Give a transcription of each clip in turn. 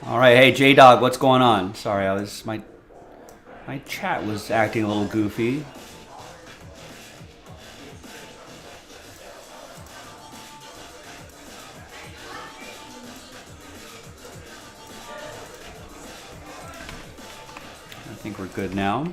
All right, hey J Dog, what's going on? Sorry, my chat was acting a little goofy. I think we're good now.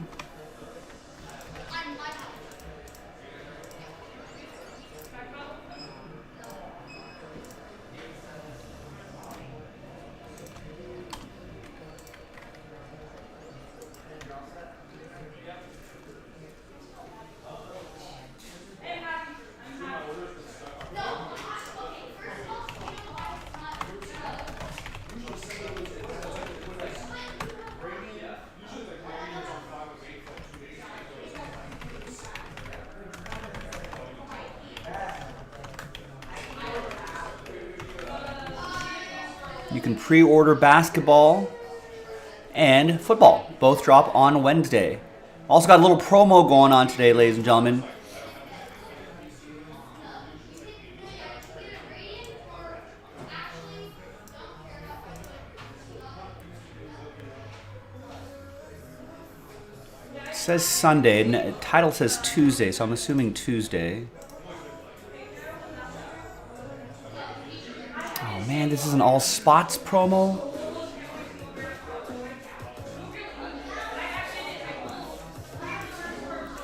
You can pre-order basketball and football. Both drop on Wednesday. Also got a little promo going on today, ladies and gentlemen. It says Sunday, and the title says Tuesday, so I'm assuming Tuesday. Oh man, this is an all spots promo.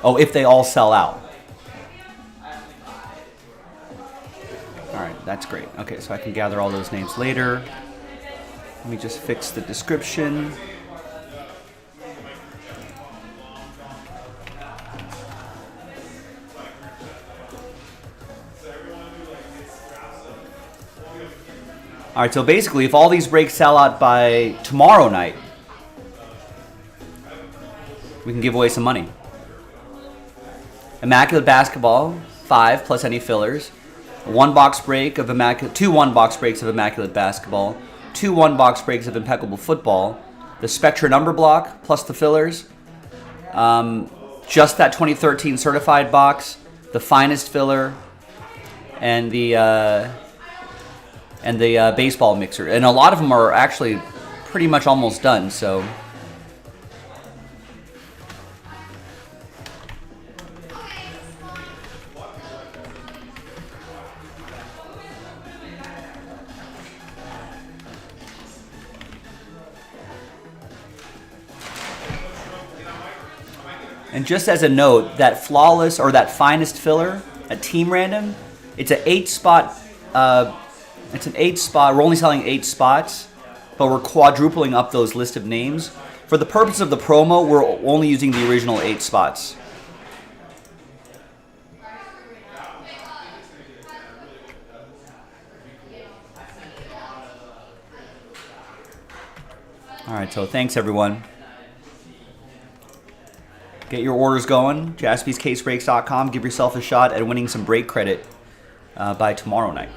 Oh, if they all sell out. All right, that's great. Okay, so I can gather all those names later. Let me just fix the description. All right, so basically, if all these breaks sell out by tomorrow night, we can give away some money. Immaculate Basketball, 5 plus any fillers. Two 1-box breaks of Immaculate Basketball. 2 1-box breaks of Impeccable Football. The Spectra number block plus the fillers. Just that 2013 certified box. The finest filler. And the baseball mixer. And a lot of them are actually pretty much almost done, so... And just as a note, that flawless or that finest filler, a team random, it's an 8-spot. It's an 8-spot. We're only selling 8 spots, but we're quadrupling up those list of names. For the purpose of the promo, we're only using the original 8 spots. All right, so thanks everyone. Get your orders going. JaspysCaseBreaks.com. Give yourself a shot at winning some break credit by tomorrow night.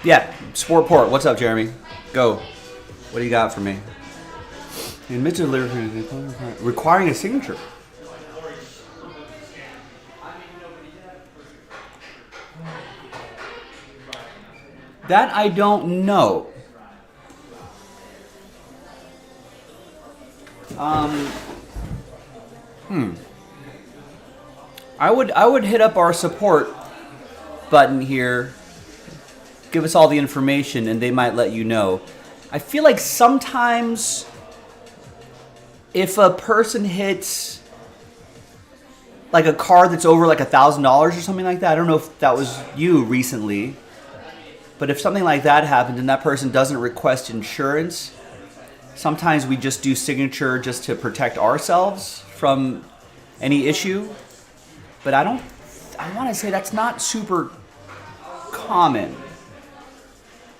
Yeah, Sportport. What's up, Jeremy? Go. What do you got for me? Requiring a signature. That I don't know. I would hit up our support button here. Give us all the information, and they might let you know. I feel like sometimes if a person hits like a car that's over like $1,000 or something like that, I don't know if that was you recently, but if something like that happened and that person doesn't request insurance, sometimes we just do signature just to protect ourselves from any issue. But I want to say that's not super common.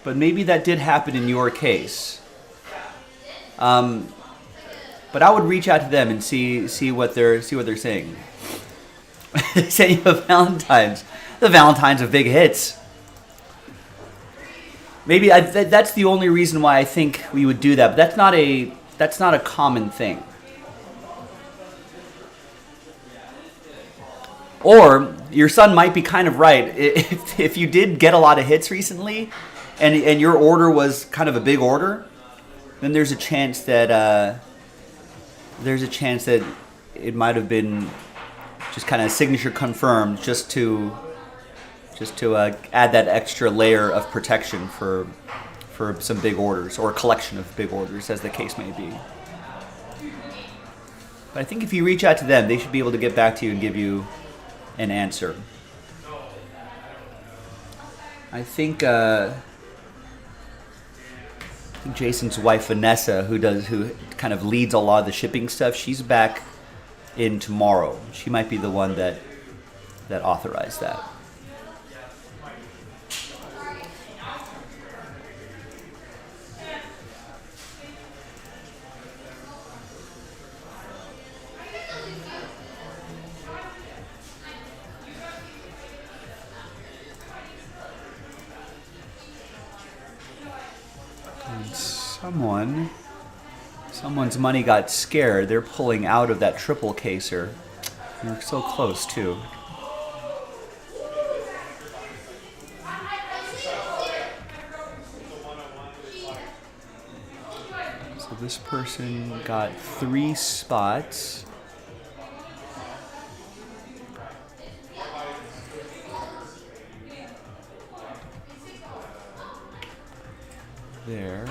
But maybe that did happen in your case. But I would reach out to them and see what they're saying. They sent you a Valentine's. The Valentine's of big hits. Maybe that's the only reason why I think we would do that. But that's not a common thing. Or your son might be kind of right. If you did get a lot of hits recently, and your order was kind of a big order, then there's a chance that it might have been just kind of signature confirmed, just to add that extra layer of protection for some big orders or a collection of big orders, as the case may be. But I think if you reach out to them, they should be able to get back to you and give you an answer. I think Jason's wife Vanessa, who kind of leads a lot of the shipping stuff, she's back in tomorrow. She might be the one that authorized that. Someone's money got scared. They're pulling out of that triple caser. They're so close too. So this person got 3 spots. There.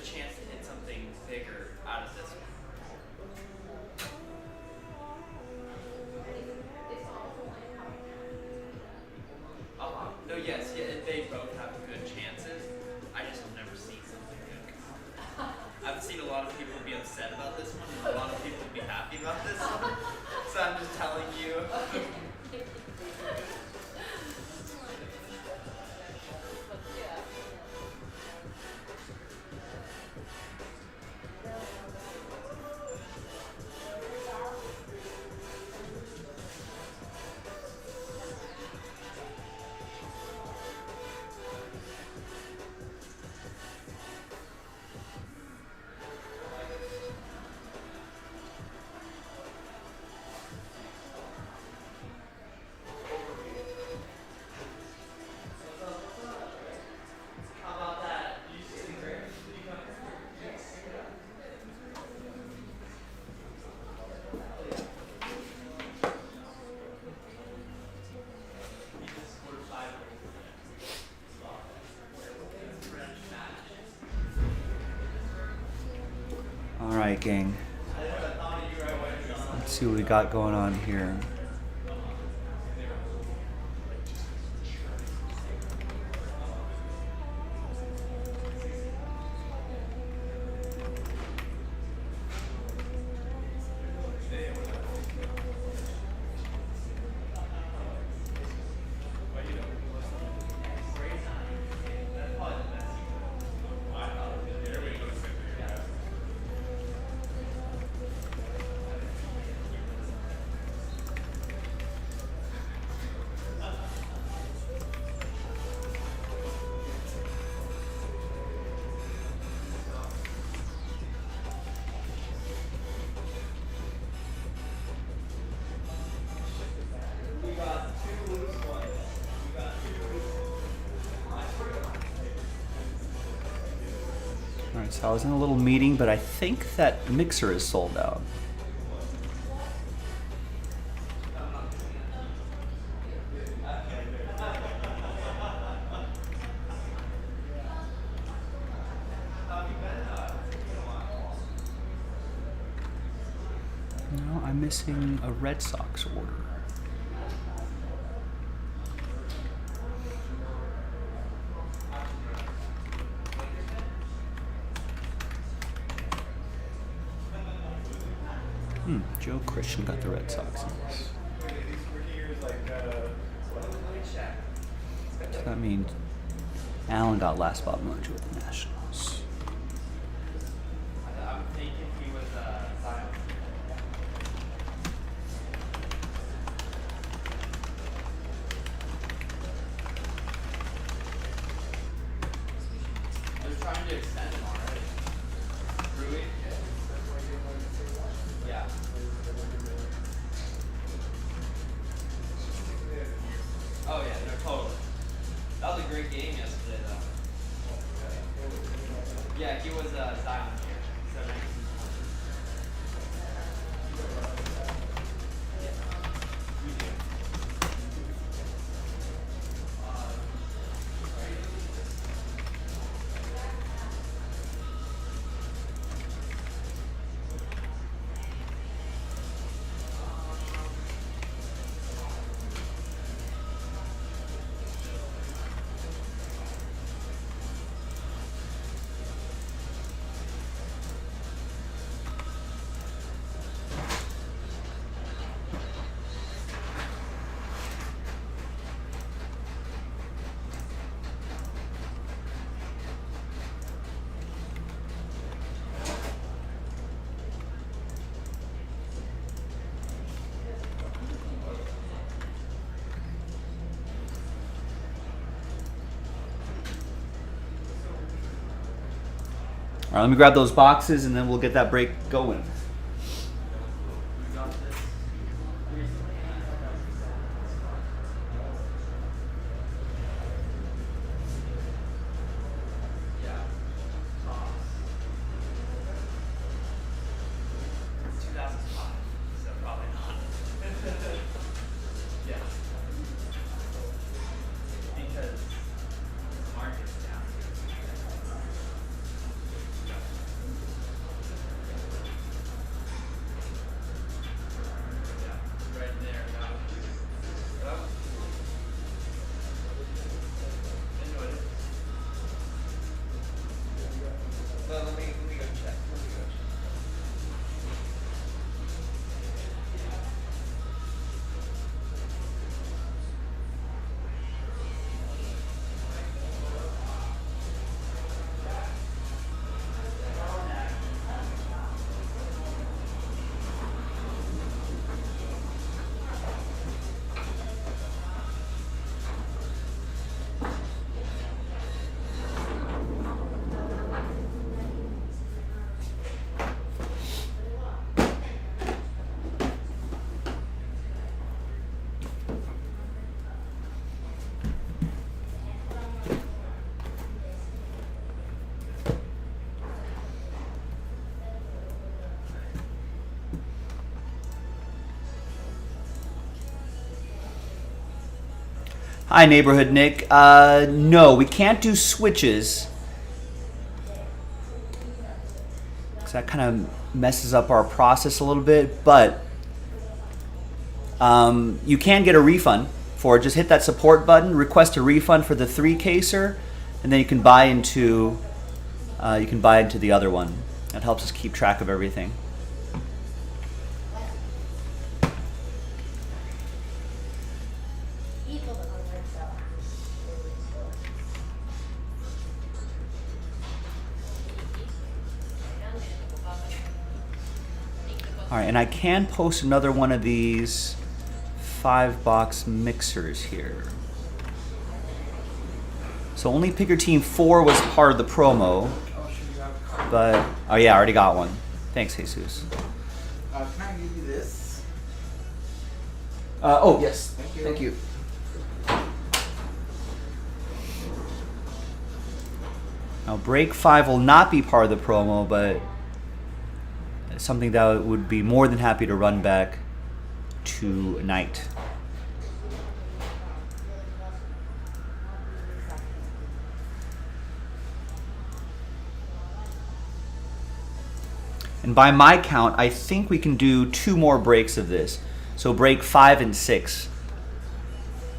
a chance to hit something bigger out of this one. No, yes, yeah, they both have good chances. I just have never seen something good. I've seen a lot of people be upset about this one, and a lot of people be happy about this one. So I'm just telling you. All right, gang. Let's see what we got going on here. Alright, so I was in a little meeting, but I think that mixer is sold out. No, I'm missing a Red Sox order. Joe Christian got the Red Sox. So that means Allen got last spot merge with the Nationals. I'm thinking he was Zion. I was trying to extend him already. Rui? Yeah. Oh yeah, no, totally. That was a great game yesterday, though. Yeah, he was Zion here. So 1920. All right, let me grab those boxes and then we'll get that break going. Hi, Neighborhood Nick. No, we can't do switches. Because that kind of messes up our process a little bit. But you can get a refund for it. Just hit that support button, request a refund for the 3-caser, and then you can buy into the other one. That helps us keep track of everything. All right, and I can post another one of these 5-box mixers here. So only Pick Your Team 4 was part of the promo. But, oh yeah, I already got one. Thanks, Jesus. Can I give you this? Oh, yes. Thank you. Now, Break 5 will not be part of the promo, but it's something that would be more than happy to run back tonight. And by my count, I think we can do 2 more breaks of this. So break 5 and 6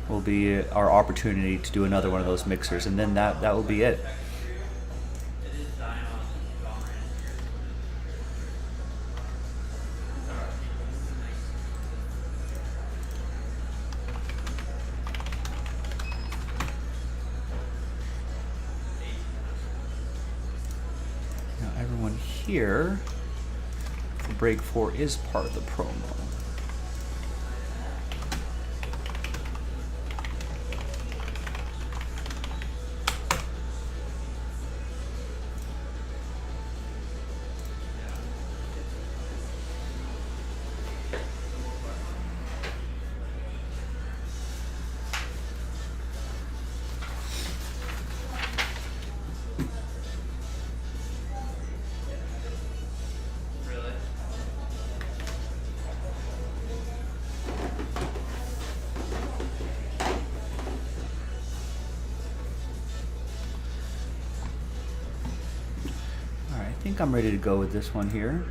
will be our opportunity to do another one of those mixers, and then that will be it. Now everyone here for break 4 is part of the promo. I think I'm ready to go with this one here.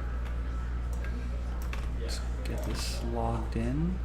Let's get this logged in.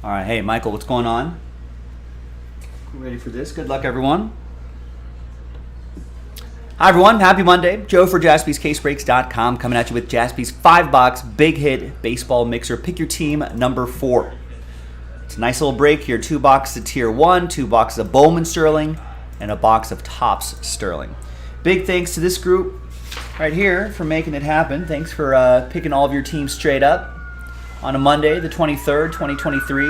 All right, hey Michael, what's going on? Ready for this? Good luck, everyone. Hi everyone, happy Monday. Joe for JaspysCaseBreaks.com coming at you with Jaspy's 5-box big hit baseball mixer. Pick your team number 4. It's a nice little break here. 2 boxes of Tier 1, 2 boxes of Bowman Sterling, and a box of Topps Sterling. Big thanks to this group right here for making it happen. Thanks for picking all of your teams straight up on a Monday, the 23rd, 2023.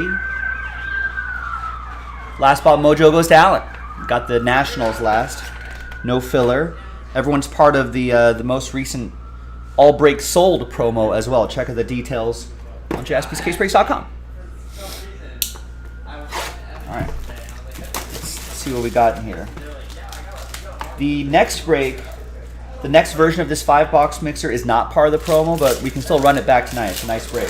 Last spot mojo goes to Allen. Got the Nationals last. No filler. Everyone's part of the most recent All Break Sold promo as well. Check out the details on JaspysCaseBreaks.com. All right. Let's see what we got in here. The next break, the next version of this 5-box mixer is not part of the promo, but we can still run it back tonight. It's a nice break.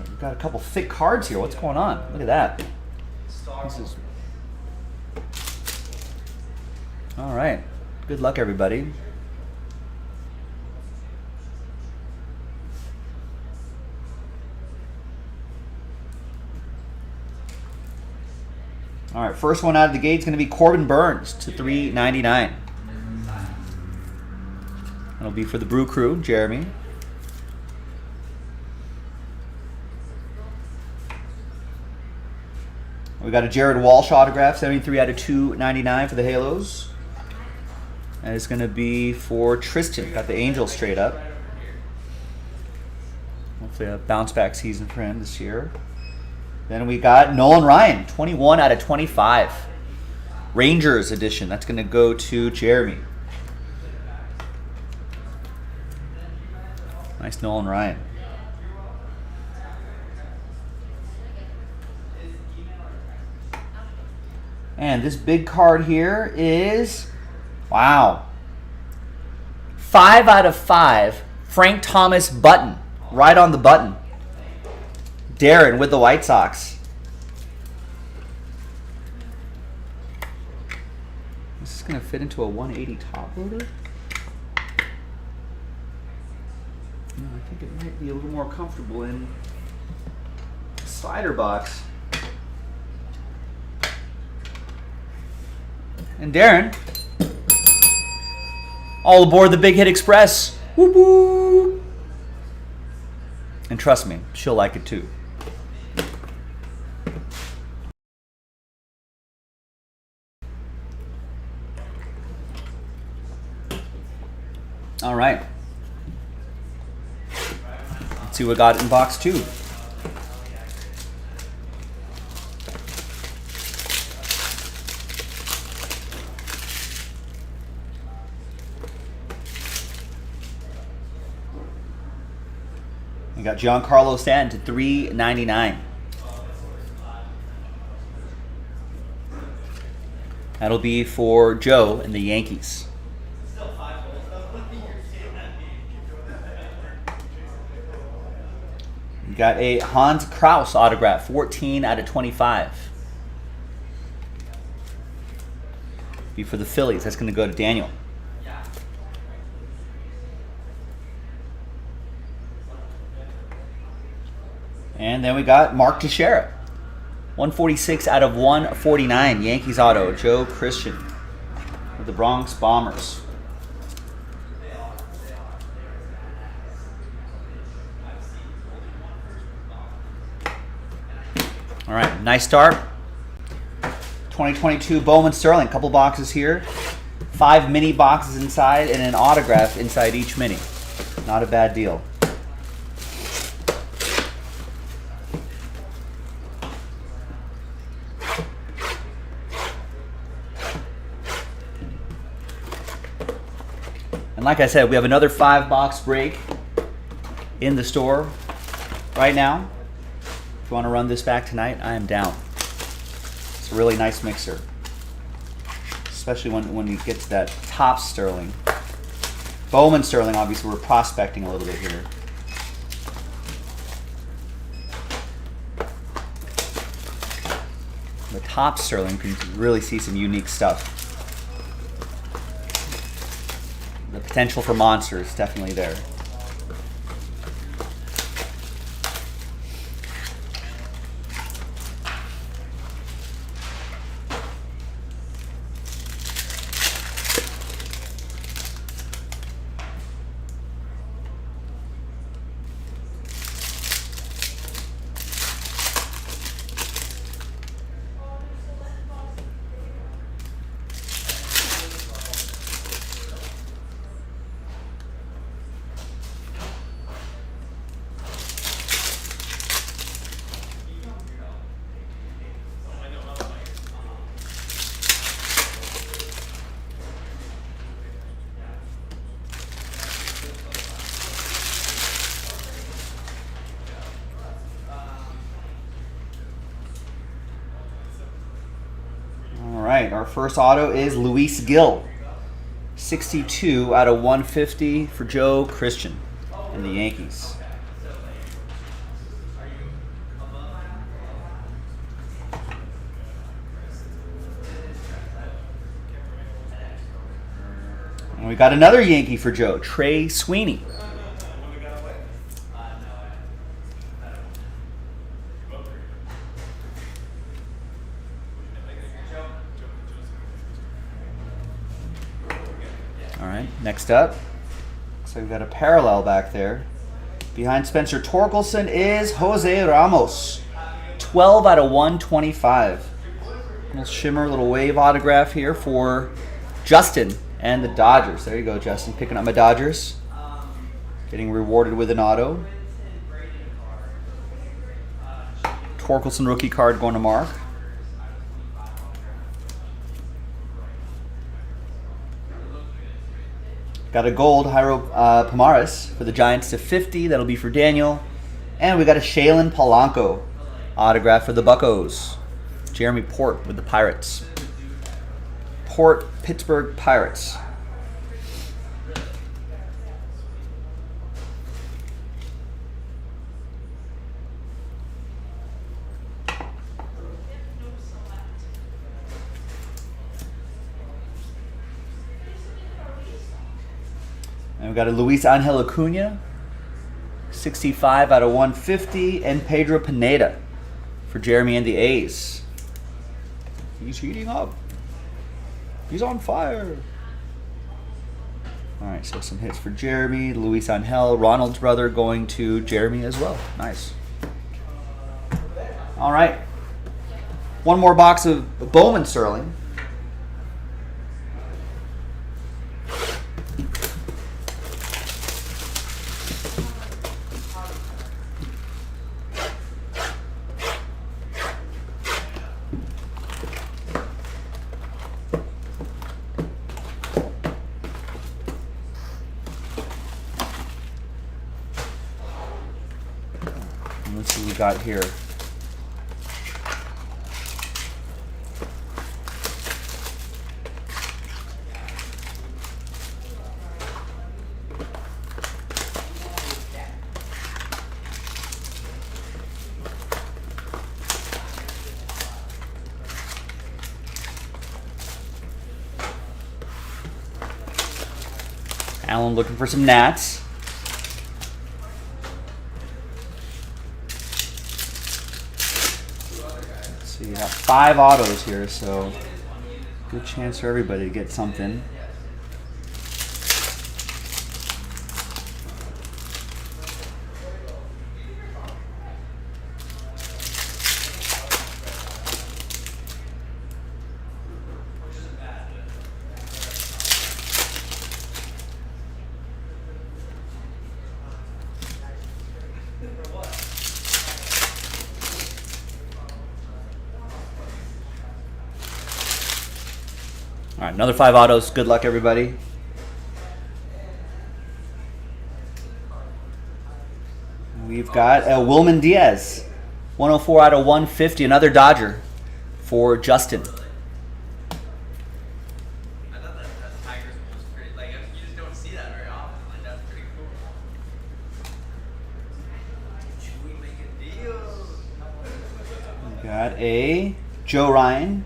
We've got a couple thick cards here. What's going on? Look at that. This is... All right. Good luck, everybody. All right, first one out of the gate is going to be Corbin Burns to $3.99. That'll be for the Brew Crew, Jeremy. We got a Jared Walsh autograph, 73 out of $2.99 for the Halos. And it's going to be for Tristan. Got the Angels straight up. Hopefully a bounce back season for him this year. Then we got Nolan Ryan, 21 out of 25. Rangers edition. That's going to go to Jeremy. Nice Nolan Ryan. And this big card here is, wow, 5 out of 5. Frank Thomas button. Right on the button. Darren with the White Sox. This is going to fit into a 180 top loader. No, I think it might be a little more comfortable in a slider box. And Darren, all aboard the Big Hit Express. Whoop whoop. And trust me, she'll like it too. All right. Let's see what we got in box 2. We got Giancarlo Stanton to $3.99. That'll be for Joe and the Yankees. We got a Hans Kraus autograph, 14 out of 25. Be for the Phillies. That's going to go to Daniel. And then we got Mark Teixeira, 146 out of 149. Yankees auto, Joe Christian with the Bronx Bombers. All right, nice start. 2022 Bowman Sterling, couple boxes here. 5 mini boxes inside and an autograph inside each mini. Not a bad deal. And like I said, we have another 5-box break in the store right now. If you want to run this back tonight, I am down. It's a really nice mixer. Especially when you get to that top Sterling. Bowman Sterling, obviously, we're prospecting a little bit here. The top Sterling, you can really see some unique stuff. The potential for monsters is definitely there. our first auto is Luis Gil. 62 out of 150 for Joe Christian and the Yankees. And we got another Yankee for Joe, Trey Sweeney. All right, next up, looks like we've got a parallel back there. Behind Spencer Torkelson is Jose Ramos. 12 out of 125. Little shimmer, little wave autograph here for Justin and the Dodgers. There you go, Justin, picking up my Dodgers. Getting rewarded with an auto. Torkelson rookie card going to Mark. Got a gold Jairo Pomares for the Giants to 50. That'll be for Daniel. And we got a Shailen Polanco autograph for the Buccos. Jeremy Port with the Pirates. Port, Pittsburgh Pirates. And we've got a Luis Angel Acuna, 65 out of 150, and Pedro Pineda for Jeremy and the A's. He's heating up. He's on fire. All right, so some hits for Jeremy, Luis Angel, Ronald's brother going to Jeremy as well. Nice. All right. One more box of Bowman Sterling. Let's see what we got here. Alan looking for some Nats. So you got 5 autos here, so good chance for everybody to get something. All right, another 5 autos. Good luck, everybody. We've got Wilman Diaz, 104 out of 150, another Dodger for Justin. I thought that Tigers was pretty, like, you just don't see that very often. Like, that's pretty cool. Should we make a deal? We've got a Joe Ryan,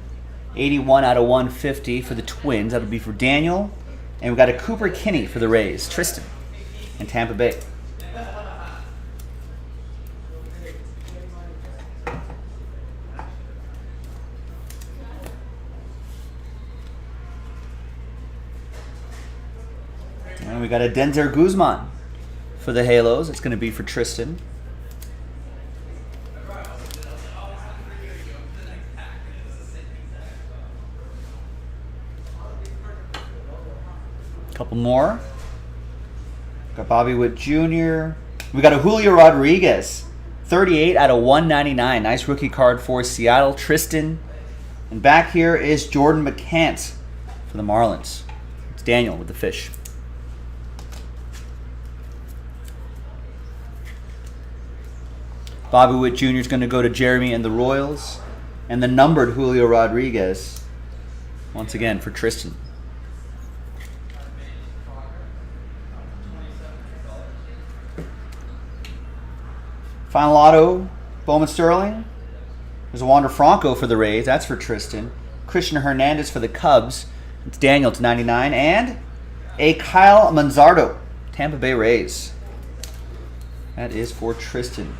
81 out of 150 for the Twins. That'll be for Daniel. And we've got a Cooper Kinney for the Rays, Tristan, in Tampa Bay. And we got a Denzer Guzman for the Halos. It's going to be for Tristan. Couple more. Got Bobby Witt Jr. We got a Julio Rodriguez, 38 out of 199. Nice rookie card for Seattle, Tristan. And back here is Jordan McCants for the Marlins. It's Daniel with the Fish. Bobby Witt Jr. is going to go to Jeremy and the Royals. And the numbered Julio Rodriguez Once again for Tristan. Final auto, Bowman Sterling. There's a Wander Franco for the Rays. That's for Tristan. Christian Hernandez for the Cubs. It's Daniel to 99. And a Kyle Manzardo, Tampa Bay Rays. That is for Tristan.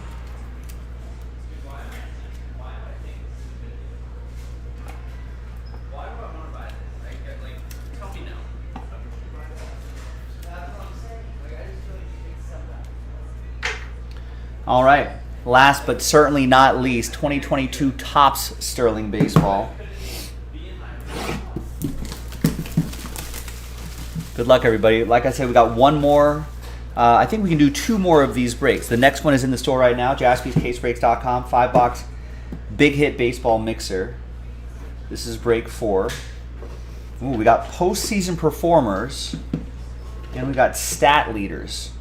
All right. Last but certainly not least, 2022 Topps Sterling Baseball. Good luck, everybody. Like I said, we got one more. I think we can do 2 more of these breaks. The next one is in the store right now, jaspyscasebreaks.com. 5-box Big Hit Baseball Mixer. This is break 4. Ooh, we got postseason performers, and we got stat leaders.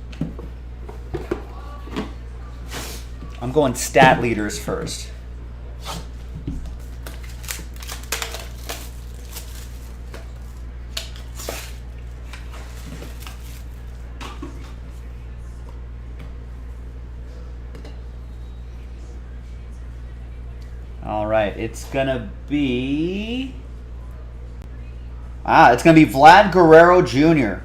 I'm going stat leaders first. All right, it's gonna be Vlad Guerrero Jr.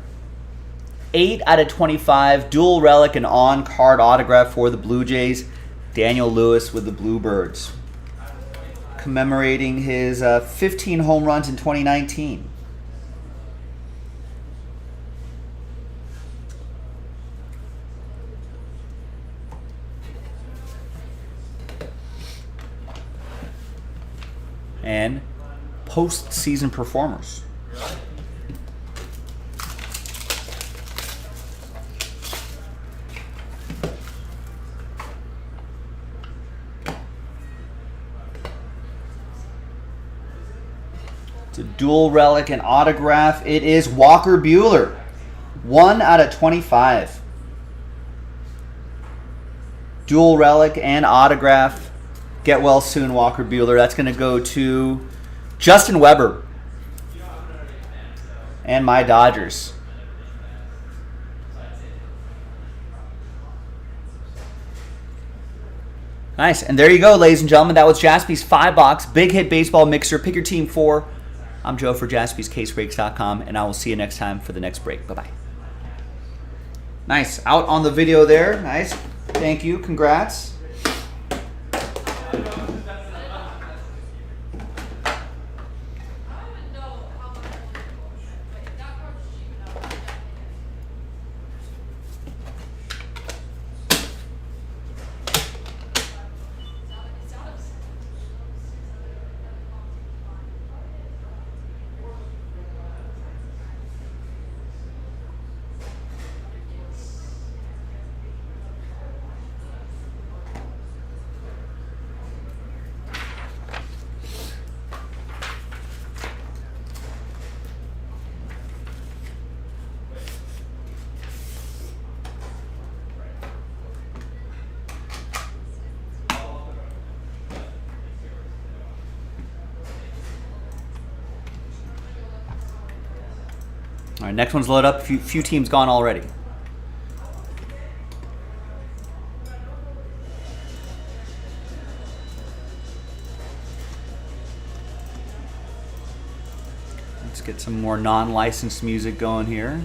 8 out of 25, dual relic and on-card autograph for the Blue Jays. Daniel Lewis with the Bluebirds, commemorating his 15 home runs in 2019. And postseason performers. It's a dual relic and autograph. It is Walker Buehler. 1 out of 25. Dual relic and autograph. Get well soon, Walker Buehler. That's going to go to Justin Weber and my Dodgers. Nice. And there you go, ladies and gentlemen. That was Jaspy's 5-box Big Hit Baseball Mixer. Pick your team 4. I'm Joe for jaspyscasebreaks.com, and I will see you next time for the next break. Bye-bye. Nice. Out on the video there. Nice. Thank you. Congrats. All right, next one's loaded up. Few teams gone already. Let's get some more non-licensed music going here.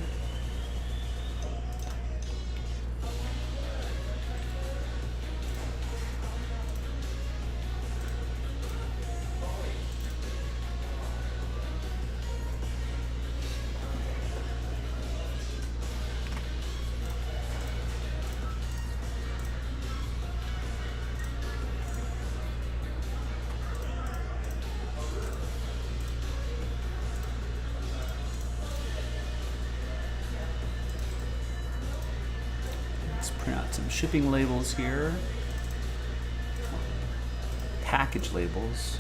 Print out some shipping labels here. Package labels.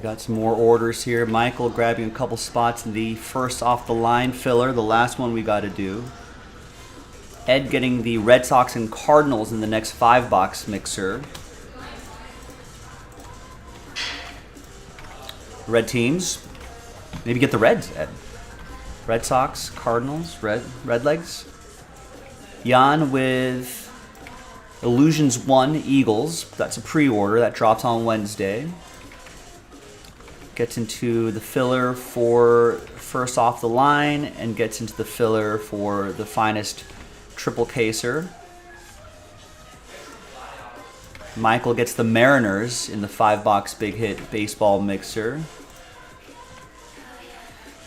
got some more orders here. Michael grabbing a couple spots in the first off the line filler, the last one we got to do. Ed getting the Red Sox and Cardinals in the next 5-box mixer. Red teams. Maybe get the Reds, Ed. Red Sox, Cardinals, Redlegs. Jan with Illusions 1 Eagles. That's a pre-order. That drops on Wednesday. Gets into the filler for first off the line and gets into the filler for the finest triple caser. Michael gets the Mariners in the 5-box big hit baseball mixer.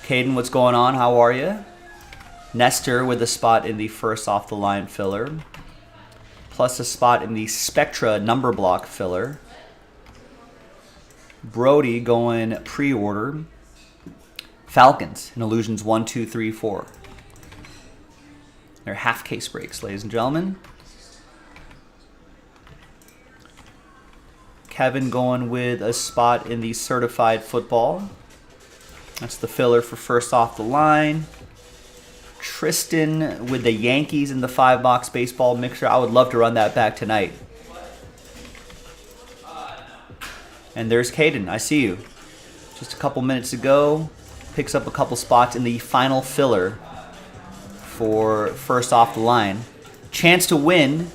Caden, what's going on? How are you? Nestor with a spot in the first off the line filler. Plus a spot in the Spectra number block filler. Brody going pre-order. Falcons in Illusions 1, 2, 3, 4. They're half case breaks, ladies and gentlemen. Kevin going with a spot in the certified football. That's the filler for first off the line. Tristan with the Yankees in the 5-box baseball mixer. I would love to run that back tonight. And there's Caden. I see you. Just a couple minutes ago. Picks up a couple spots in the final filler for first off the line. Chance to win.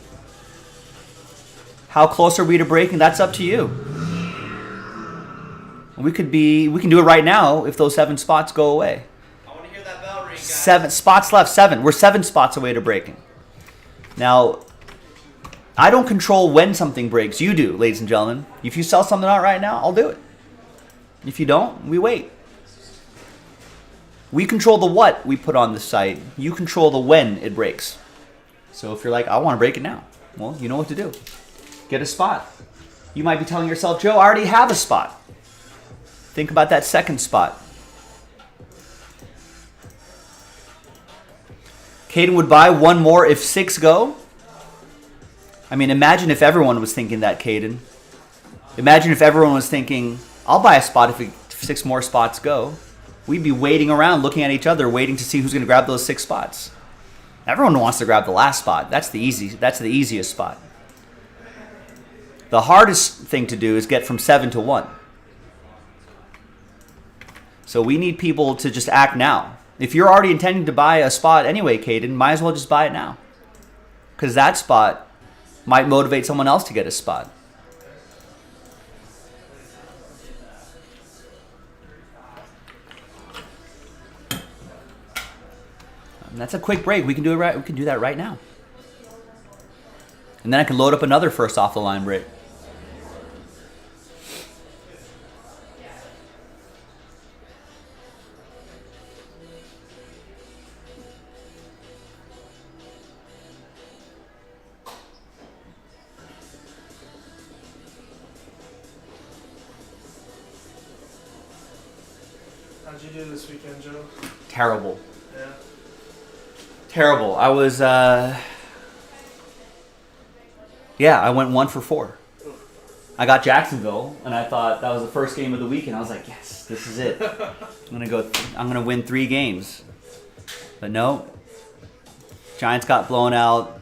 How close are we to breaking? That's up to you. We can do it right now if those 7 spots go away. I want to hear that bell ring, guys. 7 spots left. 7. We're 7 spots away to breaking. Now, I don't control when something breaks. You do, ladies and gentlemen. If you sell something out right now, I'll do it. If you don't, we wait. We control the what we put on the site. You control the when it breaks. So if you're like, I want to break it now, well, you know what to do. Get a spot. You might be telling yourself, Joe, I already have a spot. Think about that second spot. Caden would buy one more if 6 go. I mean, imagine if everyone was thinking that, Caden. Imagine if everyone was thinking, I'll buy a spot if 6 more spots go. We'd be waiting around, looking at each other, waiting to see who's going to grab those 6 spots. Everyone wants to grab the last spot. That's the easiest spot. The hardest thing to do is get from 7 to 1. So we need people to just act now. If you're already intending to buy a spot anyway, Caden, might as well just buy it now. Because that spot might motivate someone else to get a spot. And that's a quick break. We can do it right. We can do that right now. And then I can load up another first off the line break. How'd you do this weekend, Joe? Terrible. Yeah. Terrible. I was, I went 1 for 4. I got Jacksonville, and I thought that was the first game of the week, and I was like, yes, this is it. I'm gonna win 3 games. But no. Giants got blown out.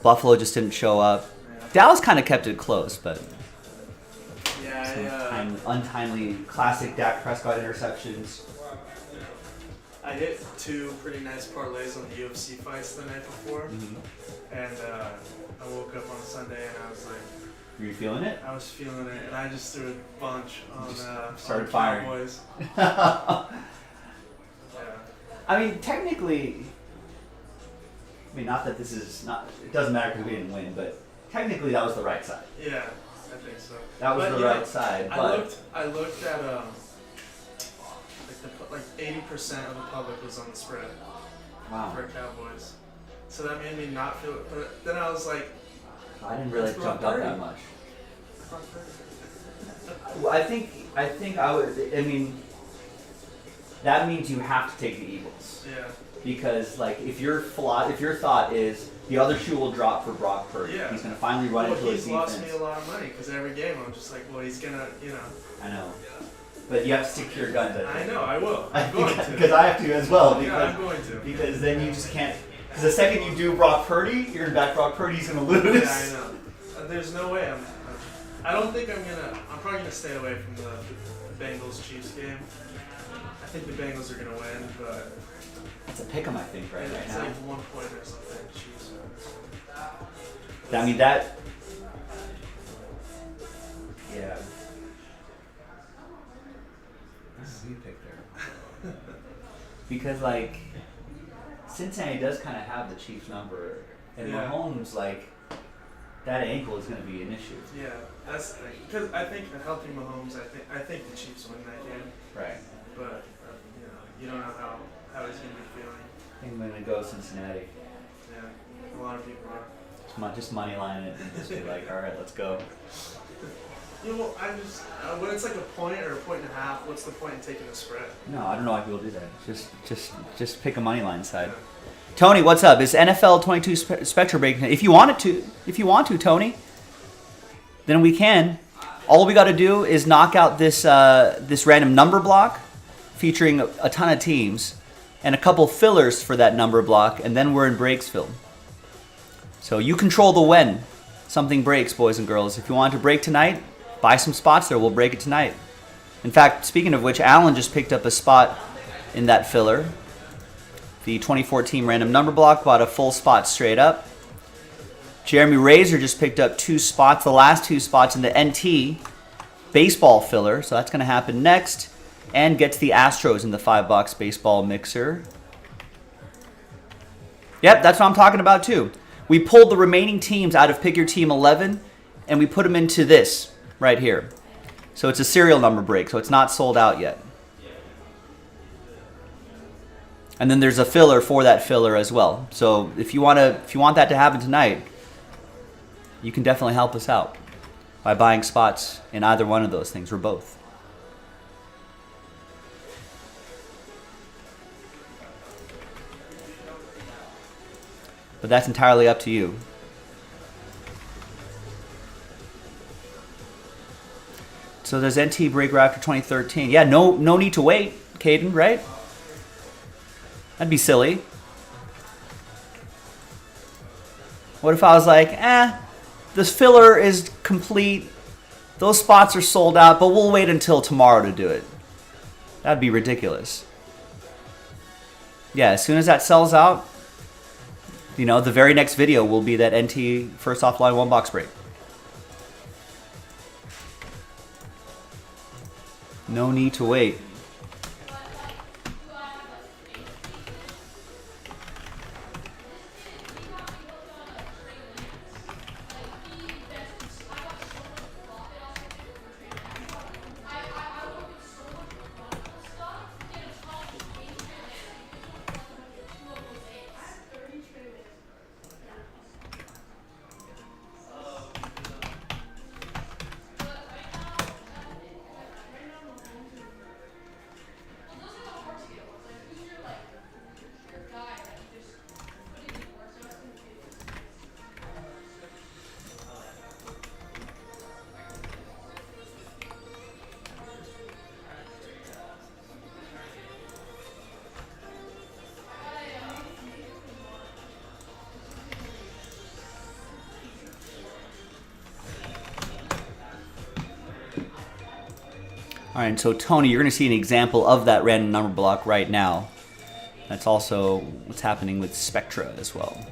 Buffalo just didn't show up. Yeah. Dallas kind of kept it close, but Yeah, untimely classic Dak Prescott interceptions. I hit 2 pretty nice parlays on the UFC fights the night before, and I woke up on Sunday and I was like, Were you feeling it? I was feeling it, and I just threw a bunch on started on firing. Cowboys. Yeah. I mean, technically, not that this is not. It doesn't matter because we didn't win, but technically that was the right side. Yeah, I think so. That was But, the you know, right side. But I looked at like 80% of the public was on the spread wow, for Cowboys, so that made me not feel it. But then I was like, I didn't really That's jump Brock up that Purdy. much. Well, I think I would. I mean, that means you have to take the Eagles yeah, because, like, if your thought is The other shoe will drop for Brock Purdy. Yeah. He's going to finally run into his He's lost defense. me a lot of money because every game I'm just like, well, he's gonna, I know. But you have to stick to your guns. I know, I will. I'm going to. Because I have to as well. Because, Yeah, I'm going to. Because then you just can't. Because the second you do Brock Purdy, you're going to back Brock Purdy's going to lose. Yeah, I know. There's no way I don't think I'm probably gonna stay away from the Bengals Chiefs game. I think the Bengals are gonna win, but It's a pick 'em, I think, right it's now. like 1 point or something. Chiefs. I mean, that. Yeah. Who you pick there? Because, like, Cincinnati does kind of have the Chiefs number. And Yeah. Mahomes, like, that ankle is going to be an issue. Yeah, that's the thing. Because I think a healthy Mahomes, I think the Chiefs win that game. Right. But you don't know how he's gonna be feeling. I think I'm going to go Cincinnati. Yeah, a lot of people are. Just money line it and just be like, all right, let's go. I just when it's like a point or a point and a half, what's the point in taking the spread? No, I don't know why people do that. Just pick a money line side. Tony, what's up? Is NFL 22 Spectra breaking? If you want to, Tony, then we can. All we got to do is knock out this this random number block featuring a ton of teams and a couple fillers for that number block, and then we're in Breaksville. So you control the when something breaks, boys and girls. If you want to break tonight, buy some spots there. We'll break it tonight. In fact, speaking of which, Alan just picked up a spot in that filler. The 2014 random number block bought a full spot straight up. Jeremy Razor just picked up 2 spots, the last 2 spots in the NT baseball filler. So that's going to happen next. And gets the Astros in the 5-box baseball mixer. Yep, that's what I'm talking about too. We pulled the remaining teams out of Pick Your Team 11 and we put them into this right here. So it's a serial number break, so it's not sold out yet. And then there's a filler for that filler as well. So if you want that to happen tonight, you can definitely help us out by buying spots in either one of those things or both. But that's entirely up to you. So there's NT Break Raptor 2013. Yeah, no need to wait, Caden, right? That'd be silly. What if I was like, this filler is complete. Those spots are sold out, but we'll wait until tomorrow to do it. That'd be ridiculous. Yeah, as soon as that sells out, the very next video will be that NT first offline 1-box break. No need to wait. All right, so Tony, you're going to see an example of that random number block right now. That's also what's happening with Spectra as well.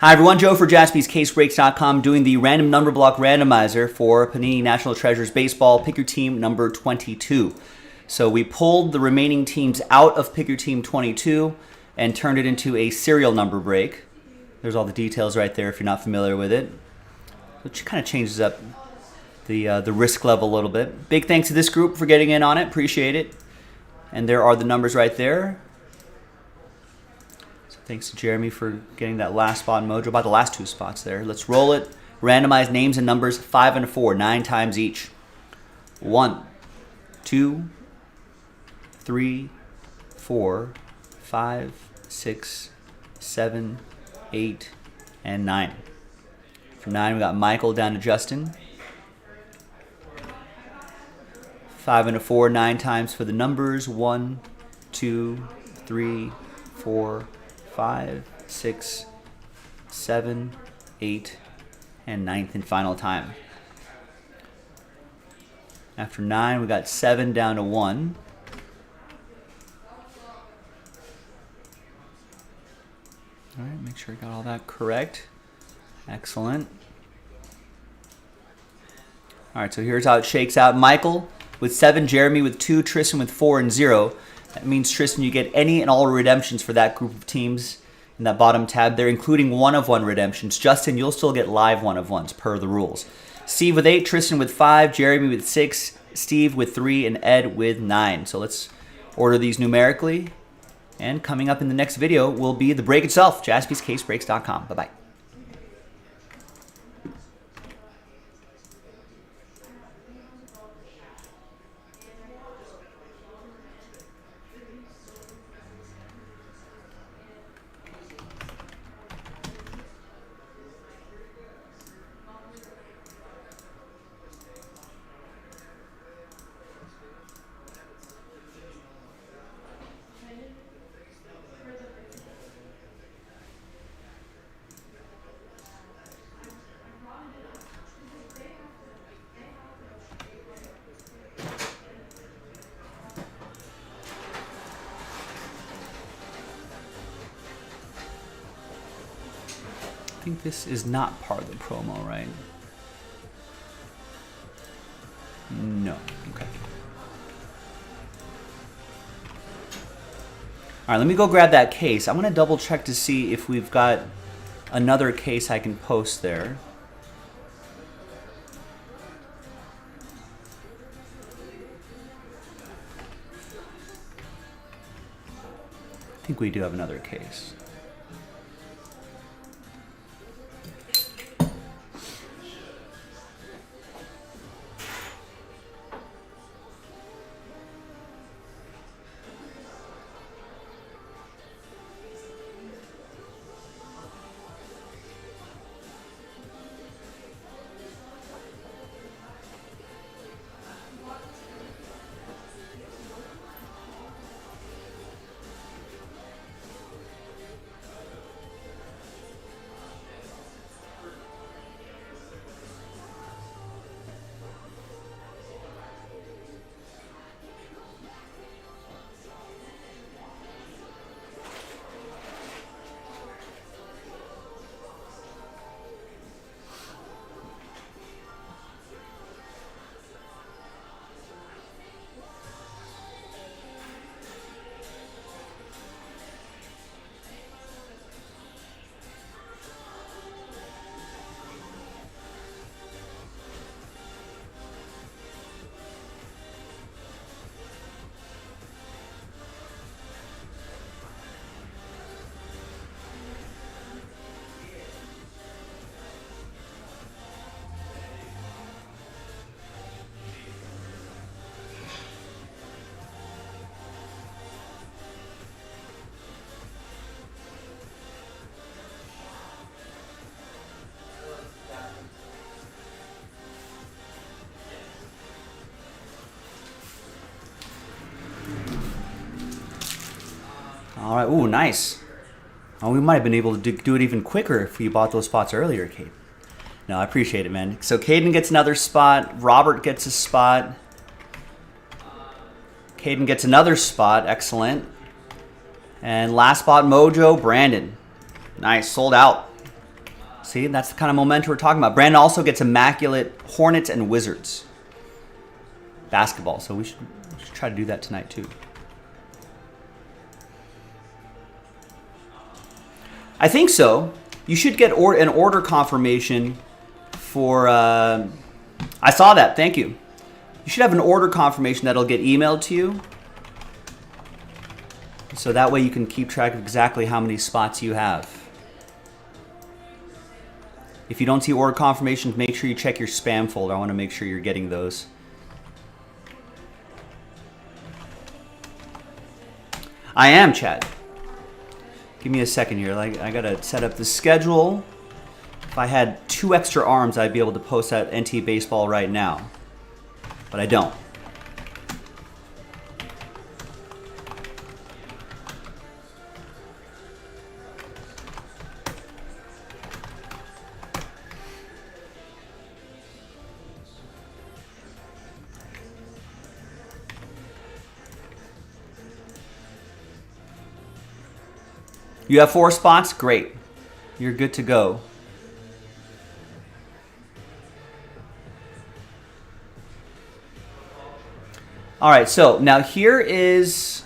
Hi everyone, Joe for JaspysCaseBreaks.com doing the random number block randomizer for Panini National Treasures Baseball Pick Your Team number 22. So we pulled the remaining teams out of Pick Your Team 22 and turned it into a serial number break. There's all the details right there if you're not familiar with it. Which kind of changes up the risk level a little bit. Big thanks to this group for getting in on it. Appreciate it. And there are the numbers right there. Thanks to Jeremy for getting that last spot in Mojo. About the last 2 spots there. Let's roll it. Randomize names and numbers 5 and 4, 9 times each. 1, 2, 3, 4, 5, 6, 7, 8, and 9. From 9, we got Michael down to Justin. 5 and a 4, 9 times for the numbers. 1, 2, 3, 4, 5, 6, 7, 8, and 9th and final time. After 9, we got 7 down to 1. All right, make sure I got all that correct. Excellent. All right, so here's how it shakes out. Michael with 7, Jeremy with 2, Tristan with 4 and 0. That means, Tristan, you get any and all redemptions for that group of teams in that bottom tab there, including 1-of-1 redemptions. Justin, you'll still get live 1-of-1s per the rules. Steve with 8, Tristan with 5, Jeremy with 6, Steve with 3, and Ed with 9. So let's order these numerically. And coming up in the next video will be the break itself, jaspyscasebreaks.com. Bye-bye. I think this is not part of the promo, right? No. Okay. All right, let me go grab that case. I'm going to double check to see if we've got another case I can post there. I think we do have another case. All right. Ooh, nice. Oh, we might have been able to do it even quicker if we bought those spots earlier, Kate. No, I appreciate it, man. So Caden gets another spot. Robert gets a spot. Caden gets another spot. Excellent. And last spot, Mojo, Brandon. Nice. Sold out. See, that's the kind of momentum we're talking about. Brandon also gets immaculate Hornets and Wizards basketball. So we should try to do that tonight, too. I think so. You should get an order confirmation for... I saw that. Thank you. You should have an order confirmation that'll get emailed to you. So that way you can keep track of exactly how many spots you have. If you don't see order confirmations, make sure you check your spam folder. I want to make sure you're getting those. I am, Chad. Give me a second here. I gotta set up the schedule. If I had 2 extra arms, I'd be able to post that NT Baseball right now. But I don't. You have 4 spots? Great. You're good to go. All right, so now here's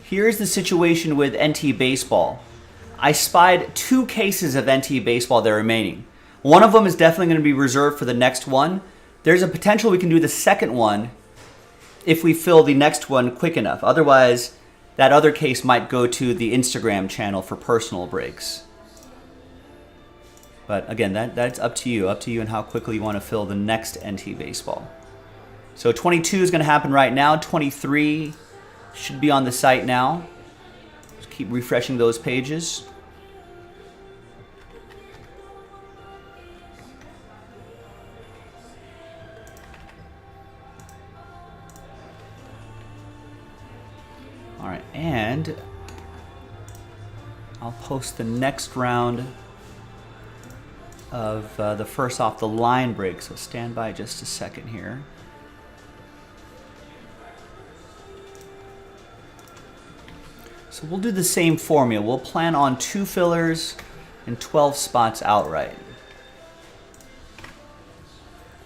the situation with NT Baseball. I spied 2 cases of NT Baseball that are remaining. One of them is definitely going to be reserved for the next one. There's a potential we can do the second one if we fill the next one quick enough. Otherwise, that other case might go to the Instagram channel for personal breaks. But again, that's up to you and how quickly you want to fill the next NT Baseball. So 22 is going to happen right now. 23 should be on the site now. Just keep refreshing those pages. All right, and I'll post the next round of the first off the line break. So stand by just a second here. So we'll do the same formula. We'll plan on 2 fillers and 12 spots outright.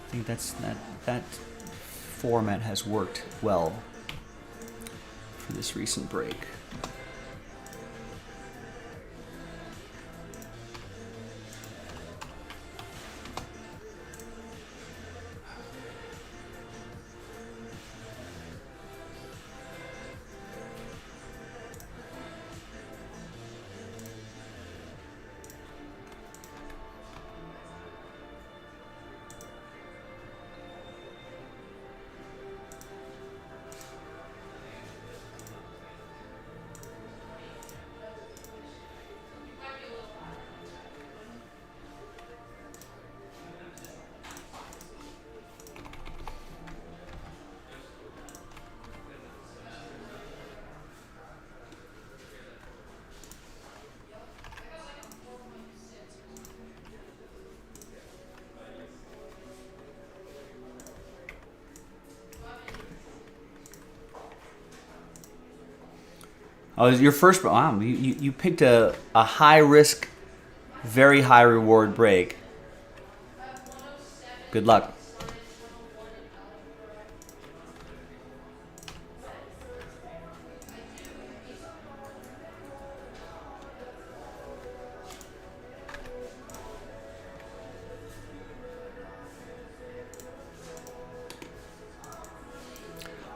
I think that format has worked well for this recent break. Oh, your first. Wow, you picked a high risk, very high reward break. Good luck.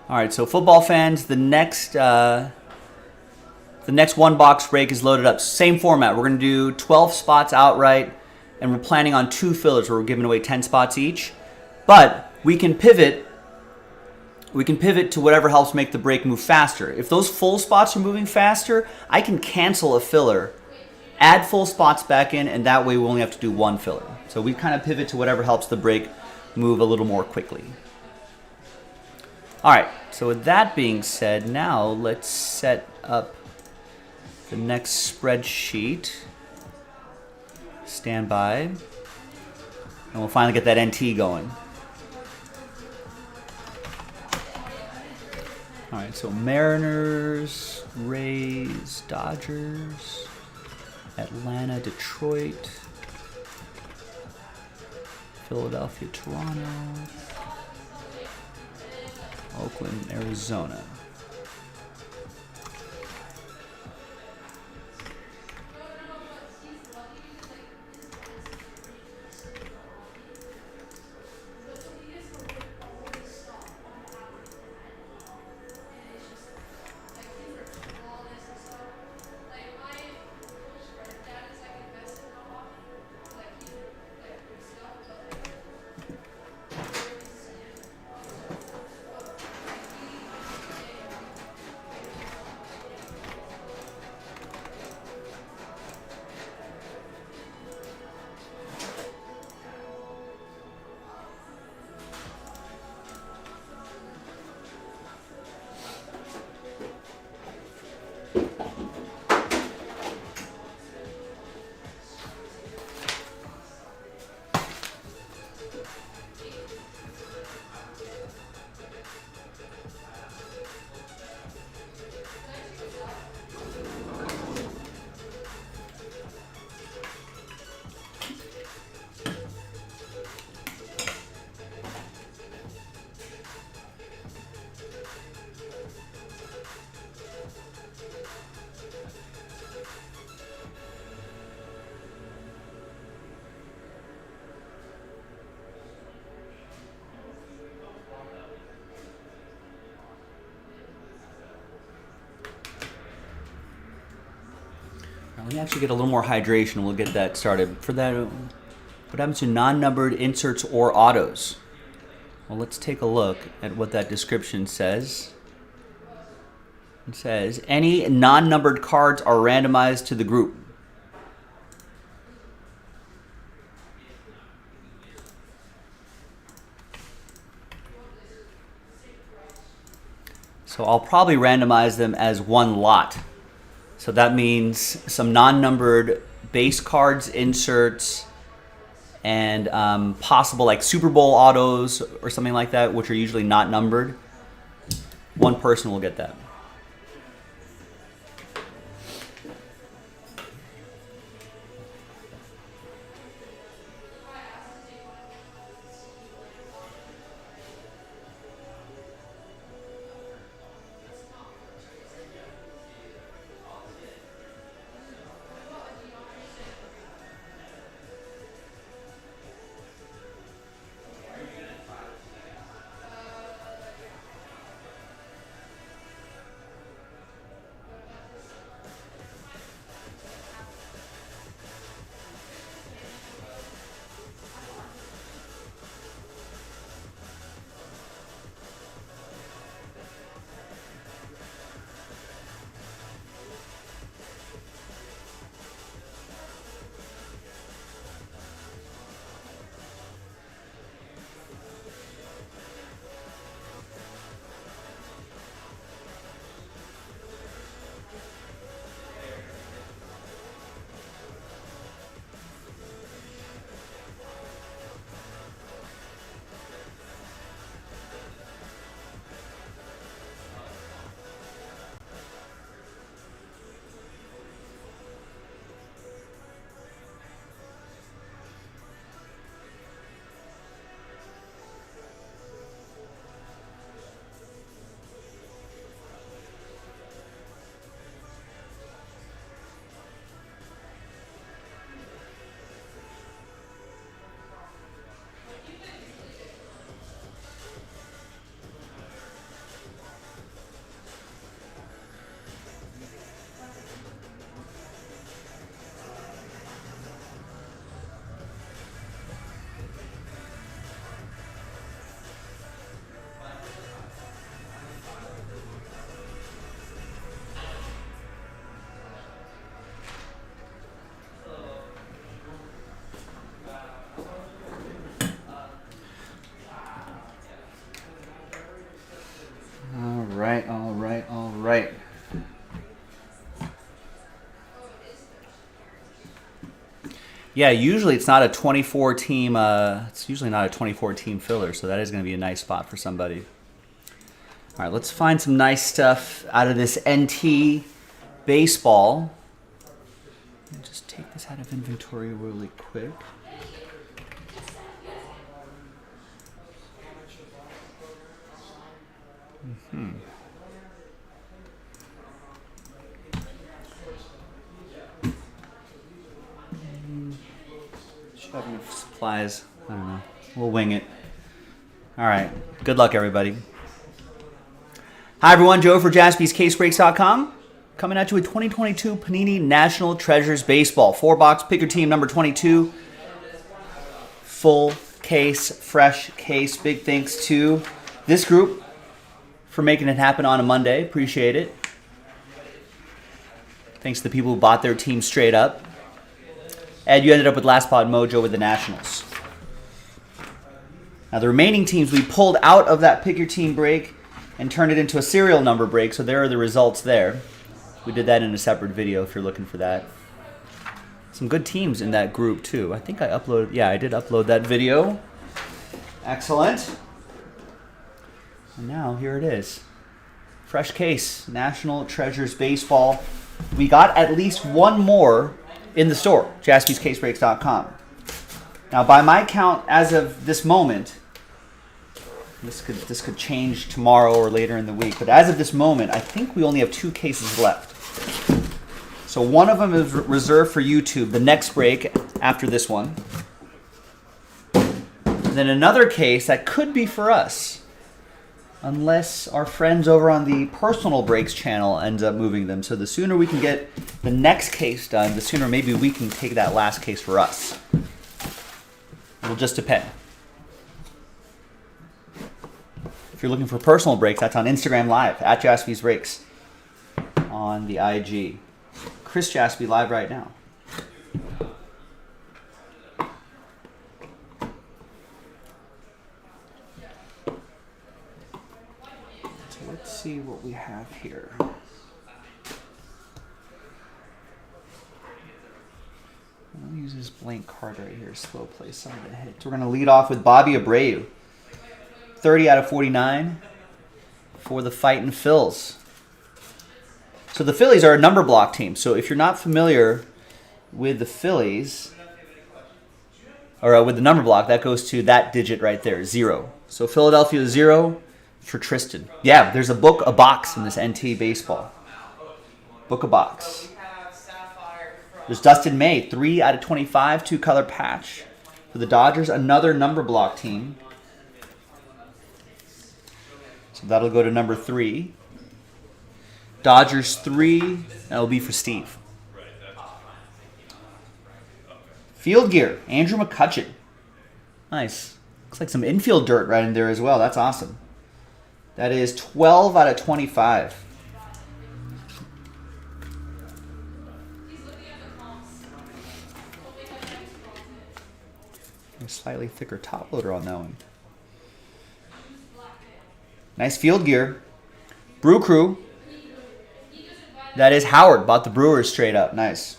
All right, so football fans, the next one box break is loaded up. Same format. We're going to do 12 spots outright, and we're planning on 2 fillers where we're giving away 10 spots each. But we can pivot. We can pivot to whatever helps make the break move faster. If those full spots are moving faster, I can cancel a filler, add full spots back in, and that way we only have to do 1 filler. So we kind of pivot to whatever helps the break move a little more quickly. All right, so with that being said, now let's set up the next spreadsheet. Stand by. And we'll finally get that NT going. All right, so Mariners, Rays, Dodgers, Atlanta, Detroit, Philadelphia, Toronto, Oakland, Arizona. Let me actually get a little more hydration. We'll get that started. For that, what happens to non-numbered inserts or autos? Well, let's take a look at what that description says. It says, any non-numbered cards are randomized to the group. So I'll probably randomize them as one lot. So that means some non-numbered base cards, inserts, and possible like Super Bowl autos or something like that, which are usually not numbered. One person will get that. All right. Yeah, usually it's not a 24 team. It's usually not a 24 team filler, so that is going to be a nice spot for somebody. All right, let's find some nice stuff out of this NT baseball. Just take this out of inventory really quick. Should have enough supplies. I don't know. We'll wing it. All right. Good luck, everybody. Hi, everyone. Joe for JaspysCaseBreaks.com. Coming at you with 2022 Panini National Treasures Baseball. 4-box, pick your team, number 22. Full case, fresh case. Big thanks to this group for making it happen on a Monday. Appreciate it. Thanks to the people who bought their team straight up. Ed, you ended up with Last Pod Mojo with the Nationals. Now, the remaining teams we pulled out of that pick your team break and turned it into a serial number break, so there are the results there. We did that in a separate video if you're looking for that. Some good teams in that group, too. I think I uploaded, yeah, I did upload that video. Excellent. And now, here it is. Fresh case, National Treasures Baseball. We got at least one more in the store, JaspysCaseBreaks.com. Now, by my count, as of this moment, this could change tomorrow or later in the week, but as of this moment, I think we only have 2 cases left. So one of them is reserved for YouTube, the next break after this one. And then another case that could be for us. unless our friends over on the Personal Breaks channel ends up moving them. So the sooner we can get the next case done, the sooner maybe we can take that last case for us. It'll just depend. If you're looking for Personal Breaks, that's on Instagram Live, at Jaspy's Breaks on the IG. Chris Jaspy live right now. So let's see what we have here. I'll use this blank card right here, slow play some of the hits. We're going to lead off with Bobby Abreu. 30 out of 49 for the Fightin' Phils. So the Phillies are a number block team. So if you're not familiar with the Phillies, or with the number block, that goes to that digit right there, 0. So Philadelphia 0 for Tristan. Yeah, there's a box in this NT baseball. Book a box. There's Dustin May, 3 out of 25, 2-color patch for the Dodgers, another number block team. So that'll go to number 3. Dodgers 3, that'll be for Steve. Field gear, Andrew McCutchen. Nice. Looks like some infield dirt right in there as well. That's awesome. That is 12 out of 25. A slightly thicker top loader on that one. Nice field gear. Brew Crew. That is Howard. Bought the Brewers straight up. Nice.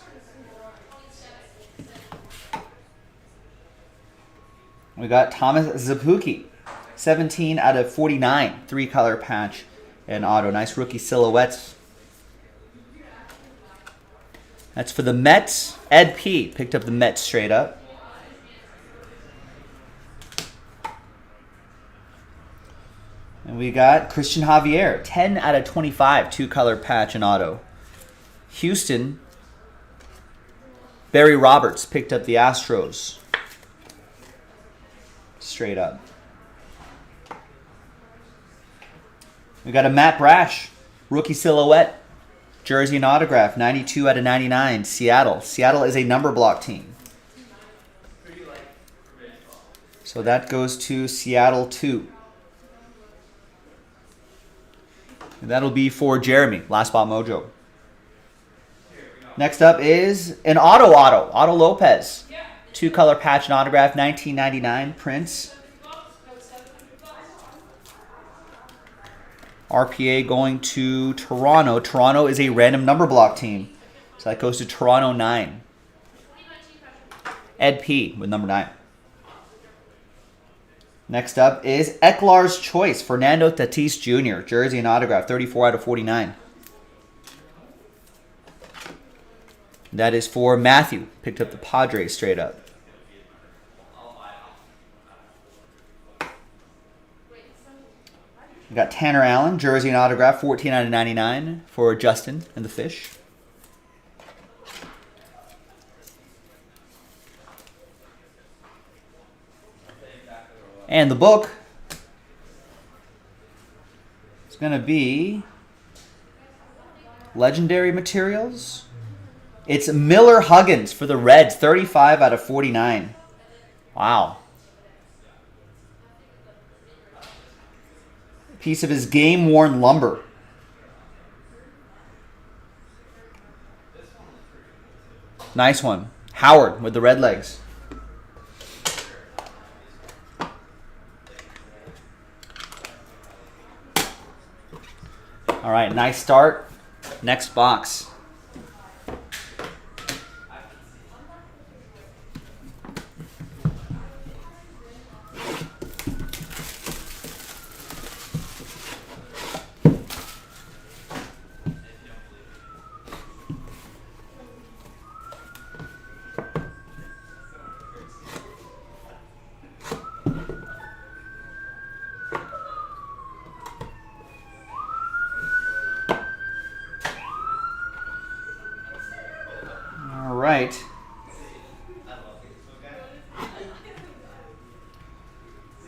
We got Thomas Zapuki. 17 out of 49. 3-color patch and auto. Nice rookie silhouettes. That's for the Mets. Ed P. Picked up the Mets straight up. And we got Christian Javier, 10 out of 25, 2-color patch and auto. Houston, Barry Roberts picked up the Astros. Straight up. We got a Matt Brash, rookie silhouette, jersey and autograph, 92 out of 99, Seattle. Seattle is a number block team. So that goes to Seattle 2. And that'll be for Jeremy, Last Spot Mojo. Next up is an Otto Lopez. 2-color patch and autograph, 1999, Prince. RPA going to Toronto. Toronto is a random number block team. So that goes to Toronto 9. Ed P with number 9. Next up is Eklar's Choice, Fernando Tatis Jr., jersey and autograph, 34 out of 49. That is for Matthew. Picked up the Padres straight up. We got Tanner Allen, jersey and autograph, 14 out of 99 for Justin and the Fish. And the book is going to be Legendary Materials. It's Miller Huggins for the Reds, 35 out of 49. Wow. Piece of his game-worn lumber. Nice one. Howard with the red legs. All right, nice start. Next box. Right.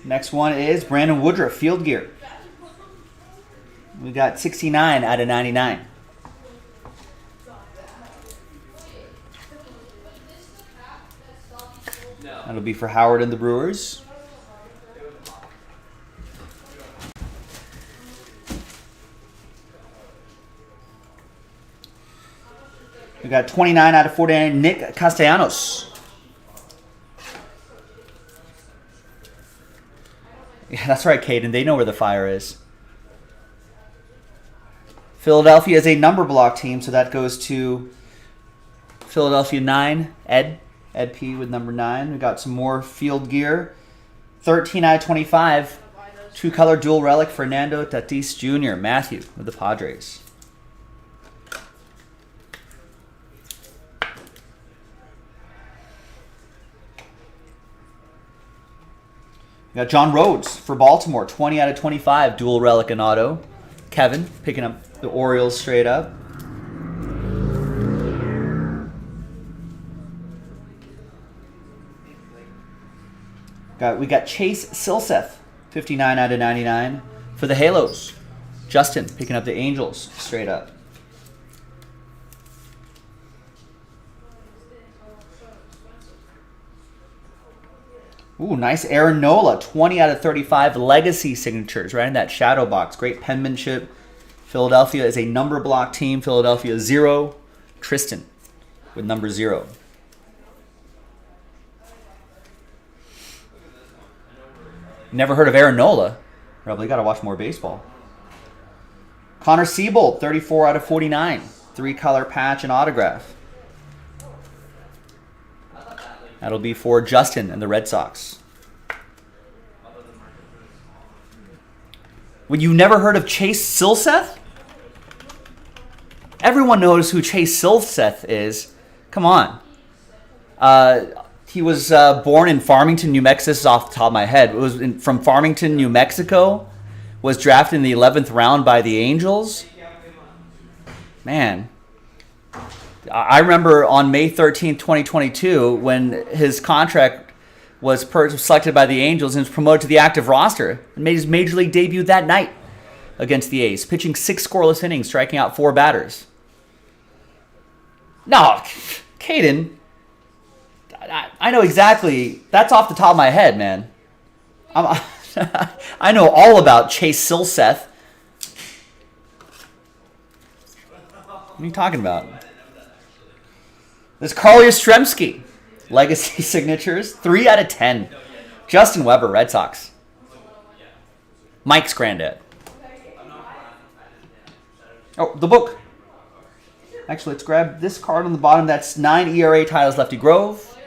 Next one is Brandon Woodruff, field gear. We got 69 out of 99. That'll be for Howard and the Brewers. We got 29 out of 49, Nick Castellanos. Yeah, that's right, Caden. They know where the fire is. Philadelphia is a number block team, so that goes to Philadelphia 9, Ed P with number 9. We got some more field gear. 13 out of 25, two-color dual relic, Fernando Tatis Jr., Matthew with the Padres. We got John Rhodes for Baltimore, 20 out of 25, dual relic and auto. Kevin picking up the Orioles straight up. We got Chase Silseth, 59 out of 99 for the Halos. Justin picking up the Angels straight up. Ooh, nice Aaron Nola, 20 out of 35 legacy signatures, right in that shadow box. Great penmanship. Philadelphia is a number block team. Philadelphia 0. Tristan with number 0. Never heard of Aaron Nola. Probably got to watch more baseball. Connor Siebold, 34 out of 49. Three-color patch and autograph. That'll be for Justin and the Red Sox. Well, you never heard of Chase Silseth? Everyone knows who Chase Silseth is. Come on. He was born in Farmington, New Mexico. This is off the top of my head. It was from Farmington, New Mexico. Was drafted in the 11th round by the Angels. Man. I remember on May 13th, 2022, when his contract was selected by the Angels and was promoted to the active roster, and made his major league debut that night against the A's, pitching 6 scoreless innings, striking out 4 batters. No, Caden, I know exactly. That's off the top of my head, man. I know all about Chase Silseth. What are you talking about? This is Carl Yastrzemski. Legacy signatures. 3 out of 10. Justin Weber, Red Sox. Mike's granddad. Oh, the book. Actually, let's grab this card on the bottom. That's 9 ERA titles, Lefty Grove.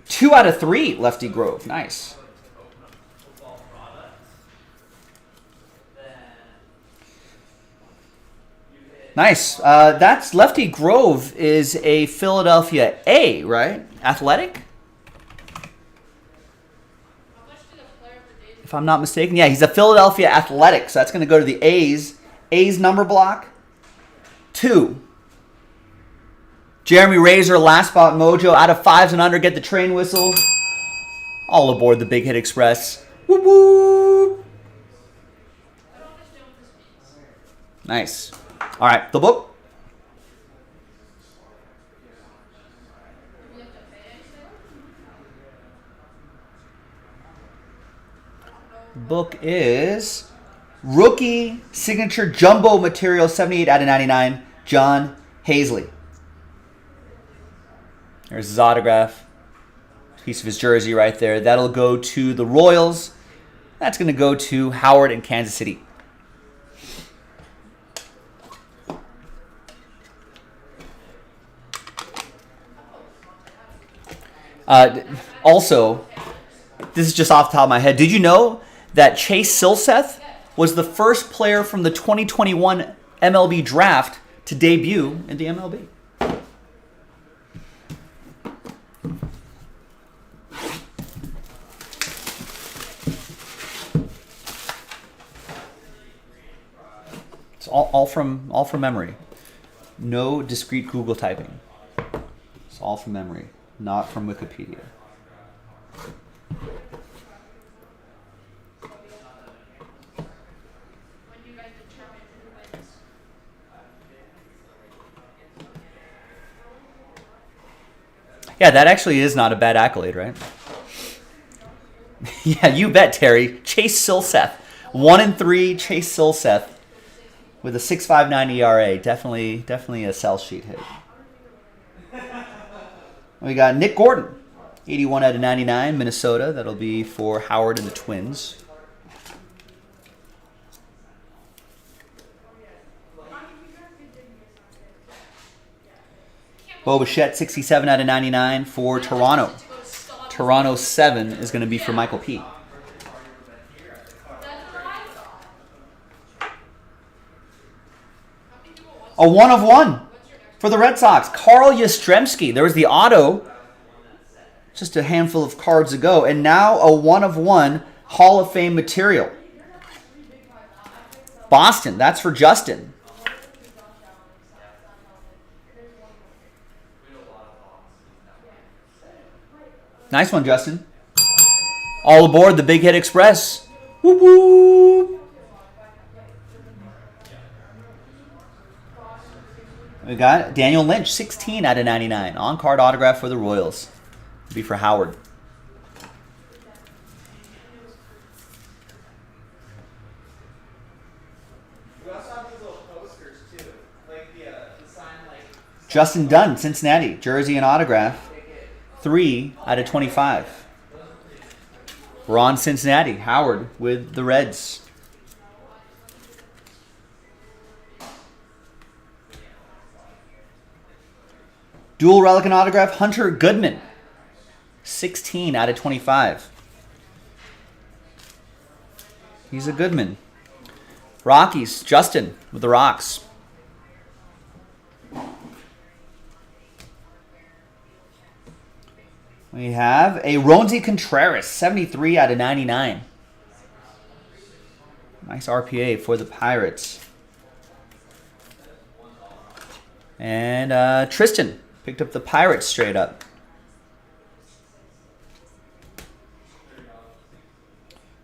2 out of 3, Lefty Grove. Nice. Nice. That's Lefty Grove is a Philadelphia A, right? Athletic? If I'm not mistaken. Yeah, he's a Philadelphia Athletic. So that's going to go to the A's. A's number block. 2. Jeremy Razor, last spot mojo. Out of 5s and under, get the train whistle. All aboard the Big Hit Express. Whoop whoop. Nice. All right, the book. Book is Rookie Signature Jumbo Material, 78 out of 99, John Hazley. There's his autograph. Piece of his jersey right there. That'll go to the Royals. That's going to go to Howard in Kansas City. Also, this is just off the top of my head. Did you know that Chase Silseth was the first player from the 2021 MLB draft to debut in the MLB? It's all from memory. No discrete Google typing. It's all from memory. Not from Wikipedia. Yeah, that actually is not a bad accolade, right? Yeah, you bet, Terry. Chase Silseth. 1-3 Chase Silseth with a 6.59 ERA. Definitely a sell sheet hit. We got Nick Gordon. 81 out of 99, Minnesota. That'll be for Howard and the Twins. Bo Bichette, 67 out of 99 for Toronto. Toronto 7 is going to be for Michael P. A 1 of 1 for the Red Sox. Carl Yastrzemski. There was the auto just a handful of cards ago. And now a 1 of 1 Hall of Fame material. Boston. That's for Justin. Nice one, Justin. All aboard the Big Hit Express. Whoop, whoop. We got Daniel Lynch, 16 out of 99. On-card autograph for the Royals. It'll be for Howard. We also have these little posters too, like the sign, like Justin Dunn, Cincinnati, jersey and autograph. 3 out of 25. Ron Cincinnati, Howard with the Reds. Dual relic and autograph, Hunter Goodman. 16 out of 25. He's a Goodman. Rockies, Justin with the Rocks. We have a Roansy Contreras, 73 out of 99. Nice RPA for the Pirates. And Tristan picked up the Pirates straight up.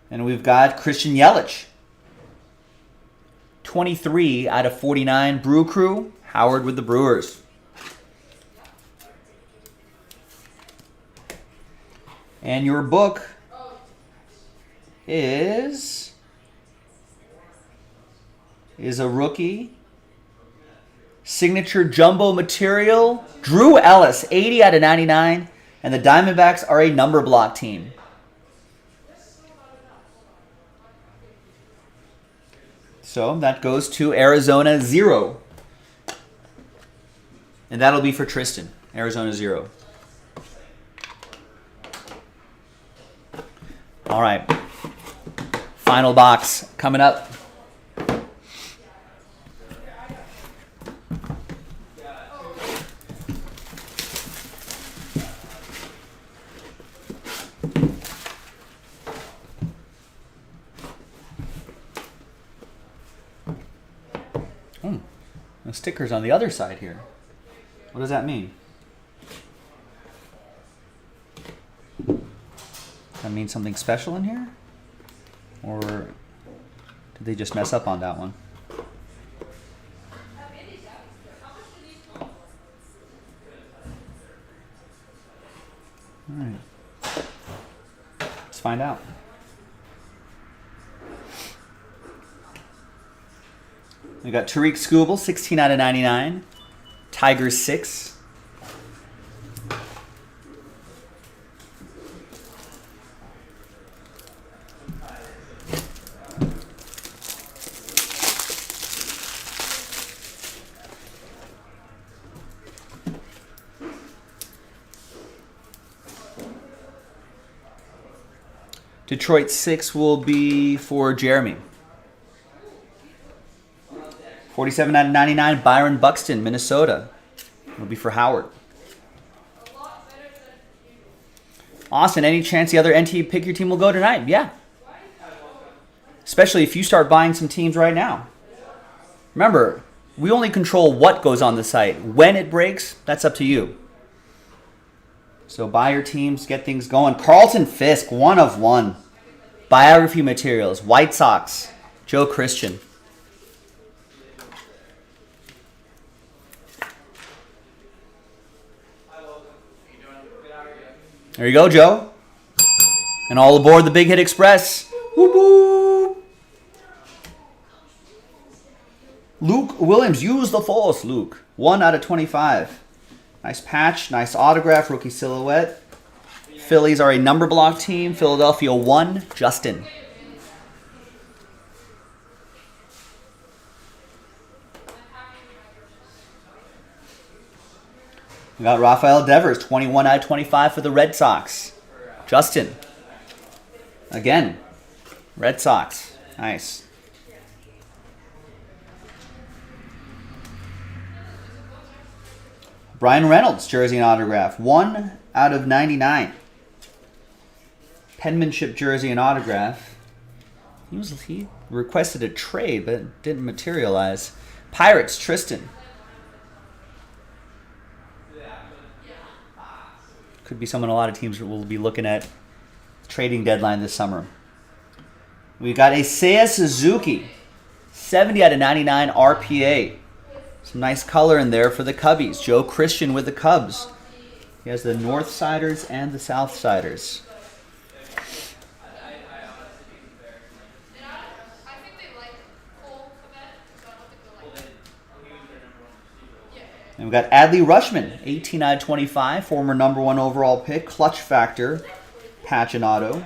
And we've got Christian Yelich. 23 out of 49. Brew Crew, Howard with the Brewers. And your book is a rookie. Signature jumbo material. Drew Ellis, 80 out of 99. And the Diamondbacks are a number block team. So that goes to Arizona 0. And that'll be for Tristan. Arizona 0. All right. Final box coming up. The stickers on the other side here. What does that mean? That mean something special in here? Or did they just mess up on that one? All right. Let's find out. We got Tariq Skubal, 16 out of 99. Tigers 6. Detroit 6 will be for Jeremy. 47 out of 99, Byron Buxton, Minnesota. It'll be for Howard. Austin, any chance the other NT Pick Your Team will go tonight? Yeah. Especially if you start buying some teams right now. Remember, we only control what goes on the site. When it breaks, that's up to you. So buy your teams, get things going. Carlton Fisk, 1 of 1. Biography materials, White Sox, Joe Christian. There you go, Joe. And all aboard the Big Hit Express. Whoop, whoop. Luke Williams, use the force, Luke. 1 out of 25. Nice patch, nice autograph, rookie silhouette. Phillies are a number block team. Philadelphia 1, Justin. We got Rafael Devers, 21 out of 25 for the Red Sox. Justin. Again, Red Sox. Nice. Brian Reynolds, jersey and autograph. 1 out of 99. Penmanship jersey and autograph. He requested a trade, but it didn't materialize. Pirates, Tristan. Could be someone a lot of teams will be looking at trading deadline this summer. We got a Seiya Suzuki, 70 out of 99 RPA. Some nice color in there for the Cubbies. Joe Christian with the Cubs. He has the North Siders and the South Siders. And we got Adley Rutschman, 18 out of 25, former #1 overall pick, clutch factor, patch and auto.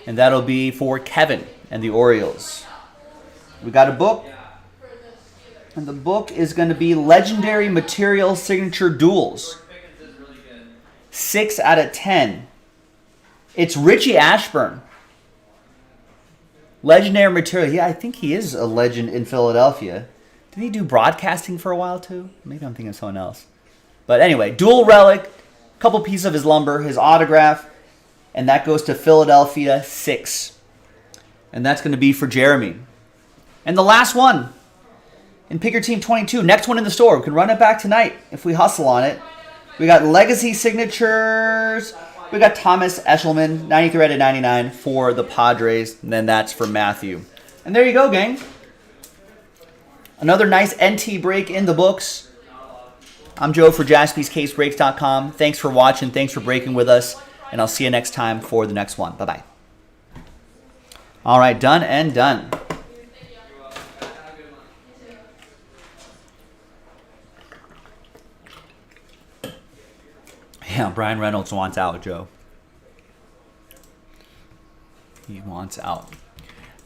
And that'll be for Kevin and the Orioles. We got a book, and the book is going to be Legendary Material Signature Duels. 6 out of 10. It's Richie Ashburn. Legendary Material. Yeah, I think he is a legend in Philadelphia. Did he do broadcasting for a while too? Maybe I'm thinking of someone else. But anyway, dual relic, couple pieces of his lumber, his autograph, and that goes to Philadelphia 6. And that's going to be for Jeremy. And the last one in Pick Your Team 22. Next one in the store. We can run it back tonight if we hustle on it. We got Legacy Signatures. We got Thomas Eshelman, 93 out of 99 for the Padres. And then that's for Matthew. And there you go, gang. Another nice NT break in the books. I'm Joe for JaspysCaseBreaks.com. Thanks for watching. Thanks for breaking with us. And I'll see you next time for the next one. Bye-bye. All right, done and done. Yeah, Brian Reynolds wants out, Joe. He wants out.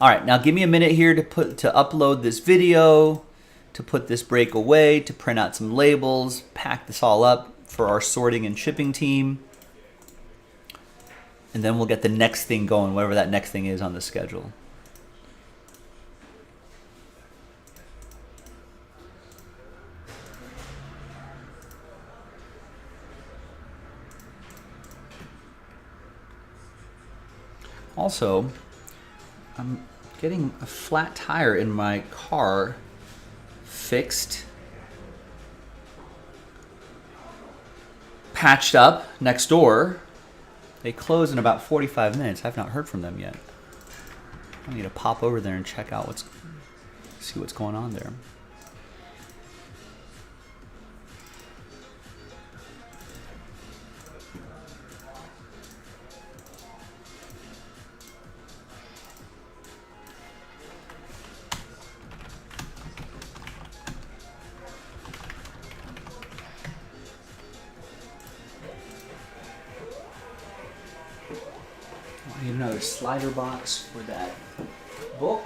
All right, now give me a minute here to upload this video, to put this break away, to print out some labels, pack this all up for our sorting and shipping team. And then we'll get the next thing going, whatever that next thing is on the schedule. Also, I'm getting a flat tire in my car fixed, patched up next door. They close in about 45 minutes. I've not heard from them yet. I need to pop over there and check out see what's going on there. I need another slider box for that book.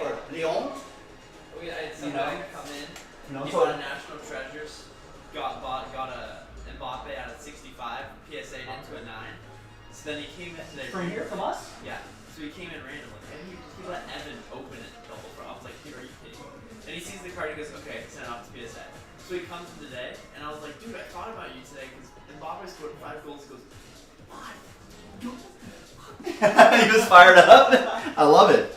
Or Lyon? We had somebody come in. He bought a National Treasures. Got a Mbappe out of 65, PSA'd into a 9. So then he came in today. From here, from us? Yeah. So he came in randomly, and he let Evan open it the whole time. I was like, "Dude, are you kidding me?" And he sees the card, he goes, "Okay, send it off to PSA." So he comes in today, and I was like, "Dude, I thought about you today because Mbappe scored 5 goals." He goes, "What?" He was fired up. I love it.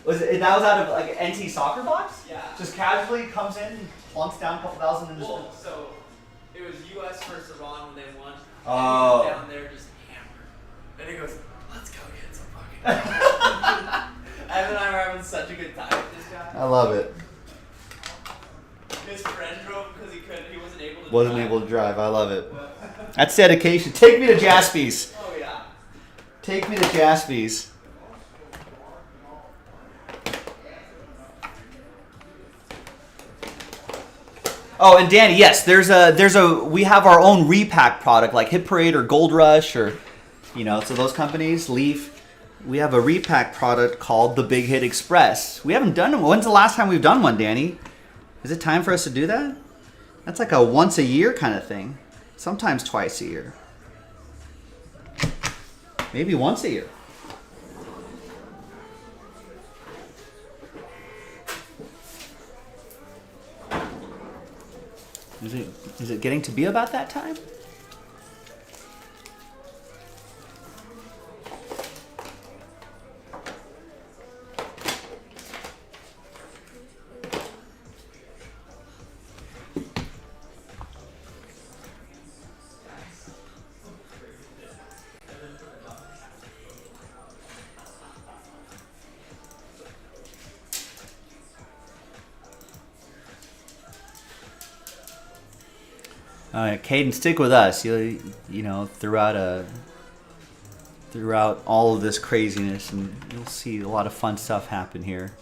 That was out of like NT soccer box? Yeah. Just casually comes in, plunks down a couple thousand and just. Well, so it was U.S. versus Iran when they won. Oh. And he was down there just hammered. And he goes, "Let's go get some fucking." Evan and I were having such a good time with this guy. I love it. His friend drove because he wasn't able to. Wasn't drive. able to drive. I love it. That's dedication. Take me to Jaspy's. Oh yeah. Take me to Jaspy's. Oh, and Danny, yes, we have our own repack product like Hit Parade or Gold Rush or, so those companies, Leaf, we have a repack product called the Big Hit Express. We haven't done one. When's the last time we've done one, Danny? Is it time for us to do that? That's like a once a year kind of thing. Sometimes twice a year. Maybe once a year. Is it getting to be about that time? All right, Caden, stick with us. Throughout all of this craziness, and you'll see a lot of fun stuff happen here.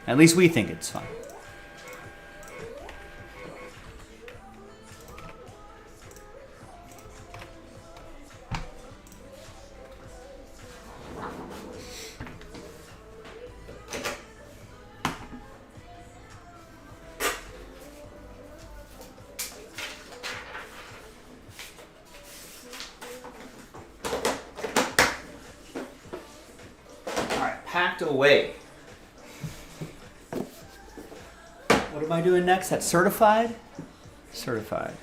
At least we think it's fun. Packed away. What am I doing next? That's certified? Certified.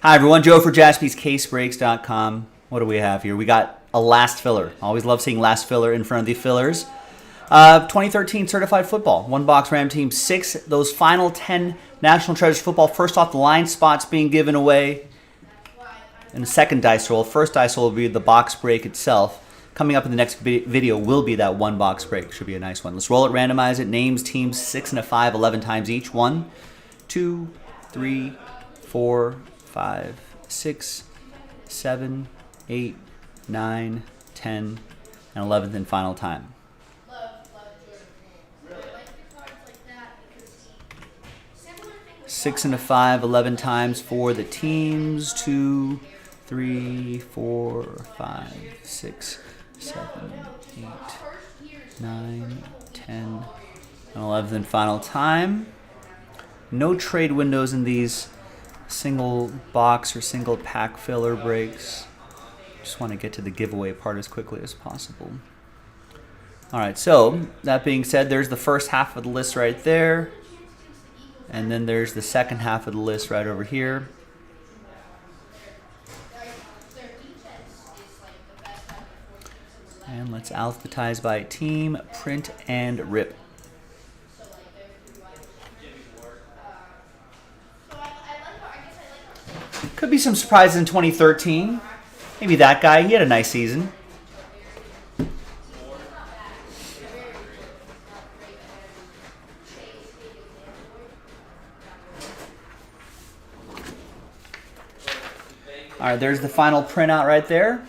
Hi, everyone. Joe for JaspysCaseBreaks.com. What do we have here? We got a last filler. Always love seeing last filler in front of the fillers. 2013 certified football. One box Ram Team 6. Those final 10 National Treasures football. First off, the line spots being given away in the second dice roll. First dice roll will be the box break itself. Coming up in the next video will be that one box break. Should be a nice one. Let's roll it, randomize it. Names, teams, 6 and a 5, 11 times each. 1, 2, 3, 4, 5, 6, 7, 8, 9, 10, and 11th and final time. 6 and a 5, 11 times for the teams. 2, 3, 4, 5, 6, 7, 8, 9, 10, and 11 final time. No trade windows in these single box or single pack filler breaks. Just want to get to the giveaway part as quickly as possible. All right, so that being said, there's the first half of the list right there. And then there's the second half of the list right over here. And let's alphabetize by team, print, and rip. Could be some surprises in 2013. Maybe that guy, he had a nice season. All right, there's the final printout right there.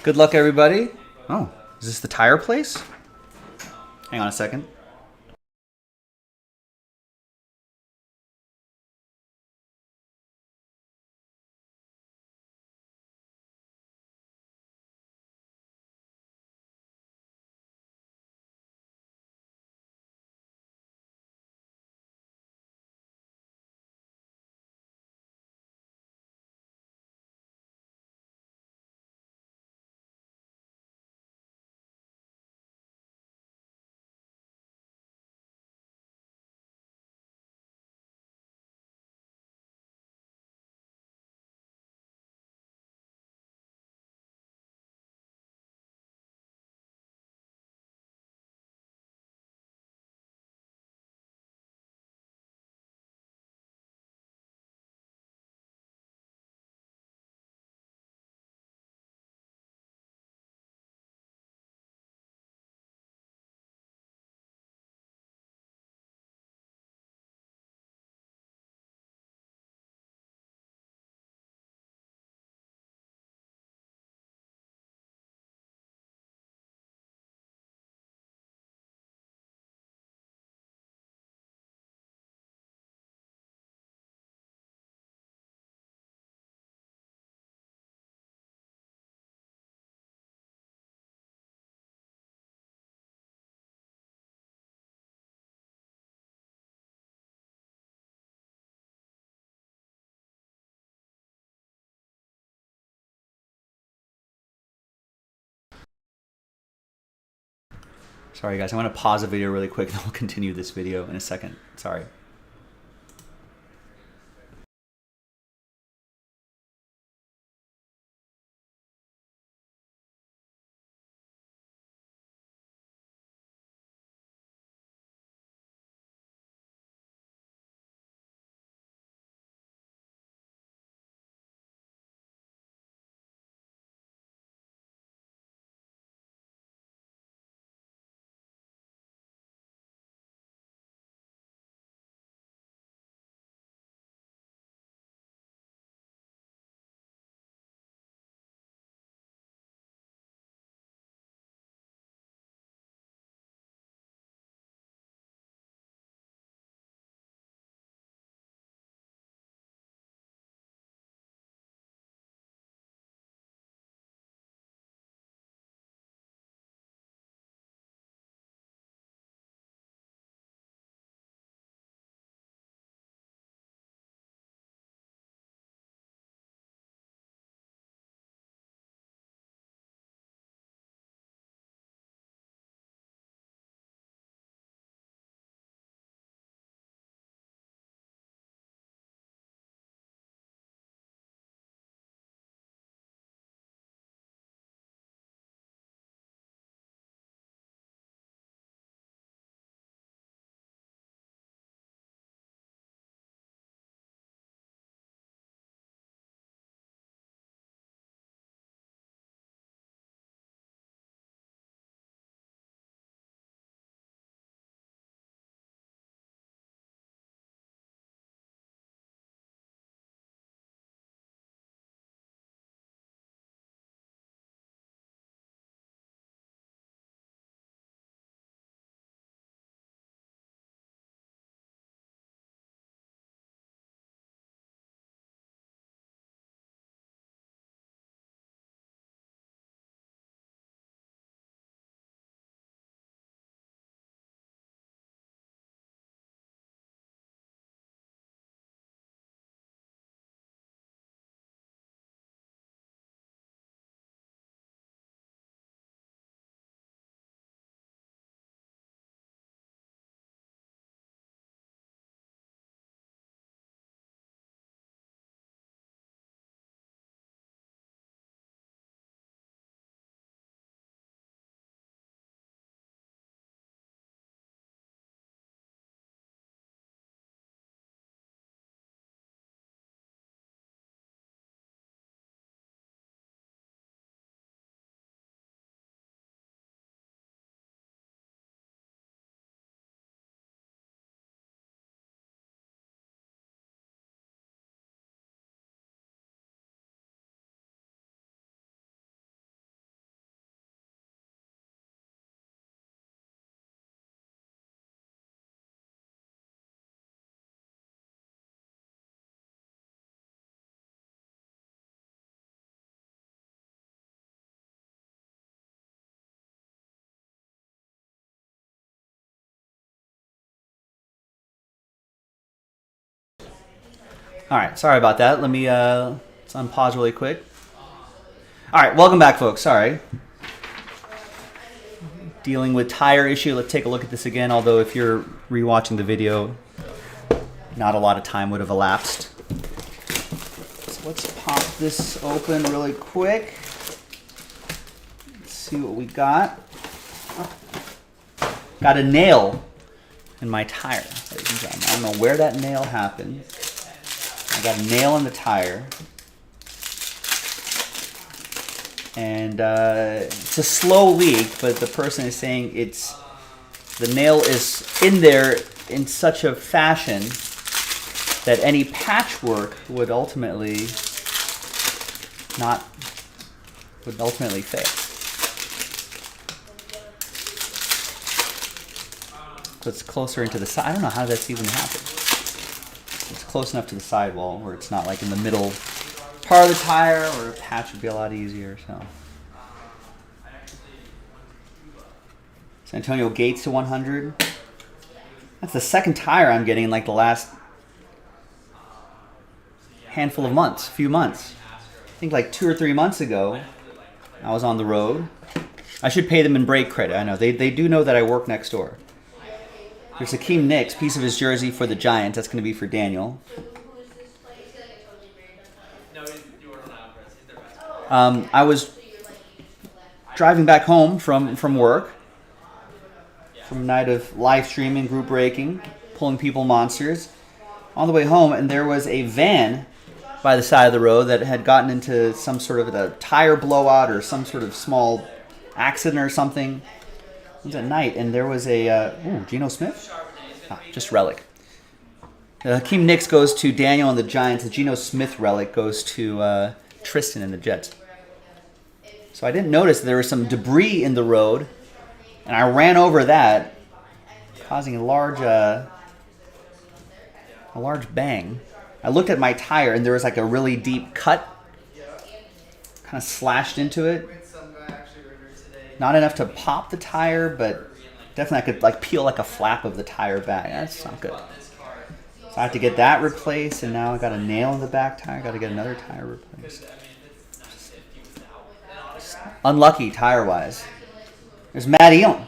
Good luck, everybody. Oh, is this the tire place? Hang on a second. Sorry, guys. I'm going to pause the video really quick, and we'll continue this video in a second. Sorry. All right, sorry about that. Let me let's unpause really quick. All right, welcome back, folks. Sorry. Dealing with tire issue. Let's take a look at this again, although if you're rewatching the video, not a lot of time would have elapsed. So let's pop this open really quick. Let's see what we got. Got a nail in my tire, ladies and gentlemen. I don't know where that nail happened. I got a nail in the tire. And it's a slow leak, but the person is saying the nail is in there in such a fashion that any patchwork would ultimately fail. So it's closer into the side. I don't know how that's even happened. It's close enough to the sidewall where it's not like in the middle part of the tire, or a patch would be a lot easier. So San Antonio Gates to 100. That's the second tire I'm getting in like the last handful of months, few months. I think like 2 or 3 months ago, I was on the road. I should pay them in brake credit. I know they do know that I work next door. There's Hakeem Nicks, piece of his jersey for the Giants. That's going to be for Daniel. I was driving back home from work, from a night of live streaming, group breaking, pulling people monsters. On the way home, and there was a van by the side of the road that had gotten into some sort of a tire blowout or some sort of small accident or something. It was at night, and there was a Geno Smith? Just relic. Hakeem Nicks goes to Daniel and the Giants. The Geno Smith relic goes to Tristan and the Jets. So I didn't notice there was some debris in the road, and I ran over that, causing a large bang. I looked at my tire, and there was like a really deep cut, kind of slashed into it. Not enough to pop the tire, but definitely I could like peel like a flap of the tire back. That's not good. So I have to get that replaced, and now I got a nail in the back tire. I got to get another tire replaced. Unlucky tire-wise. There's Matt Elam.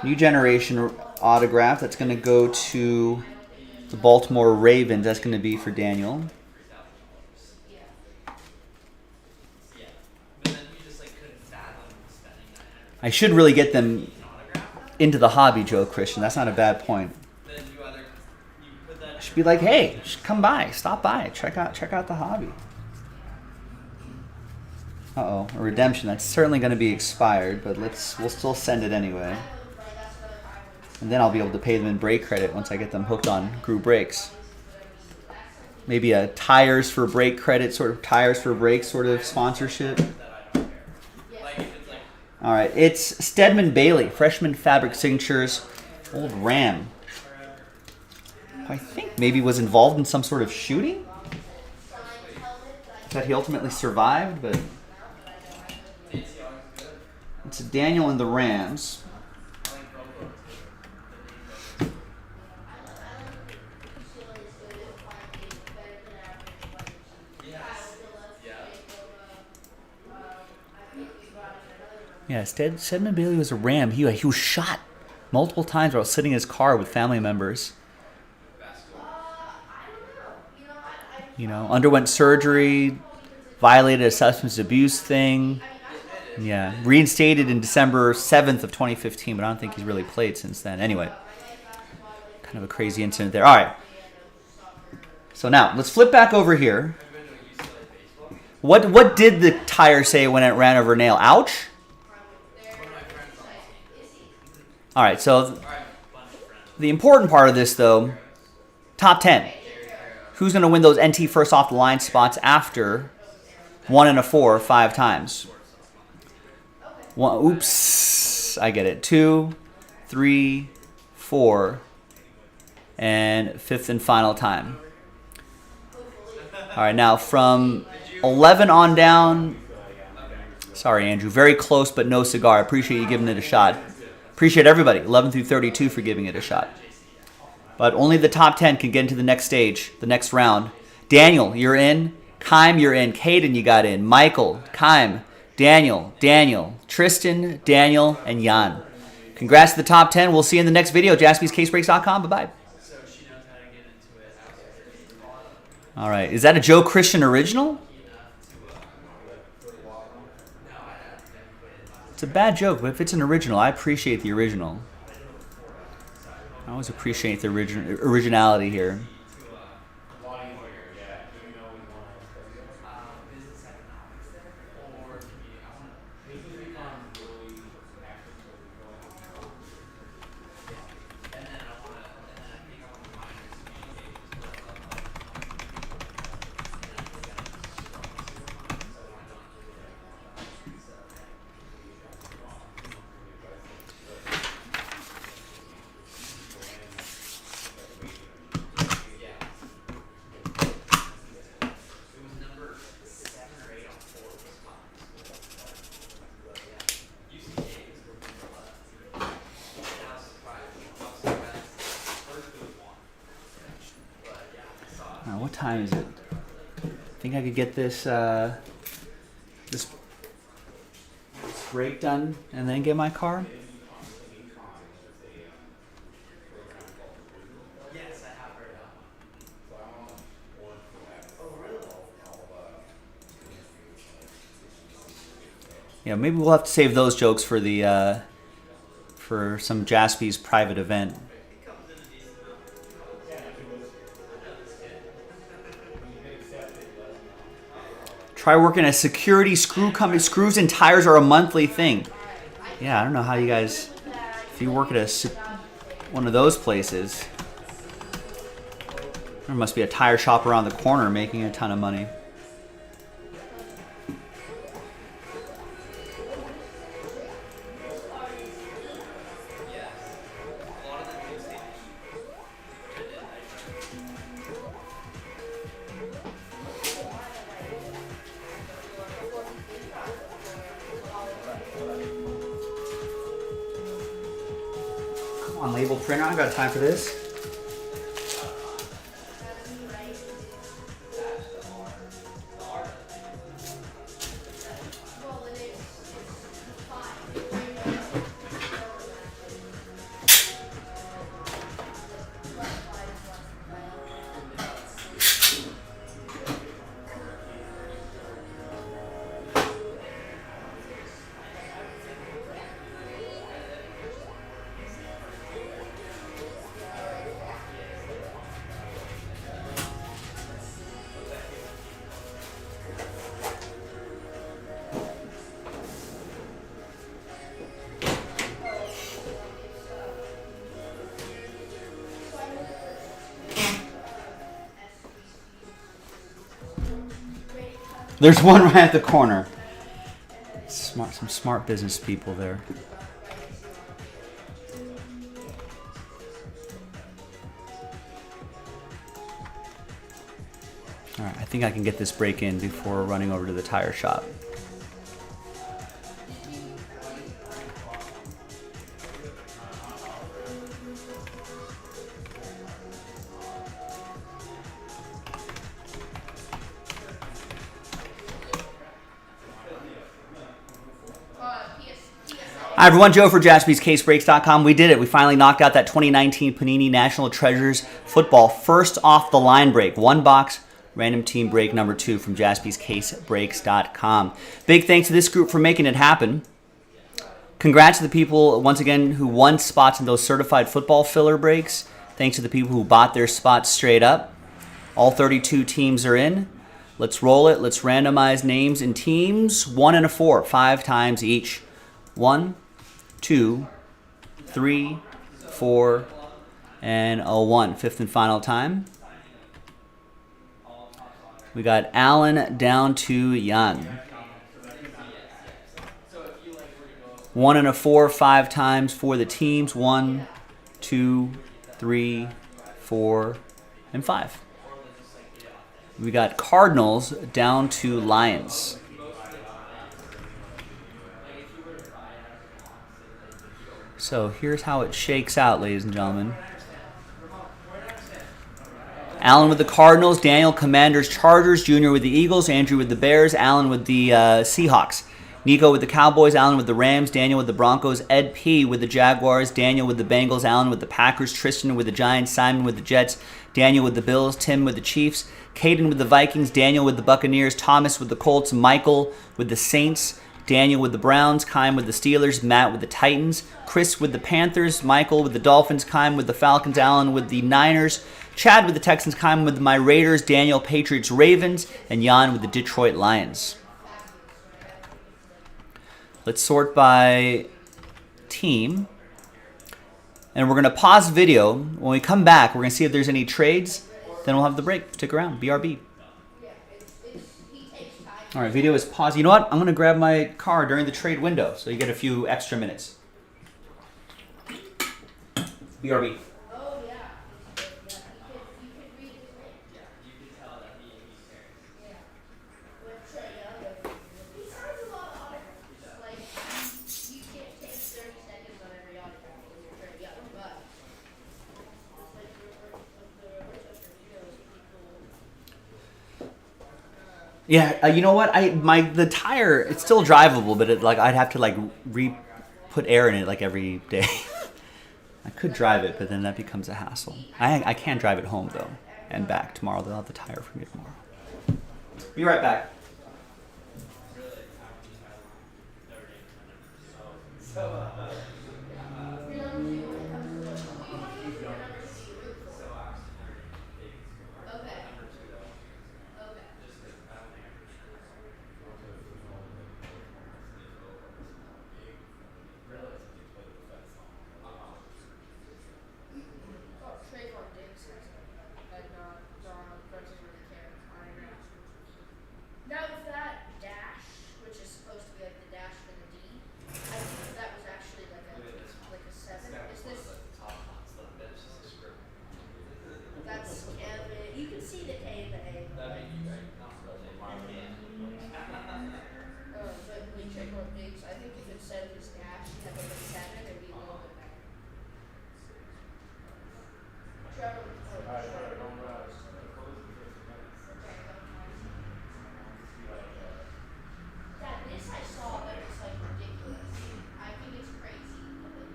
New generation autograph. That's going to go to the Baltimore Ravens. That's going to be for Daniel. I should really get them into the hobby, Joe Christian. That's not a bad point. I should be like, hey, come by, stop by, check out the hobby. Uh-oh, a redemption. That's certainly going to be expired, but we'll still send it anyway. And then I'll be able to pay them in brake credit once I get them hooked on Group Brakes. Maybe a tires for brake credit, sort of tires for brakes sort of sponsorship. All right, it's Stedman Bailey, freshman fabric signatures, old Ram. I think maybe was involved in some sort of shooting that he ultimately survived, but it's Daniel and the Rams. Yeah, Stedman Bailey was a Ram. He was shot multiple times while sitting in his car with family members. You know, underwent surgery, violated a substance abuse thing. Yeah, reinstated in December 7th of 2015, but I don't think he's really played since then. Anyway, kind of a crazy incident there. All right. So now, let's flip back over here. What did the tire say when it ran over a nail? Ouch? All right, so the important part of this, though, top 10. Who's going to win those NT first off the line spots after 1 and a 4 5 times? Oops, I get it. 2, 3, 4, and fifth and final time. All right, now from 11 on down. Sorry, Andrew. Very close, but no cigar. I appreciate you giving it a shot. Appreciate everybody, 11 through 32, for giving it a shot. But only the top 10 can get into the next stage, the next round. Daniel, you're in. Kime, you're in. Caden, you got in. Michael, Kime, Daniel, Tristan, Daniel, and Jan. Congrats to the top 10. We'll see you in the next video. JaspysCaseBreaks.com. Bye-bye. So she knows how to get into it. All right. Is that a Joe Christian original? It's a bad joke, but if it's an original, I appreciate the original. I always appreciate the originality here. What time is it? I think I could get this this break done and then get my car. Yes, I have heard Yeah, maybe we'll have to save those jokes for the for some Jaspy's private event. Try working at a security screw company. Screws and tires are a monthly thing. Yeah, I don't know how you guys, if you work at one of those places, there must be a tire shop around the corner making a ton of money. On label printer, I got time for this. There's one right at the corner. Smart, some smart business people there. All right, I think I can get this break in before running over to the tire shop. Hi everyone, Joe for JaspysCaseBreaks.com. We did it. We finally knocked out that 2019 Panini National Treasures football first off the line break. One box, random team break number 2 from JaspysCaseBreaks.com. Big thanks to this group for making it happen. Congrats to the people, once again, who won spots in those certified football filler breaks. Thanks to the people who bought their spots straight up. All 32 teams are in. Let's roll it. Let's randomize names and teams. 1 and a 4, 5 times each. 1, 2, 3, 4, and a 1. Fifth and final time. We got Alan down to Jan. 1 and a 4, 5 times for the teams. 1, 2, 3, 4, and 5. We got Cardinals down to Lions. So here's how it shakes out, ladies and gentlemen. Alan with the Cardinals, Daniel Commanders, Chargers, Junior with the Eagles, Andrew with the Bears, Alan with the Seahawks, Nico with the Cowboys, Alan with the Rams, Daniel with the Broncos, Ed P with the Jaguars, Daniel with the Bengals, Alan with the Packers, Tristan with the Giants, Simon with the Jets, Daniel with the Bills, Tim with the Chiefs, Caden with the Vikings, Daniel with the Buccaneers, Thomas with the Colts, Michael with the Saints, Daniel with the Browns, Kyle with the Steelers, Matt with the Titans, Chris with the Panthers, Michael with the Dolphins, Kyle with the Falcons, Alan with the Niners, Chad with the Texans, Kyle with my Raiders, Daniel Patriots, Ravens, and Jan with the Detroit Lions. Let's sort by team. And we're going to pause video. When we come back, we're going to see if there's any trades. Then we'll have the break. Stick around. BRB. All right, video is paused. You know what? I'm going to grab my car during the trade window, so you get a few extra minutes. BRB. Yeah, you know what? The tire, it's still drivable, but I'd have to put air in it every day. I could drive it, but then that becomes a hassle. I can drive it home though and back tomorrow. They'll have the tire for me tomorrow. Be right back. Now with that dash, which is supposed to be like the dash for the D, I think that was actually like a 7. Is this? That's Kevin. You can see the K and the A. But when we check our dates, I think if it said this dash, you have like a 7, it'd be a little bit better. Trevor. Dad, this I saw that it's ridiculous. I think it's crazy.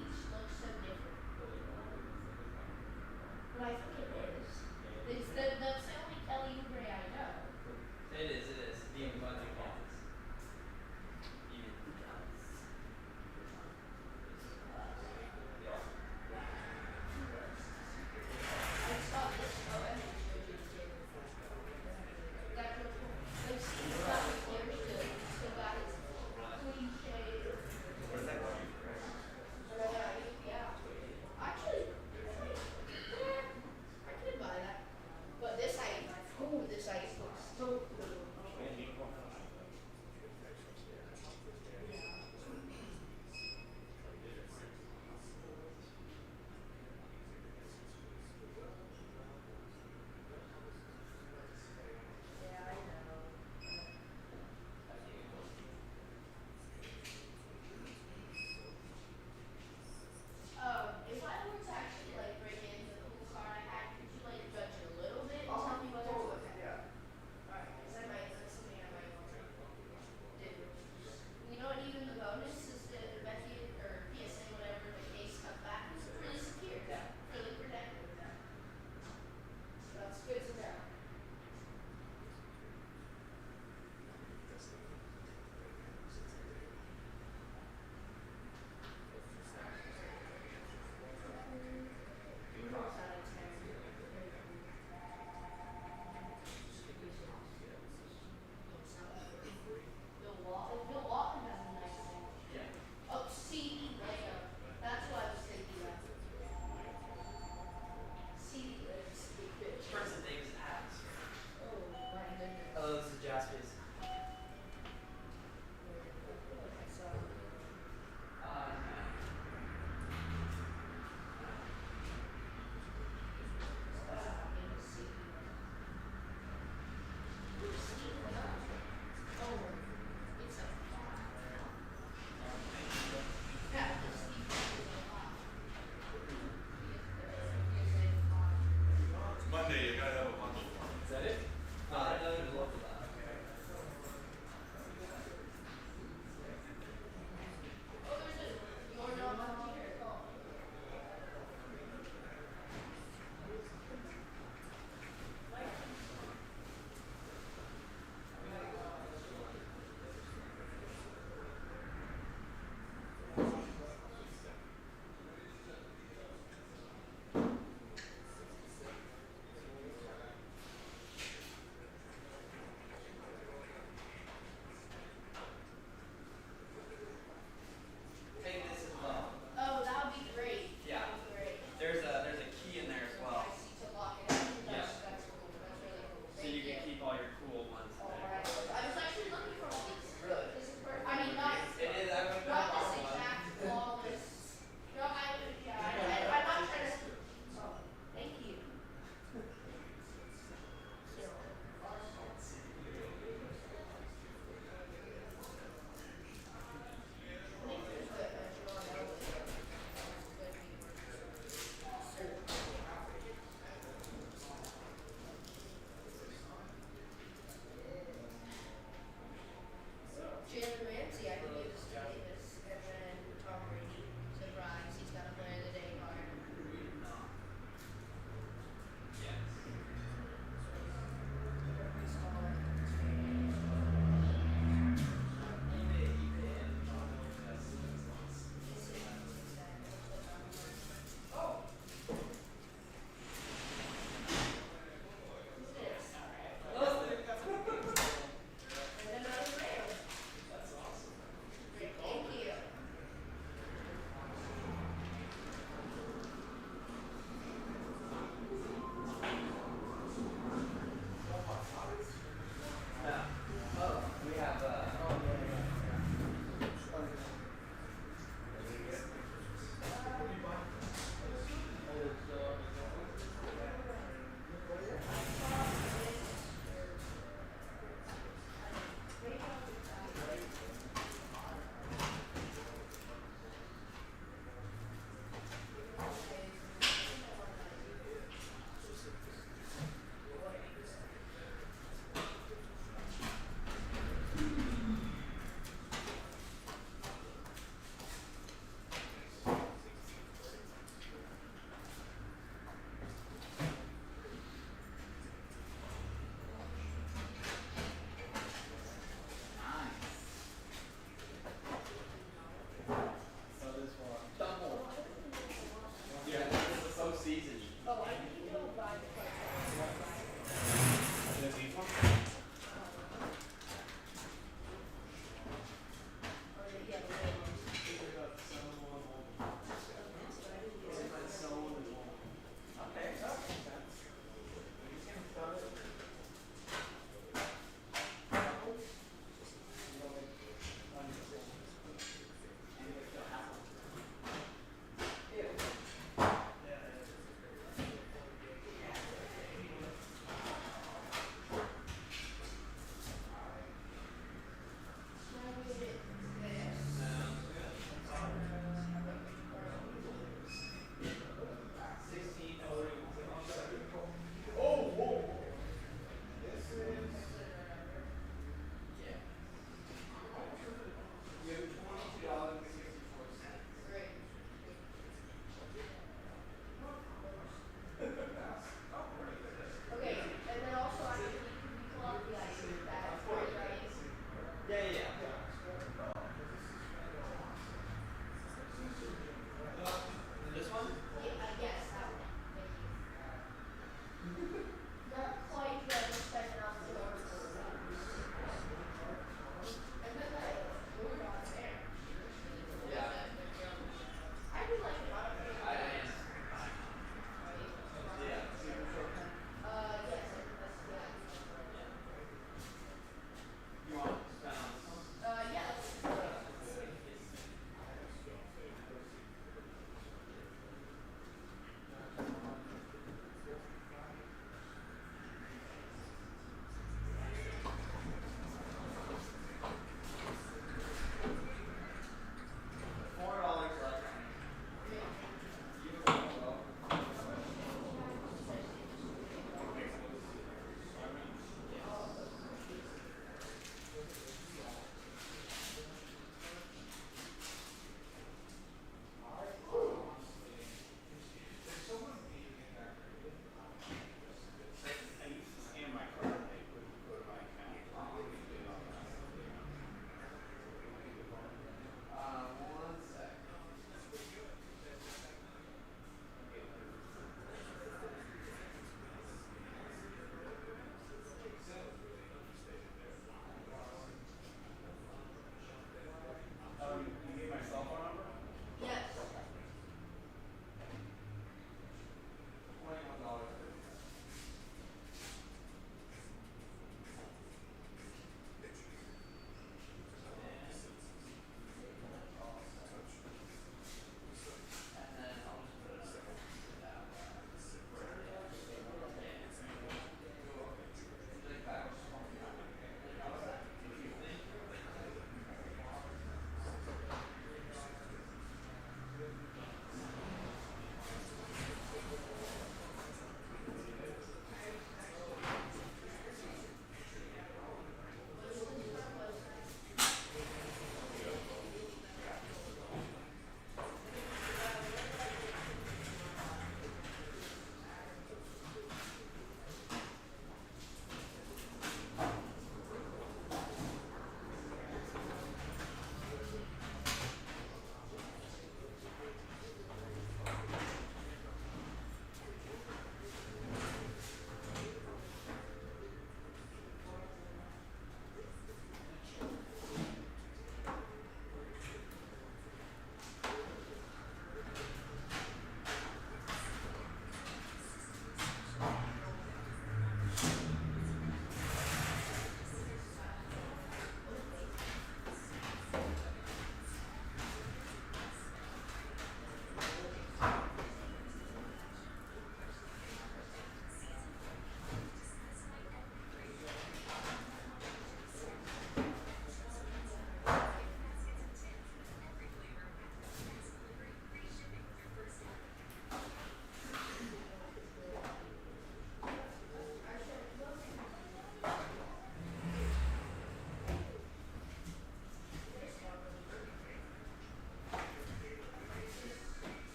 Each looks so different. But I think it is. That's the only Kelly Oubre I know. It is. Even by the calls. I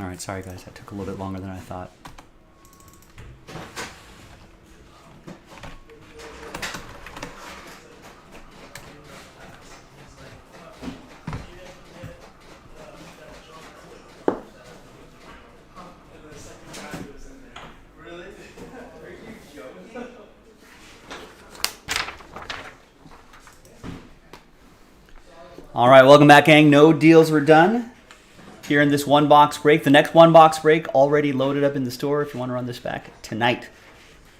All right, sorry guys, that took a little bit longer than I thought. All right, welcome back, gang. No deals were done here in this one box break. The next one box break already loaded up in the store if you want to run this back tonight.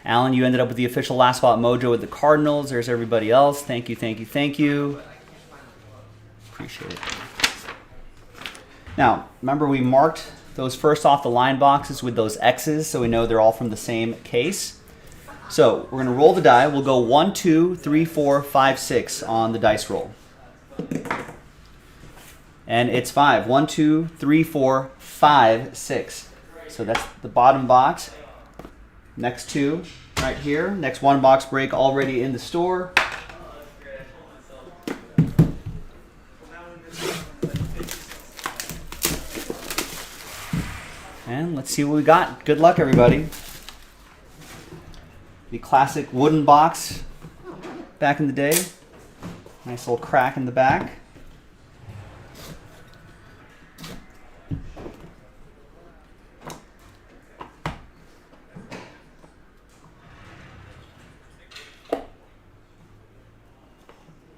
Alan, you ended up with the official last spot mojo with the Cardinals. There's everybody else. Thank you, thank you, thank you. Appreciate it. Now, remember we marked those first off the line boxes with those X's so we know they're all from the same case. So we're going to roll the die. We'll go 1, 2, 3, 4, 5, 6 on the dice roll. And it's 5. 1, 2, 3, 4, 5, 6. So that's the bottom box. Next two right here. Next one box break already in the store. And let's see what we got. Good luck, everybody. The classic wooden box back in the day. Nice little crack in the back.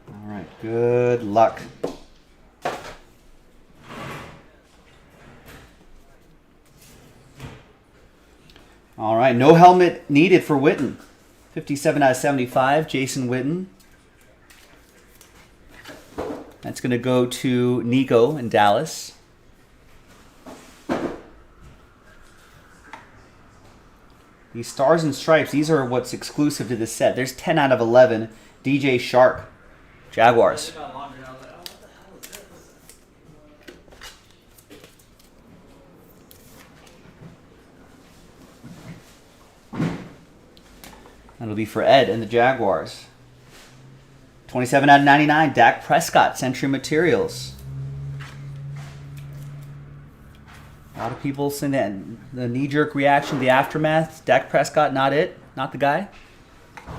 All right, good luck. All right, no helmet needed for Witten. 57 out of 75, Jason Witten. That's going to go to Nico in Dallas. These Stars and Stripes, these are what's exclusive to this set. There's 10 out of 11. DJ Shark, Jaguars. That'll be for Ed and the Jaguars. 27 out of 99, Dak Prescott, Century Materials. A lot of people saying that the knee-jerk reaction, the aftermath, Dak Prescott, not it, not the guy.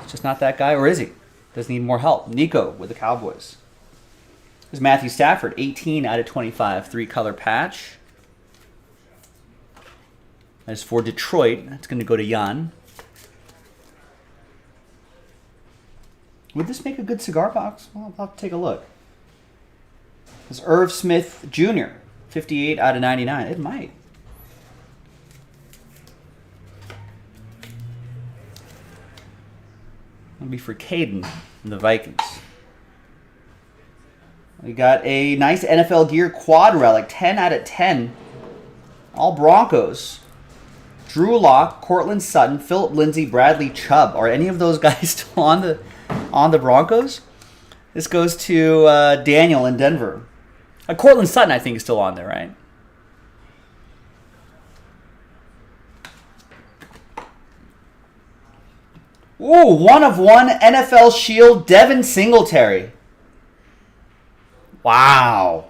It's just not that guy, or is he? Does need more help. Nico with the Cowboys. There's Matthew Stafford, 18 out of 25, 3-color patch. As for Detroit, that's going to go to Jan. Would this make a good cigar box? Well, I'll have to take a look. There's Irv Smith Jr., 58 out of 99. It might. It'll be for Caden and the Vikings. We got a nice NFL Gear quad relic, 10 out of 10. All Broncos. Drew Lock, Cortland Sutton, Philip Lindsay, Bradley Chubb. Are any of those guys still on the Broncos? This goes to Daniel in Denver. Cortland Sutton, I think, is still on there, right? Ooh, 1 of 1 NFL Shield, Devin Singletary. Wow.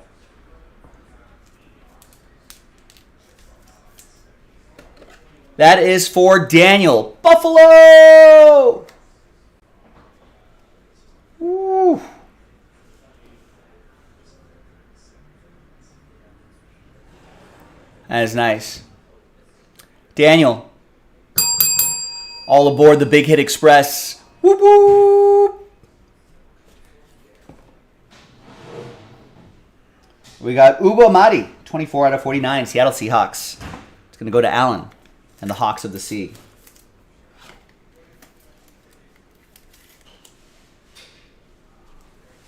That is for Daniel. Buffalo! Woo. That is nice. Daniel, all aboard the Big Hit Express. Whoop whoop. We got Ugo Amadi, 24 out of 49, Seattle Seahawks. It's going to go to Allen and the Hawks of the Sea.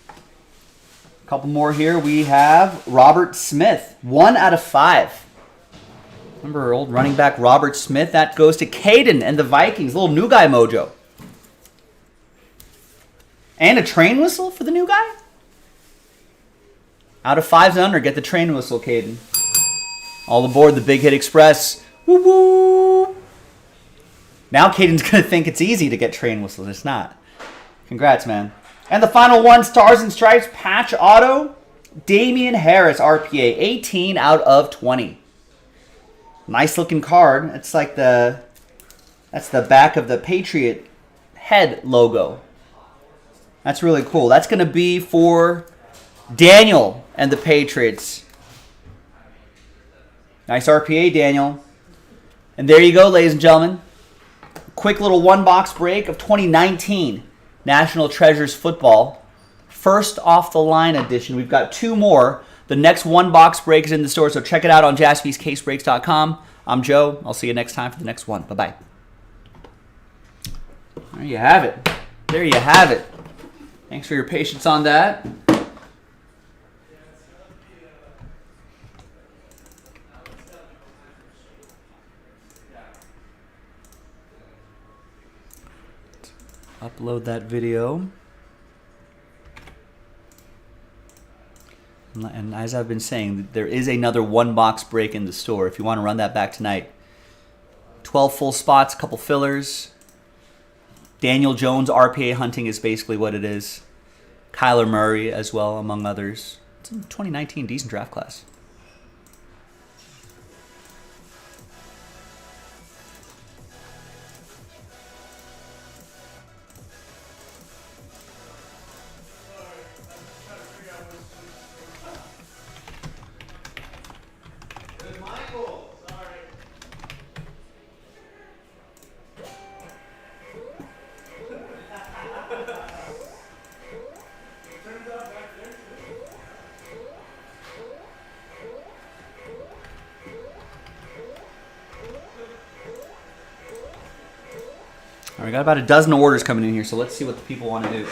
A couple more here. We have Robert Smith, 1 out of 5. Remember old running back Robert Smith? That goes to Caden and the Vikings. Little new guy mojo. And a train whistle for the new guy? Out of 5s and under, get the train whistle, Caden. All aboard the Big Hit Express. Woo woo! Now Caden's going to think it's easy to get train whistles. It's not. Congrats, man. And the final one, Stars and Stripes patch auto. Damian Harris, RPA, 18 out of 20. Nice looking card. It's like that's the back of the Patriot head logo. That's really cool. That's going to be for Daniel and the Patriots. Nice RPA, Daniel. And there you go, ladies and gentlemen. Quick little one-box break of 2019 National Treasures Football. First off the line edition. We've got 2 more. The next one-box break is in the store, so check it out on jaspyscasebreaks.com. I'm Joe. I'll see you next time for the next one. Bye-bye. There you have it. There you have it. Thanks for your patience on that. Upload that video. And as I've been saying, there is another one-box break in the store if you want to run that back tonight. 12 full spots, a couple fillers. Daniel Jones RPA hunting is basically what it is. Kyler Murray as well, among others. It's a 2019 decent draft class. All right, we got about a dozen orders coming in here, so let's see what the people want to do.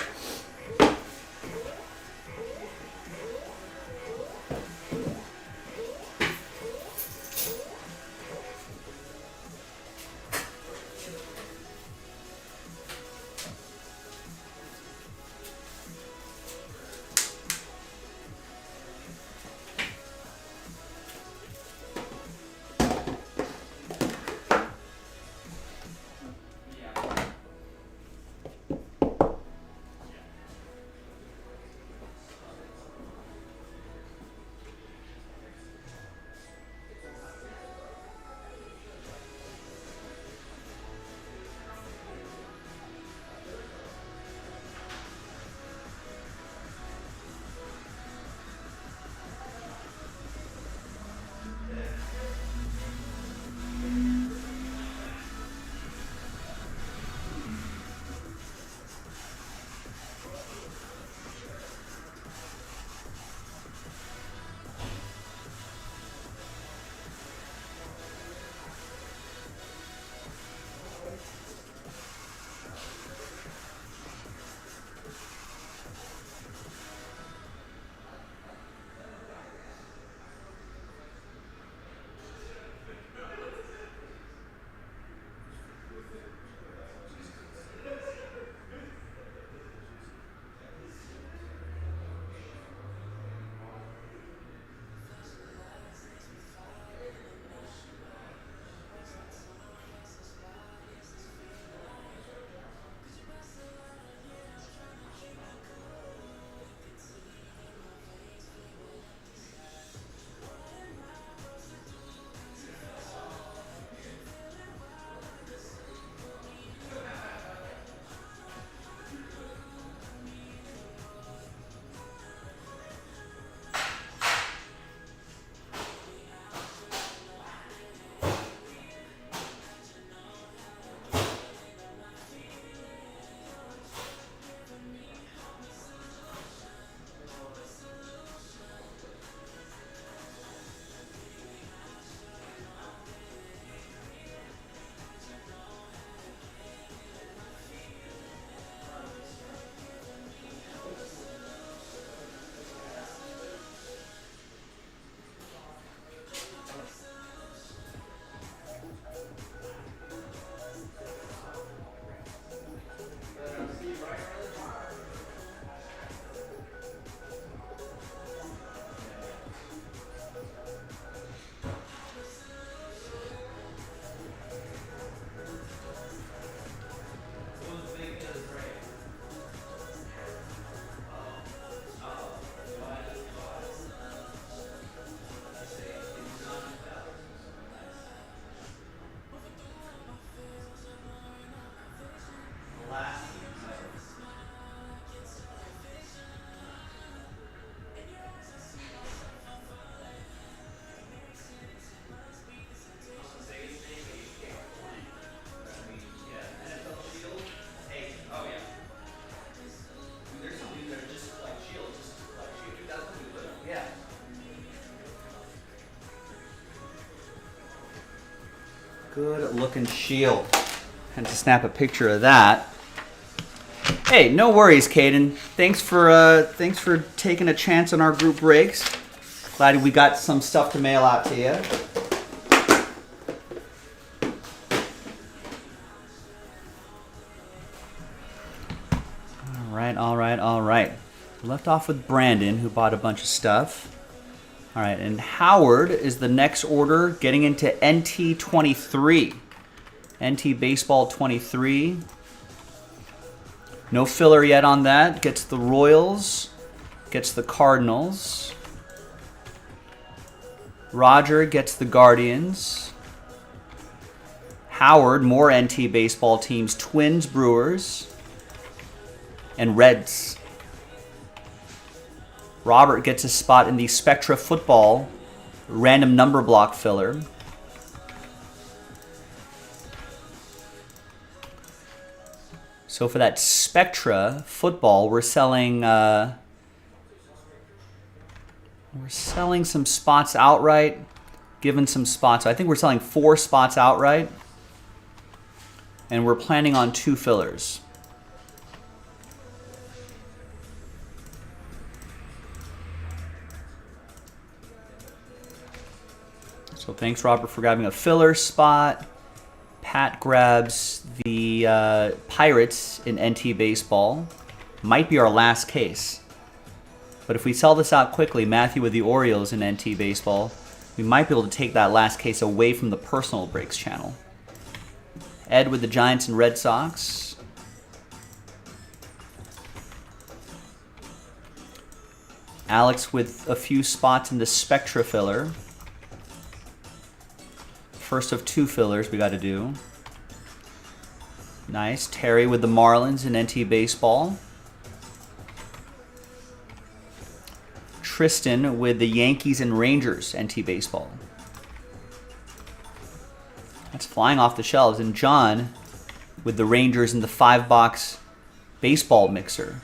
Good looking shield. Had to snap a picture of that. Hey, no worries, Caden. Thanks for taking a chance on our group breaks. Glad we got some stuff to mail out to you. All right. Left off with Brandon, who bought a bunch of stuff. All right, and Howard is the next order, getting into NT 23. NT Baseball 23. No filler yet on that. Gets the Royals. Gets the Cardinals. Roger gets the Guardians. Howard, more NT Baseball teams. Twins, Brewers. And Reds. Robert gets a spot in the Spectra Football random number block filler. So for that Spectra Football, we're selling some spots outright, giving some spots. I think we're selling 4 spots outright, and we're planning on 2 fillers. So thanks, Robert, for grabbing a filler spot. Pat grabs the Pirates in NT Baseball. Might be our last case. But if we sell this out quickly, Matthew with the Orioles in NT Baseball, we might be able to take that last case away from the personal breaks channel. Ed with the Giants and Red Sox. Alex with a few spots in the Spectra filler. First of 2 fillers we got to do. Nice. Terry with the Marlins in NT Baseball. Tristan with the Yankees and Rangers NT Baseball. That's flying off the shelves. And John with the Rangers in the 5-box baseball mixer,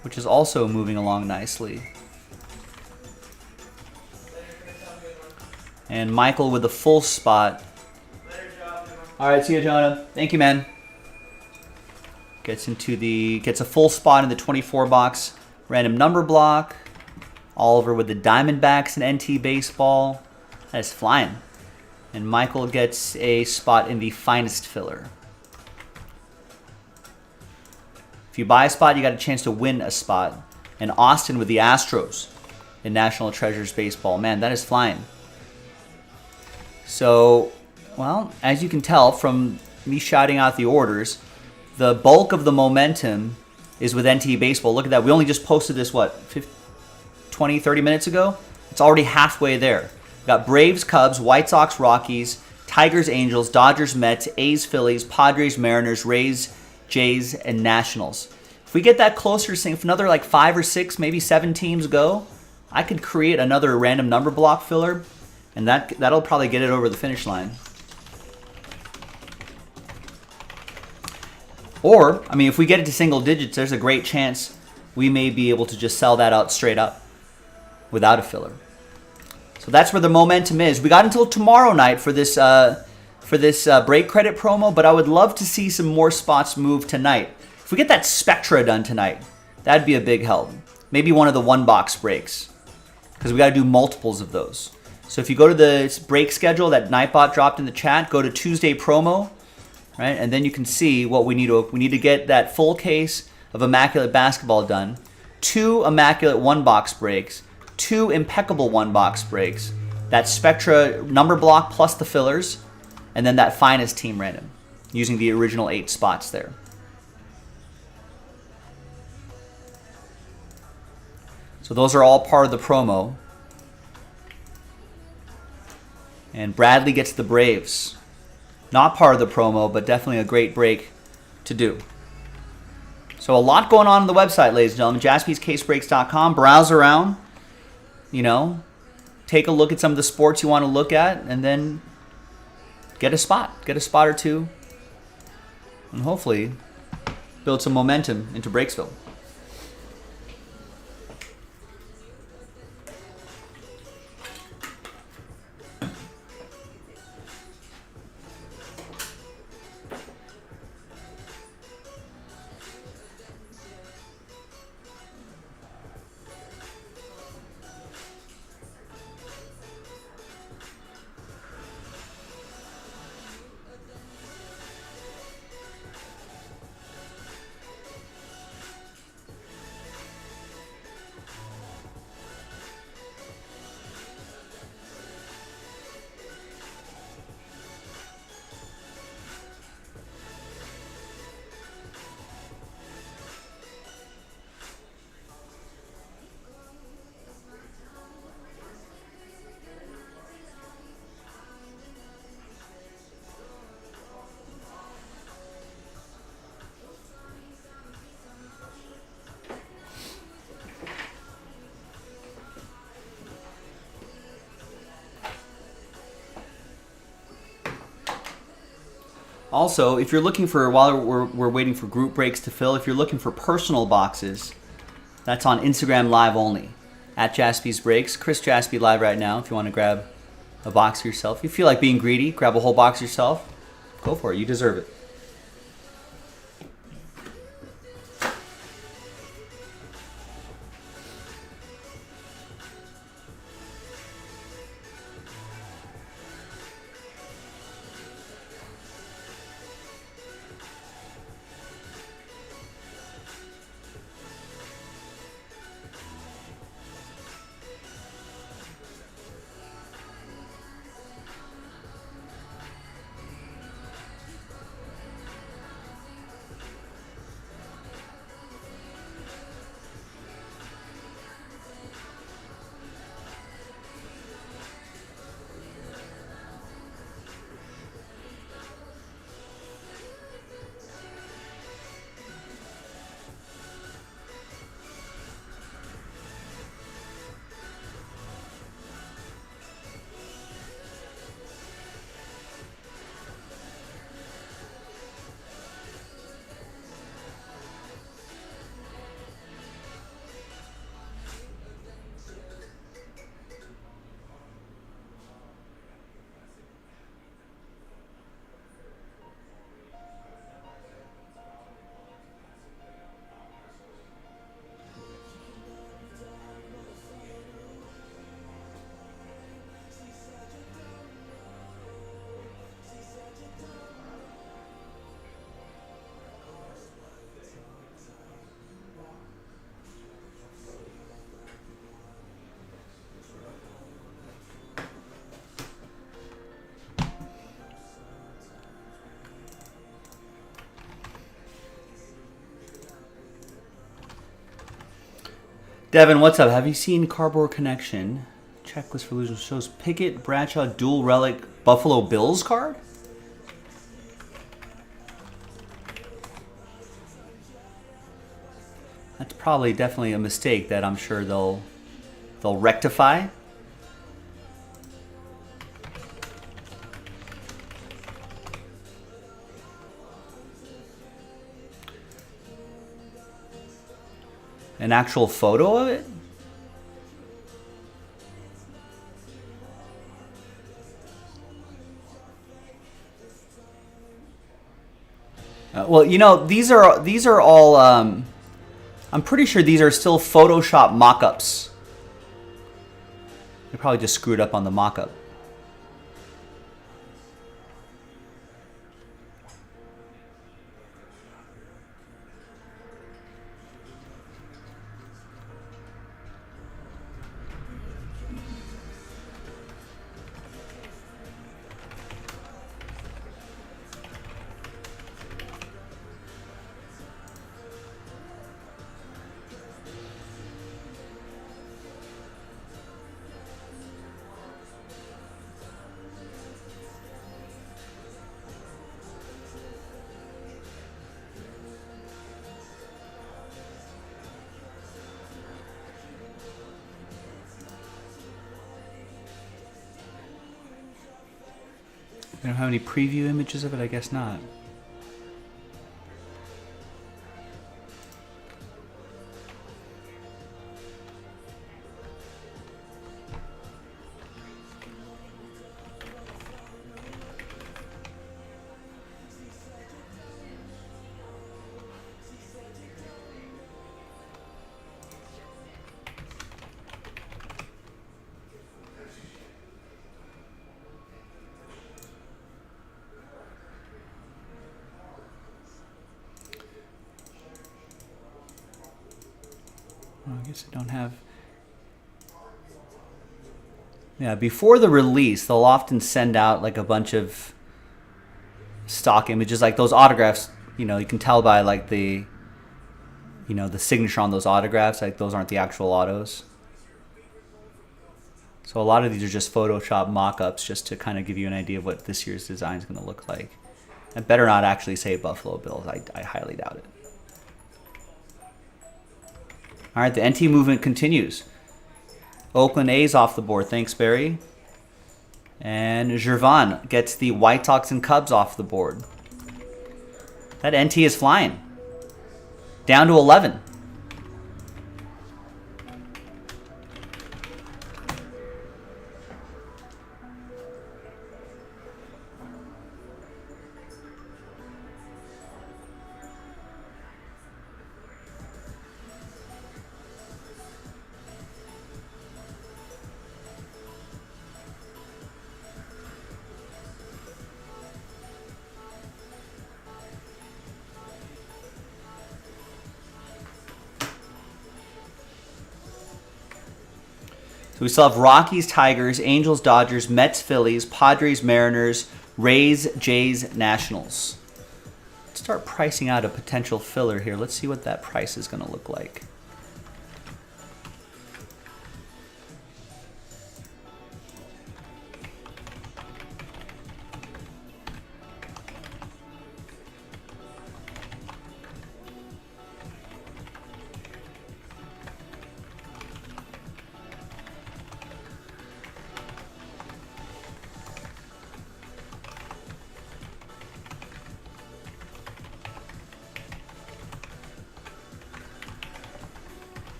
which is also moving along nicely. And Michael with the full spot. All right, see you, Jonah. Thank you, man. Gets a full spot in the 24-box random number block. Oliver with the Diamondbacks in NT Baseball. That is flying. And Michael gets a spot in the finest filler. If you buy a spot, you got a chance to win a spot. And Austin with the Astros in National Treasures Baseball. Man, that is flying. So, well, as you can tell from me shouting out the orders, the bulk of the momentum is with NT Baseball. Look at that. We only just posted this, 20, 30 minutes ago? It's already halfway there. We've got Braves, Cubs, White Sox, Rockies, Tigers, Angels, Dodgers, Mets, A's, Phillies, Padres, Mariners, Rays, Jays, and Nationals. If we get that closer, saying if another 5 or 6, maybe 7 teams go, I could create another random number block filler. And that'll probably get it over the finish line. Or, I mean, if we get it to single digits, there's a great chance we may be able to just sell that out straight up without a filler. So that's where the momentum is. We got until tomorrow night for this break credit promo, but I would love to see some more spots move tonight. If we get that Spectra done tonight, that'd be a big help. Maybe one of the 1-box breaks, because we got to do multiples of those. So if you go to the break schedule that Nightbot dropped in the chat, go to Tuesday promo, right? And then you can see what we need to get that full case of Immaculate Basketball done, 2 Immaculate 1-box breaks, 2 impeccable 1-box breaks, that Spectra number block plus the fillers, and then that finest team random using the original 8 spots there. So those are all part of the promo. And Bradley gets the Braves. Not part of the promo, but definitely a great break to do. So a lot going on the website, ladies and gentlemen. JaspysCaseBreaks.com. Browse around. Take a look at some of the sports you want to look at, and then get a spot. Get a spot or 2. And hopefully build some momentum into Breaksville. Also, if you're looking for, while we're waiting for group breaks to fill, if you're looking for personal boxes, that's on Instagram Live only. At Jaspy's Breaks. Chris Jaspy live right now. If you want to grab a box yourself. If you feel like being greedy, grab a whole box yourself. Go for it. You deserve it. Devin, what's up? Have you seen Cardboard Connection? Checklist for losers shows Pickett, Bradshaw, dual relic, Buffalo Bills card? That's probably definitely a mistake that I'm sure they'll rectify. An actual photo of it? Well, you know, these are all. I'm pretty sure these are still Photoshop mock-ups. They probably just screwed up on the mock-up. They don't have any preview images of it? I guess not. I guess I don't have. Yeah, before the release, they'll often send out like a bunch of stock images, like those autographs. You know, you can tell by like the, you know, the signature on those autographs. Like those aren't the actual autos. So a lot of these are just Photoshop mock-ups, just to kind of give you an idea of what this year's design is going to look like. It better not actually say Buffalo Bills. I highly doubt it. All right, the NT movement continues. Oakland A's off the board. Thanks, Barry. And Gervon gets the White Sox and Cubs off the board. That NT is flying. Down to 11. So we still have Rockies, Tigers, Angels, Dodgers, Mets, Phillies, Padres, Mariners, Rays, Jays, Nationals. Let's start pricing out a potential filler here. Let's see what that price is going to look like.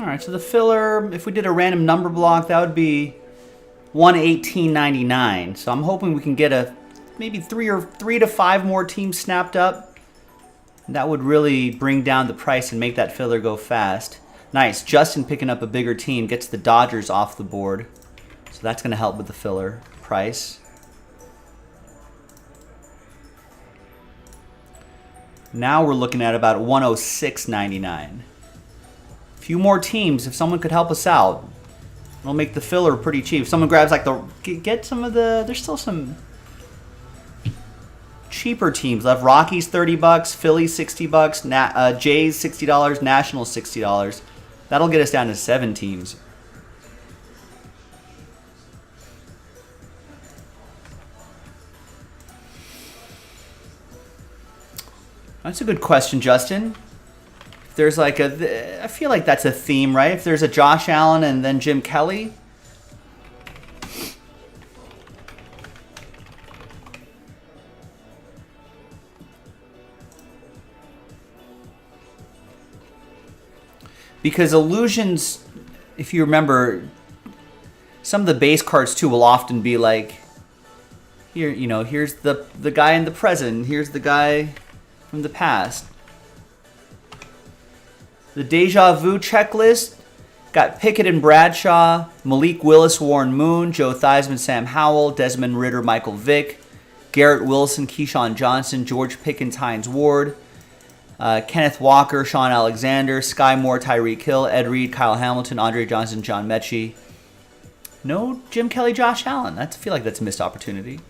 All right, so the filler, if we did a random number block, that would be 118.99. So I'm hoping we can get a maybe three to five more teams snapped up. That would really bring down the price and make that filler go fast. Nice, Justin picking up a bigger team, gets the Dodgers off the board. So that's going to help with the filler price. Now we're looking at about 106.99. Few more teams, if someone could help us out, it'll make the filler pretty cheap. If someone grabs like get some of the, there's still some cheaper teams left. Rockies $30, Phillies $60, Jays $60, Nationals $60. That'll get us down to 7 teams. That's a good question, Justin. There's like I feel like that's a theme, right? If there's a Josh Allen and then Jim Kelly. Because illusions, if you remember, some of the base cards too will often be like, here, you know, here's the guy in the present, here's the guy from the past. The Deja Vu checklist got Pickett and Bradshaw, Malik Willis, Warren Moon, Joe Theismann, Sam Howell, Desmond Ridder, Michael Vick, Garrett Wilson, Keyshawn Johnson, George Pickens, Hines Ward, Kenneth Walker, Sean Alexander, Sky Moore, Tyreek Hill, Ed Reed, Kyle Hamilton, Andre Johnson, John Mechie. No Jim Kelly, Josh Allen. I feel like that's a missed opportunity.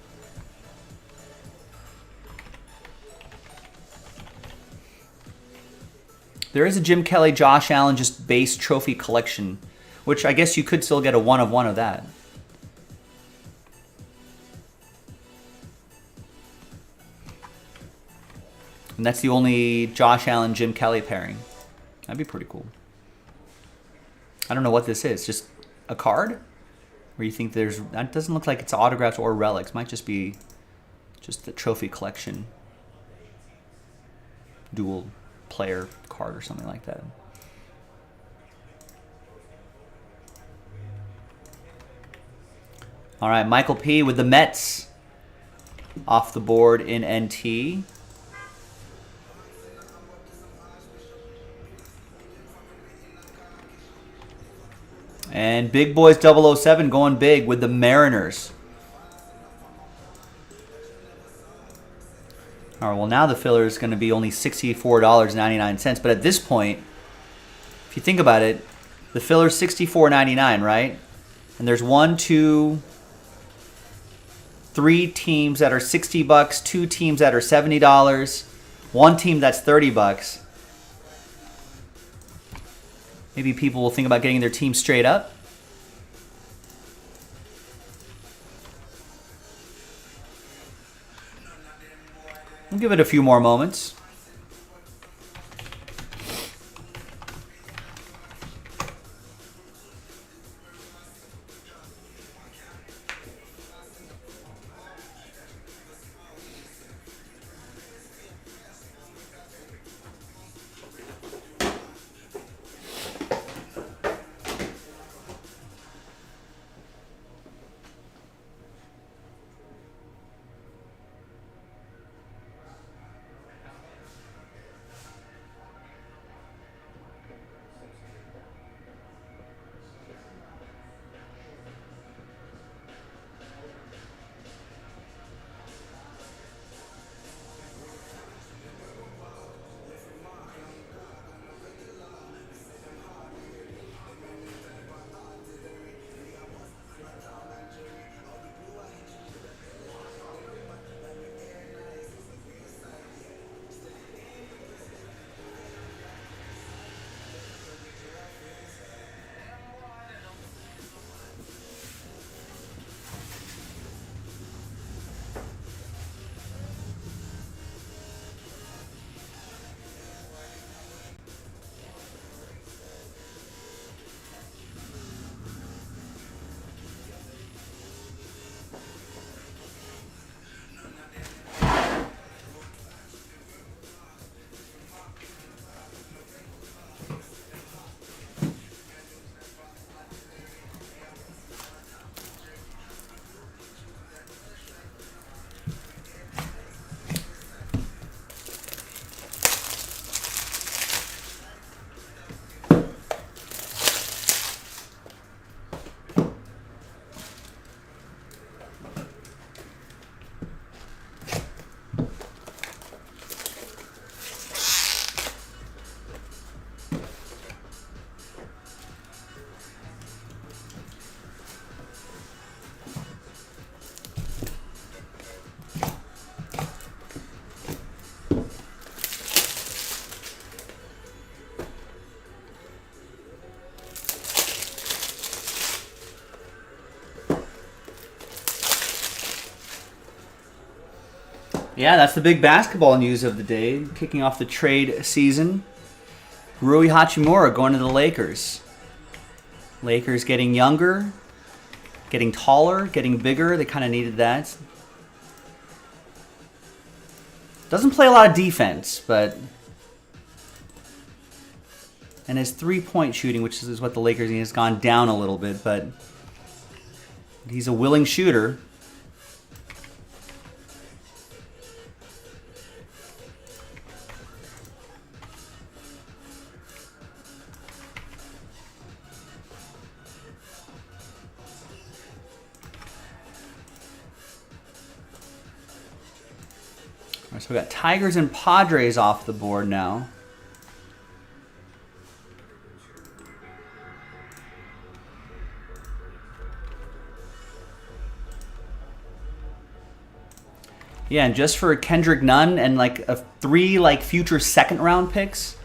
There is a Jim Kelly, Josh Allen just base trophy collection, which I guess you could still get a 1 of 1 of that. And that's the only Josh Allen, Jim Kelly pairing. That'd be pretty cool. I don't know what this is. Just a card? Or you think there's... That doesn't look like it's autographs or relics. Might just be just the trophy collection. Dual player card or something like that. All right, Michael P. with the Mets off the board in NT. And Big Boys 007 going big with the Mariners. All right, well, now the filler is going to be only $64.99. But at this point, if you think about it, the filler's $64.99, right? And there's 1, 2, 3 teams that are $60, 2 teams that are $70, 1 team that's $30. Maybe people will think about getting their team straight up. We'll give it a few more moments. Yeah, that's the big basketball news of the day. Kicking off the trade season. Rui Hachimura going to the Lakers. Lakers getting younger, getting taller, getting bigger. They kind of needed that. Doesn't play a lot of defense, but... And his three-point shooting, which is what the Lakers need, has gone down a little bit, but... He's a willing shooter. So we got Tigers and Padres off the board now. Yeah, and just for Kendrick Nunn and like 3 future second round picks.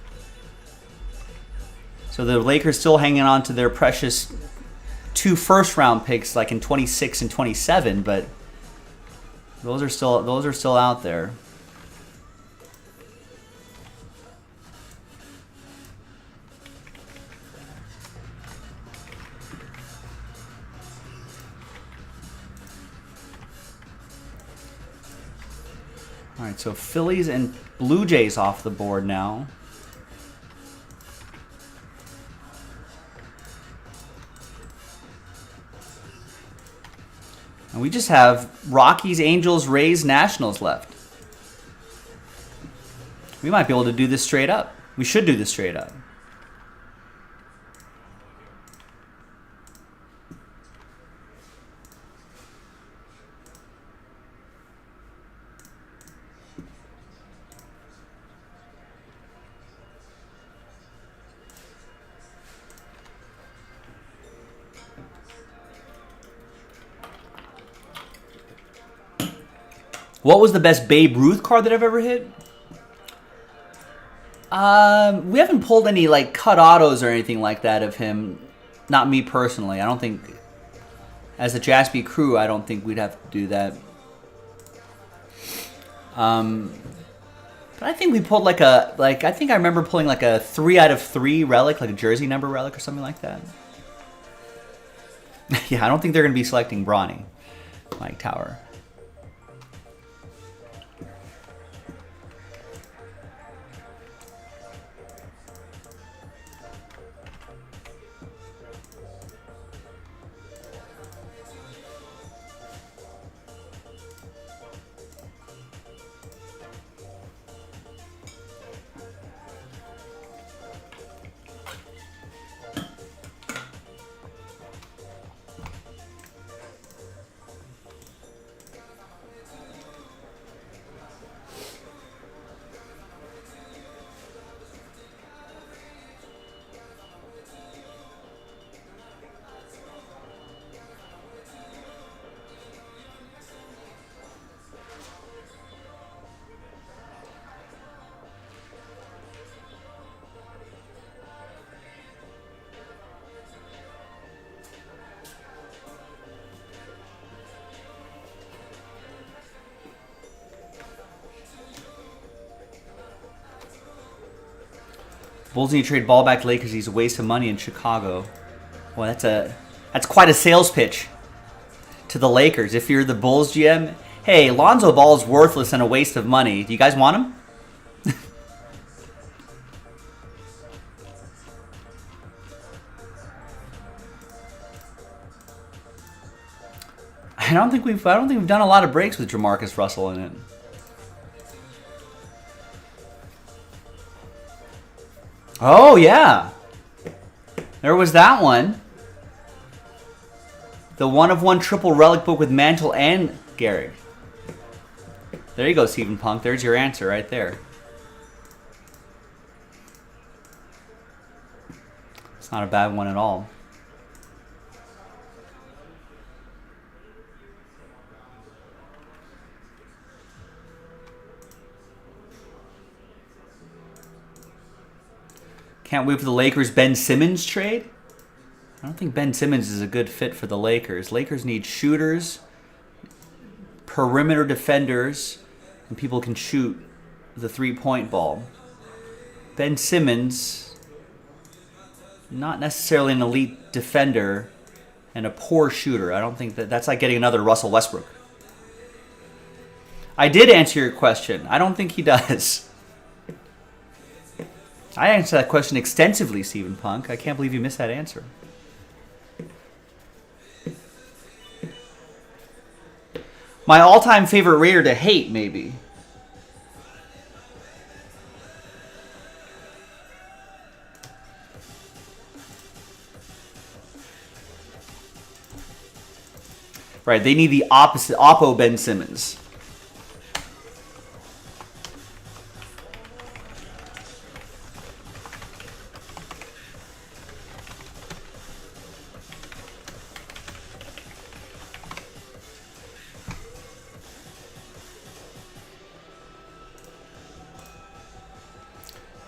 So the Lakers still hanging on to their precious 2 first round picks like in 26 and 27, but those are still out there. All right, so Phillies and Blue Jays off the board now. And we just have Rockies, Angels, Rays, Nationals left. We might be able to do this straight up. We should do this straight up. What was the best Babe Ruth card that I've ever hit? We haven't pulled any like cut autos or anything like that of him. Not me personally. I don't think, as a Jaspy crew, I don't think we'd have to do that. But I think we pulled I think I remember pulling like a 3 out of 3 relic, like a jersey number relic or something like that. Yeah, I don't think they're going to be selecting Brawny, Mike Tower. Bulls need to trade Ball back to Lakers. He's a waste of money in Chicago. Well, that's quite a sales pitch to the Lakers. If you're the Bulls GM, hey, Lonzo Ball's worthless and a waste of money. Do you guys want him? I don't think we've done a lot of breaks with Jamarcus Russell in it. Oh, yeah. There was that one. The 1/1 triple relic book with Mantle and Garrick. There you go, Stephen Punk. There's your answer right there. It's not a bad one at all. Can't wait for the Lakers Ben Simmons trade. I don't think Ben Simmons is a good fit for the Lakers. Lakers need shooters, perimeter defenders, and people can shoot the three-point ball. Ben Simmons, not necessarily an elite defender and a poor shooter. I don't think that's like getting another Russell Westbrook. I did answer your question. I don't think he does. I answered that question extensively, Stephen Punk. I can't believe you missed that answer. My all-time favorite Raider to hate, maybe. Right, they need the opposite, Oppo Ben Simmons.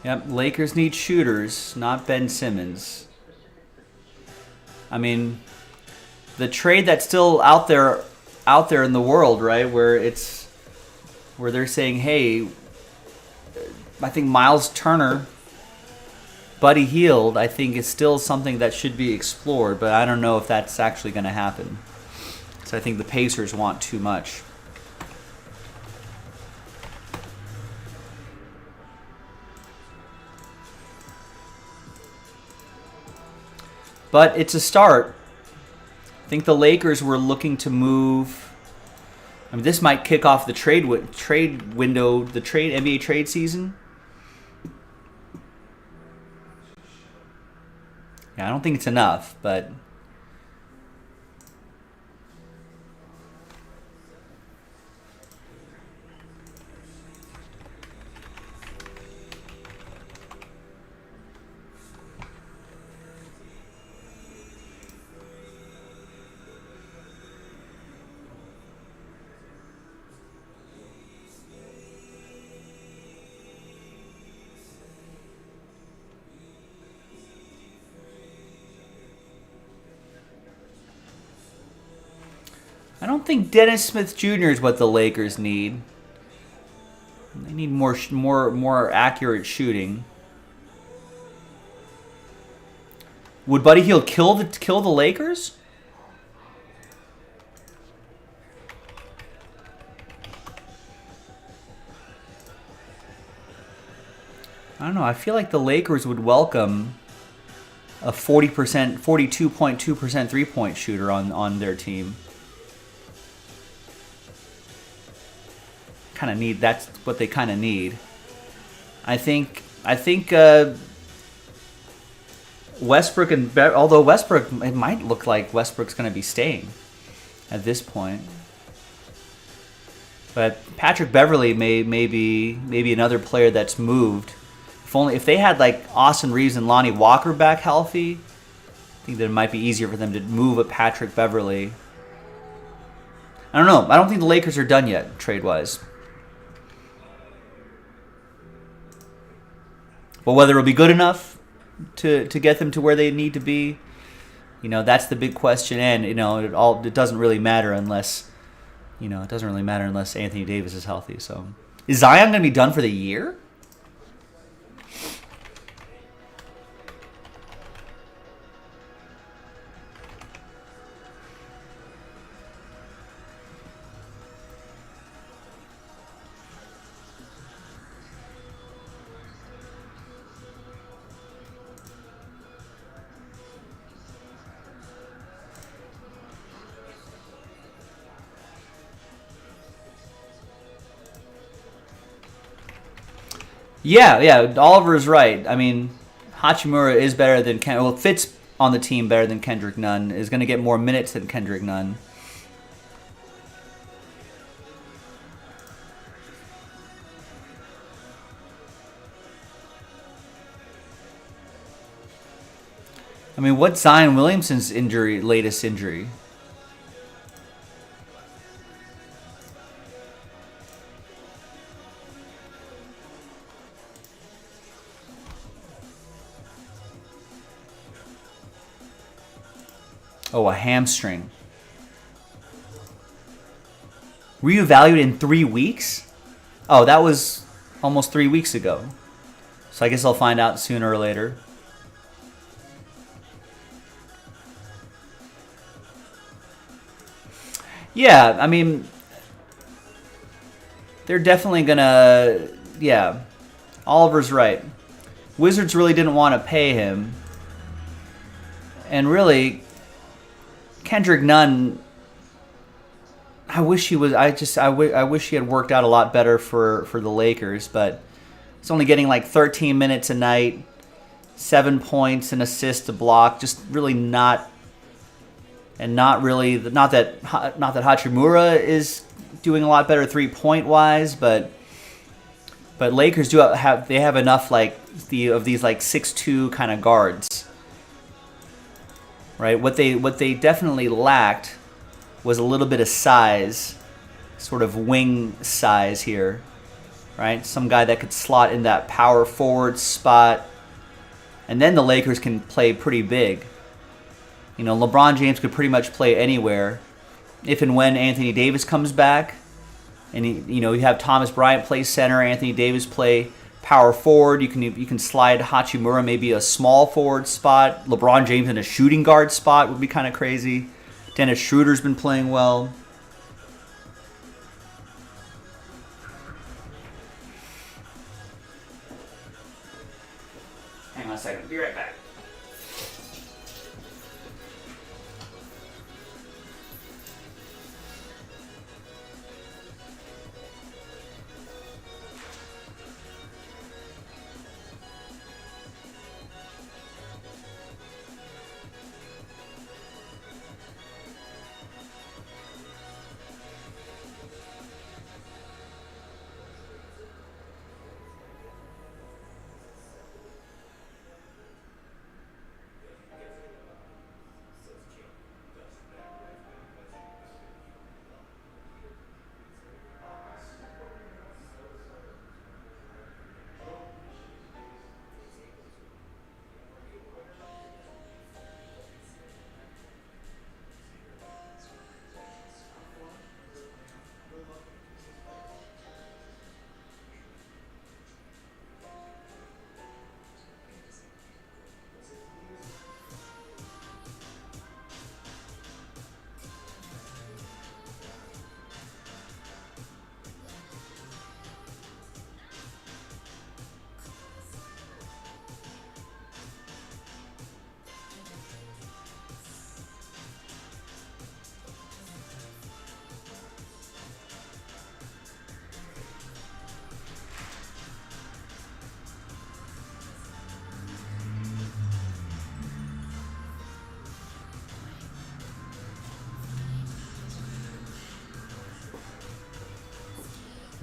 Yep, Lakers need shooters, not Ben Simmons. I mean, the trade that's still out there in the world, right? Where they're saying, hey, I think Miles Turner, Buddy Hield, I think is still something that should be explored, but I don't know if that's actually going to happen. So I think the Pacers want too much. But it's a start. I think the Lakers were looking to move. I mean, this might kick off the trade window, the NBA trade season. Yeah, I don't think it's enough, but I don't think Dennis Smith Jr. is what the Lakers need. They need more accurate shooting. Would Buddy Hield kill the Lakers? I don't know. I feel like the Lakers would welcome a 42.2% three-point shooter on their team. That's what they kind of need. I think Westbrook although Westbrook, it might look like Westbrook's going to be staying at this point. But Patrick Beverley may be another player that's moved. If they had like Austin Reeves and Lonnie Walker back healthy, I think that it might be easier for them to move a Patrick Beverley. I don't know. I don't think the Lakers are done yet trade-wise. But whether it'll be good enough to get them to where they need to be, that's the big question. And it doesn't really matter unless Anthony Davis is healthy. So, is Zion going to be done for the year? Yeah, Oliver's right. I mean, Hachimura is better than fits on the team better than Kendrick Nunn. Is going to get more minutes than Kendrick Nunn. I mean, what's Zion Williamson's latest injury? Oh, a hamstring. Reevaluated in 3 weeks? Oh, that was almost 3 weeks ago. So I guess I'll find out sooner or later. Yeah, I mean, they're definitely gonna... Yeah, Oliver's right. Wizards really didn't want to pay him. And really... Kendrick Nunn, I wish he had worked out a lot better for the Lakers, but he's only getting like 13 minutes a night, 7 points, an assist, a block, just really not that Hachimura is doing a lot better 3-point wise, but Lakers have enough of these like 6'2" kind of guards. Right, what they definitely lacked was a little bit of size, sort of wing size here, right? Some guy that could slot in that power forward spot, and then the Lakers can play pretty big. LeBron James could pretty much play anywhere, if and when Anthony Davis comes back, and you have Thomas Bryant play center, Anthony Davis play power forward. You can slide Hachimura maybe a small forward spot. LeBron James in a shooting guard spot would be kind of crazy. Dennis Schroeder's been playing well. Hang on a second. Be right back.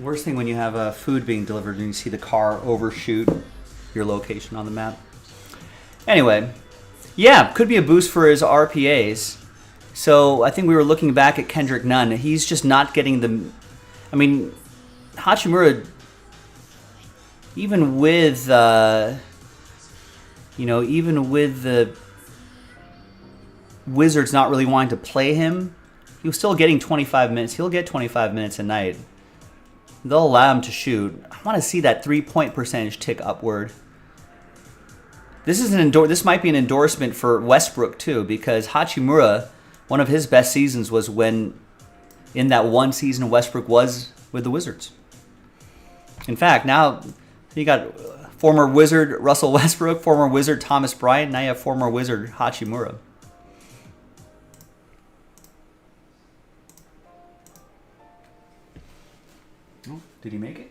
Worst thing when you have food being delivered and you see the car overshoot your location on the map. Anyway, yeah, could be a boost for his RPAs. So I think we were looking back at Kendrick Nunn. He's just not getting the... I mean, Hachimura, even with, even with the Wizards not really wanting to play him, he was still getting 25 minutes. He'll get 25 minutes a night. They'll allow him to shoot. I want to see that 3-point percentage tick upward. This might be an endorsement for Westbrook too, because Hachimura, one of his best seasons was when, in that one season, Westbrook was with the Wizards. In fact, now you got former Wizard Russell Westbrook, former Wizard Thomas Bryant. Now you have former Wizard Hachimura. Oh, did he make it?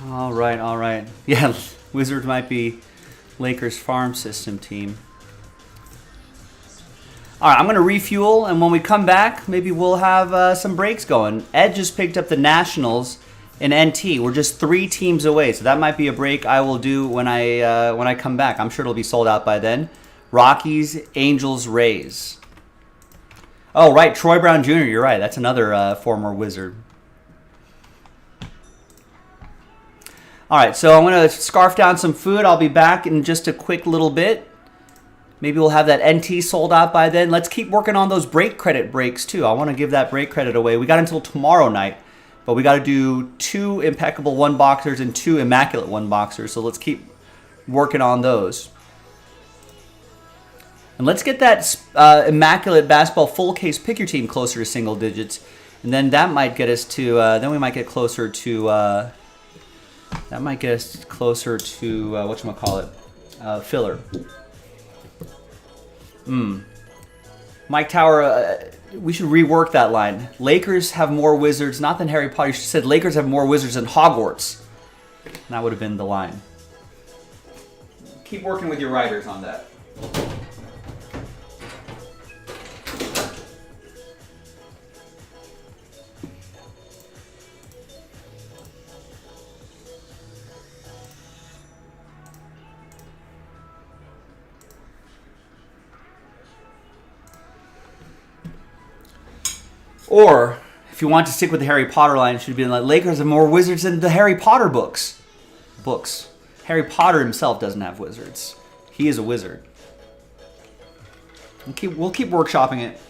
All right. Yeah, Wizards might be Lakers farm system team. All right, I'm going to refuel, and when we come back, maybe we'll have some breaks going. Ed just picked up the Nationals in NT. We're just 3 teams away, so that might be a break I will do when I come back. I'm sure it'll be sold out by then. Rockies, Angels, Rays. Oh, right, Troy Brown Jr., you're right. That's another former Wizard. All right, so I'm going to scarf down some food. I'll be back in just a quick little bit. Maybe we'll have that NT sold out by then. Let's keep working on those break credit breaks, too. I want to give that break credit away. We got until tomorrow night, but we got to do 2 impeccable one-boxers and 2 immaculate one-boxers, so let's keep working on those. And let's get that immaculate basketball full case pick your team closer to single digits, and then that might get us to, then we might get closer to... that might get us closer to, whatchamacallit, filler. Mike Tower, we should rework that line. Lakers have more Wizards, not than Harry Potter. You should have said Lakers have more Wizards than Hogwarts. And that would have been the line. Keep working with your writers on that. Or, if you want to stick with the Harry Potter line, it should be like Lakers have more Wizards than the Harry Potter books. Harry Potter himself doesn't have Wizards. He is a wizard. We'll keep workshopping it.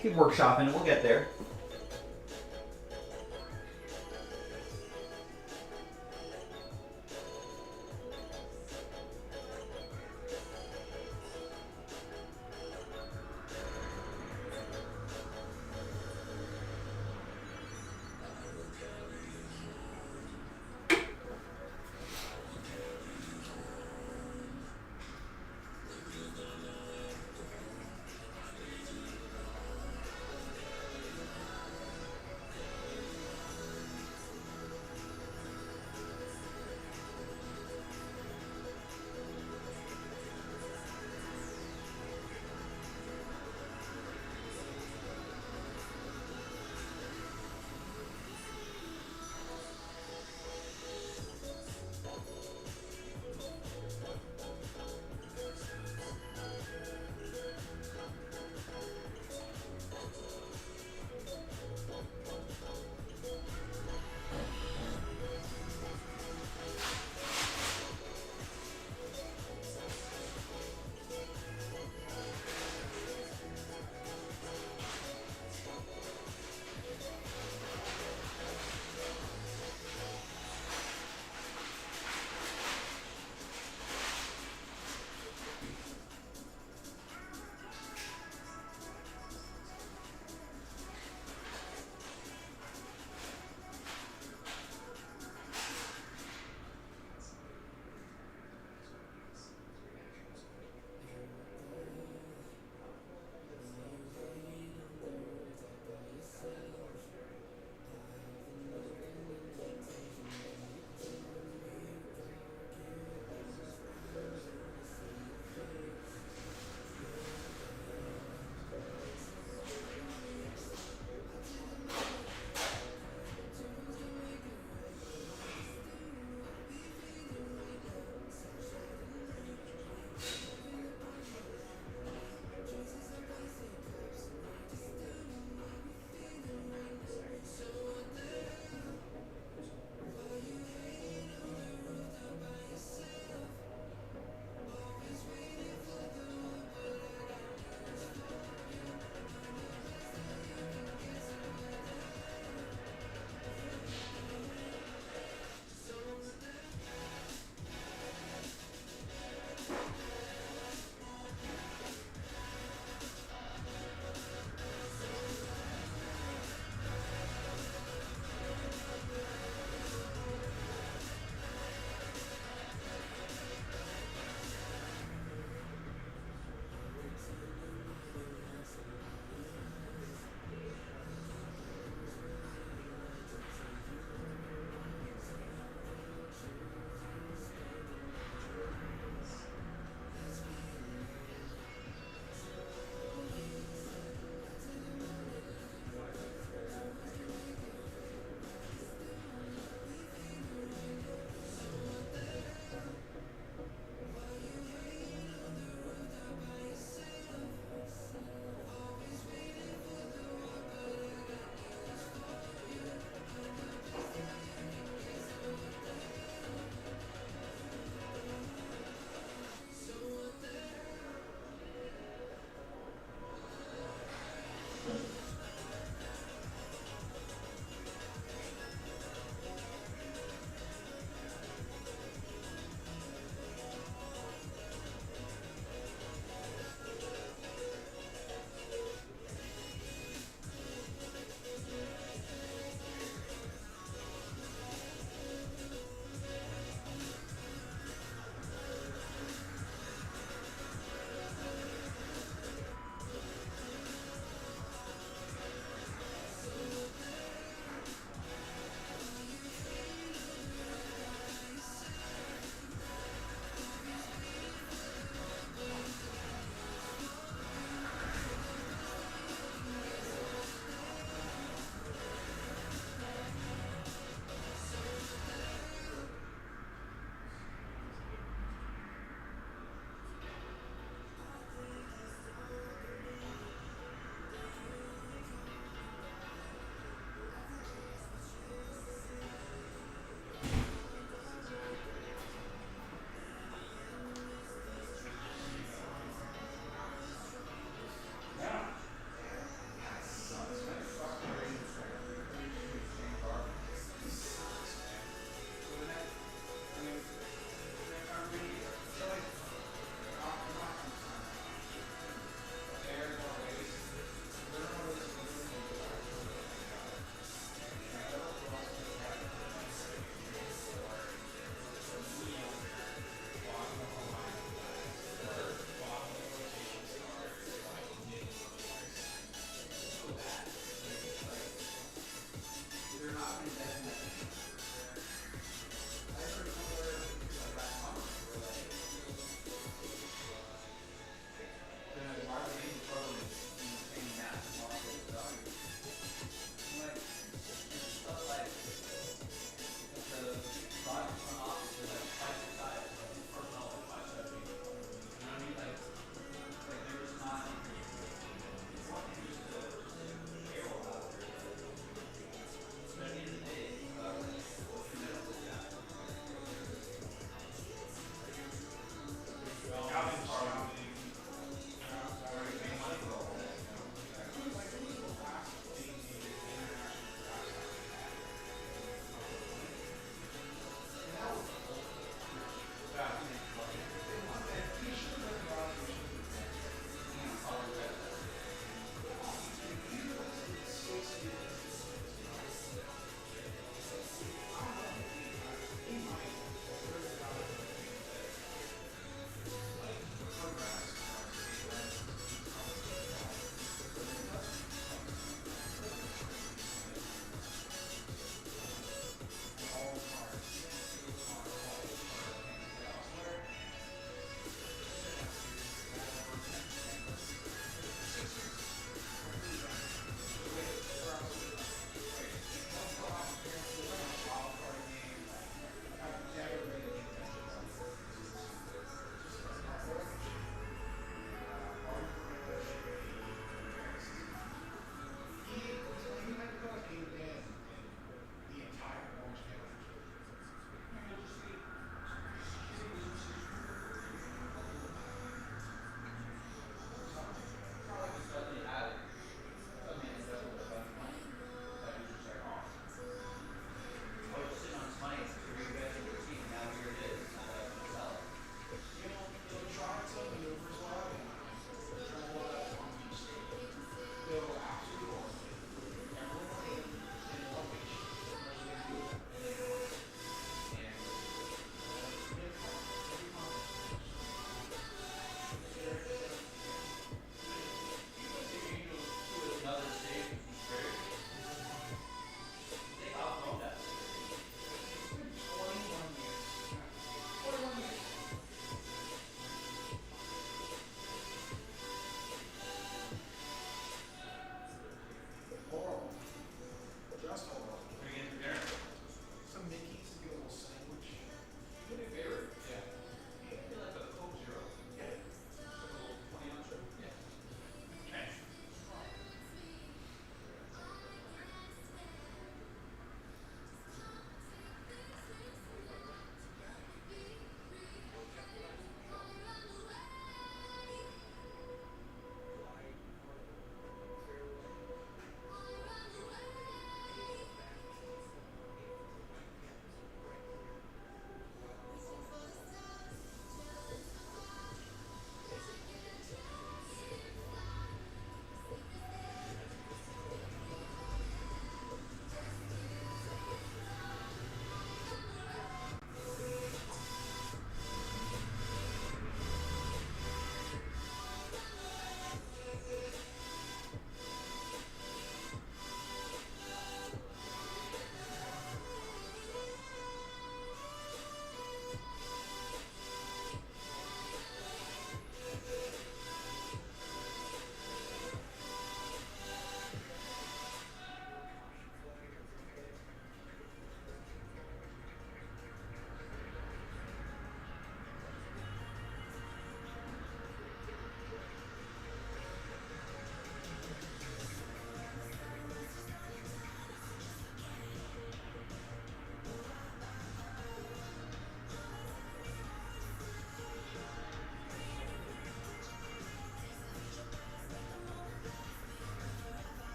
Keep workshopping it. We'll get there.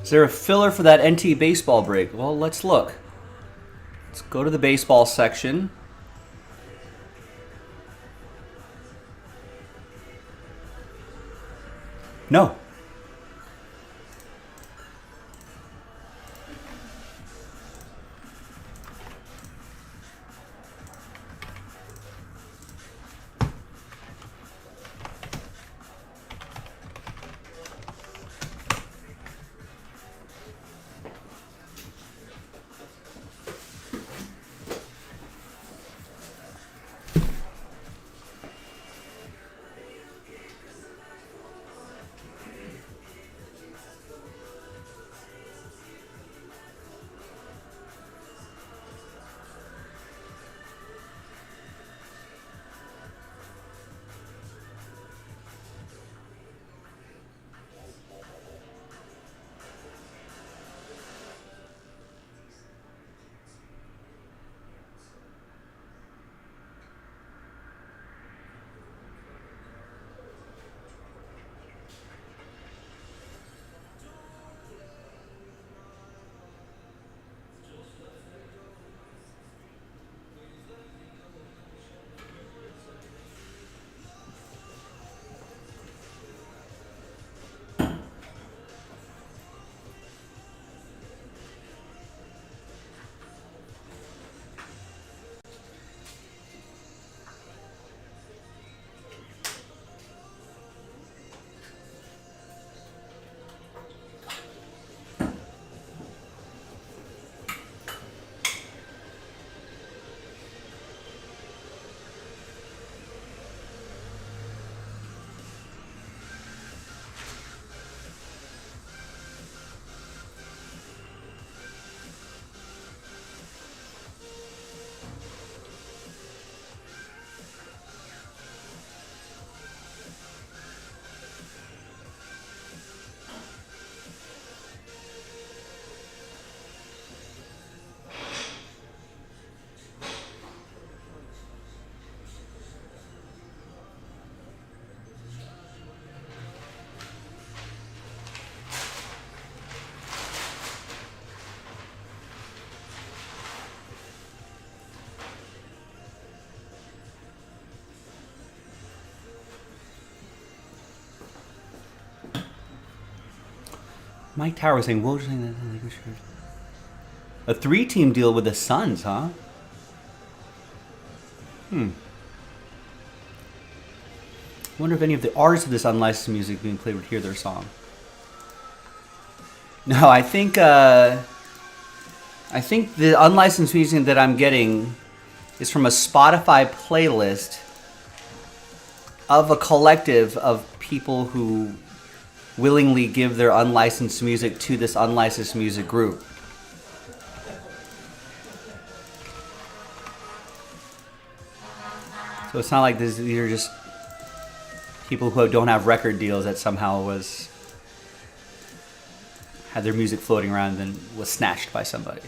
Is there a filler for that NT baseball break? Well, let's look. Let's go to the baseball section. No. Mike Tower was saying, what was saying that? A 3-team deal with the Suns, huh? Wonder if any of the artists of this unlicensed music being played would hear their song. No, I think the unlicensed music that I'm getting is from a Spotify playlist of a collective of people who willingly give their unlicensed music to this unlicensed music group. So it's not like these are just people who don't have record deals that somehow had their music floating around and then was snatched by somebody.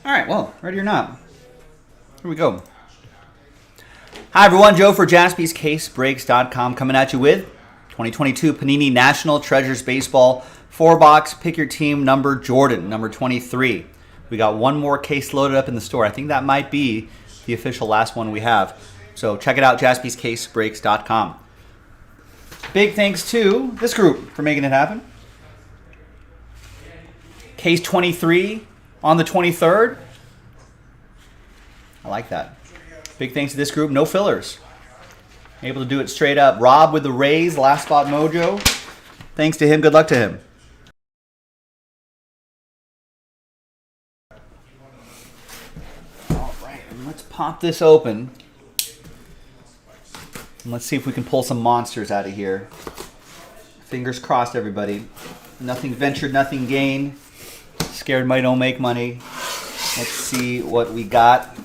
All right, well, ready or not, here we go. Hi, everyone. Joe for JaspysCaseBreaks.com coming at you with 2022 Panini National Treasures Baseball 4-box. Pick your team number Jordan, number 23. We got one more case loaded up in the store. I think that might be the official last one we have. So check it out, JaspysCaseBreaks.com. Big thanks to this group for making it happen. Case 23 on the 23rd. I like that. Big thanks to this group. No fillers. Able to do it straight up. Rob with the Rays, last spot mojo. Thanks to him. Good luck to him. All right, let's pop this open. And let's see if we can pull some monsters out of here. Fingers crossed, everybody. Nothing ventured, nothing gained. Scared money don't make money. Let's see what we got.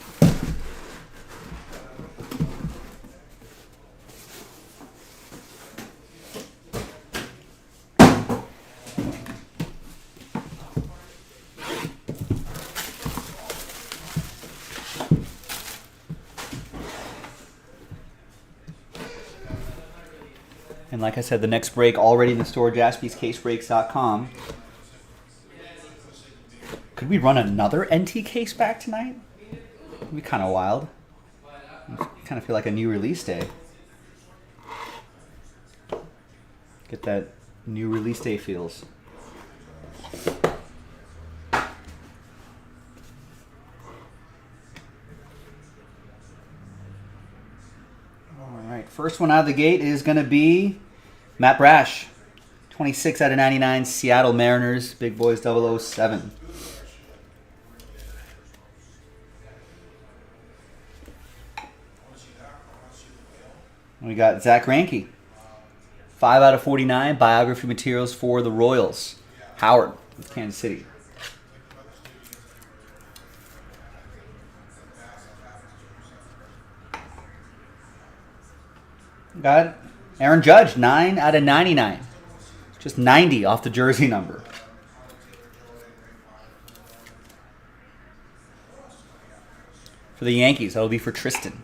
And like I said, the next break already in the store, JaspysCaseBreaks.com. Could we run another NT case back tonight? It'd be kind of wild. Kind of feel like a new release day. Get that new release day feels. All right, first one out of the gate is going to be Matt Brash. 26 out of 99, Seattle Mariners, Big Boys 007. We got Zach Greinke. 5 out of 49, biography materials for the Royals. Howard with Kansas City. Got Aaron Judge, 9 out of 99. Just 90 off the jersey number. For the Yankees, that'll be for Tristan.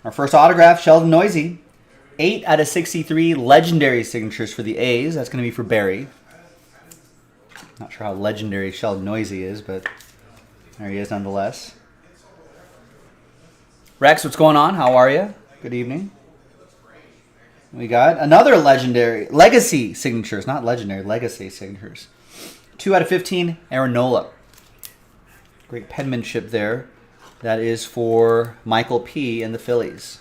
Our first autograph, Sheldon Neuse. 8 out of 63 legendary signatures for the A's. That's going to be for Barry. Not sure how legendary Sheldon Neuse is, but there he is nonetheless. Rex, what's going on? How are you? Good evening. We got another legendary, legacy signatures, not legendary, legacy signatures. 2 out of 15, Aaron Nola. Great penmanship there. That is for Michael P. and the Phillies.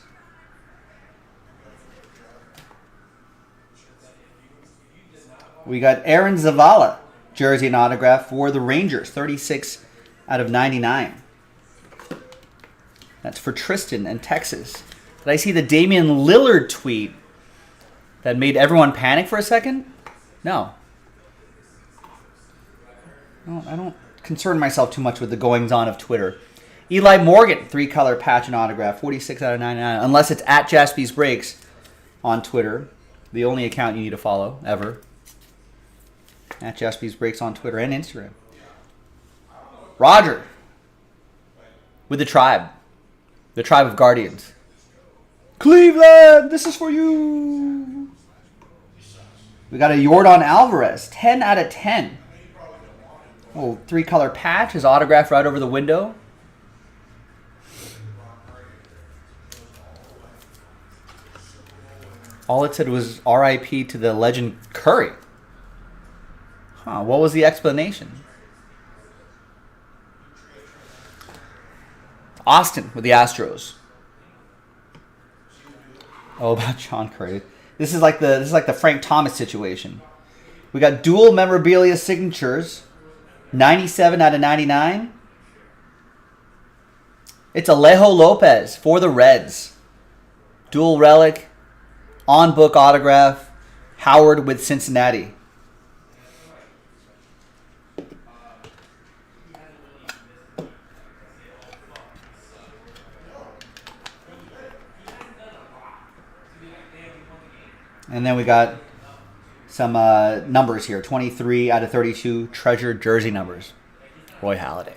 We got Aaron Zavala, jersey and autograph for the Rangers, 36 out of 99. That's for Tristan in Texas. Did I see the Damian Lillard tweet that made everyone panic for a second? No. I don't concern myself too much with the goings-on of Twitter. Eli Morgan, 3-color patch and autograph, 46 out of 99. Unless it's at Jaspys Breaks on Twitter, the only account you need to follow ever. At Jaspys Breaks on Twitter and Instagram. Roger with the Tribe of Guardians. Cleveland, this is for you. We got a Yordan Alvarez, 10 out of 10. Little 3-color patch, his autograph right over the window. All it said was RIP to the legend Curry. Huh, what was the explanation? Austin with the Astros. Oh, about John Curry. This is like the Frank Thomas situation. We got dual memorabilia signatures. 97 out of 99. It's Alejo Lopez for the Reds. Dual relic. On-book autograph. Howard with Cincinnati. then we got some numbers here. 23 out of 32 treasured jersey numbers. Roy Halladay.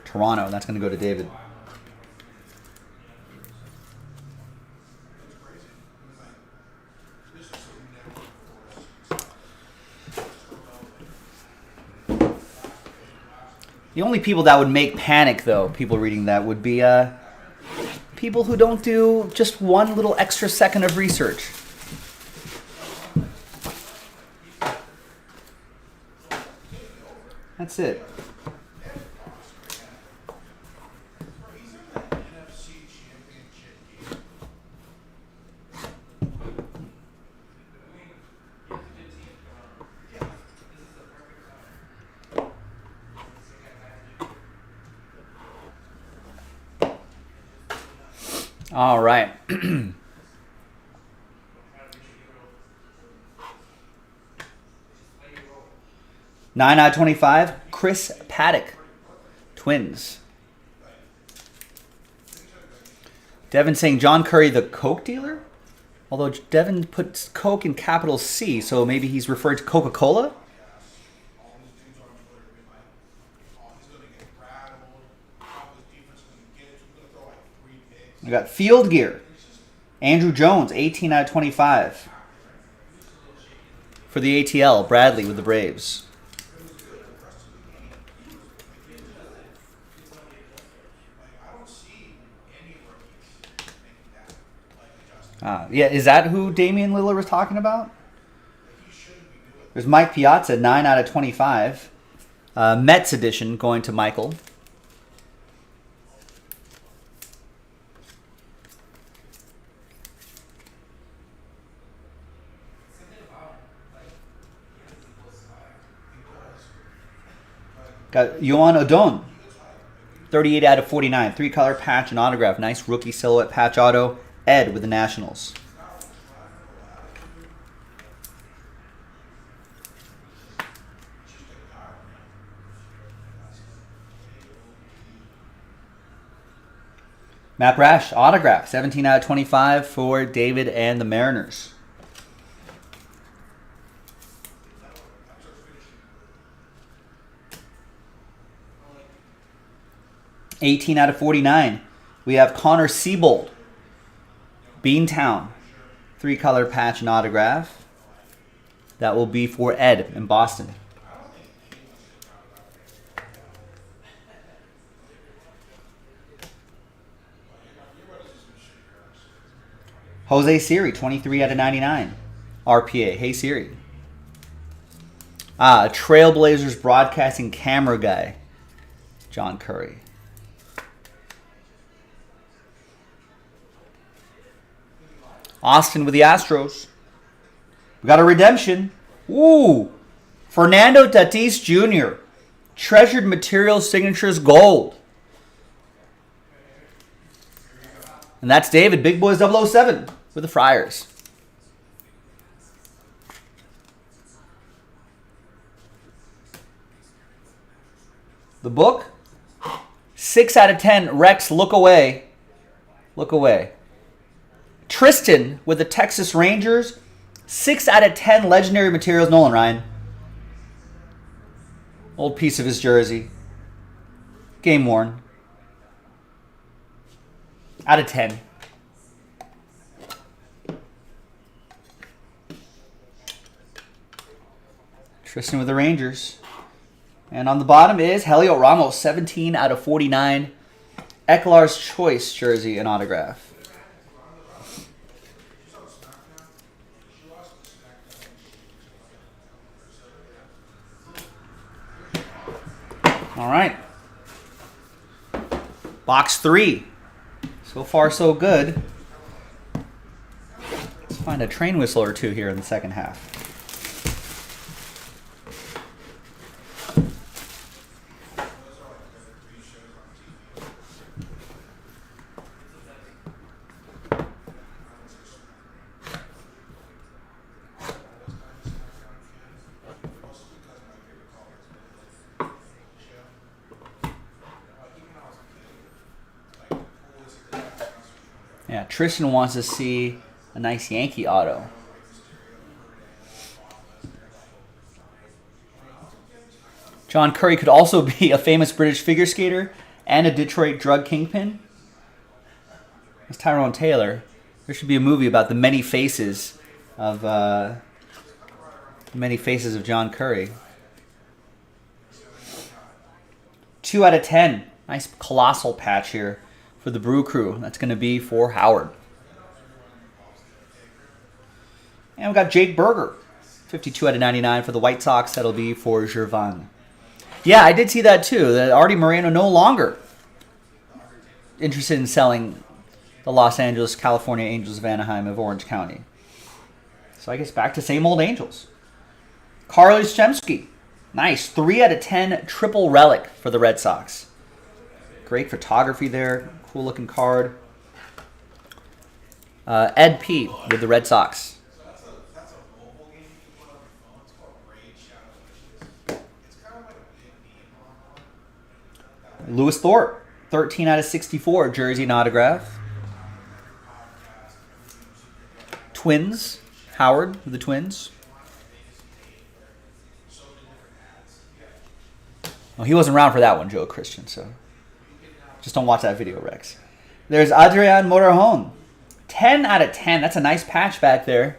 Toronto. That's going to go to David. The only people that would make panic, though, people reading that, would be people who don't do just one little extra second of research. That's it. All right. 9 out of 25, Chris Paddock, Twins. Devin saying John Curry, the Coke dealer? Although Devin puts Coke in capital C, so maybe he's referring to Coca-Cola? We got Field Gear. Andrew Jones, 18 out of 25. For the ATL, Bradley with the Braves. Yeah, is that who Damian Lillard was talking about? There's Mike Piazza, 9 out of 25. Mets edition going to Michael. Got Yohan Odon, 38 out of 49. 3-color patch and autograph. Nice rookie silhouette patch auto. Ed with the Nationals. Matt Brash, autograph. 17 out of 25 for David and the Mariners. $18 out of 49. We have Connor Siebold, Beantown, 3-color patch and autograph. That will be for Ed in Boston. Jose Siri, 23 out of 99. RPA. Hey Siri. Trailblazers broadcasting camera guy, John Curry. Austin with the Astros. We got a redemption. Ooh. Fernando Tatis Jr. Treasured Materials Signatures Gold. And that's David, Big Boys 007 with the Friars. The book. 6 out of 10. Rex, look away. Look away. Tristan with the Texas Rangers. 6 out of 10 legendary materials. Nolan Ryan. Old piece of his jersey. Game worn. Out of 10. Tristan with the Rangers. And on the bottom is Heliot Ramos. 17 out of 49. Eklar's Choice jersey and autograph. All right. Box 3. So far, so good. Let's find a train whistle or two here in the second half. Yeah, Tristan wants to see a nice Yankee auto. John Curry could also be a famous British figure skater and a Detroit drug kingpin. It's Tyrone Taylor. There should be a movie about the many faces of John Curry. 2 out of 10. Nice colossal patch here for the Brew Crew. That's going to be for Howard. And we've got Jake Berger. 52 out of 99 for the White Sox. That'll be for Gervon. Yeah, I did see that too. That Artie Moreno no longer interested in selling the Los Angeles, California Angels of Anaheim of Orange County. So I guess back to same old Angels. Carl Yastrzemski. Nice. 3 out of 10 triple relic for the Red Sox. Great photography there. Cool looking card. Ed P. with the Red Sox. Lewis Thorpe. 13 out of 64 jersey and autograph. Twins. Howard with the Twins. Well, he wasn't around for that one, Joe Christian, so just don't watch that video, Rex. There's Adrian Morejon. 10 out of 10. That's a nice patch back there.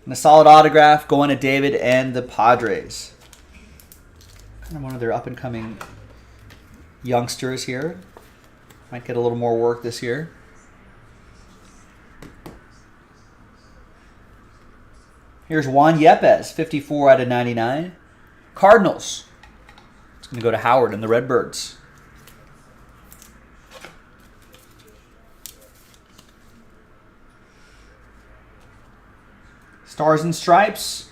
And a solid autograph going to David and the Padres. Kind of one of their up-and-coming youngsters here. Might get a little more work this year. Here's Juan Yepes, 54 out of 99. Cardinals. It's going to go to Howard and the Redbirds. Stars and Stripes.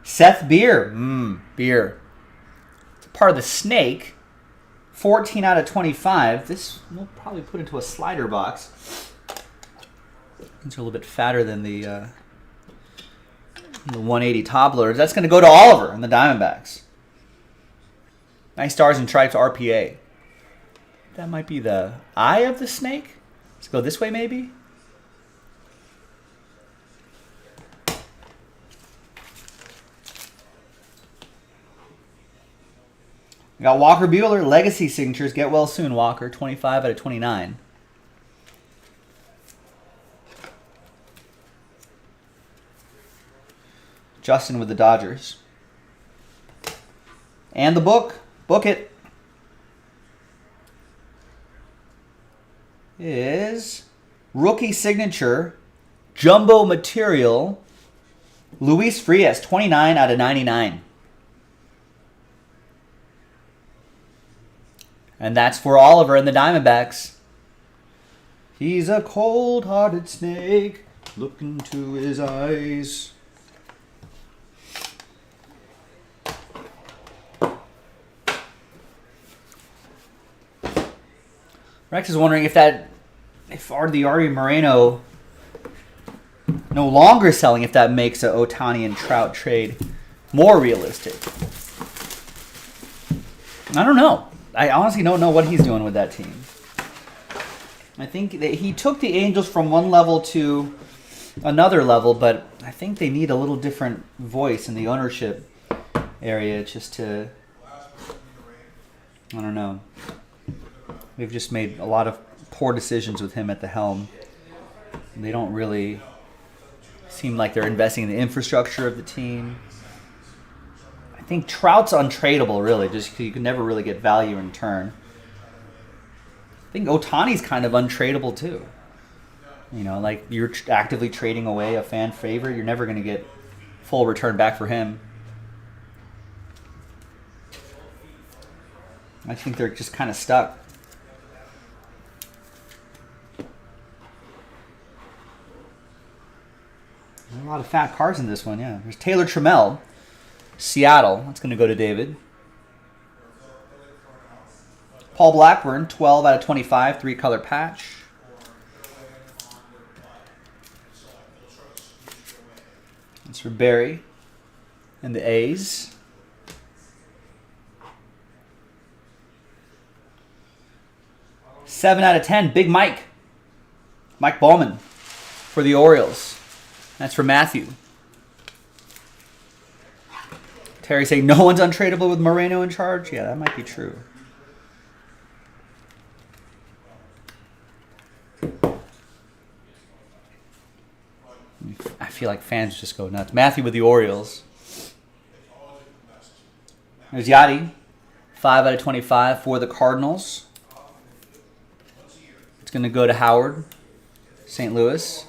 Seth Beer. Beer. Part of the Snake. 14 out of 25. This we'll probably put into a slider box. These are a little bit fatter than the 180 top loaders. That's going to go to Oliver and the Diamondbacks. Nice Stars and Stripes RPA. That might be the eye of the snake. Let's go this way maybe. We got Walker Buehler, Legacy Signatures. Get well soon, Walker. 25 out of 29. Justin with the Dodgers. And the book. Book it. Is rookie signature, jumbo material, Luis Frias, 29 out of 99. And that's for Oliver and the Diamondbacks. He's a cold-hearted snake. Look into his eyes. Rex is wondering if the Artie Moreno no longer selling, if that makes a Ohtani and Trout trade more realistic. I don't know. I honestly don't know what he's doing with that team. I think that he took the Angels from one level to another level, but I think they need a little different voice in the ownership area just to, I don't know. They've just made a lot of poor decisions with him at the helm. They don't really seem like they're investing in the infrastructure of the team. I think Trout's untradeable, really, just because you can never really get value in return. I think Ohtani's kind of untradeable, too. You know, like you're actively trading away a fan favorite. You're never going to get full return back for him. I think they're just kind of stuck. A lot of fat cards in this one, yeah. There's Taylor Trammell, Seattle. That's going to go to David. Paul Blackburn, 12 out of 25, 3-color patch. That's for Barry and the A's. Seven out of 10, Big Mike. Mike Bowman for the Orioles. That's for Matthew. Terry saying no one's untradeable with Moreno in charge. Yeah, that might be true. I feel like fans just go nuts. Matthew with the Orioles. There's Yachty. 5 out of 25 for the Cardinals. It's going to go to Howard, St. Louis.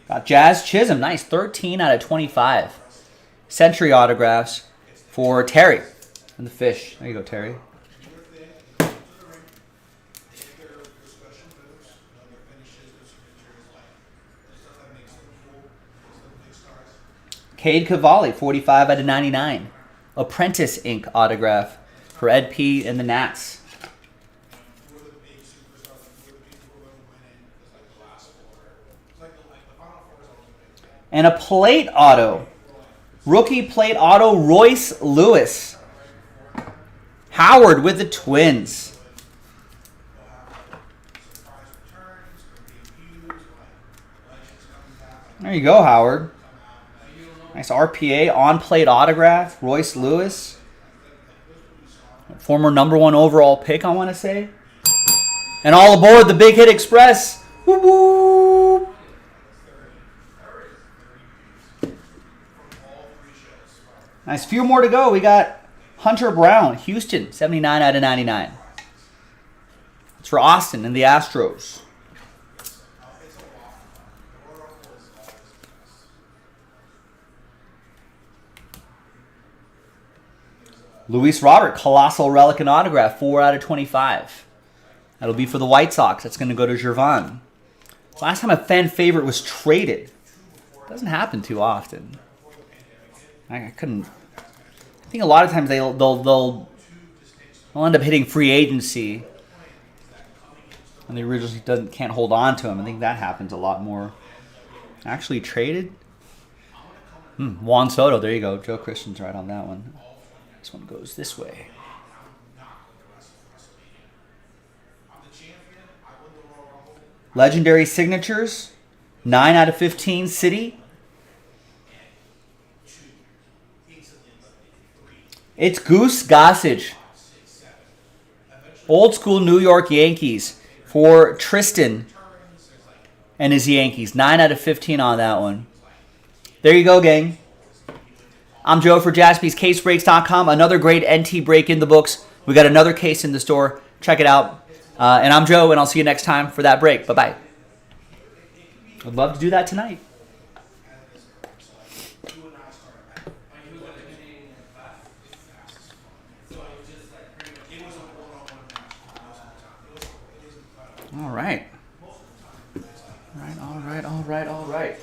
Got Jazz Chisholm. Nice. 13 out of 25. Century autographs for Terry and the Fish. There you go, Terry. Cade Cavalli, 45 out of 99. Apprentice Ink autograph for Ed P. and the Nats. And a plate auto. Rookie plate auto, Royce Lewis. Howard with the Twins. There you go, Howard. Nice RPA, on-plate autograph, Royce Lewis. Former #1 overall pick, I want to say. And all aboard the Big Hit Express. Woo woo! Nice, few more to go. We got Hunter Brown, Houston, 79 out of 99. It's for Austin and the Astros. Luis Robert, Colossal Relic and Autograph, 4 out of 25. That'll be for the White Sox. That's going to go to Gervon. Last time a fan favorite was traded. Doesn't happen too often. I couldn't. I think a lot of times they'll end up hitting free agency, and they originally can't hold on to him. I think that happens a lot more. Actually traded. Juan Soto. There you go. Joe Christian's right on that one. This one goes this way. Legendary signatures. 9 out of 15, City. It's Goose Gossage. Old school New York Yankees for Tristan and his Yankees. 9 out of 15 on that one. There you go, gang. I'm Joe for JaspysCaseBreaks.com. Another great NT break in the books. We got another case in the store. Check it out. And I'm Joe, and I'll see you next time for that break. Bye-bye. I'd love to do that tonight. All right. All right.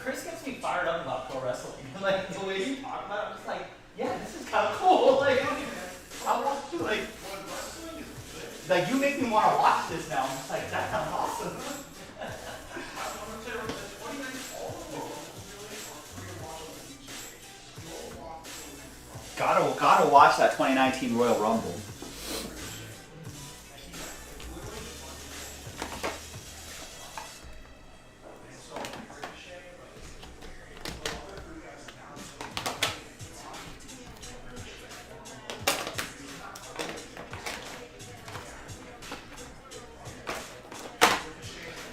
Chris gets me fired up about pro wrestling. Like, the way you talk about it, I'm just like, yeah, this is kind of cool. Like, I want to, like, you make me want to watch this now. I'm just like, that sounds awesome. Gotta watch that 2019 Royal Rumble.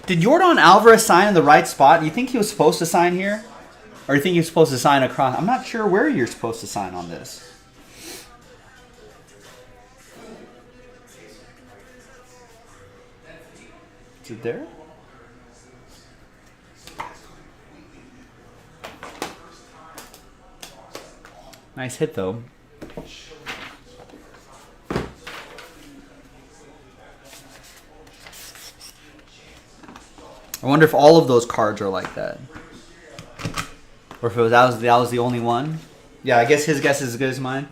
Did Yordan Alvarez sign in the right spot? You think he was supposed to sign here? Or you think he was supposed to sign across? I'm not sure where you're supposed to sign on this. Is it there? Nice hit, though. I wonder if all of those cards are like that. Or if it was, that was the only one. Yeah, I guess his guess is as good as mine.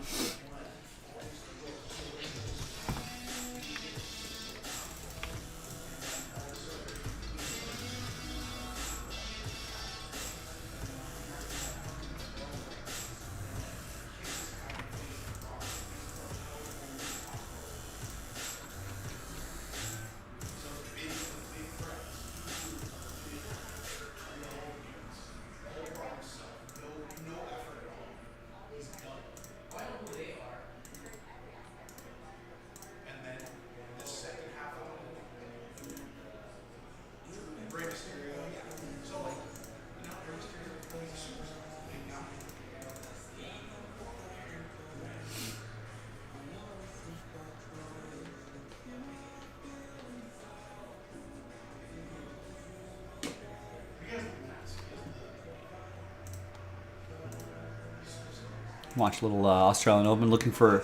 Watch a little Australian Open, looking for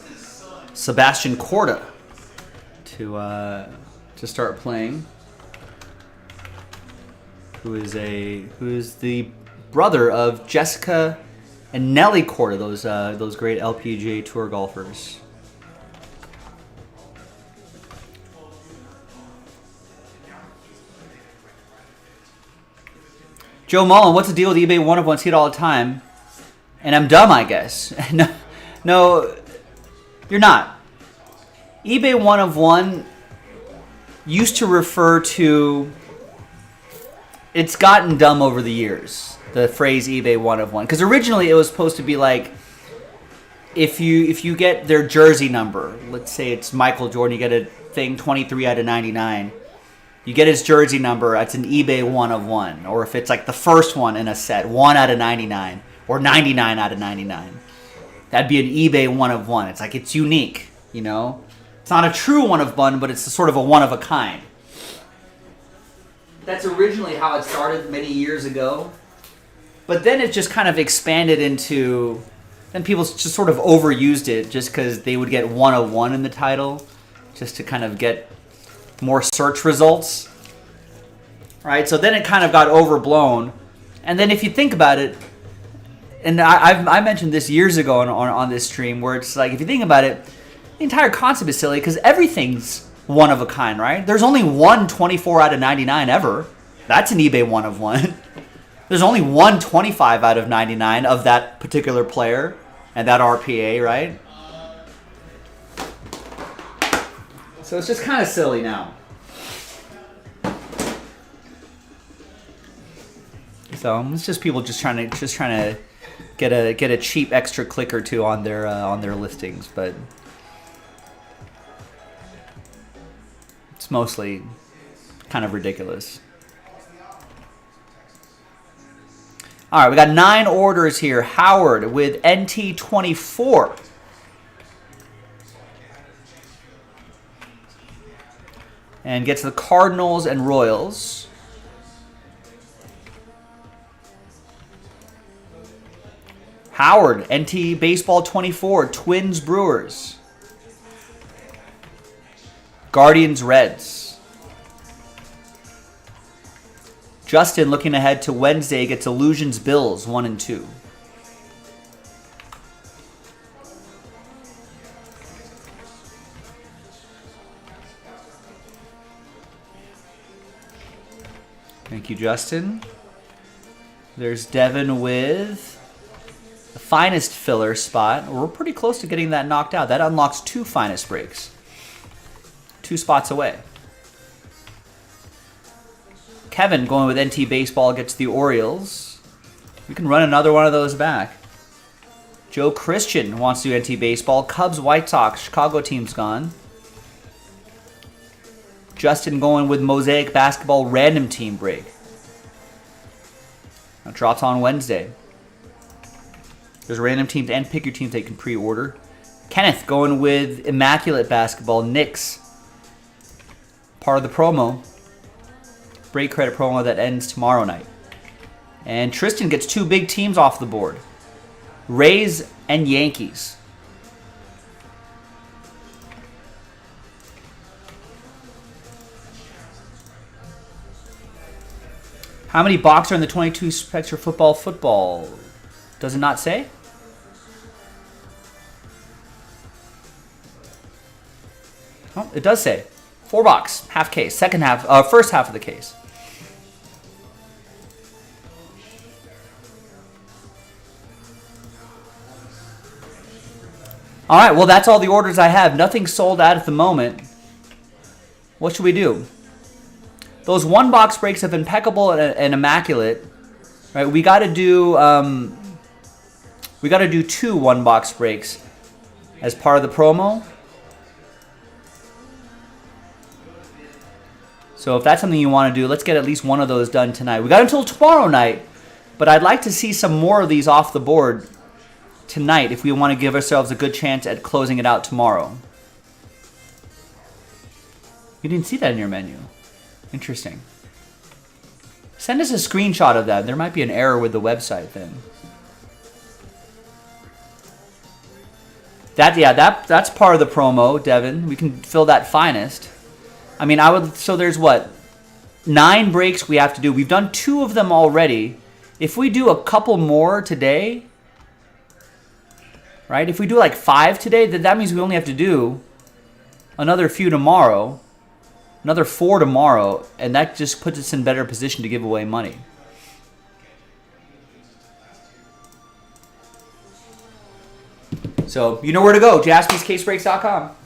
Sebastian Korda to start playing. Who is the brother of Jessica and Nelly Korda, those great LPGA Tour golfers. Joe Mullen, what's the deal with eBay 1 of 1? See it all the time. And I'm dumb, I guess. No, you're not. eBay 1 of 1 used to refer to... It's gotten dumb over the years, the phrase eBay 1 of 1. Because originally it was supposed to be like, if you get their jersey number, let's say it's Michael Jordan, you get a thing 23 out of 99. You get his jersey number, that's an eBay 1 of 1. Or if it's like the first one in a set, 1 out of 99. Or 99 out of 99. That'd be an eBay 1 of 1. It's like, it's unique, you know? It's not a true 1 of 1, but it's sort of a 1 of a kind. That's originally how it started many years ago. But then it just kind of expanded into... Then people just sort of overused it just because they would get 1 of 1 in the title. Just to kind of get more search results. Right? So then it kind of got overblown. And then if you think about it... And I mentioned this years ago on this stream, where it's like, if you think about it, the entire concept is silly because everything's 1 of a kind, right? There's only one 24 out of 99 ever. That's an eBay 1 of 1. There's only one 25 out of 99 of that particular player and that RPA, right? So it's just kind of silly now. So it's just people just trying to get a cheap extra click or two on their listings, but it's mostly kind of ridiculous. All right, we got 9 orders here. Howard with NT24. And gets the Cardinals and Royals. Howard, NT Baseball 24, Twins Brewers. Guardians Reds. Justin looking ahead to Wednesday gets Illusions Bills 1 and 2. Thank you, Justin. There's Devin with the finest filler spot. We're pretty close to getting that knocked out. That unlocks 2 finest breaks. 2 spots away. Kevin going with NT Baseball gets the Orioles. We can run another one of those back. Joe Christian wants to do NT Baseball. Cubs, White Sox, Chicago team's gone. Justin going with Mosaic Basketball random team break. It drops on Wednesday. There's random teams and pick your teams that you can pre-order. Kenneth going with Immaculate Basketball Knicks. Part of the promo. Break credit promo that ends tomorrow night. And Tristan gets 2 big teams off the board. Rays and Yankees. How many box are in the 22 Spectra football? Does it not say? Oh, it does say. 4 box, half case. First half of the case. All right, well, that's all the orders I have. Nothing sold out at the moment. What should we do? Those 1 box breaks of Impeccable and Immaculate, right? We got to do 2 1 box breaks as part of the promo. So if that's something you want to do, let's get at least one of those done tonight. We got until tomorrow night, but I'd like to see some more of these off the board tonight if we want to give ourselves a good chance at closing it out tomorrow. You didn't see that in your menu. Interesting. Send us a screenshot of that. There might be an error with the website then. That's part of the promo, Devin. We can fill that finest. I mean, so there's what? 9 breaks we have to do. We've done 2 of them already. If we do a couple more today, right? If we do like 5 today, then that means we only have to do another few tomorrow. Another 4 tomorrow, and that just puts us in better position to give away money. So, you know where to go, jaspyscasebreaks.com.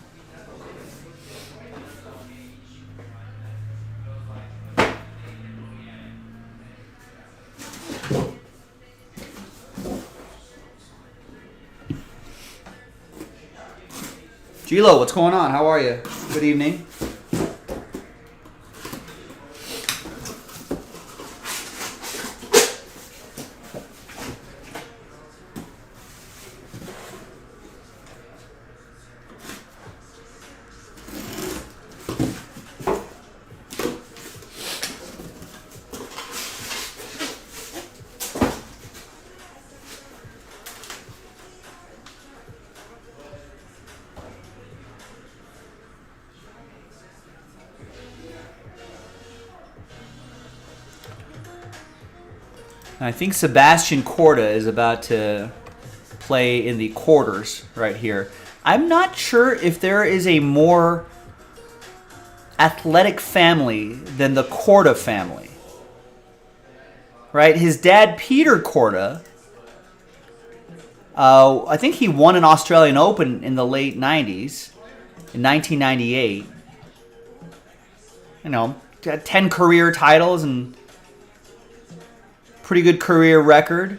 Gilo, what's going on? How are you? Good evening. I think Sebastian Corda is about to play in the quarters right here. I'm not sure if there is a more athletic family than the Corda family. Right? His dad, Peter Corda, I think he won an Australian Open in the late 90s, in 1998. You know, 10 career titles and pretty good career record.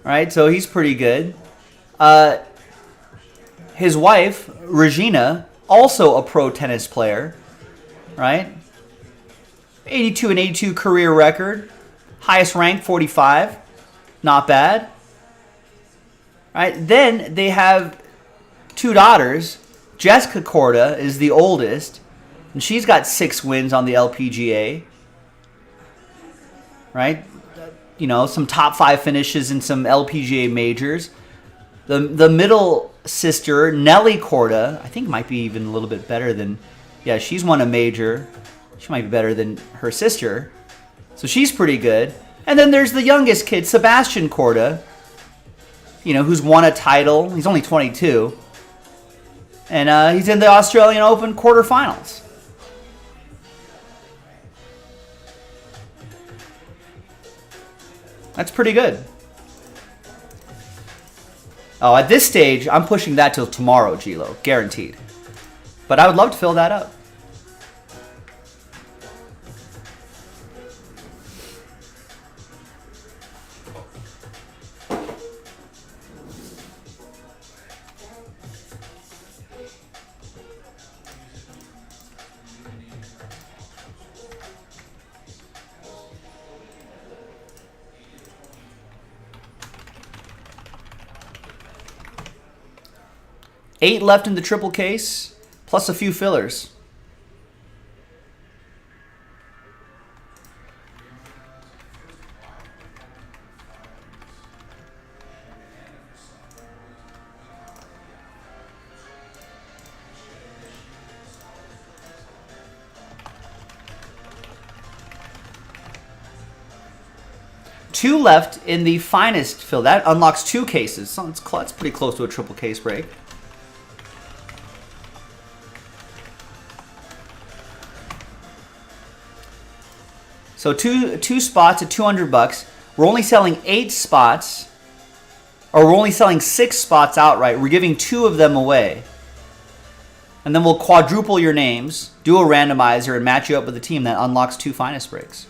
Right, so he's pretty good. His wife, Regina, also a pro tennis player. Right? 82 and 82 career record. Highest rank, 45. Not bad. Right? Then they have 2 daughters. Jessica Corda is the oldest, and she's got 6 wins on the LPGA. Right? You know, some top 5 finishes in some LPGA majors. The middle sister, Nelly Corda, I think might be even a little bit better than... Yeah, she's won a major. She might be better than her sister. So she's pretty good. And then there's the youngest kid, Sebastian Corda, you know, who's won a title. He's only 22. And he's in the Australian Open quarterfinals. That's pretty good. Oh, at this stage, I'm pushing that till tomorrow, Gilo. Guaranteed. But I would love to fill that up. 8 left in the triple case, plus a few fillers. Two left in the finest fill. That unlocks 2 cases. So it's pretty close to a triple case break. So two spots at $200. We're only selling 8 spots, or we're only selling 6 spots outright. We're giving 2 of them away. And then we'll quadruple your names, do a randomizer, and match you up with a team that unlocks 2 finest breaks.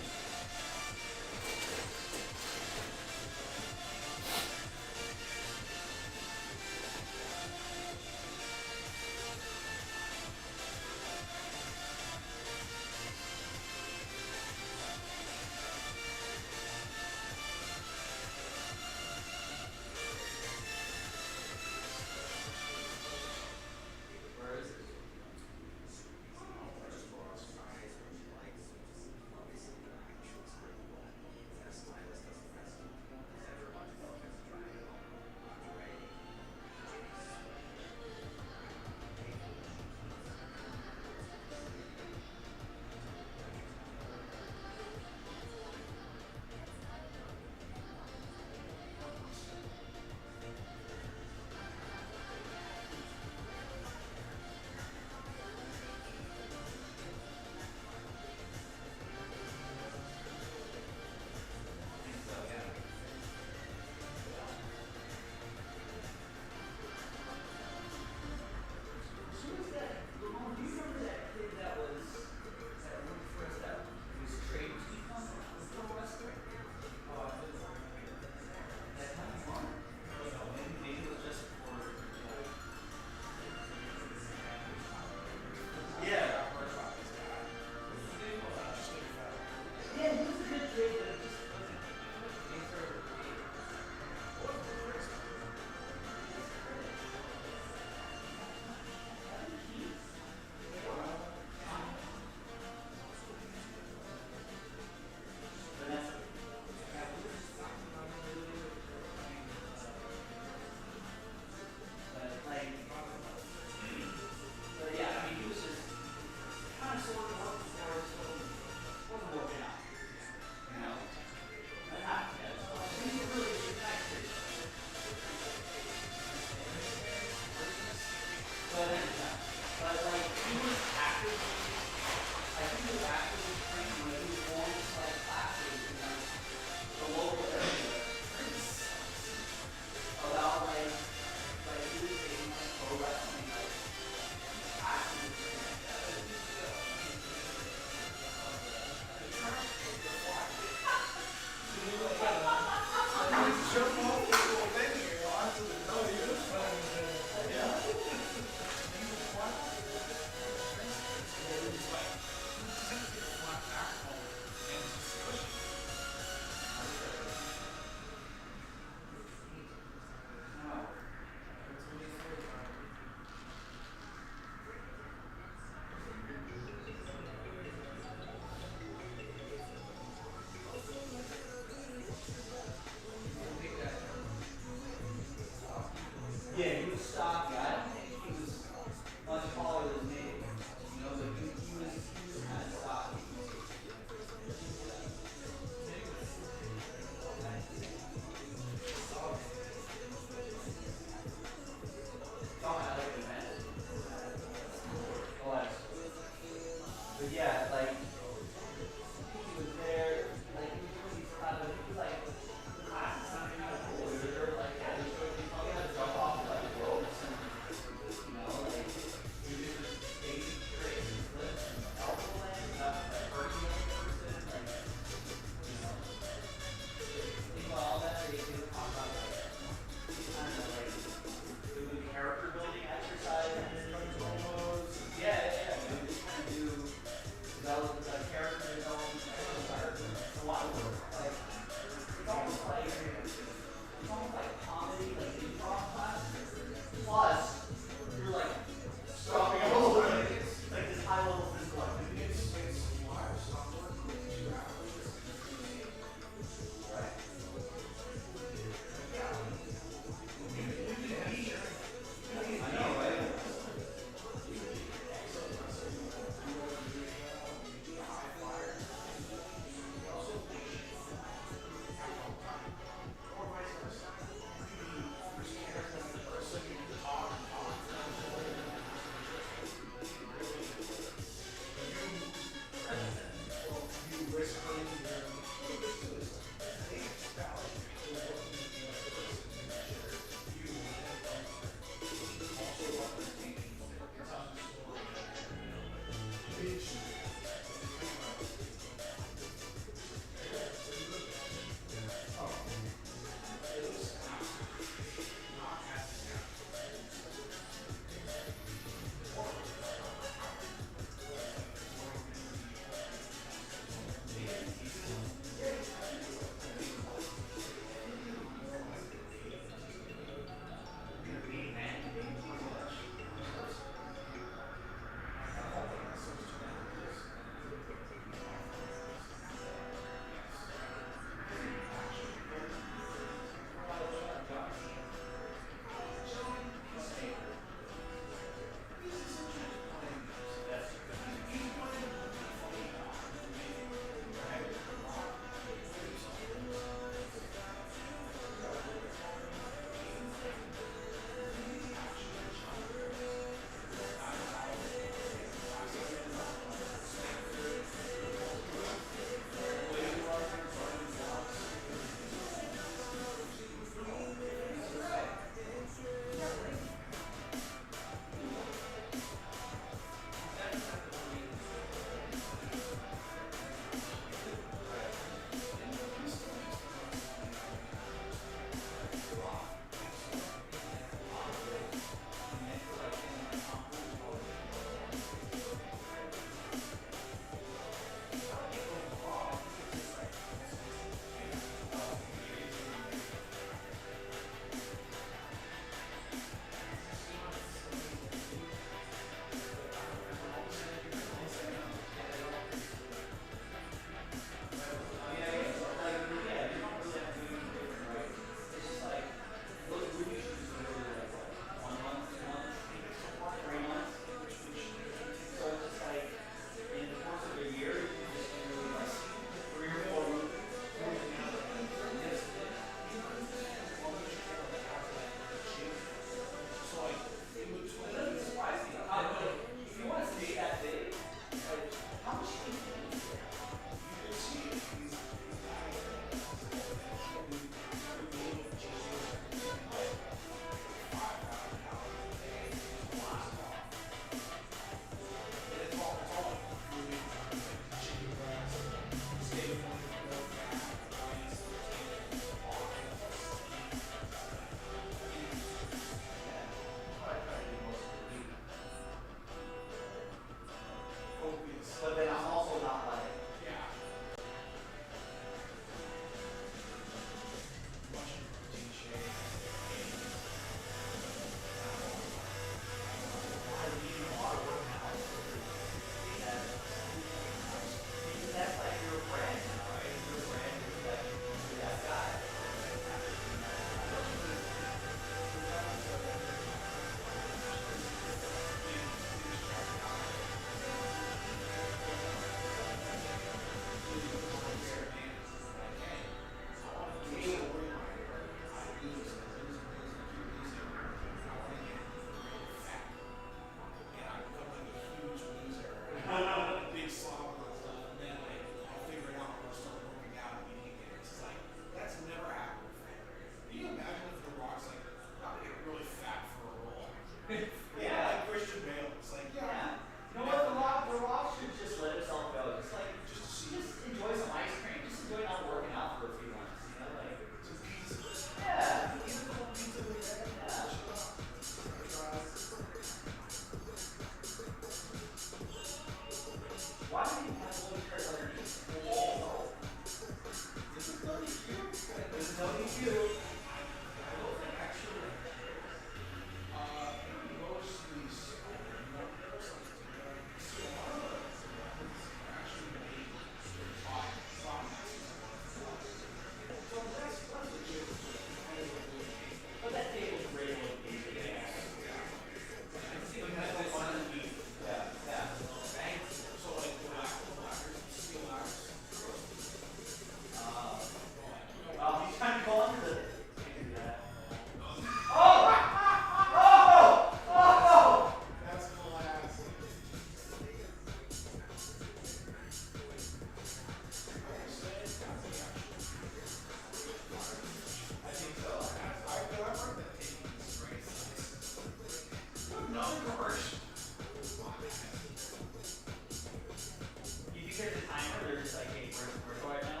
they're just like, hey, we're right now.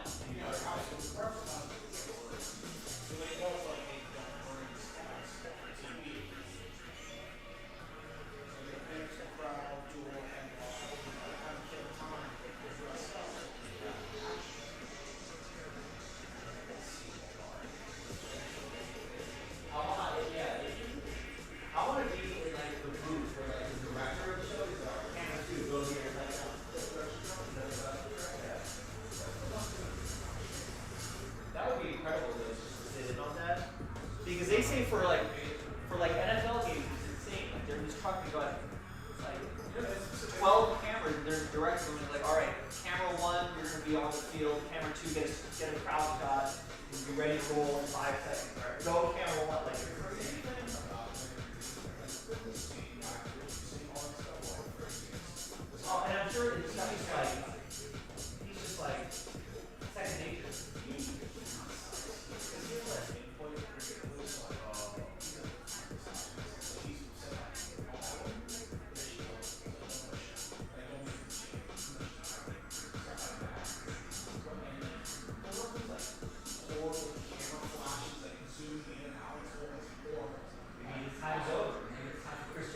I want to be in like the booth where like the director of the show is like, camera two, go here, like that would be incredible though, just to sit in on that. Because they say for like NFL games, it's insane. Like they're just trucking going like 12 cameras, and they're directing them like, all right, camera one, you're gonna be on the field. Camera two, get a crowd shot. And be ready to roll in 5 seconds. All right, go camera one, like you're crazy. Oh, and I'm sure it's not just like, he's just like, second nature. Maybe it's time's over. Maybe it's time for Chris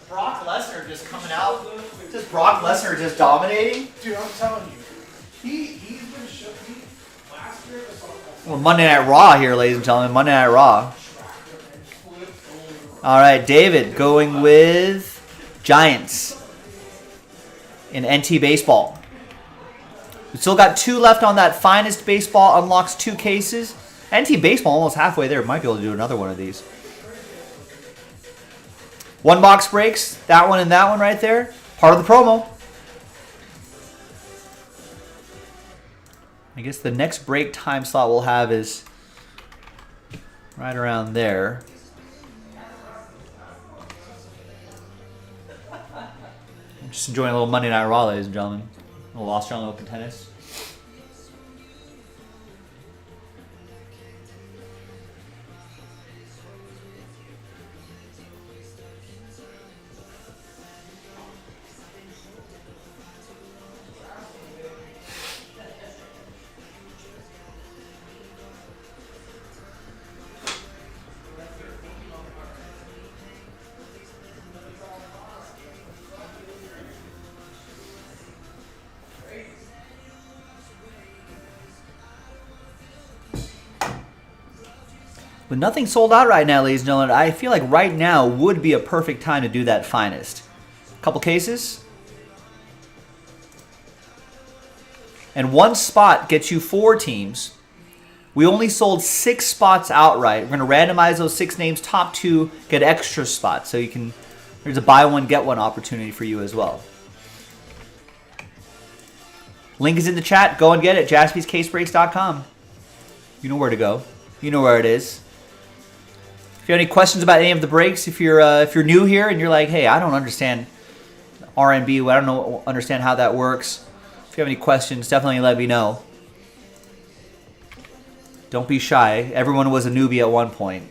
Brock Lesnar just coming out. Just Brock Lesnar just dominating. Dude, I'm telling you, he's been shook. Last year, Well, Monday Night Raw here, ladies and gentlemen. Monday Night Raw. All right, David going with Giants in NT Baseball. We still got 2 left on that finest baseball. Unlocks 2 cases. NT Baseball almost halfway there. Might be able to do another one of these. 1 box breaks. That one and that one right there. Part of the promo. I guess the next break time slot we'll have is right around there. I'm just enjoying a little Monday Night Raw, ladies and gentlemen. A little Australian Open tennis. With nothing sold out right now, ladies and gentlemen, I feel like right now would be a perfect time to do that finest. Couple cases. And 1 spot gets you 4 teams. We only sold 6 spots outright. We're going to randomize those 6 names. Top 2 get extra spots. So you can, there's a buy one, get one opportunity for you as well. Link is in the chat. Go and get it. JaspysCaseBreaks.com. You know where to go. You know where it is. If you have any questions about any of the breaks, if you're new here and you're like, hey, I don't understand RMB, I don't understand how that works. If you have any questions, definitely let me know. Don't be shy. Everyone was a newbie at one point.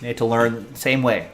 You need to learn the same way.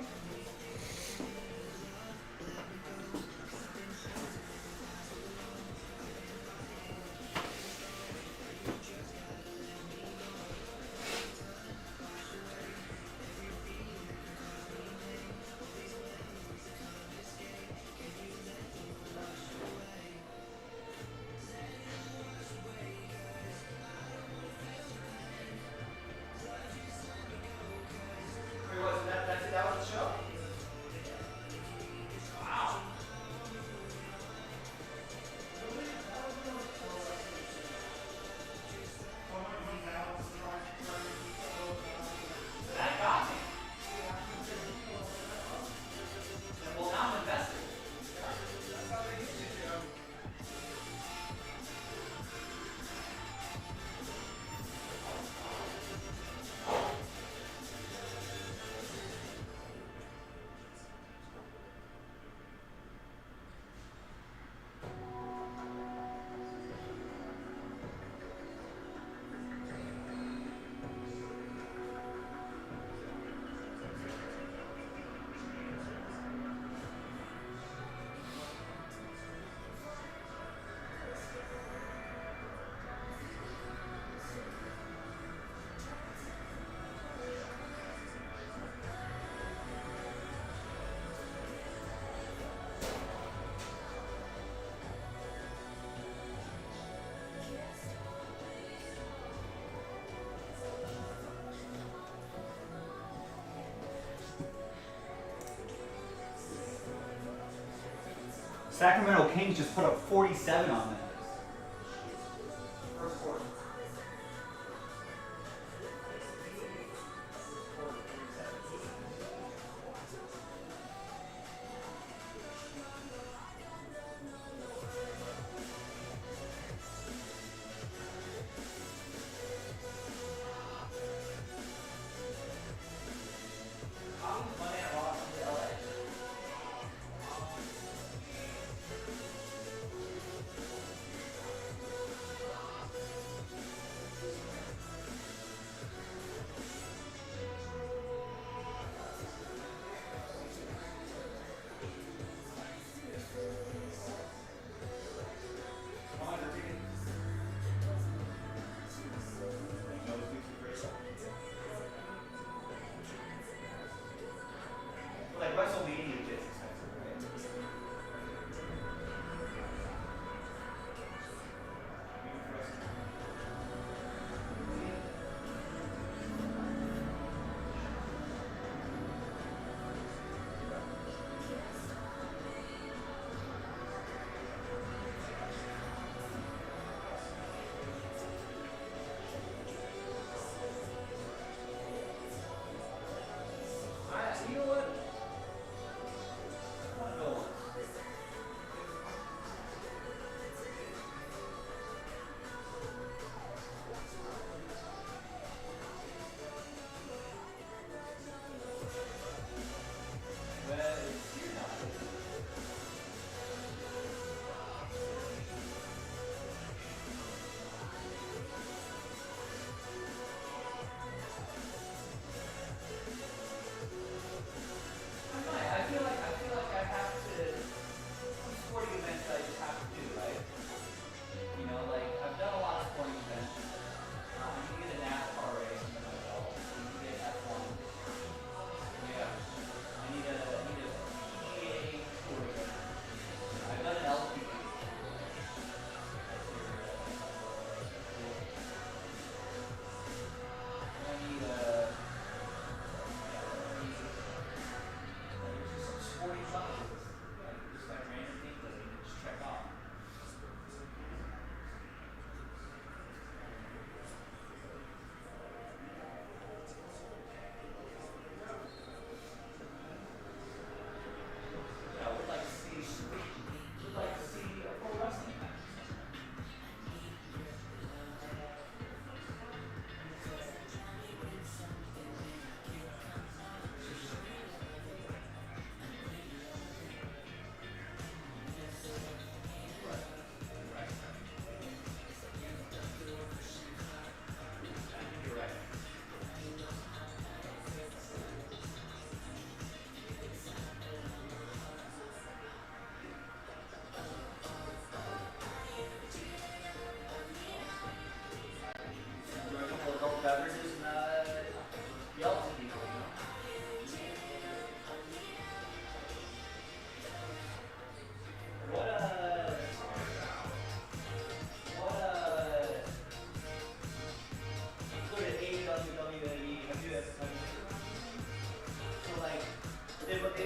Sacramento Kings just put up 47 on them. First quarter.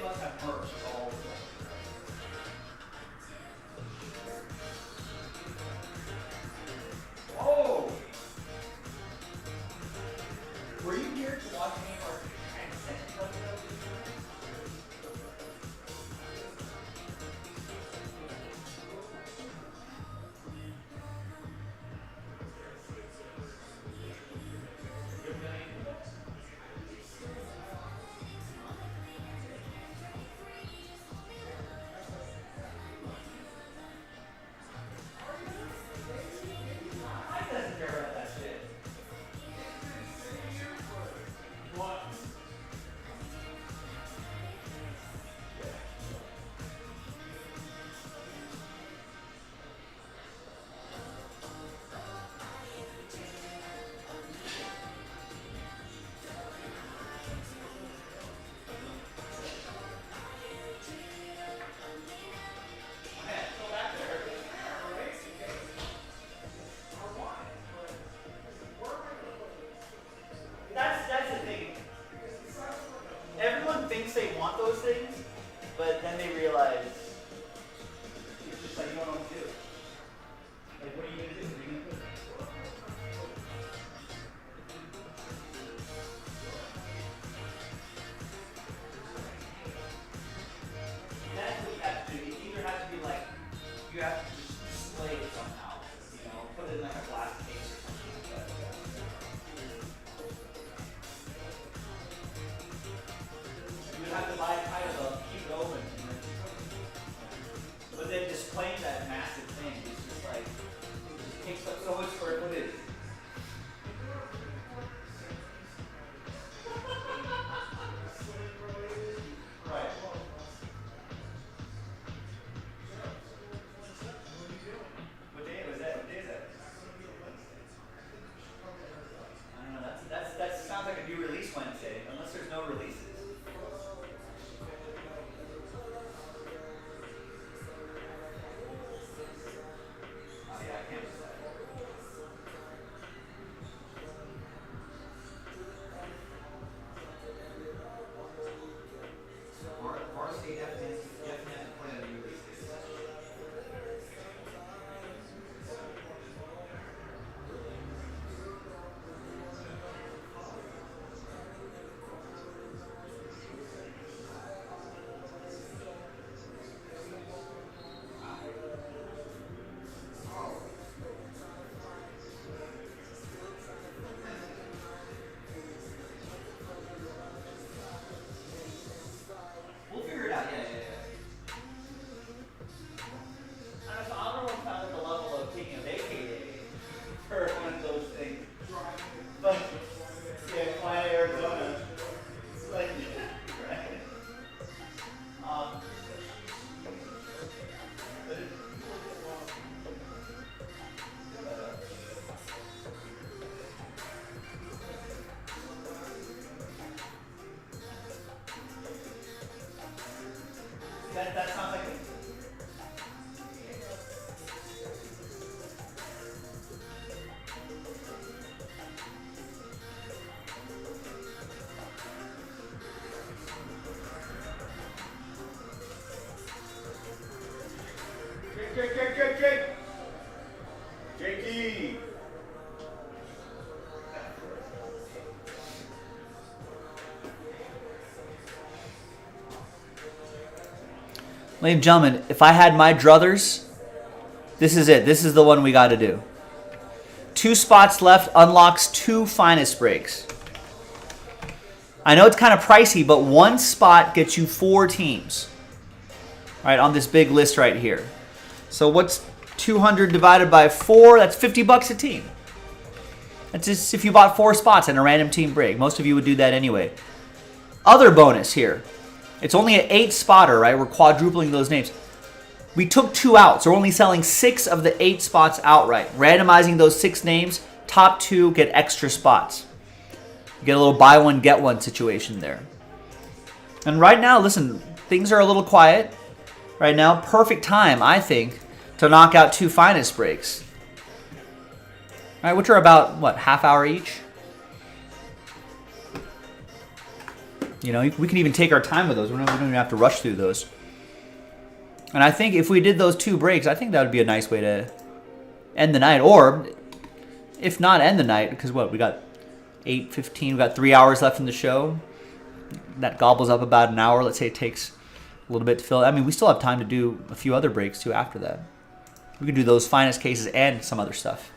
must have merch all over. Oh! Were you here to watch me or transcend what Mike doesn't care about that shit. What? That's the thing. Everyone thinks they want those things, but then they realize it's just like you don't know what to do. Like, what are you gonna do? What are you gonna do? That's what you have to do. You either have to be like, you have to just display it somehow. You know, put it in like a glass case or something like that. You would have to buy a title, keep it open. But then displaying that massive thing is just like, it just takes up so much square footage. Right. What day was that? What day is that? I don't know. That sounds like a new release Wednesday, unless there's no releases. Oh yeah, I can't decide. Varsity definitely has to play on new releases. We'll figure it out. Yeah. I don't know if I'm at the level of taking a vacay day for one of those things. But yeah, flying to Arizona. It's like right. That sounds like it. Jake. Jakey. Ladies and gentlemen, if I had my druthers, this is it. This is the one we got to do. 2 spots left, unlocks 2 finest breaks. I know it's kind of pricey, but 1 spot gets you 4 teams. Right, on this big list right here. So what's 200 divided by 4? That's $50 a team. That's just if you bought 4 spots in a random team break. Most of you would do that anyway. Other bonus here. It's only an 8 spotter, right? We're quadrupling those names. We took 2 out, so we're only selling 6 of the 8 spots outright. Randomizing those 6 names, top 2 get extra spots. You get a little buy one, get one situation there. And right now, listen, things are a little quiet. Right now, perfect time, I think, to knock out 2 finest breaks. All right, which are about, what, half hour each? You know, we can even take our time with those. We don't even have to rush through those. And I think if we did those 2 breaks, I think that would be a nice way to end the night. Or, if not end the night, because what, we got 8:15, we got 3 hours left in the show. That gobbles up about an hour. Let's say it takes a little bit to fill it. I mean, we still have time to do a few other breaks too after that. We could do those finest cases and some other stuff.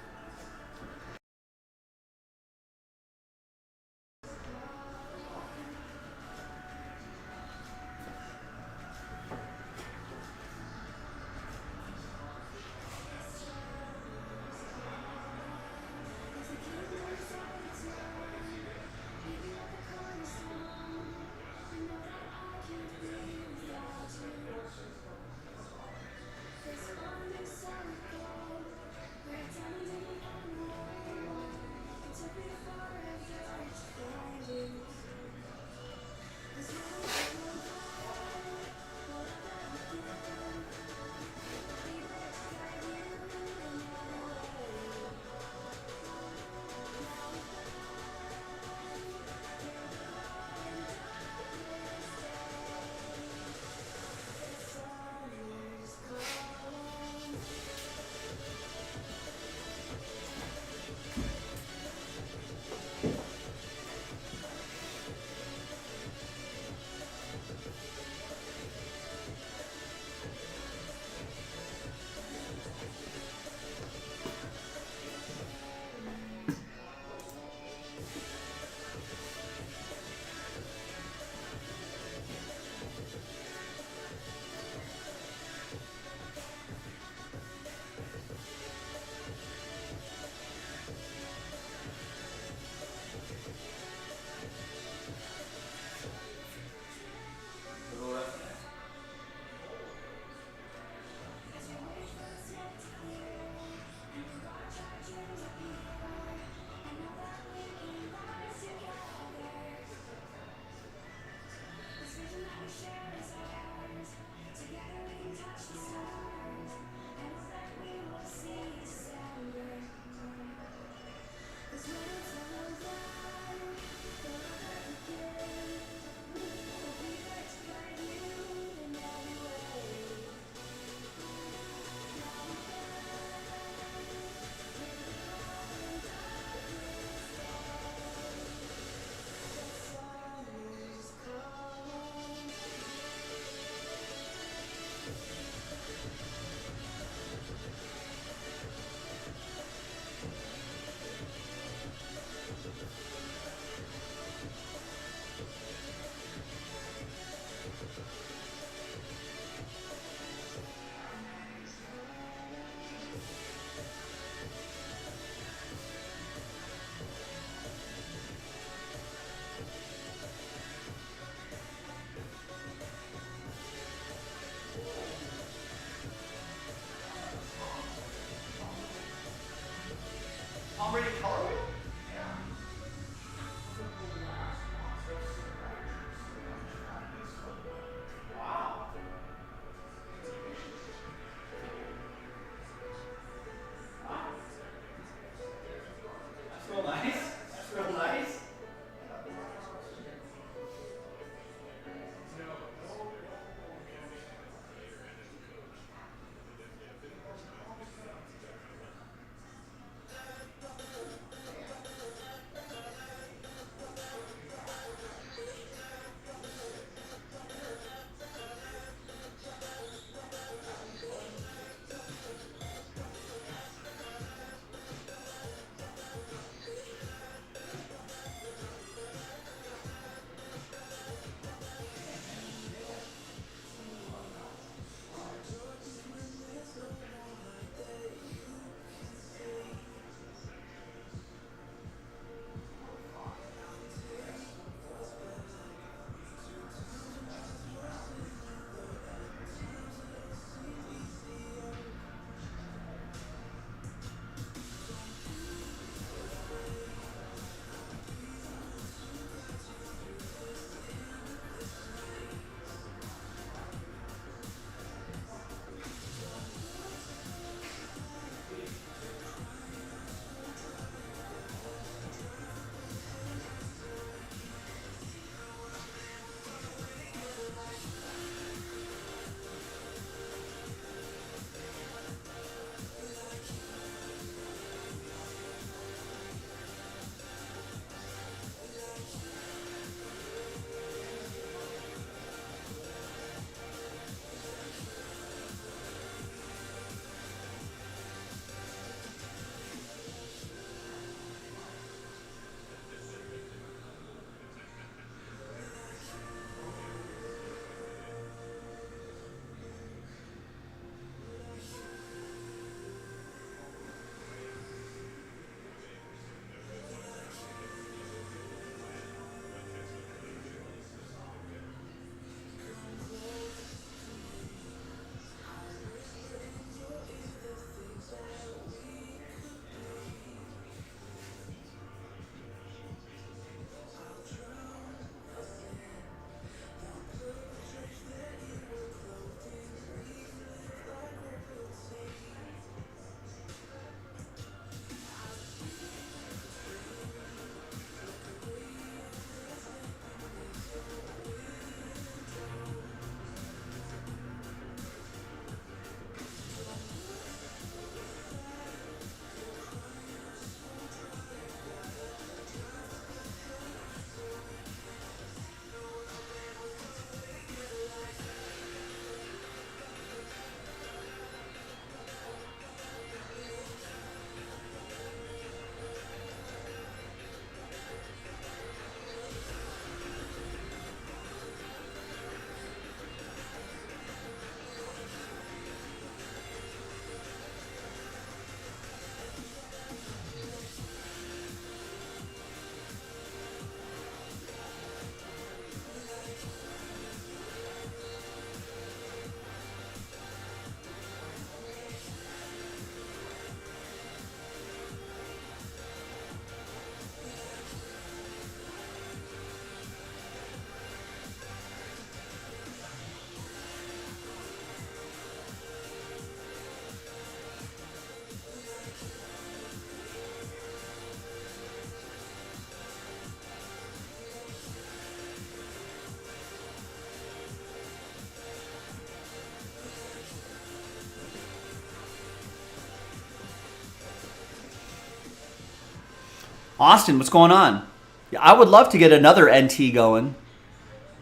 Austin, what's going on? Yeah, I would love to get another NT going.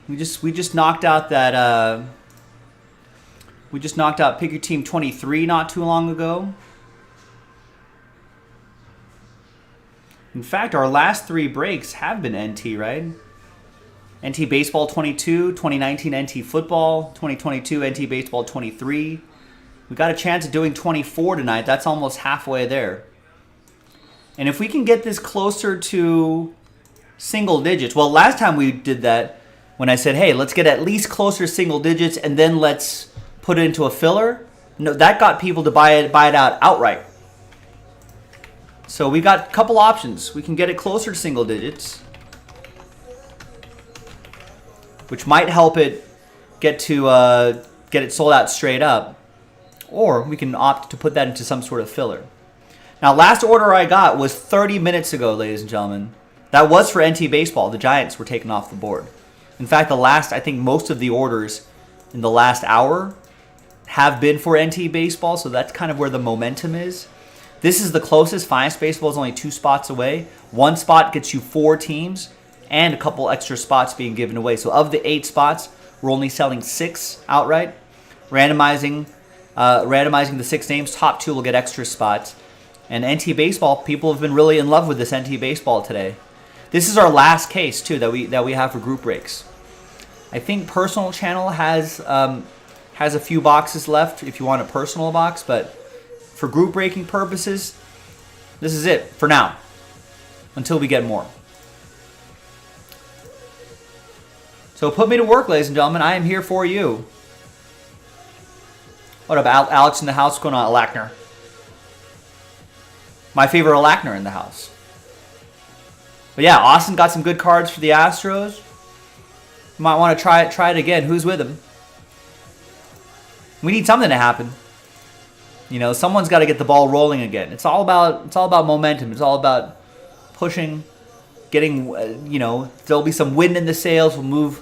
We just knocked out that we just knocked out Pick Your Team 23 not too long ago. In fact, our last 3 breaks have been NT, right? NT Baseball 22, 2019 NT Football, 2022 NT Baseball 23. We got a chance of doing 24 tonight. That's almost halfway there. And if we can get this closer to single digits. Well, last time we did that when I said, hey, let's get at least closer to single digits and then let's put it into a filler. No, that got people to buy it out outright. So we got a couple options. We can get it closer to single digits, which might help it get it sold out straight up, or we can opt to put that into some sort of filler. Now, last order I got was 30 minutes ago, ladies and gentlemen. That was for NT Baseball. The Giants were taken off the board. In fact, I think most of the orders in the last hour have been for NT Baseball, so that's kind of where the momentum is. This is the closest. Finest Baseball is only 2 spots away. 1 spot gets you 4 teams, and a couple extra spots being given away. So of the 8 spots, we're only selling 6 outright. Randomizing the 6 names, top 2 will get extra spots. And NT Baseball, people have been really in love with this NT Baseball today. This is our last case too that we have for group breaks. I think Personal Channel has a few boxes left if you want a personal box, but for group breaking purposes, this is it for now until we get more. So put me to work, ladies and gentlemen. I am here for you. What up, Alex in the house? What's going on, Lackner? My favorite Lackner in the house. But yeah, Austin got some good cards for the Astros. You might want to try it again. Who's with him? We need something to happen. You know, someone's got to get the ball rolling again. It's all about momentum. It's all about pushing, getting. There'll be some wind in the sails. We'll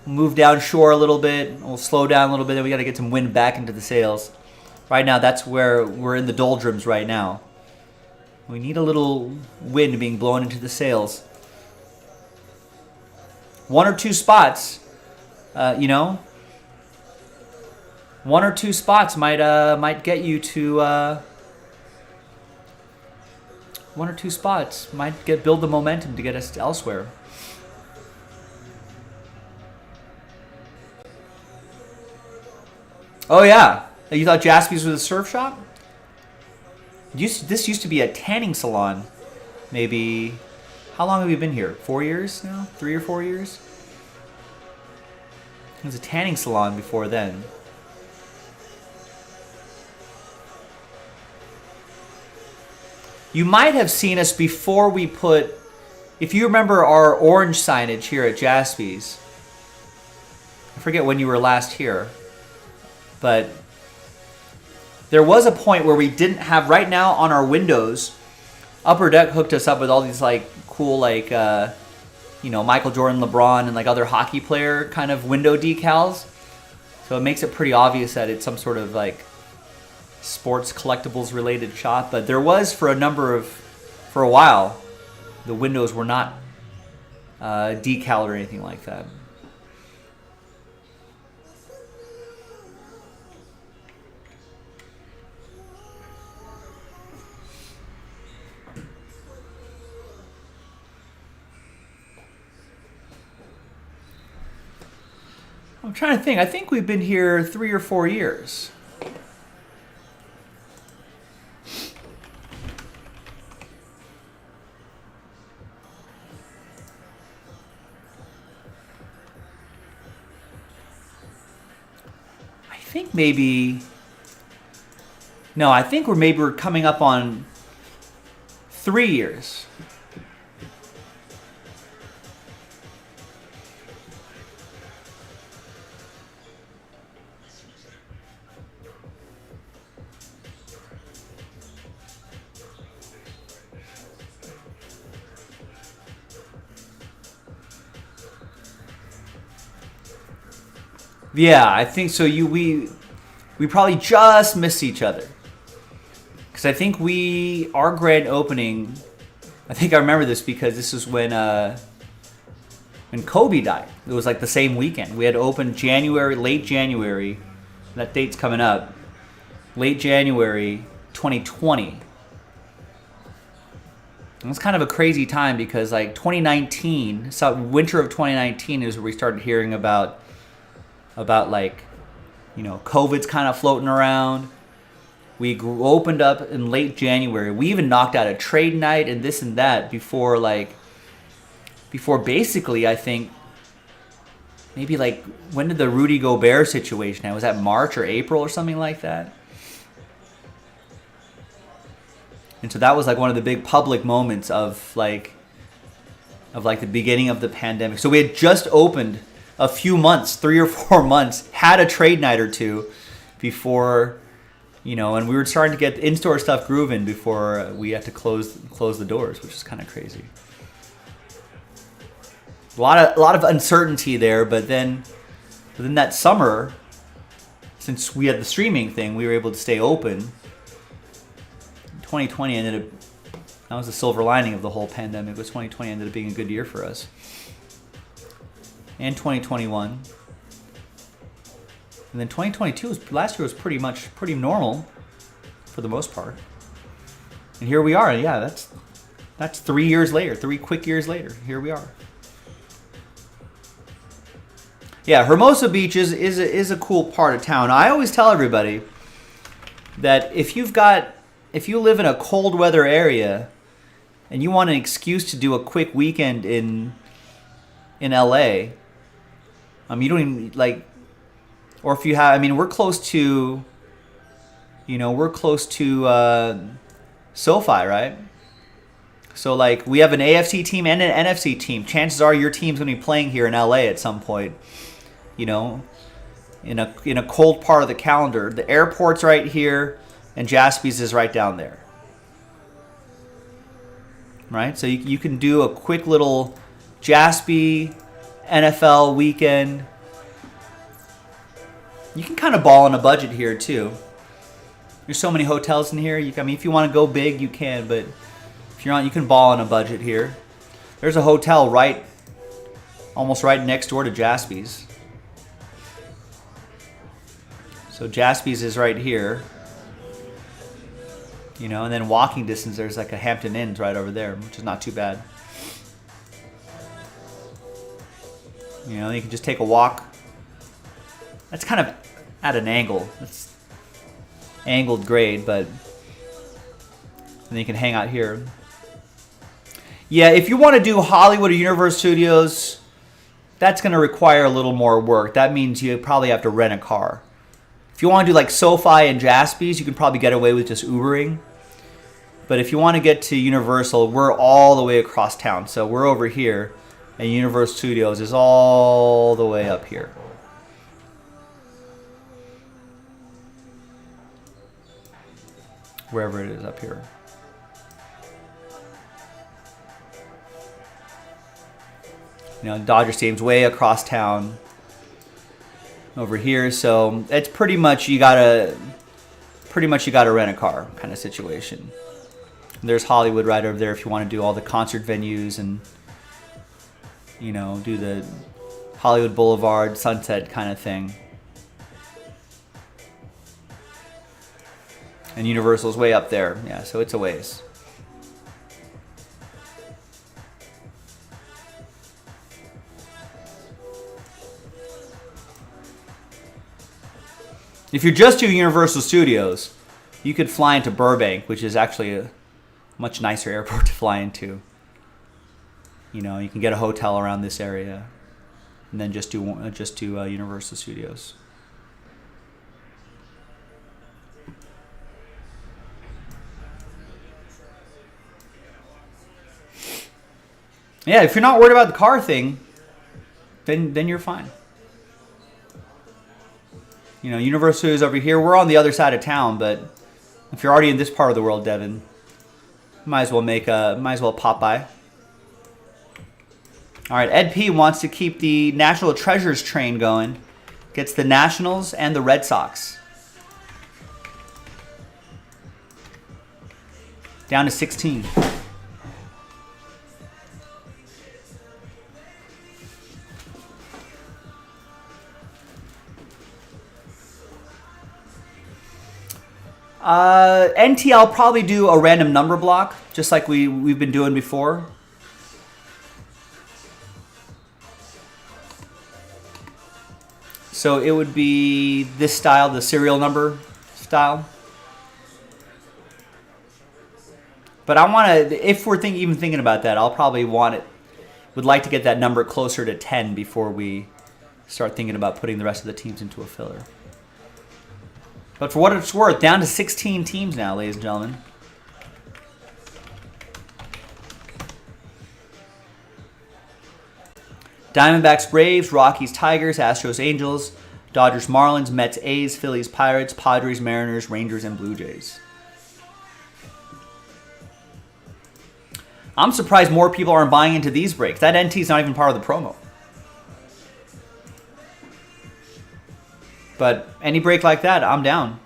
move down shore a little bit. We'll slow down a little bit. Then we got to get some wind back into the sails. Right now, that's where we're in the doldrums right now. We need a little wind being blown into the sails. 1 or 2 spots, 1 or 2 spots might get you to 1 or 2 spots might build the momentum to get us elsewhere. Oh yeah, you thought Jaspy's was a surf shop? This used to be a tanning salon. Maybe, how long have we been here? 4 years now? 3 or 4 years? It was a tanning salon before then. You might have seen us before we put, if you remember our orange signage here at Jaspy's. I forget when you were last here, but there was a point where we didn't have, right now on our windows, Upper Deck hooked us up with all these cool Michael Jordan, LeBron, and other hockey player kind of window decals. So it makes it pretty obvious that it's some sort of sports collectibles related shop. But there was for a while, the windows were not decaled or anything like that. I'm trying to think. I think we've been here 3 or 4 years. I think maybe... No, I think we're coming up on 3 years. Yeah, I think so. We probably just missed each other, because I think our grand opening I think I remember this because this is when Kobe died. It was like the same weekend. We had opened late January. That date's coming up. Late January 2020. It was kind of a crazy time because like 2019, so winter of 2019 is where we started hearing about like, you know, COVID's kind of floating around. We opened up in late January. We even knocked out a trade night and this and that before basically, I think, maybe like, when did the Rudy Gobert situation happen? Was that March or April or something like that? And so that was like one of the big public moments of like the beginning of the pandemic. So we had just opened a few months, 3 or 4 months, had a trade night or two before, you know, and we were starting to get in-store stuff grooving before we had to close the doors, which is kind of crazy. A lot of uncertainty there, but then that summer, since we had the streaming thing, we were able to stay open. 2020 that was the silver lining of the whole pandemic, was 2020 ended up being a good year for us. And 2021. And then 2022 last year was pretty normal for the most part. And here we are. Yeah, that's 3 years later, 3 quick years later. Here we are. Yeah, Hermosa Beach is a cool part of town. I always tell everybody that if you live in a cold weather area and you want an excuse to do a quick weekend in LA, you don't even like, or if you have, I mean, we're close to SoFi, right? So like we have an AFC team and an NFC team. Chances are your team's going to be playing here in LA at some point, you know, in a cold part of the calendar. The airport's right here and Jaspy's is right down there. Right? So you can do a quick little Jaspy NFL weekend. You can kind of ball on a budget here too. There's so many hotels in here. If you want to go big, you can, but if you're not, you can ball on a budget here. There's a hotel almost right next door to Jaspy's. So Jaspy's is right here. You know, and then walking distance, there's like a Hampton Inn's right over there, which is not too bad. You know, you can just take a walk. That's kind of at an angle. It's angled grade, but then you can hang out here. Yeah, if you want to do Hollywood or Universal Studios, that's going to require a little more work. That means you probably have to rent a car. If you want to do like SoFi and Jaspy's, you can probably get away with just Ubering. But if you want to get to Universal, we're all the way across town. So we're over here, and Universal Studios is all the way up here. Wherever it is up here. You know, Dodger Stadium's way across town over here, so it's pretty much you gotta rent a car kind of situation. There's Hollywood right over there if you want to do all the concert venues and, you know, do the Hollywood Boulevard, Sunset kind of thing. And Universal's way up there, yeah, so it's a ways. If you're just doing Universal Studios, you could fly into Burbank, which is actually a much nicer airport to fly into. You know, you can get a hotel around this area, and then just do Universal Studios. Yeah, if you're not worried about the car thing, then you're fine. You know, Universal Studios over here. We're on the other side of town, but if you're already in this part of the world, Devin, might as well pop by. All right, Ed P wants to keep the National Treasures train going. Gets the Nationals and the Red Sox down to 16. NT, I'll probably do a random number block, just like we've been doing before. So it would be this style, the serial number style. But I want to, if we're even thinking about that, I'll probably would like to get that number closer to 10 before we start thinking about putting the rest of the teams into a filler. But for what it's worth, down to 16 teams now, ladies and gentlemen. Diamondbacks, Braves, Rockies, Tigers, Astros, Angels, Dodgers, Marlins, Mets, A's, Phillies, Pirates, Padres, Mariners, Rangers, and Blue Jays. I'm surprised more people aren't buying into these breaks. That NT is not even part of the promo. But any break like that, I'm down.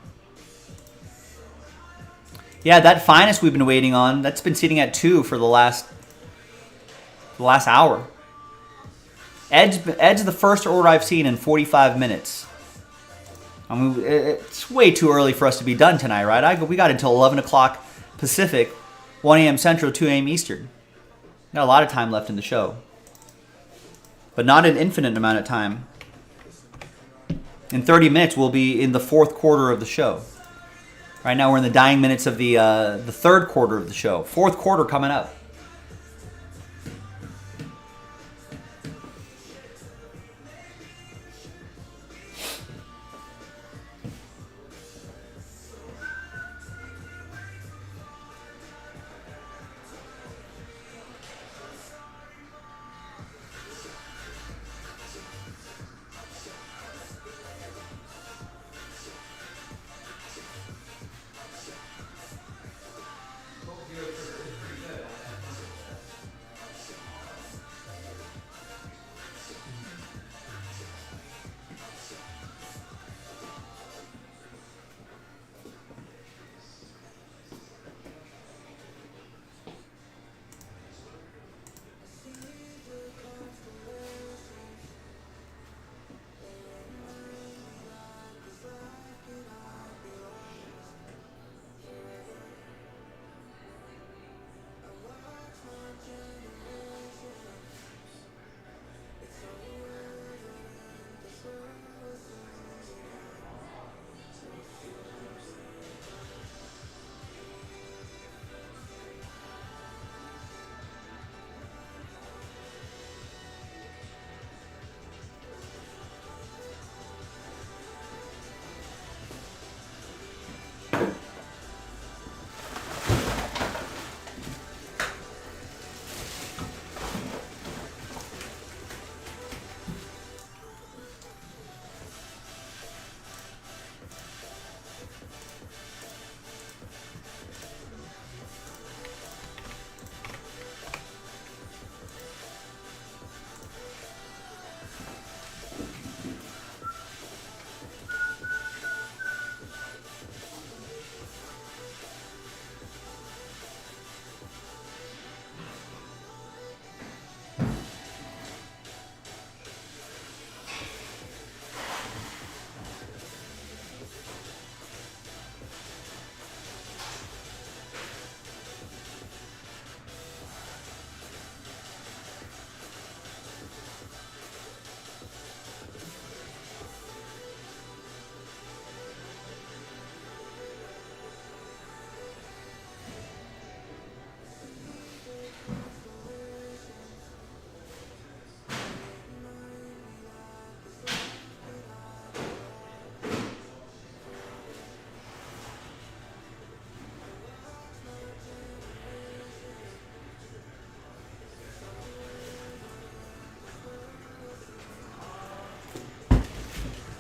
Yeah, that finest we've been waiting on, that's been sitting at 2 for the last hour. Edge the first order I've seen in 45 minutes. I mean, it's way too early for us to be done tonight, right? We got until 11 o'clock Pacific, 1 a.m. Central, 2 a.m. Eastern. Got a lot of time left in the show. But not an infinite amount of time. In 30 minutes, we'll be in the fourth quarter of the show. Right now, we're in the dying minutes of the third quarter of the show. Fourth quarter coming up.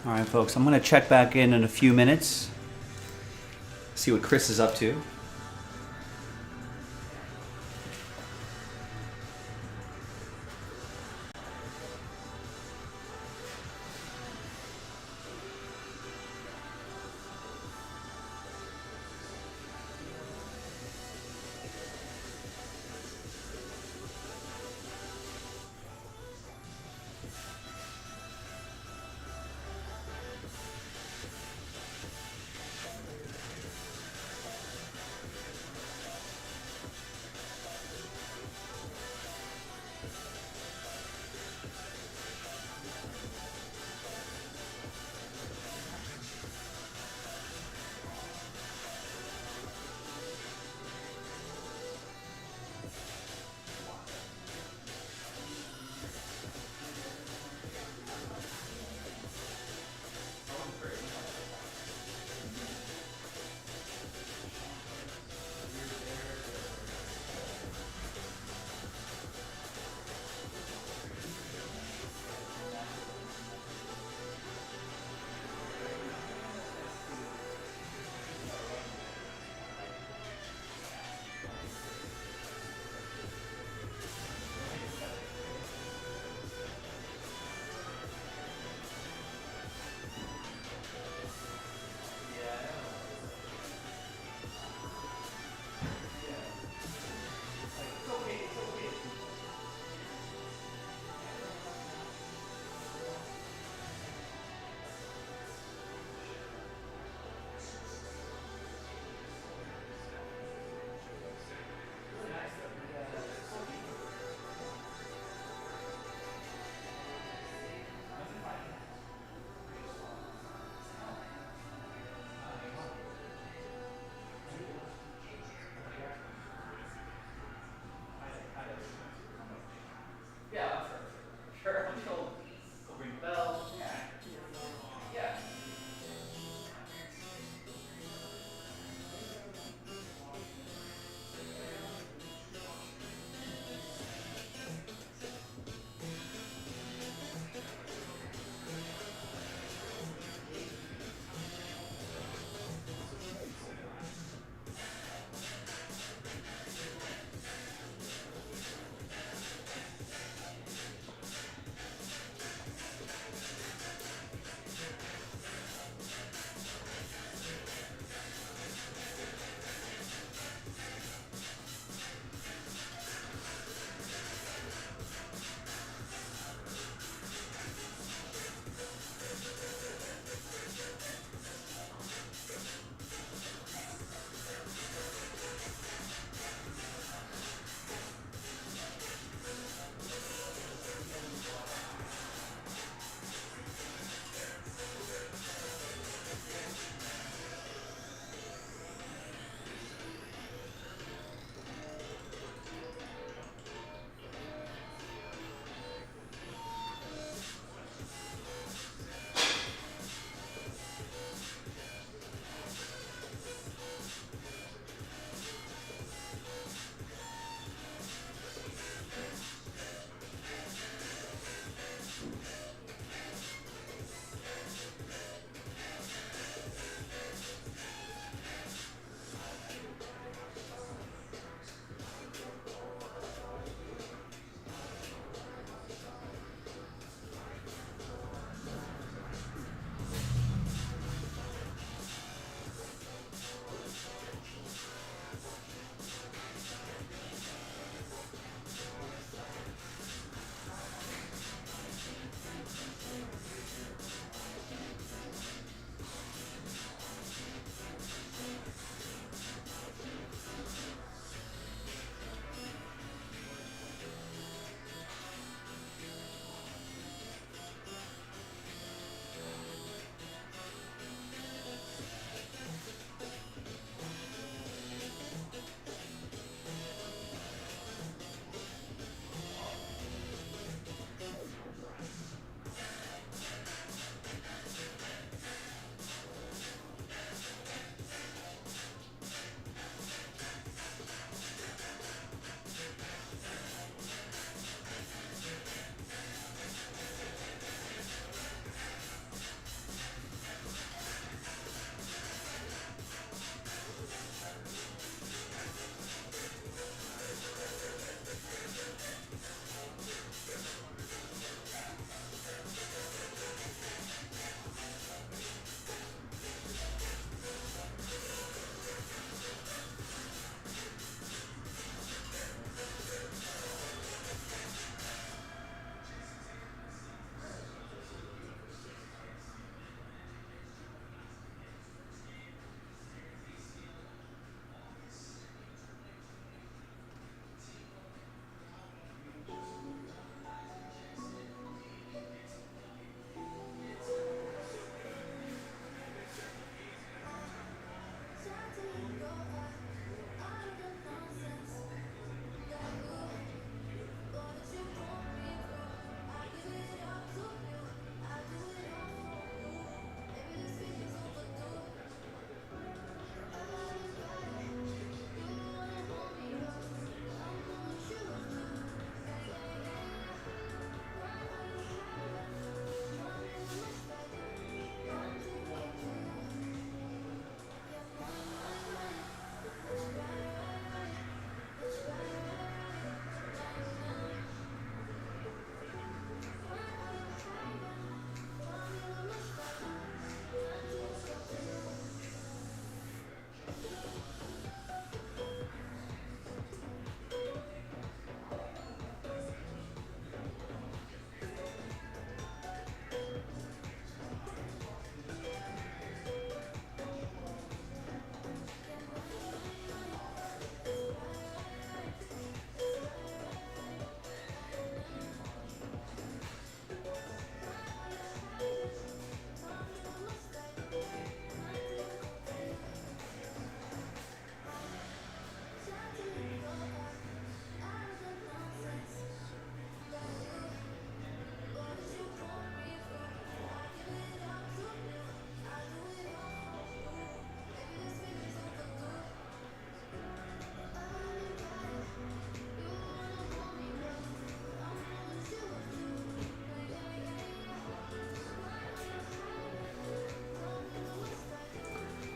All right, folks, I'm going to check back in a few minutes. See what Chris is up to.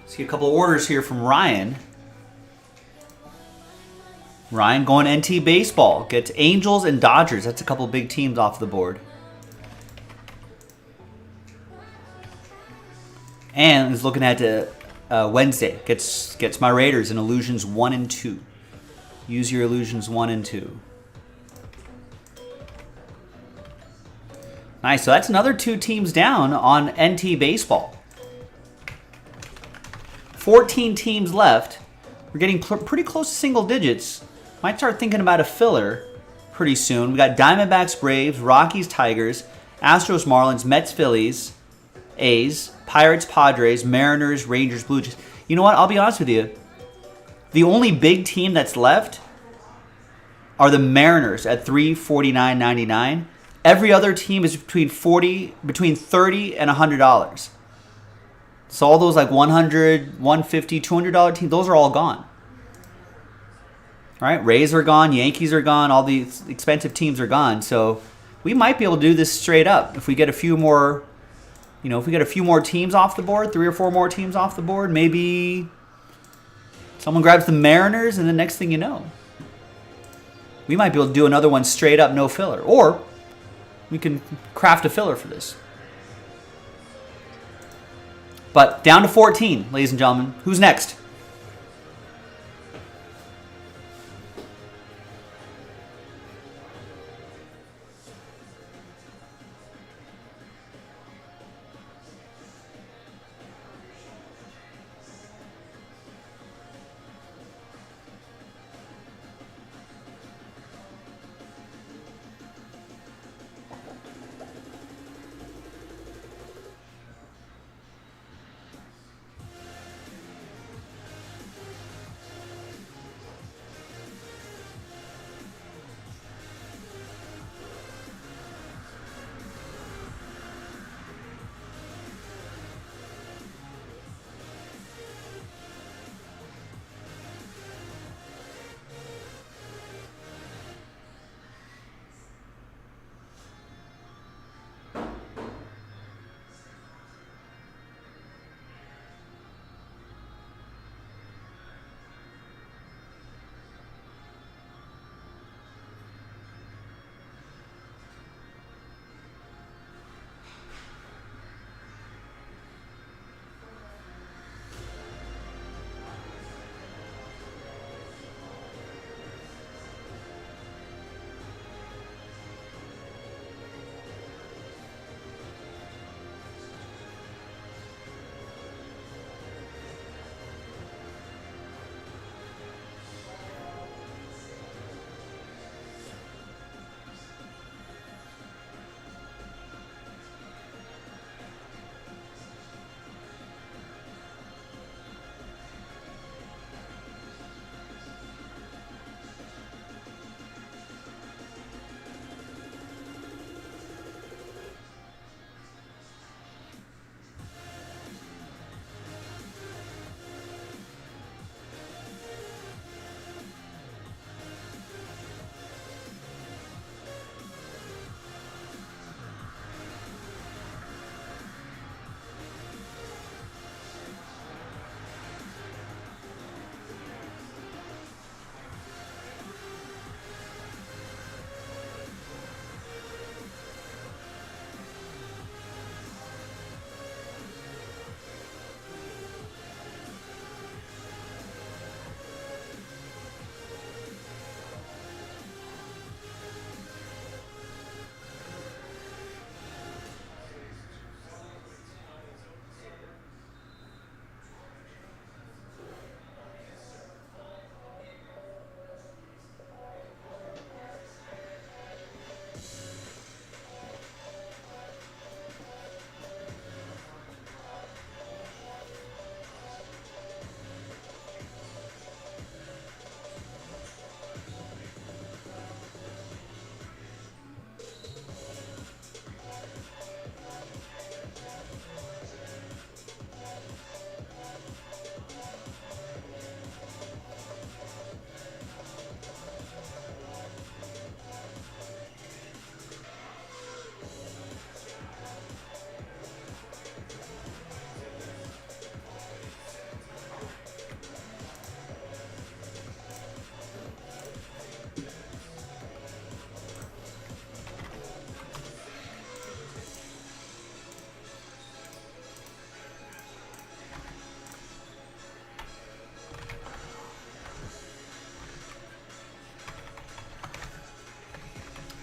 See a couple orders here from Ryan. Ryan going NT Baseball. Gets Angels and Dodgers. That's a couple big teams off the board. And is looking at Wednesday. Gets my Raiders in Illusions 1 and 2. Use your Illusions 1 and 2. Nice. So that's another 2 teams down on NT Baseball. 14 teams left. We're getting pretty close to single digits. Might start thinking about a filler pretty soon. We got Diamondbacks, Braves, Rockies, Tigers, Astros, Marlins, Mets, Phillies, A's, Pirates, Padres, Mariners, Rangers, Blue Jays. You know what? I'll be honest with you. The only big team that's left are the Mariners at $349.99. Every other team is between $30 and $100. So all those like $100, $150, $200 teams, those are all gone. All right, Rays are gone, Yankees are gone, all these expensive teams are gone. So we might be able to do this straight up if we get a few more. If we get a few more teams off the board, 3 or 4 more teams off the board, maybe someone grabs the Mariners, and the next thing you know, we might be able to do another one straight up, no filler. Or we can craft a filler for this. But down to 14, ladies and gentlemen. Who's next?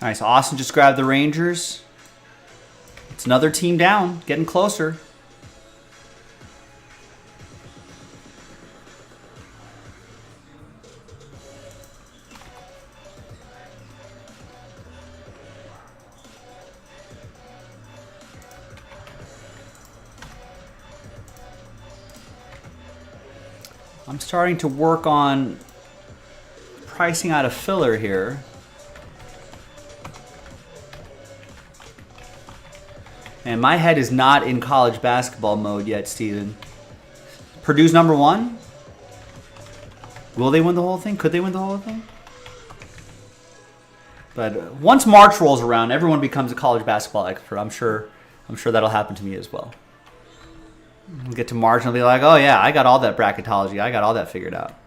Nice. Austin just grabbed the Rangers. It's another team down, getting closer. I'm starting to work on pricing out a filler here. And my head is not in college basketball mode yet, Steven. Purdue's number 1? Will they win the whole thing? Could they win the whole thing? But once March rolls around, everyone becomes a college basketball expert. I'm sure that'll happen to me as well. We'll get to March and I'll be like, oh yeah, I got all that bracketology. I got all that figured out.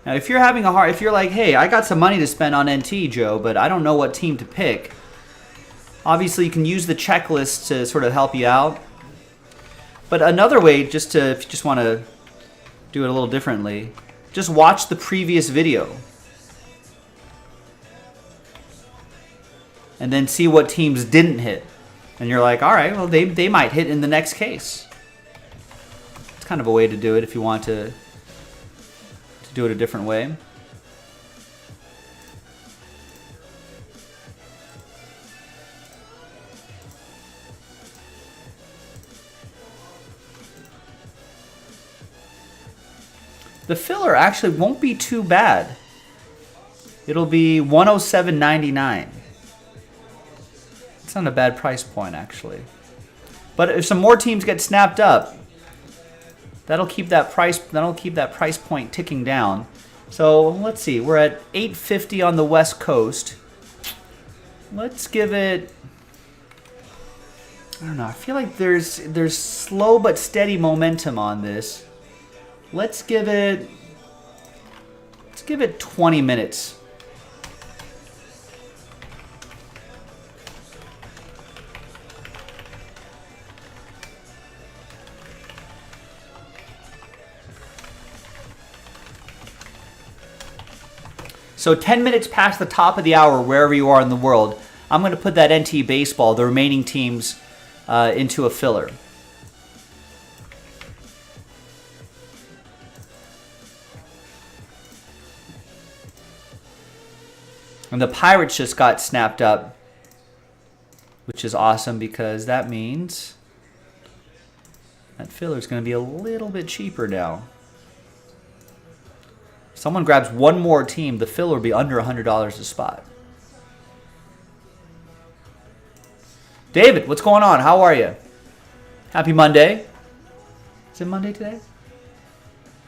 Now, if you're having if you're like, hey, I got some money to spend on NT, Joe, but I don't know what team to pick, obviously you can use the checklist to sort of help you out. But another way, if you just want to do it a little differently, just watch the previous video. And then see what teams didn't hit. And you're like, all right, well, they might hit in the next case. It's kind of a way to do it if you want to do it a different way. The filler actually won't be too bad. It'll be $107.99. It's not a bad price point, actually. But if some more teams get snapped up, that'll keep that price point ticking down. So let's see, we're at $8.50 on the West Coast. Let's give it, I don't know, I feel like there's slow but steady momentum on this. Let's give it 20 minutes. So 10 minutes past the top of the hour, wherever you are in the world, I'm going to put that NT baseball, the remaining teams, into a filler. And the Pirates just got snapped up, which is awesome because that means that filler is going to be a little bit cheaper now. If someone grabs one more team, the filler will be under $100 a spot. David, what's going on? How are you? Happy Monday. Is it Monday today?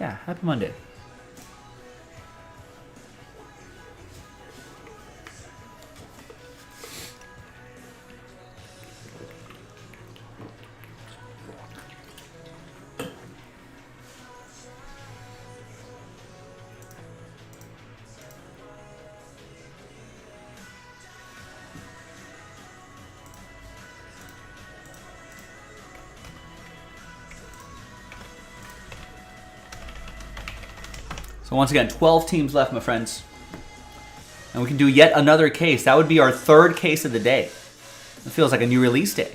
Yeah, happy Monday. So once again, 12 teams left, my friends. And we can do yet another case. That would be our third case of the day. It feels like a new release day.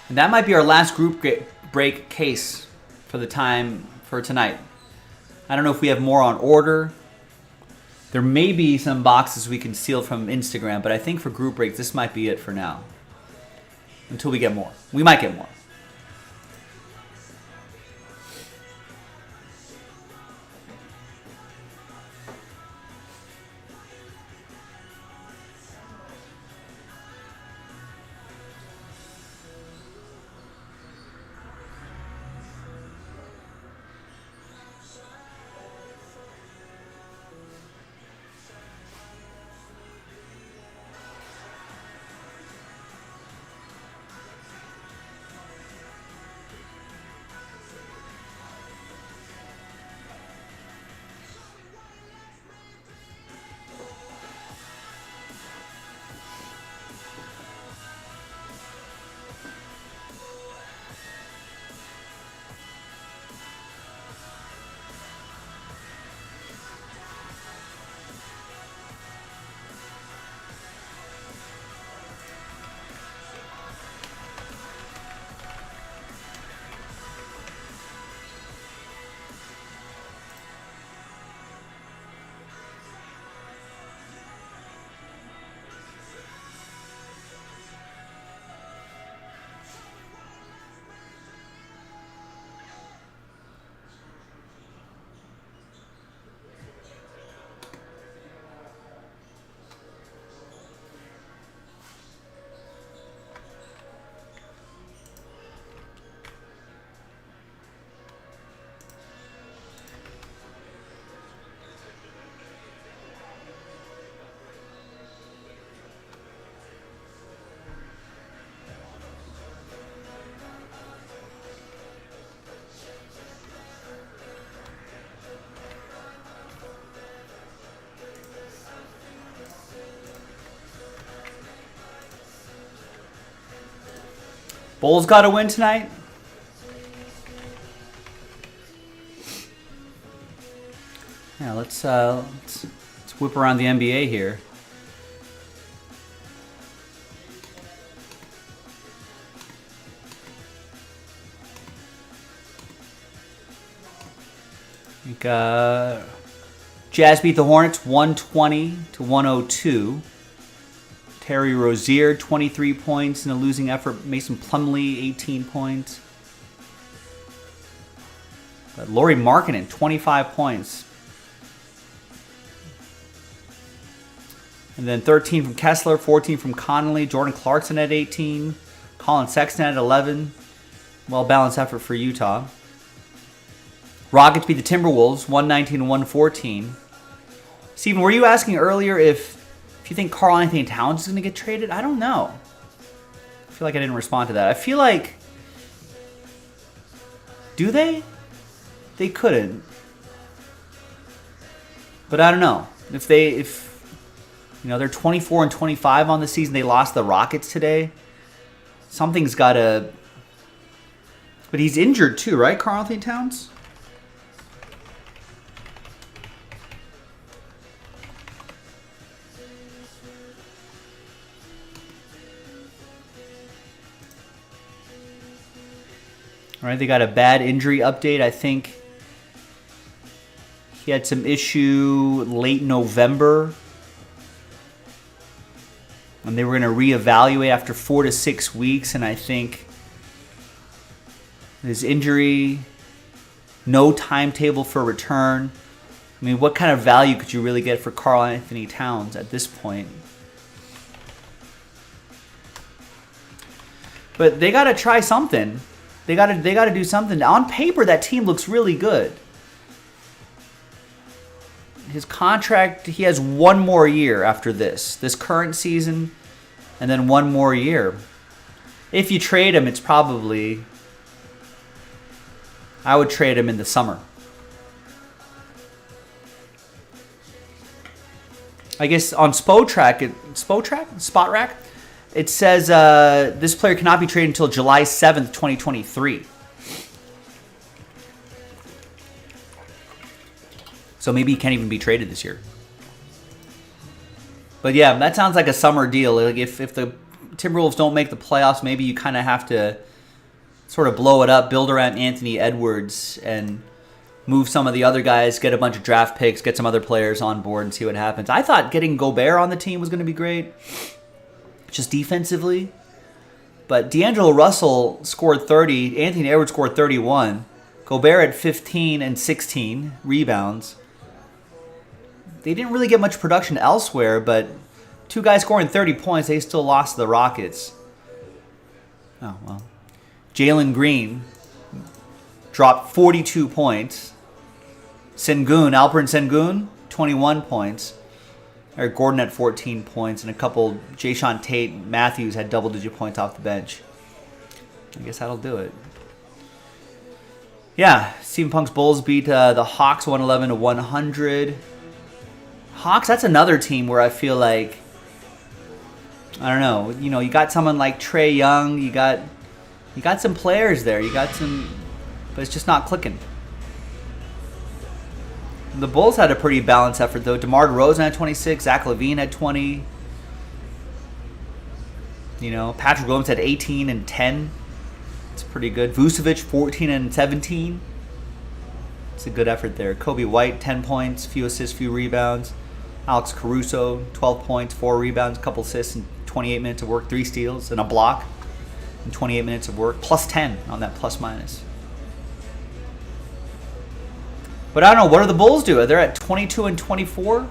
And that might be our last group break case for tonight. I don't know if we have more on order. There may be some boxes we can steal from Instagram, but I think for group break, this might be it for now. Until we get more. We might get more. Bulls got to win tonight. Yeah, let's whip around the NBA here. Jazz beat the Hornets 120-102. Terry Rozier, 23 points in a losing effort. Mason Plumlee, 18 points. But Lauri Markkanen, 25 points. And then 13 from Kessler, 14 from Connolly. Jordan Clarkson at 18. Colin Sexton at 11. Well-balanced effort for Utah. Rockets beat the Timberwolves 119-114. Steven, were you asking earlier if you think Karl Anthony Towns is going to get traded? I don't know. I feel like I didn't respond to that. I feel like... Do they? They couldn't. But I don't know. If they're 24-25 on the season, they lost the Rockets today. Something's got to... But he's injured too, right, Karl Anthony Towns? All right, they got a bad injury update. I think he had some issue late November. And they were going to reevaluate after 4 to 6 weeks. And I think his injury, no timetable for return. I mean, what kind of value could you really get for Karl Anthony Towns at this point? But they got to try something. They got to do something. On paper, that team looks really good. His contract, he has one more year after this current season, and then one more year. If you trade him, it's probably... I would trade him in the summer. I guess on Spotrac, it says this player cannot be traded until July 7th, 2023. So maybe he can't even be traded this year. But yeah, that sounds like a summer deal. Like if the Timberwolves don't make the playoffs, maybe you kind of have to sort of blow it up, build around Anthony Edwards, and move some of the other guys, get a bunch of draft picks, get some other players on board and see what happens. I thought getting Gobert on the team was going to be great, just defensively. But D'Angelo Russell scored 30, Anthony Edwards scored 31, Gobert had 15 and 16 rebounds. They didn't really get much production elsewhere, but two guys scoring 30 points, they still lost to the Rockets. Oh, well. Jalen Green dropped 42 points. Alperen Sengun, 21 points. Eric Gordon had 14 points, and a couple, Jayshawn Tate Matthews had double-digit points off the bench. I guess that'll do it. Yeah, CM Punk's Bulls beat the Hawks 111-100. Hawks, that's another team where I feel like, I don't know, you got someone like Trae Young, you got some players there, but it's just not clicking. The Bulls had a pretty balanced effort, though. DeMar DeRozan had 26. Zach LaVine had 20. Patrick Williams had 18 and 10. It's pretty good. Vucevic, 14 and 17. It's a good effort there. Kobe White, 10 points, few assists, few rebounds. Alex Caruso, 12 points, 4 rebounds, a couple assists in 28 minutes of work, 3 steals, and a block in 28 minutes of work. Plus 10 on that plus-minus. But I don't know, what do the Bulls do? They're at 22 and 24.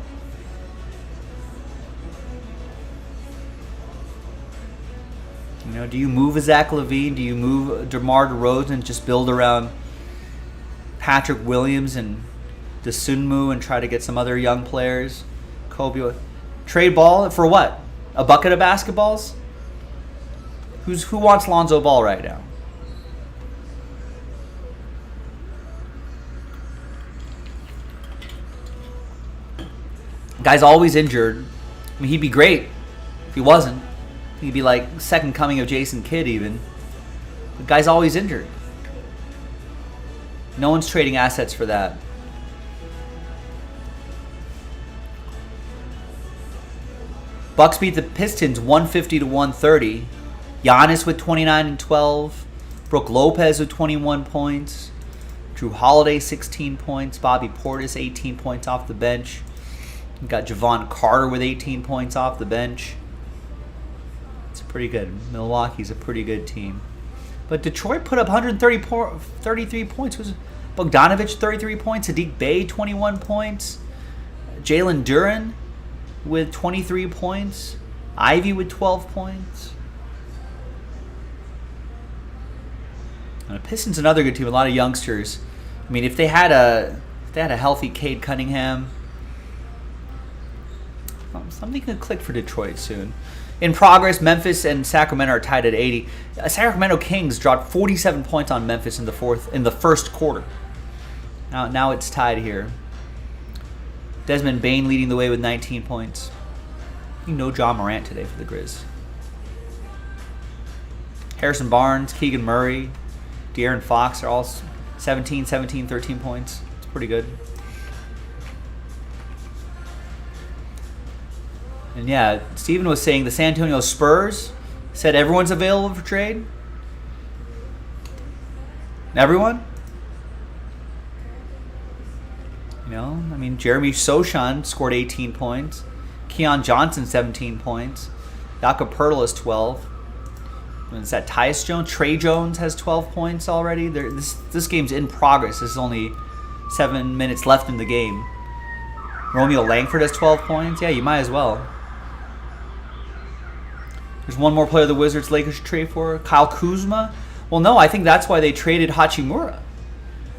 Do you move a Zach LaVine? Do you move DeMar DeRozan and just build around Patrick Williams and Dosunmu and try to get some other young players? Kobe, trade Ball for what? A bucket of basketballs? Who wants Lonzo Ball right now? Guy's always injured. I mean, he'd be great if he wasn't. He'd be like second coming of Jason Kidd even. The guy's always injured. No one's trading assets for that. Bucks beat the Pistons 150 to 130. Giannis with 29 and 12. Brook Lopez with 21 points. Drew Holiday 16 points. Bobby Portis 18 points off the bench. You got Javon Carter with 18 points off the bench. It's pretty good. Milwaukee's a pretty good team. But Detroit put up 133 points. Was Bogdanovich 33 points. Sadiq Bey 21 points. Jalen Duren with 23 points. Ivy with 12 points. And the Pistons another good team. A lot of youngsters. I mean, if they had a healthy Cade Cunningham, something could click for Detroit soon. In progress, Memphis and Sacramento are tied at 80. Sacramento Kings dropped 47 points on Memphis in the first quarter. Now it's tied here. Desmond Bane leading the way with 19 points. No John Morant today for the Grizz. Harrison Barnes, Keegan Murray, De'Aaron Fox are all 17, 13 points. It's pretty good. And yeah, Steven was saying the San Antonio Spurs said everyone's available for trade. Everyone? You know, I mean, Jeremy Sochan scored 18 points. Keon Johnson, 17 points. Jakob Pertl is 12. And is that Tyus Jones? Trey Jones has 12 points already. This game's in progress. There's only 7 minutes left in the game. Romeo Langford has 12 points. Yeah, you might as well. There's one more player the Wizards Lakers should trade for. Kyle Kuzma. Well, no, I think that's why they traded Hachimura.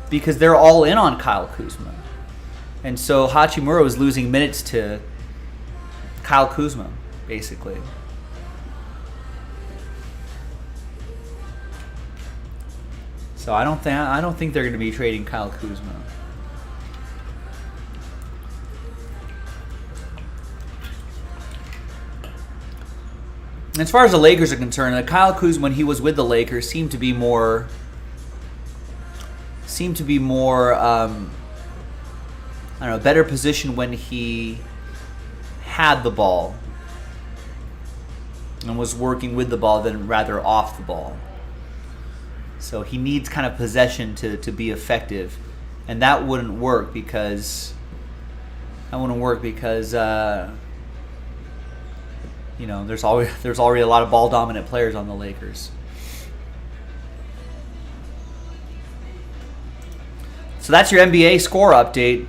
Because they're all in on Kyle Kuzma. And so Hachimura was losing minutes to Kyle Kuzma, basically. So I don't think they're going to be trading Kyle Kuzma. As far as the Lakers are concerned, Kyle Kuzma, when he was with the Lakers, seemed to be more I don't know, better position when he had the ball and was working with the ball than rather off the ball. So he needs kind of possession to be effective, and that wouldn't work because you know, there's already a lot of ball dominant players on the Lakers. So that's your NBA score update.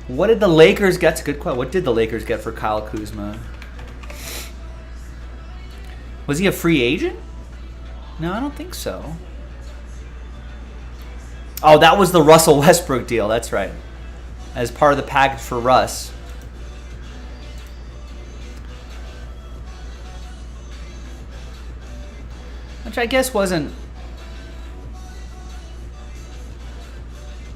What did the Lakers get? That's a good question. What did the Lakers get for Kyle Kuzma? Was he a free agent? No, I don't think so. Oh, that was the Russell Westbrook deal. That's right. As part of the package for Russ. Which I guess wasn't...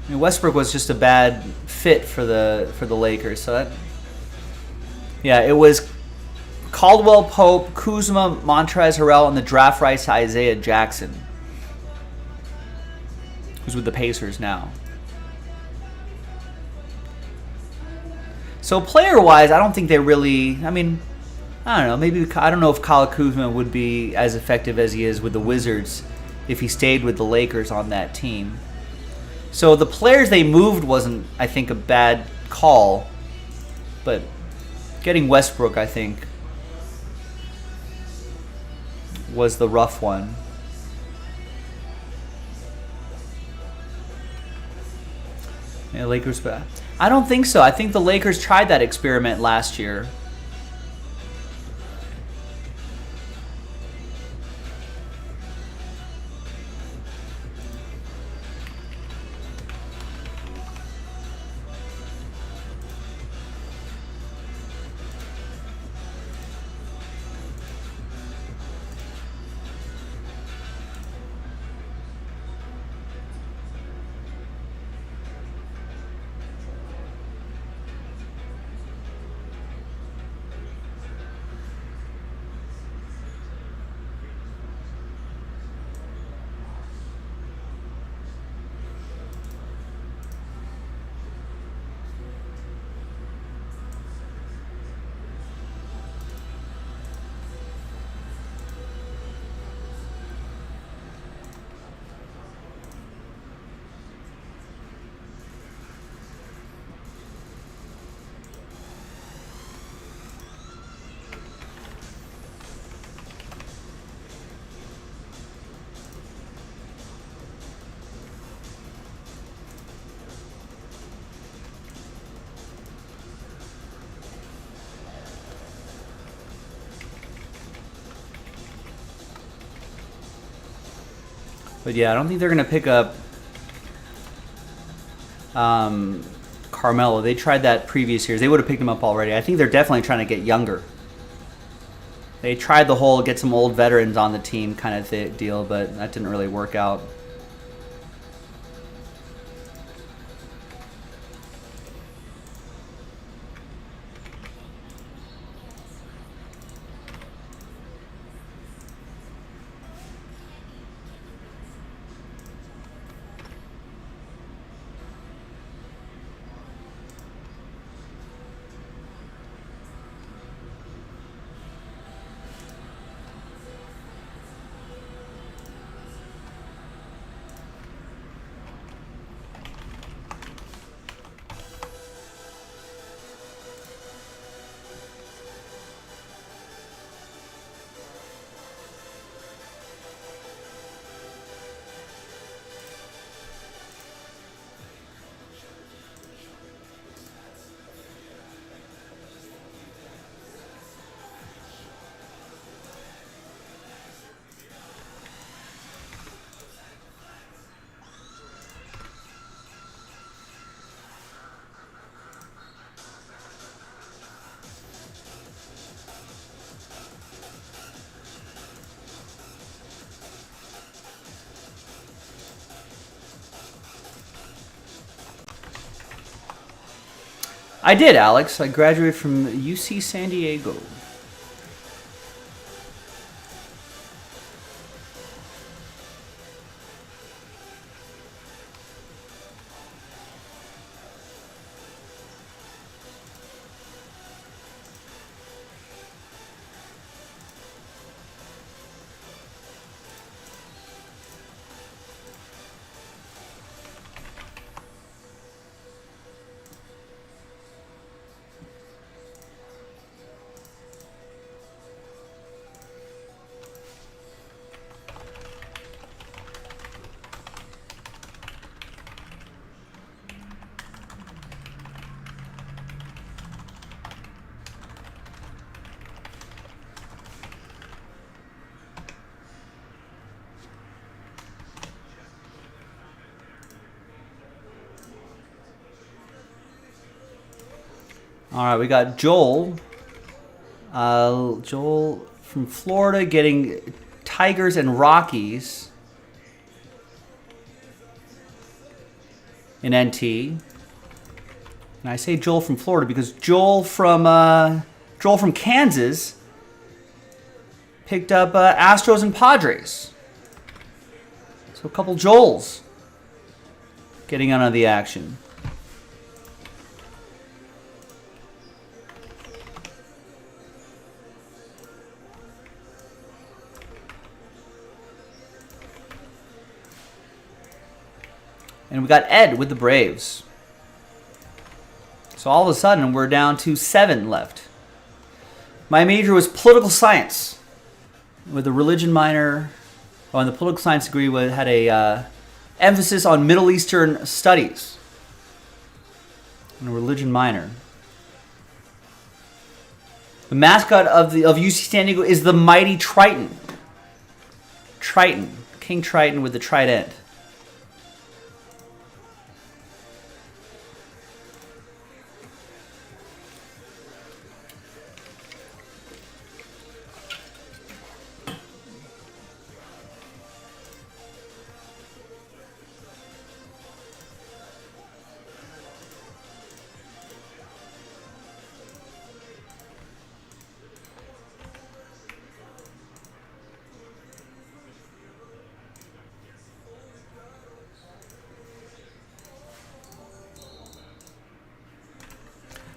I mean, Westbrook was just a bad fit for the Lakers. So that... Yeah, it was Caldwell Pope, Kuzma, Montrezl Harrell, and the draft rights to Isaiah Jackson, who's with the Pacers now. So player-wise, I don't think they really... I mean, I don't know. Maybe I don't know if Kyle Kuzma would be as effective as he is with the Wizards if he stayed with the Lakers on that team. So the players they moved wasn't, I think, a bad call. But getting Westbrook, I think, was the rough one. Yeah, Lakers, but I don't think so. I think the Lakers tried that experiment last year. But yeah, I don't think they're going to pick up Carmelo. They tried that previous years. They would have picked him up already. I think they're definitely trying to get younger. They tried the whole get some old veterans on the team kind of deal, but that didn't really work out. I did, Alex. I graduated from UC San Diego. All right, we got Joel. Joel from Florida getting Tigers and Rockies in NT. And I say Joel from Florida because Joel from Kansas picked up Astros and Padres. So a couple Joels getting on the action. And we got Ed with the Braves. So all of a sudden, we're down to 7 left. My major was political science with a religion minor. Oh, and the political science degree had a emphasis on Middle Eastern studies. And a religion minor. The mascot of UC San Diego is the mighty Triton. Triton. King Triton with the trident.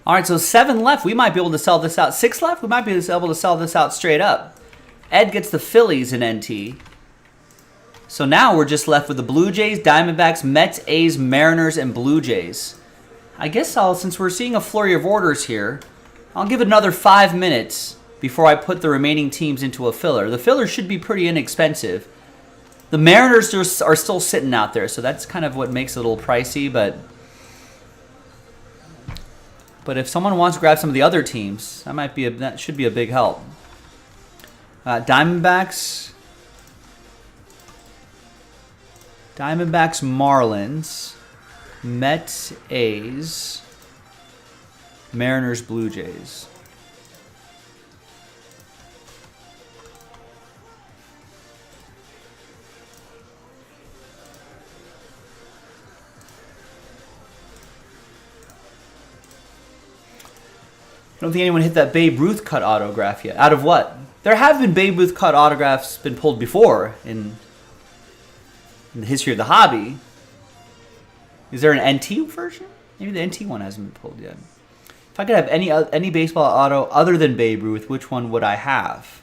All right, so 7 left. We might be able to sell this out. 6 left. We might be able to sell this out straight up. Ed gets the Phillies in NT. So now we're just left with the Blue Jays, Diamondbacks, Mets, A's, Mariners, and Blue Jays. I guess since we're seeing a flurry of orders here, I'll give it another 5 minutes before I put the remaining teams into a filler. The filler should be pretty inexpensive. The Mariners are still sitting out there, so that's kind of what makes it a little pricey, but if someone wants to grab some of the other teams, that should be a big help. Diamondbacks. Diamondbacks, Marlins, Mets, A's, Mariners, Blue Jays. I don't think anyone hit that Babe Ruth cut autograph yet. Out of what? There have been Babe Ruth cut autographs been pulled before in the history of the hobby. Is there an NT version? Maybe the NT one hasn't been pulled yet. If I could have any baseball auto other than Babe Ruth, which one would I have?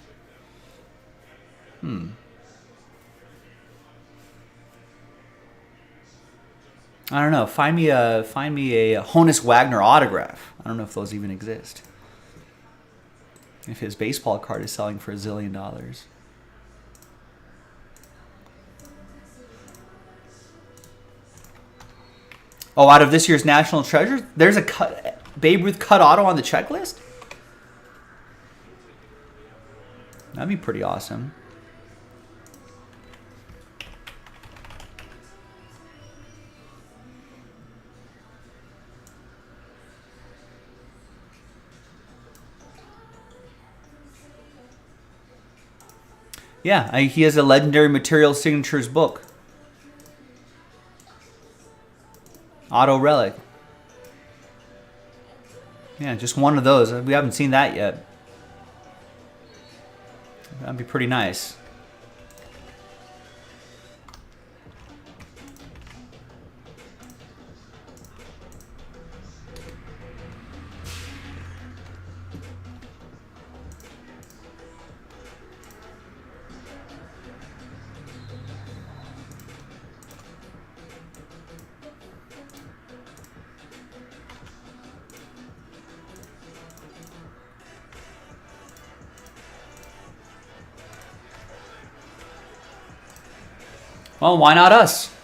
I don't know. Find me a Honus Wagner autograph. I don't know if those even exist. If his baseball card is selling for $1 zillion. Oh, out of this year's National Treasures, there's a Babe Ruth cut auto on the checklist? That'd be pretty awesome. Yeah, he has a Legendary Material Signatures book. Auto Relic. Yeah, just one of those. We haven't seen that yet. That'd be pretty nice. Well, why not us?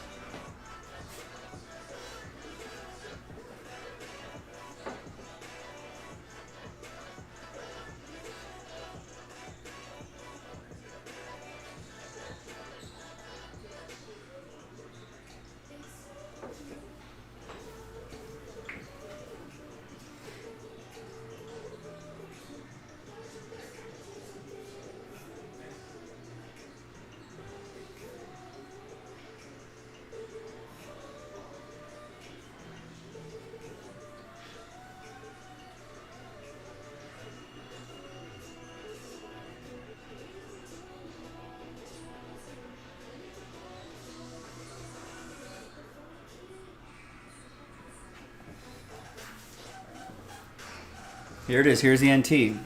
Here it is. Here's the NT.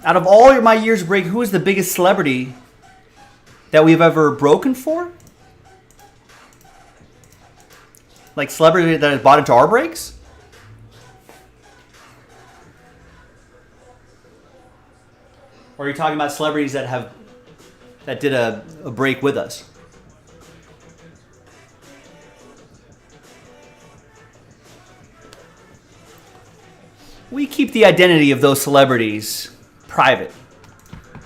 Out of all my years of break, who is the biggest celebrity that we've ever broken for? Like celebrity that has bought into our breaks? Or are you talking about celebrities that did a break with us? We keep the identity of those celebrities private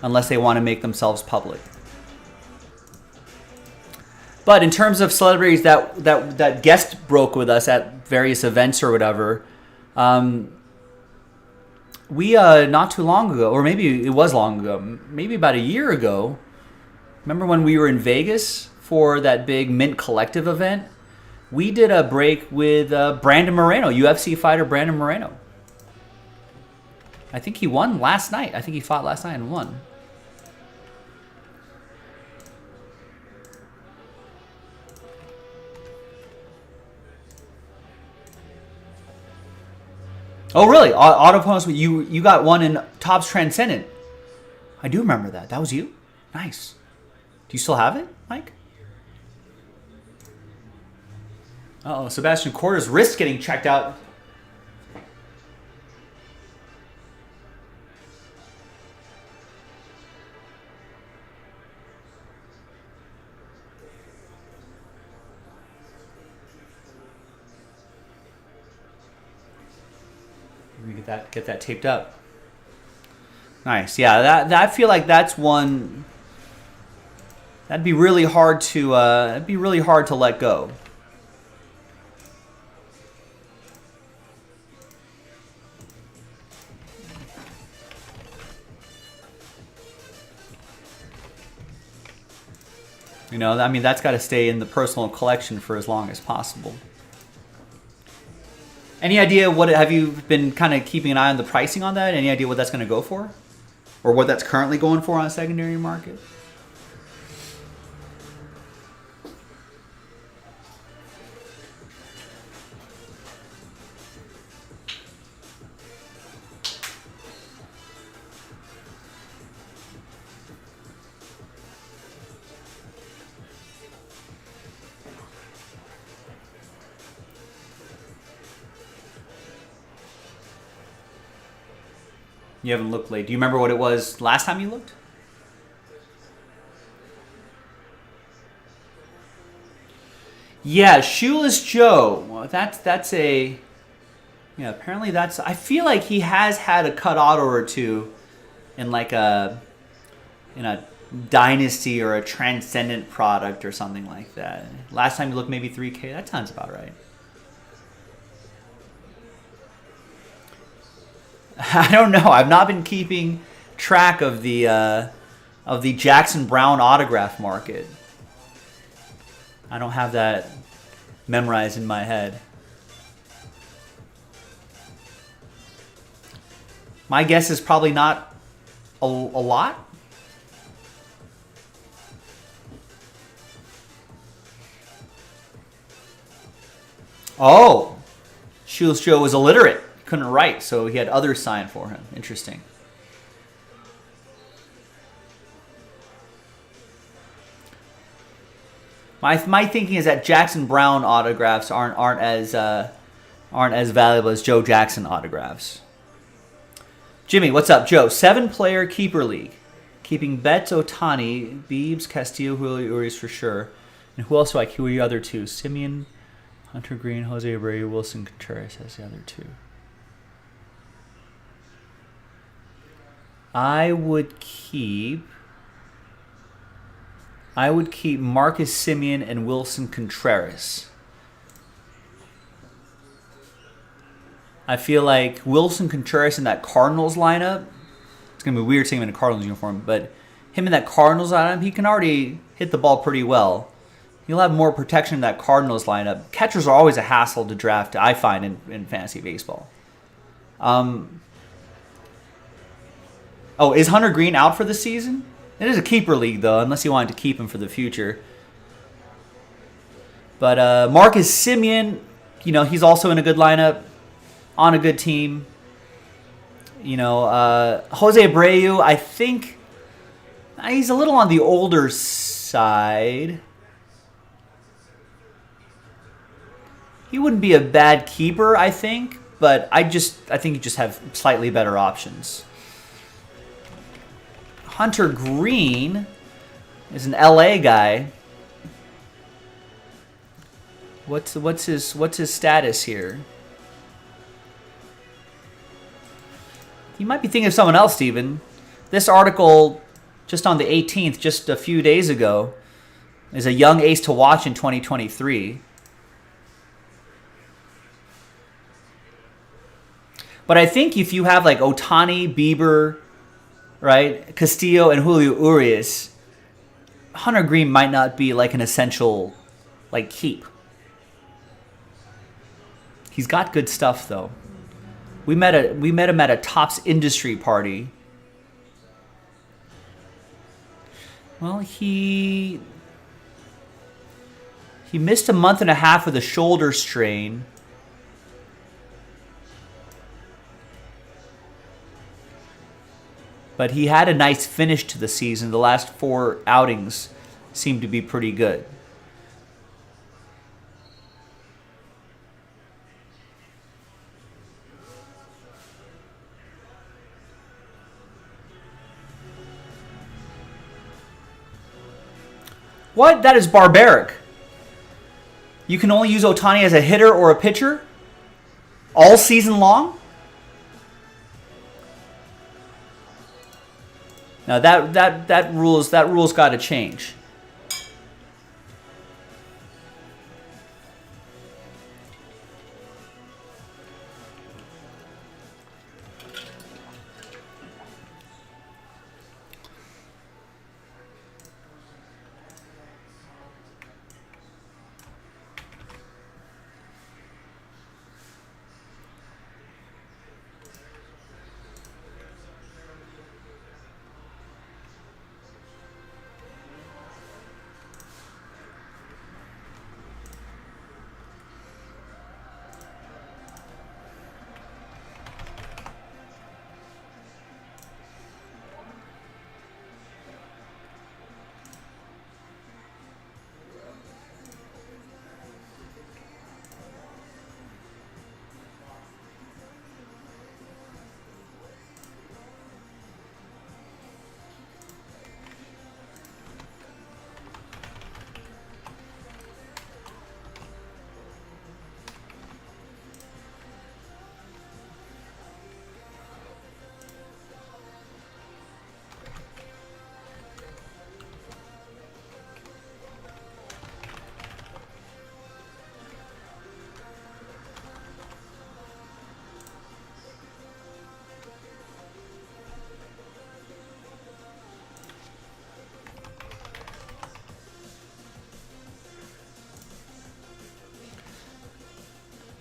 unless they want to make themselves public. But in terms of celebrities that guest broke with us at various events or whatever, we not too long ago, or maybe it was long ago, maybe about a year ago, remember when we were in Vegas for that big Mint Collective event? We did a break with Brandon Moreno, UFC fighter Brandon Moreno. I think he won last night. I think he fought last night and won. Oh, really? Auto opponents, you got one in Topps Transcendent. I do remember that. That was you? Nice. Do you still have it, Mike? Uh-oh, Sebastian Corder's wrist getting checked out. Get that taped up. Nice. Yeah, that I feel like that's one That'd be really hard to let go. You know, I mean, that's got to stay in the personal collection for as long as possible. Any idea what have you been kind of keeping an eye on the pricing on that? Any idea what that's going to go for? Or what that's currently going for on a secondary market? You haven't looked late. Do you remember what it was last time you looked? Yeah, Shoeless Joe. Well, that's a... Yeah, apparently that's... I feel like he has had a cut auto or two in like a... in a Dynasty or a Transcendent product or something like that. Last time you looked, maybe 3K. That sounds about right. I don't know. I've not been keeping track of the Jackson Brown autograph market. I don't have that memorized in my head. My guess is probably not a lot. Oh, Shoeless Joe was illiterate. Couldn't write, so he had others sign for him. Interesting. My thinking is that Jackson Brown autographs aren't as valuable as Joe Jackson autographs. Jimmy, what's up, Joe? 7-player keeper league, keeping Betts, Ohtani, Biebs, Castillo, Julio Urias for sure, and who else do I keep? Who are the other two? Simeon, Hunter Green, Jose Abreu, Wilson Contreras as the other two. I would keep Marcus Simeon and Wilson Contreras. I feel like Wilson Contreras in that Cardinals lineup, it's going to be weird seeing him in a Cardinals uniform, but him in that Cardinals lineup, he can already hit the ball pretty well. He'll have more protection in that Cardinals lineup. Catchers are always a hassle to draft, I find, in fantasy baseball. Oh, is Hunter Green out for the season? It is a keeper league, though, unless you wanted to keep him for the future. But Marcus Simeon, you know, he's also in a good lineup, on a good team. You know, Jose Abreu, I think he's a little on the older side. He wouldn't be a bad keeper, I think, but I think you just have slightly better options. Hunter Green is an LA guy. What's his status here? You might be thinking of someone else, Steven. This article, just on the 18th, just a few days ago, is a young ace to watch in 2023. But I think if you have like Ohtani, Bieber, right, Castillo, and Julio Urias, Hunter Green might not be like an essential like keep. He's got good stuff though. We met him at a Topps industry party. Well, he missed a month and a half with a shoulder strain. But he had a nice finish to the season. The last 4 outings seemed to be pretty good. What? That is barbaric. You can only use Ohtani as a hitter or a pitcher all season long? Now that rule's got to change.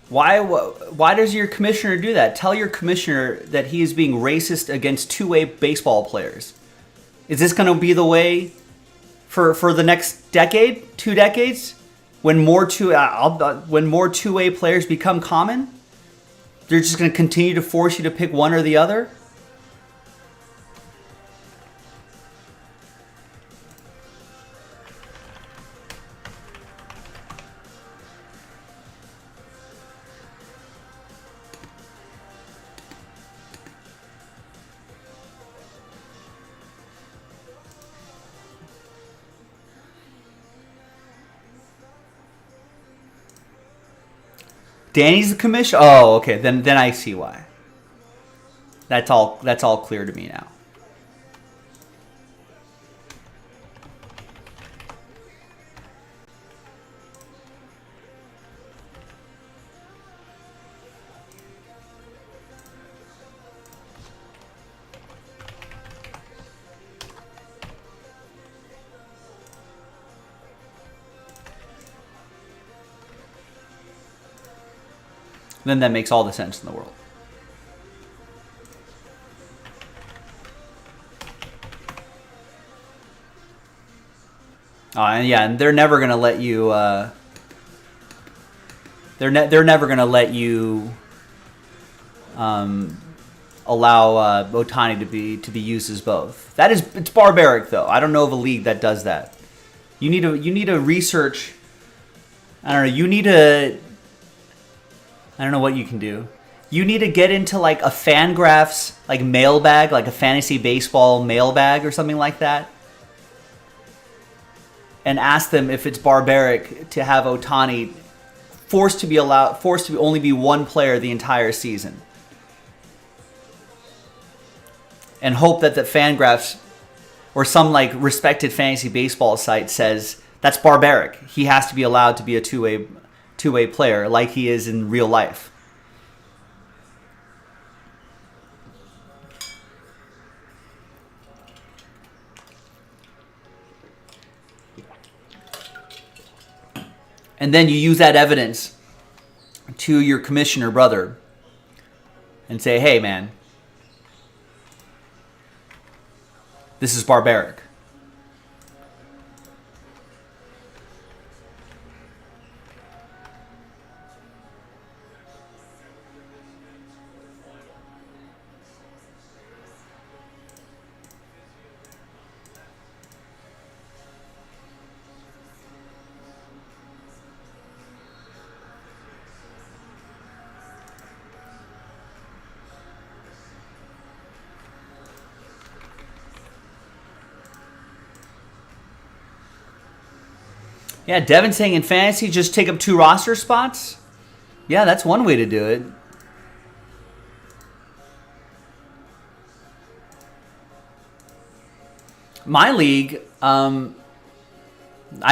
Why does your commissioner do that? Tell your commissioner that he is being racist against two-way baseball players. Is this going to be the way for the next decade, 2 decades, when more two-way players become common? They're just going to continue to force you to pick one or the other? Danny's the commissioner. Oh, okay. Then I see why. That's all clear to me now. Then that makes all the sense in the world. And yeah, and they're never gonna let you. They're never gonna let you allow Ohtani to be used as both. It's barbaric though. I don't know of a league that does that. You need to research. I don't know. You need to. I don't know what you can do. You need to get into like a Fangraphs like mailbag, like a fantasy baseball mailbag or something like that, and ask them if it's barbaric to have Ohtani forced to only be one player the entire season, and hope that the Fangraphs or some like respected fantasy baseball site says that's barbaric. He has to be allowed to be a two-way player like he is in real life. And then you use that evidence to your commissioner brother and say, hey man, this is barbaric. Yeah, Devin saying in fantasy, just take up 2 roster spots. Yeah, that's one way to do it. My league, I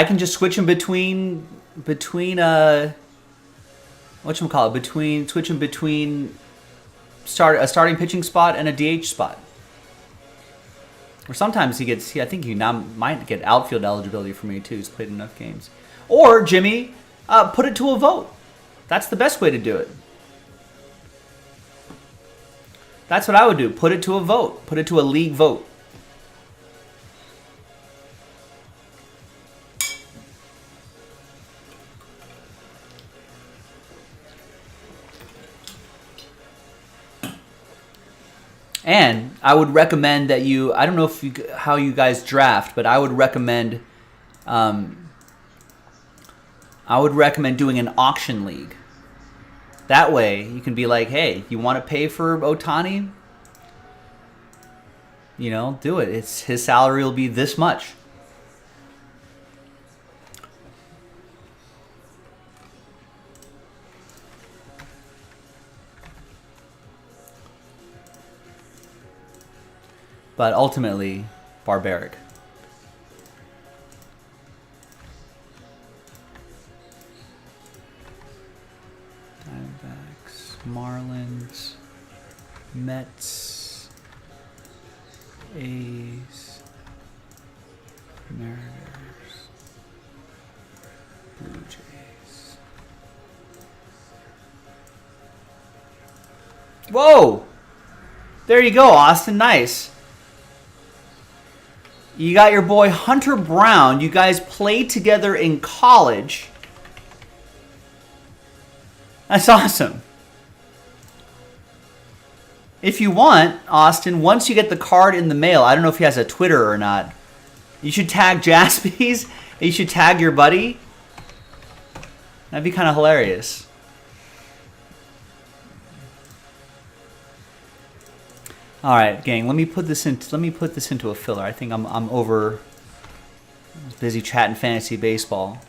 can just switch them between switch them between a starting pitching spot and a DH spot. Or sometimes I think he now might get outfield eligibility for me too. He's played enough games. Or, Jimmy, put it to a vote. That's the best way to do it. That's what I would do. Put it to a vote. Put it to a league vote. And I would recommend that I don't know how you guys draft, but I would recommend doing an auction league. That way you can be like, hey, you want to pay for Ohtani? Do it. His salary will be this much. But ultimately, barbaric. Diamondbacks, Marlins, Mets, A's, Mariners, Blue Jays. Whoa! There you go, Austin. Nice. You got your boy Hunter Brown. You guys played together in college. That's awesome. If you want, Austin, once you get the card in the mail, I don't know if he has a Twitter or not, you should tag Jaspys. You should tag your buddy. That'd be kind of hilarious. All right, gang. Let me put this into a filler. I think I'm over. Busy chatting fantasy baseball.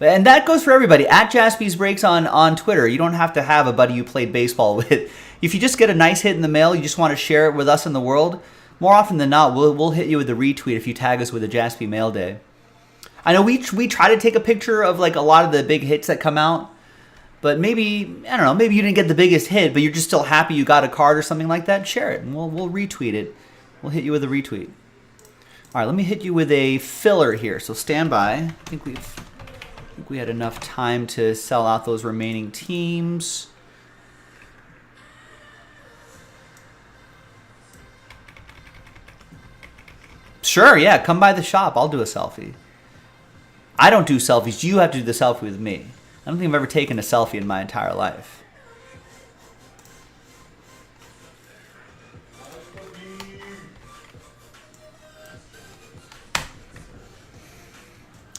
And that goes for everybody. At Jaspys Breaks on Twitter. You don't have to have a buddy you played baseball with. If you just get a nice hit in the mail, you just want to share it with us in the world, more often than not, we'll hit you with a retweet if you tag us with a Jaspy Mail Day. I know we try to take a picture of like a lot of the big hits that come out, but maybe, I don't know, maybe you didn't get the biggest hit, but you're just still happy you got a card or something like that. Share it, and we'll retweet it. We'll hit you with a retweet. All right, let me hit you with a filler here. So stand by. I think we had enough time to sell out those remaining teams. Sure, yeah, come by the shop. I'll do a selfie. I don't do selfies. You have to do the selfie with me. I don't think I've ever taken a selfie in my entire life.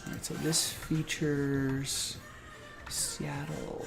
All right, so this features Seattle.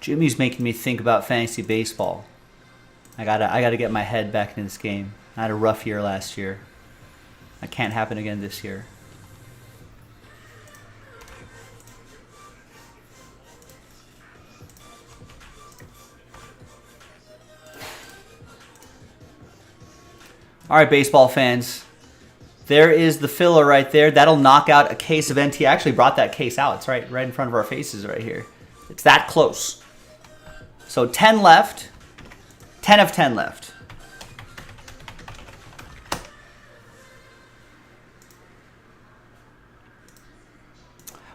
Jimmy's making me think about fantasy baseball. I gotta get my head back into this game. I had a rough year last year. That can't happen again this year. All right, baseball fans. There is the filler right there. That'll knock out a case of NT. I actually brought that case out. It's right in front of our faces right here. It's that close. So 10 left. 10 of 10 left.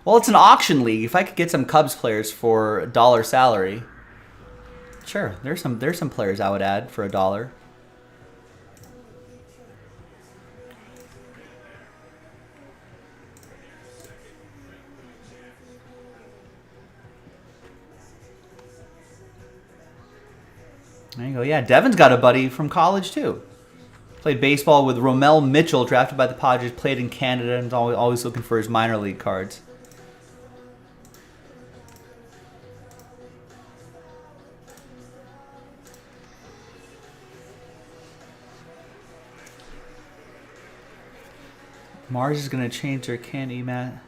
Well, it's an auction league. If I could get some Cubs players for $1 salary, sure. There's some players I would add for $1. There you go. Yeah, Devin's got a buddy from college too. Played baseball with Romel Mitchell, drafted by the Padres, played in Canada, and is always looking for his minor league cards. Mars is going to change their candy mat.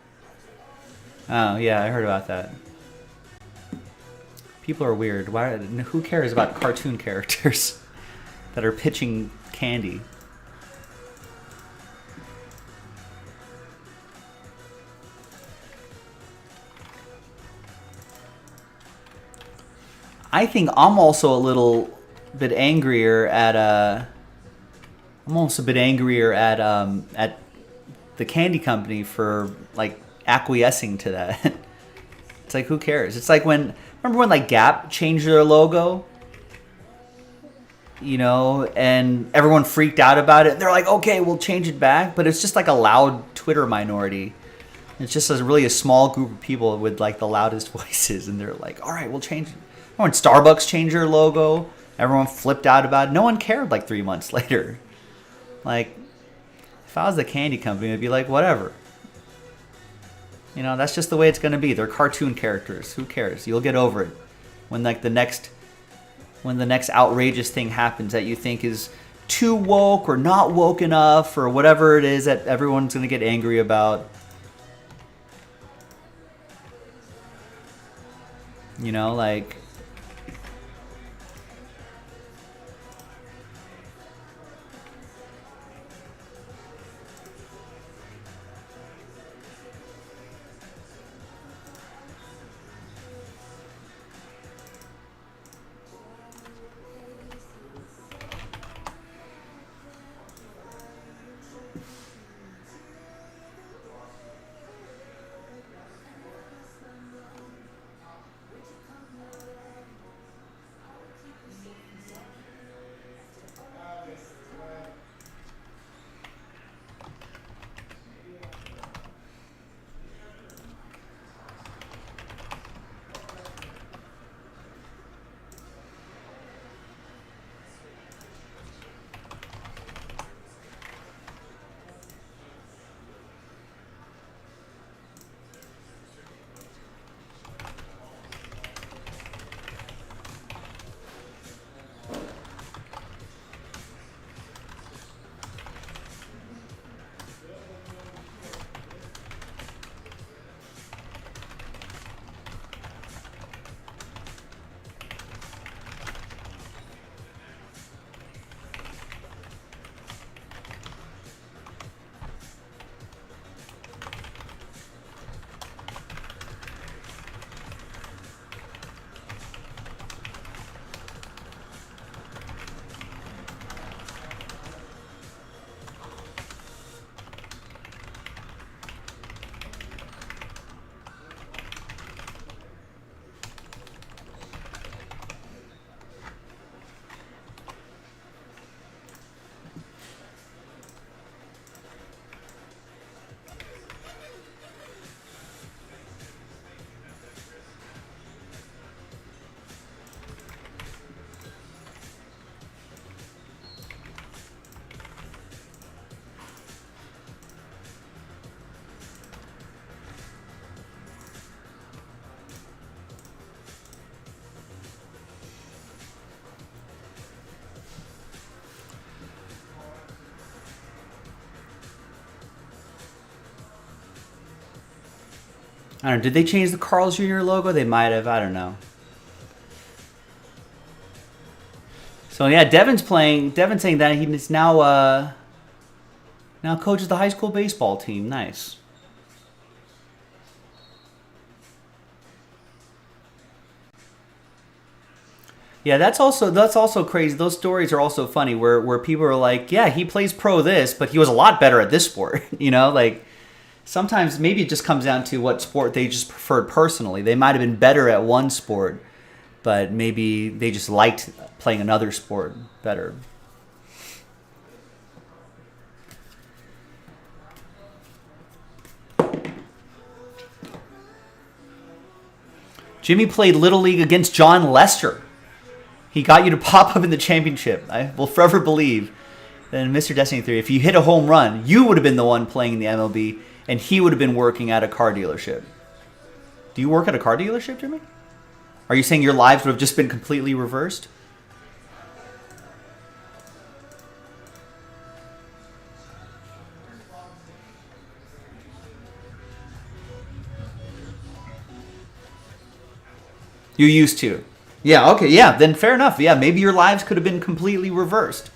Oh, yeah, I heard about that. People are weird. Why? Who cares about cartoon characters that are pitching candy? I think I'm also a little bit angrier at at the candy company for like acquiescing to that. It's like, who cares? It's like remember when like Gap changed their logo, you know, and everyone freaked out about it. They're like, okay, we'll change it back, but it's just like a loud Twitter minority. It's just really a small group of people with like the loudest voices, and they're like, all right, we'll change it. When Starbucks changed their logo, everyone flipped out about it. No one cared like 3 months later. Like, if I was the candy company, I'd be like, whatever. You know, that's just the way it's going to be. They're cartoon characters. Who cares? You'll get over it when like the next outrageous thing happens that you think is too woke or not woke enough or whatever it is that everyone's going to get angry about. You know, like... I don't know. Did they change the Carl's Jr. logo? They might have. I don't know. So yeah, Devin's playing. Devin's saying that he's now coaches the high school baseball team. Nice. Yeah, that's also crazy. Those stories are also funny where people are like, yeah, he plays pro this, but he was a lot better at this sport. You know, like sometimes maybe it just comes down to what sport they just preferred personally. They might have been better at one sport, but maybe they just liked playing another sport better. Jimmy played Little League against John Lester. He got you to pop up in the championship. I will forever believe that in Mr. Destiny 3, if you hit a home run, you would have been the one playing in the MLB, and he would have been working at a car dealership. Do you work at a car dealership, Jimmy? Are you saying your lives would have just been completely reversed? You used to. Yeah, okay, yeah, then fair enough. Yeah, maybe your lives could have been completely reversed.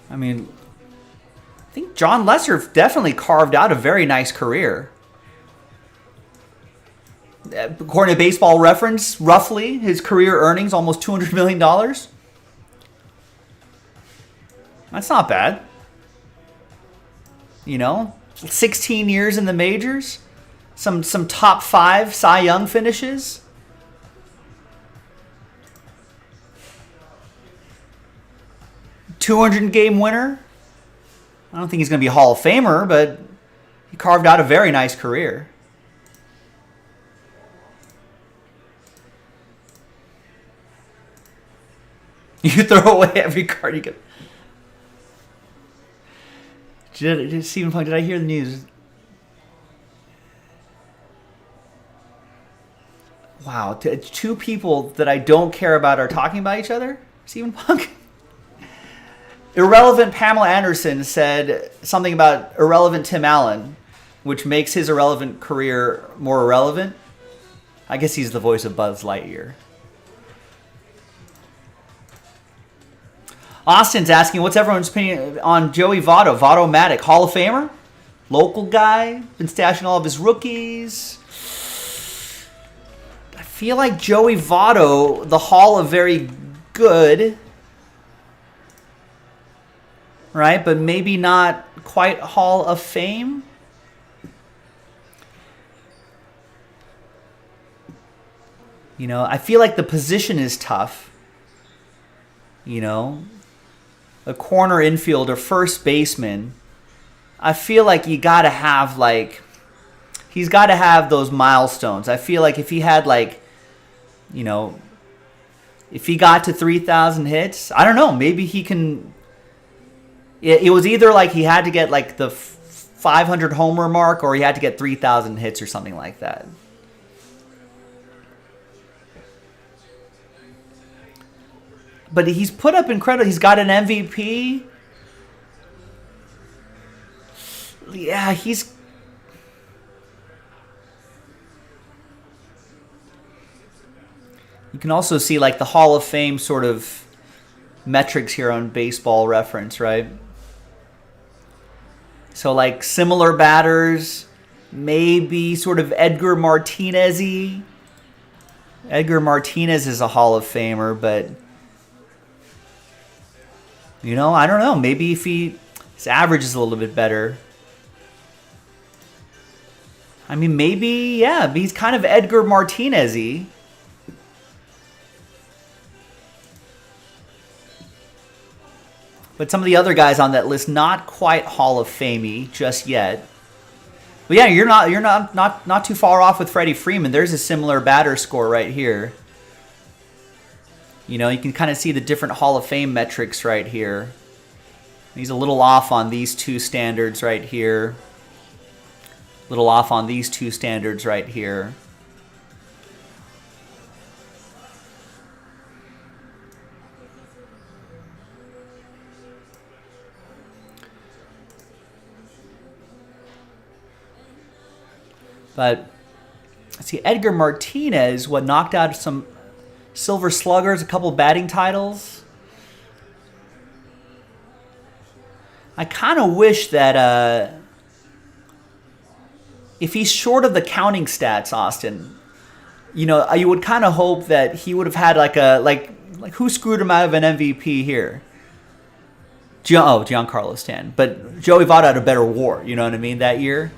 I mean, I think John Lester definitely carved out a very nice career. According to Baseball Reference, roughly, his career earnings almost $200 million. That's not bad. You know, 16 years in the majors, some top 5 Cy Young finishes. $200-game winner. I don't think he's going to be a Hall of Famer, but he carved out a very nice career. You throw away every card you get. Stephen Punk, did I hear the news? Wow, two people that I don't care about are talking about each other? Stephen Punk? Irrelevant Pamela Anderson said something about irrelevant Tim Allen, which makes his irrelevant career more irrelevant. I guess he's the voice of Buzz Lightyear. Austin's asking, what's everyone's opinion on Joey Votto? Votto-matic, Hall of Famer? Local guy? Been stashing all of his rookies? I feel like Joey Votto, the Hall of Very Good, right? But maybe not quite Hall of Fame. You know, I feel like the position is tough. You know, a corner infielder, first baseman. I feel like you got to have, like, he's got to have those milestones. I feel like if he had, like, you know, if he got to 3,000 hits, I don't know, maybe he can. It was either like he had to get like the 500 homer mark or he had to get 3,000 hits or something like that. But he's put up incredible. He's got an MVP. Yeah, he's. You can also see like the Hall of Fame sort of metrics here on Baseball Reference, right? So like similar batters, maybe sort of Edgar Martinez-y. Edgar Martinez is a Hall of Famer, but you know, I don't know. Maybe if his average is a little bit better. I mean, maybe, yeah, he's kind of Edgar Martinez-y. But some of the other guys on that list, not quite Hall of Fame-y just yet. But yeah, you're not too far off with Freddie Freeman. There's a similar batter score right here. You know, you can kind of see the different Hall of Fame metrics right here. He's a little off on these two standards right here. A little off on these two standards right here. But see, Edgar Martinez, what knocked out some Silver Sluggers, a couple batting titles. I kind of wish that if he's short of the counting stats, Austin, you know, you would kind of hope that he would have had like who screwed him out of an MVP here? Giancarlo Stanton. But Joey Votto had a better WAR, you know what I mean, that year.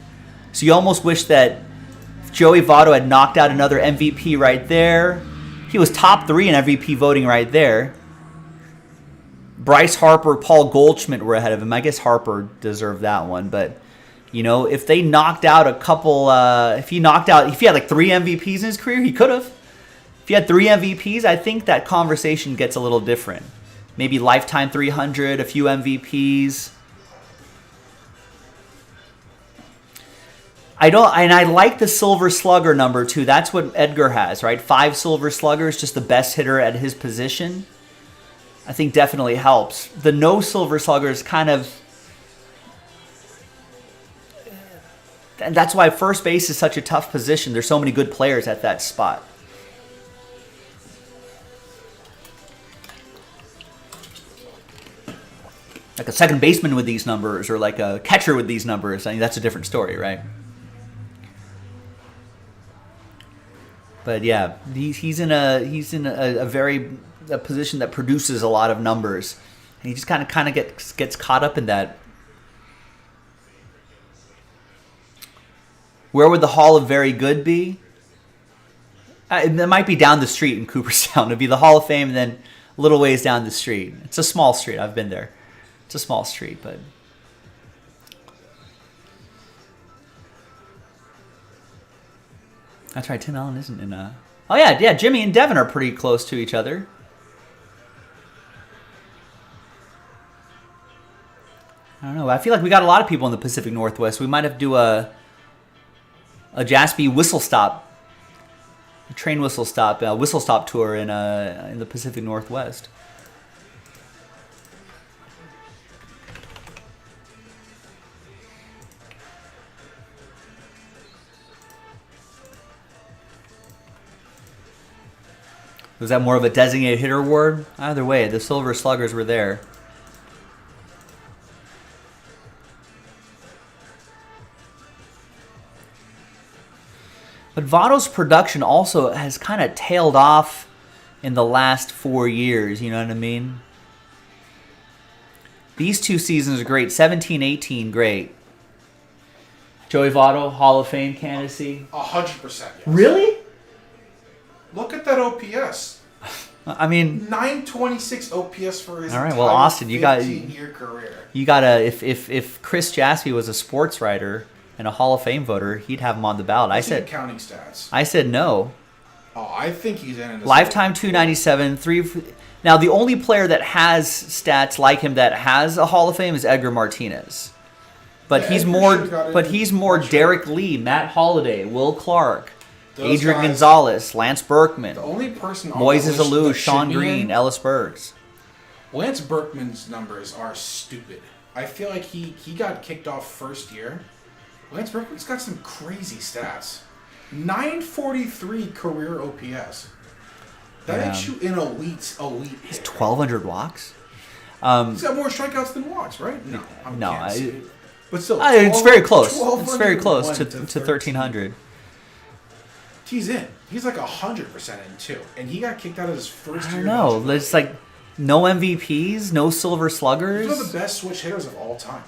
So you almost wish that Joey Votto had knocked out another MVP right there. He was top 3 in MVP voting right there. Bryce Harper, Paul Goldschmidt were ahead of him. I guess Harper deserved that one. But, you know, if they knocked out a couple, if he had like 3 MVPs in his career, he could have. If he had 3 MVPs, I think that conversation gets a little different. Maybe lifetime 300, a few MVPs. I like the Silver Slugger number too. That's what Edgar has, right? 5 Silver Sluggers, just the best hitter at his position. I think definitely helps. The no Silver Slugger is kind of, and that's why first base is such a tough position. There's so many good players at that spot. Like a second baseman with these numbers or like a catcher with these numbers, I mean, that's a different story, right? But yeah, he's in a very position that produces a lot of numbers, and he just kind of gets caught up in that. Where would the Hall of Very Good be? It might be down the street in Cooperstown. It'd be the Hall of Fame, and then a little ways down the street. It's a small street. I've been there. It's a small street, but. That's right, Tim Allen isn't in a... Oh, yeah, Jimmy and Devin are pretty close to each other. I don't know. I feel like we got a lot of people in the Pacific Northwest. We might have to do a Jaspy whistle stop, a train whistle stop tour in the Pacific Northwest. Was that more of a designated hitter award? Either way, the Silver Sluggers were there. But Votto's production also has kind of tailed off in the last 4 years, you know what I mean? These 2 seasons are great. 17-18, great. Joey Votto, Hall of Fame candidacy. 100%. Yes. Really? Look at that OPS. I mean, 926 OPS for his all right, entire well, Austin, you got 15-year career. you gotta if Chris Jaspy was a sports writer and a Hall of Fame voter, he'd have him on the ballot. What's he counting stats? I said no. Oh, I think he's in it. Lifetime 297, 3. Now the only player that has stats like him that has a Hall of Fame is Edgar Martinez. But Yeah, he's Edgar more should've got but in he's more much Derek Lee, Matt Holliday, Will Clark, Those Adrian guys- Gonzalez, Lance Berkman, The only person on Moises the list Alou, that Sean should be Green, in- Ellis Burks. Lance Berkman's numbers are stupid. I feel like he got kicked off first year. Lance Berkman's got some crazy stats. 943 career OPS. That Yeah. makes you an elite He's hitter. 1,200 walks. He's got more strikeouts than walks, right? No, No, can't see it. But still, It's very close. It's 1201 very close to 13. 1,300. He's in. He's like 100% in too, and he got kicked out of his first I year. don't know. It's like no MVPs, no Silver He's one of Sluggers. the best switch hitters of all time.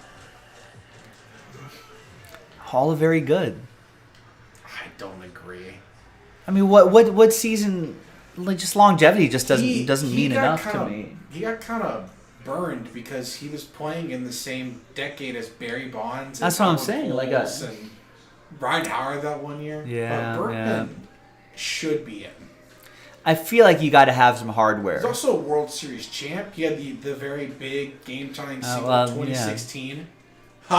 Hall of very good. I don't agree. I mean, what season? Like just longevity just doesn't He mean got enough to kinda- me. He got kind of burned because he was playing in the same decade as Barry Bonds. That's and what I'm Albert saying, like Pujols and Ryan Howard that one year. Yeah, but Berkman should be in. I feel like you got to have some hardware. He's also a World Series champ. He had the very big game-tying single well, in 2016. Ooh,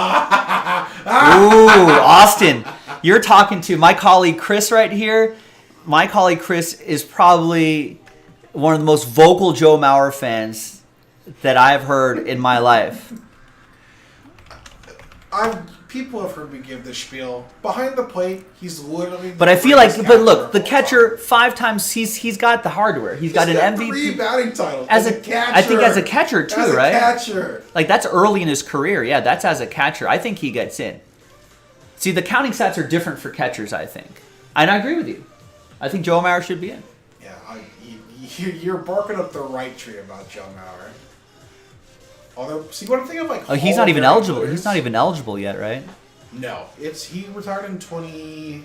Austin, you're talking to my colleague Chris right here. My colleague Chris is probably one of the most vocal Joe Mauer fans that I've heard in my life. People have heard me give this spiel. Behind the plate, he's literally. But I feel like, but look, the catcher 5 times he's got the hardware. He's got an MVP 3 batting titles as a catcher. I think as a catcher too, as a right? Catcher. Like that's early in his career. Yeah, that's as a catcher. I think he gets in. See, the counting stats are different for catchers, I think, and I agree with you. I think Joe Mauer should be in. Yeah, you're barking up the right tree about Joe Mauer. Although, see what I'm thinking of, like. Oh, he's Hall not of even Fame eligible. players. He's not even eligible yet, right? No, he retired in 2017.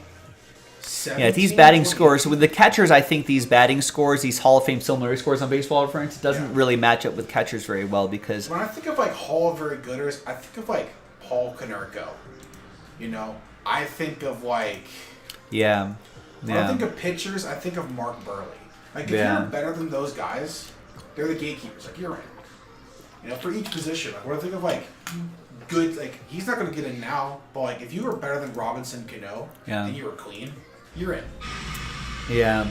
Yeah, these batting scores. So with the catchers, I think these batting scores, these Hall of Fame similarity scores on Baseball Reference, it doesn't really match up with catchers very well because When I think of like Hall of Very Gooders, I think of like Paul Konerko. You know, I think of like. yeah. When I think of pitchers, I think of Mark Burley. Like if Yeah. you're better than those guys, they're the gatekeepers. Like you're in. You know, for each position. Like when I think of like good, like he's not going to get in now, but like if you were better than Robinson Cano and you were clean, you're in. Yeah.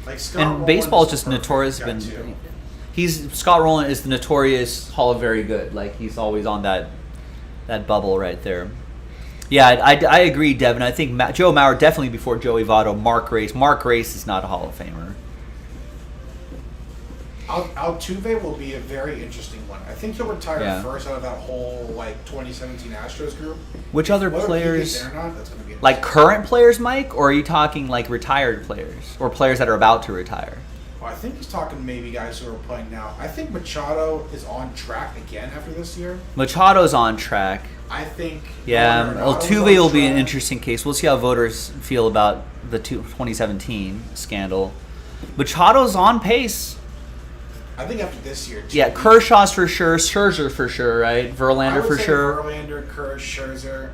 Like Scott And Rowland baseball is just the perfect notorious guy, been. too. Scott Rowland is the notorious Hall of Very Good. Like he's always on that bubble right there. Yeah, I agree, Devin. I think Joe Mauer definitely before Joey Votto. Mark Grace. Mark Grace is not a Hall of Famer. Altuve will be a very interesting one. I think he'll retire Yeah. first out of that whole like 2017 Astros group. Which other Whether he players? gets in or not, that's going to be Like current players, Mike, or are you talking like retired players or players that are about to retire? Well, I think he's talking maybe guys who are playing now. I think Machado is on track again after this year. Machado's on track. I think. Yeah, Arenado's Altuve on will be an track. interesting case. We'll see how voters feel about the 2017 scandal. Machado's on pace. I think after this year. Too, Yeah, Kershaw's for sure, Scherzer for sure, right? I Verlander would for say sure. Verlander, Kerr, Scherzer.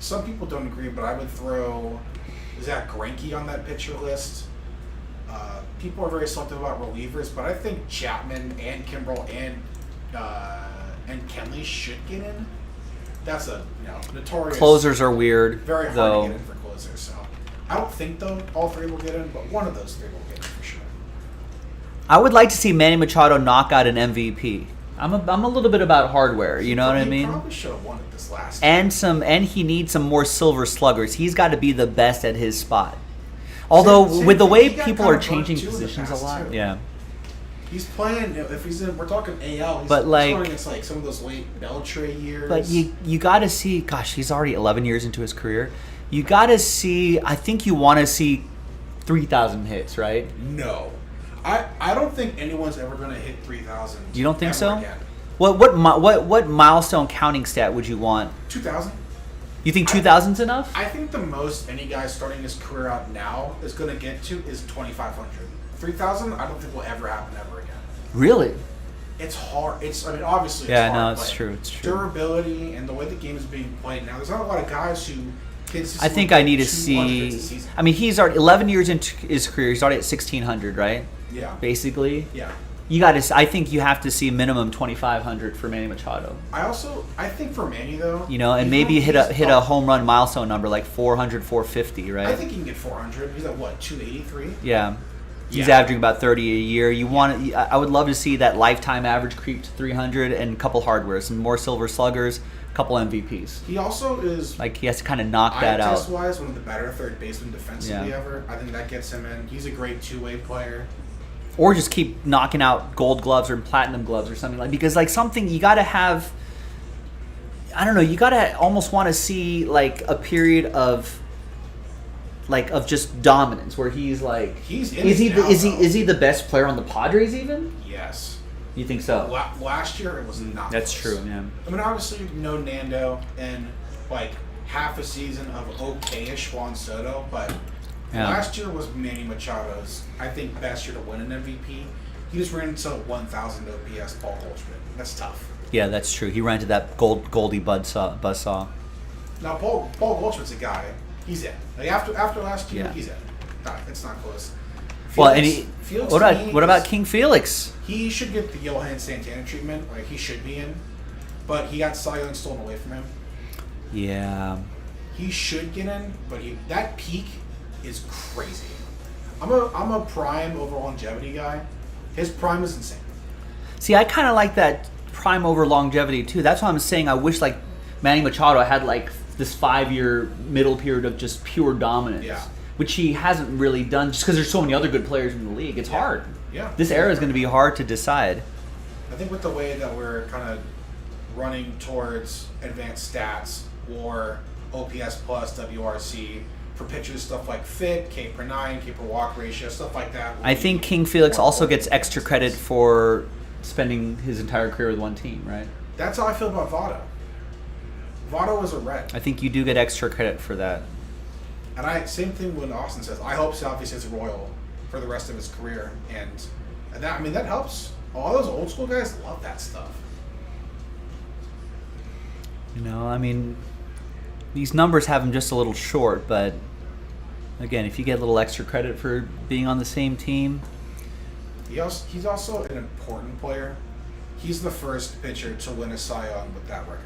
Some people don't agree, but I would throw Zach Greinke on that pitcher list. People are very selective about relievers, but I think Chapman and Kimbrel and and Kenley should get in. That's a notorious Closers are weird, very hard though. to get in for closers. So I don't think though all three will get in, but one of those three will get in for sure. I would like to see Manny Machado knock out an MVP. I'm a little bit about hardware, you know what I He mean? probably should have won it this last. And he needs some more silver sluggers. He's got to be the best at his spot. Although Same with the thing, way he got people kinda are changing burnt, too, in the positions a past, lot, too. yeah. He's playing. If he's in, we're talking AL. He's But, like- going against like some of those late Beltre years. But you got to see. Gosh, he's already 11 years into his career. You got to see. I think you want to see 3,000 hits, right? No, I don't think anyone's ever going to hit 3,000. You don't think ever so? Again. What milestone counting stat would you want? 2,000. You think 2,000's enough? I think the most any guy starting his career out now is going to get to is 2,500. 3,000, I don't think will ever happen ever again. Really? It's hard. It's obviously. Yeah, it's no, hard, it's but true, it's true. Durability and the way the game is being played now. There's not a lot of guys who. I think I need to 200 hits a see. season. I mean, he's already 11 years into his career. He's already at 1,600, right? Yeah. Basically, Yeah. you got to. I think you have to see minimum 2,500 for Manny Machado. I think for Manny though. You know, and he's maybe not- hit a home run milestone number like 400, 450, right? I think he can get 400. He's at what, 283? Yeah. He's Yeah. averaging about 30 a year. You want? I would love to see that lifetime average creep to 300 and a couple hardware, some more silver sluggers, a couple MVPs. He also is. Like he has to kind of knock that eye test out. wise, one of the better third basemen defensively Yeah. ever. I think that gets him in. He's a great two-way player. Or just keep knocking out gold gloves or platinum gloves or something like, because like something you got to have. I don't know. You got to almost want to see like a period of. Like of just dominance, where he's like, He's in is it he now, is he though. is he the best player on the Padres even? Yes. You think so? Last year it was not. That's close. true. Yeah. I mean, obviously, no Nando and like half a season of okayish Juan Soto, but Yeah. last year was Manny Machado's, I think, best year to win an MVP. He just ran into 1,000 OPS Paul Goldschmidt. That's tough. Yeah, that's true. He rented that Goldie buzzsaw. Now, Paul Goldschmidt's a guy. He's in. Like after last year, Yeah. he's in. No, it's not close. Well, Felix- and Felix what to about me what about is- King Felix? He should get the Johan Santana treatment. Like he should be in, but he got Cy Young stolen away from him. Yeah. He should get in, but that peak is crazy. I'm a prime over longevity guy. His prime is insane. See, I kind of like that prime over longevity too. That's why I'm saying I wish like Manny Machado had like this 5-year middle period of just pure dominance, Yeah. which he hasn't really done just because there's so many other good players in the league. It's Yeah. hard. Yeah. This era is going to be hard to decide. I think with the way that we're kind of running towards advanced stats or OPS plus WRC for pitchers, stuff like FIP, K per 9, K per walk ratio, stuff like that. will I be think King Felix more also important gets in extra advanced credit stats. for spending his entire career with one team, right? That's how I feel about Votto. Votto was a Red. I think you do get extra credit for that. And same thing when Austin says, I hope Salvi stays a Royal for the rest of his career. And that helps. All those old school guys love that stuff. You know, I mean, these numbers have him just a little short, but again, if you get a little extra credit for being on the same team, He's also an important player. He's the first pitcher to win a Cy Young with that record.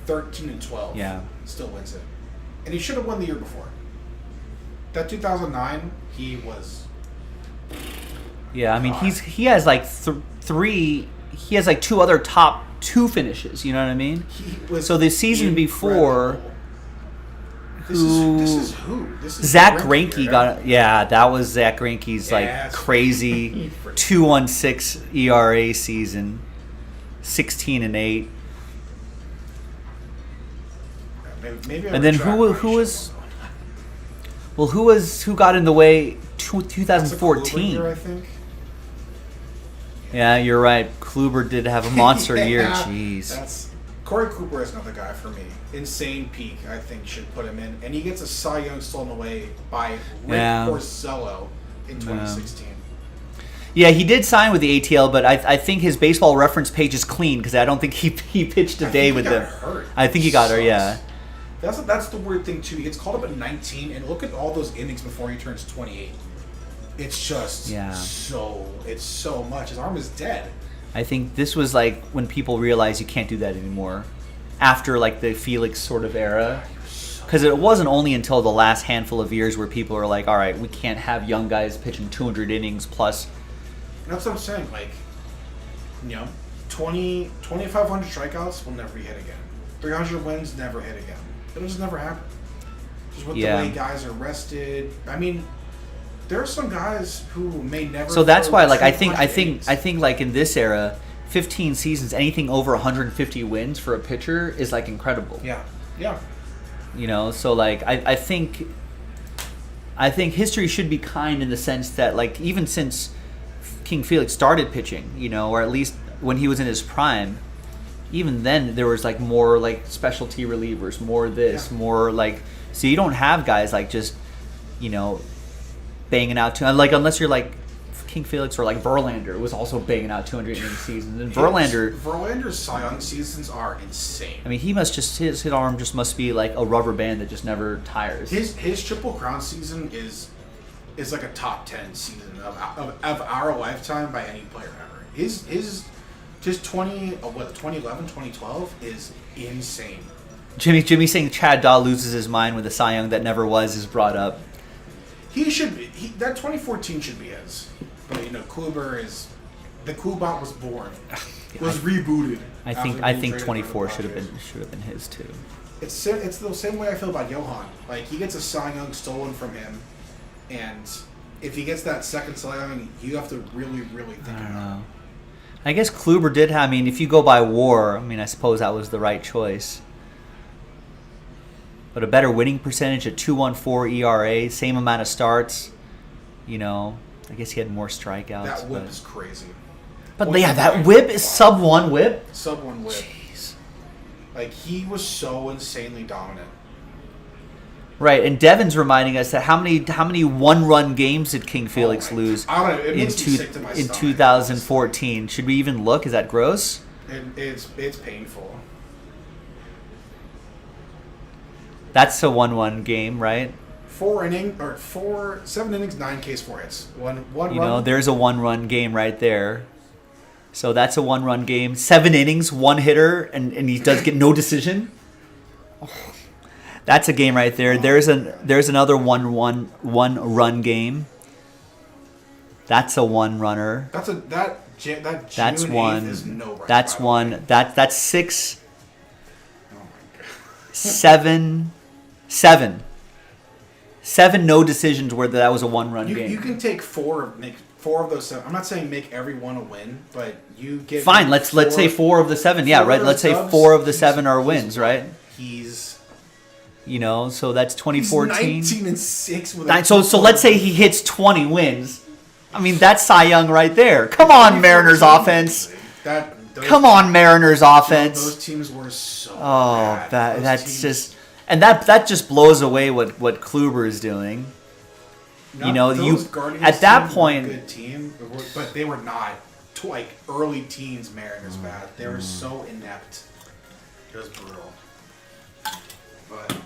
13-12. Yeah. Still wins it. And he should have won the year before. That 2009, he was... yeah, I mean, he has like three. He has like two other top 2 finishes. You know what I mean? He was So the season before, incredible. This is who? This is Zach the Greinke year. got. Yeah, that was Zach Greinke's like Yes. crazy 2.16 ERA season, 16-8. Maybe I And then retract who my was? shit. Well, who got in the way? That's a Kluber 2014. year, I think. Yeah, you're right. Kluber did have a monster year. Yeah, Jeez. That's Corey Cooper is another guy for me. Insane peak, I think, should put him in, and he gets a Cy Young stolen away by Rick Yeah. Porcello in 2016. Yeah, he did sign with the ATL, but I think his baseball reference page is clean because I don't think he pitched a I day think with he got them. hurt. I think he got her. Sucks. Yeah. That's the weird thing too. He gets called up at 19, and look at all those innings before he turns 28. It's just Yeah. it's so much. His arm is dead. I think this was like when people realized you can't do that anymore after like the Felix sort of era. Because it wasn't only until the last handful of years where people are like, all right, we can't have young guys pitching 200 innings plus. That's what I'm saying. Like, 2,500 strikeouts will never be hit again. 300 wins never hit again. It'll just never happen. Just with the way guys are rested. I mean, there are some guys who may never. So that's throw why, like, I 200 think, like in this era, 15 seasons, anything over 150 wins for a pitcher is like incredible. Yeah. Yeah. So like I think history should be kind in the sense that like even since King Felix started pitching, or at least when he was in his prime, even then there was like more like specialty relievers, more this, more like, so you don't have guys like just banging out like, unless you're like King Felix or like Verlander was also banging out 200 inning seasons, and Verlander's Cy Young seasons are insane. I mean, he must just his arm just must be like a rubber band that just never tires. His Triple Crown season is like a top 10 season of our lifetime by any player ever. His 2011, 2012 is insane. Jimmy saying Chad Daw loses his mind when the Cy Young that never was is brought up. He should be. That 2014 should be his. But Kluber is. The Klubot was born. Was rebooted. I think 24 should have been his too. It's the same way I feel about Johan. Like, he gets a Cy Young stolen from him, and if he gets that second Cy Young, you have to really, really think about it. I guess Kluber did have. I mean, if you go by WAR, I suppose that was the right choice. But a better winning percentage, a 2.14 ERA, same amount of starts. I guess he had more strikeouts. That whip is crazy. But that whip is sub 1 whip. Sub 1 whip. Jeez. Like, he was so insanely dominant. Right, and Devin's reminding us that how many one-run games did King Felix lose in 2014? Should we even look? Is that gross? It's painful. That's a 1-1 game, right? 7 innings, 9 Ks, 4 hits. One run. There's a 1-run game right there. So that's a 1-run game. 7 innings, 1 hitter, and he does get no decision. That's a game right there. There's another 1-run game. That's a 1-runner. That's one. Is no right. That's one. That's 6. Oh my god. 7 no decisions where that was a 1-run game. You can make 4 of those 7. I'm not saying make every one a win, but you get fine. Let's say 4 of the 7. Yeah, right. Let's say 4 of the 7 are wins, right? So that's 2014. He's 19-6 with so let's say he hits 20 wins. That's Cy Young right there. Come on, Mariners offense. Come on, Mariners offense. Those teams were so bad. That's just. And that just blows away what Kluber is doing. Those Guardians at that team point, were a good team, but they were not like early teens Mariners bad. They were so inept. It was brutal. But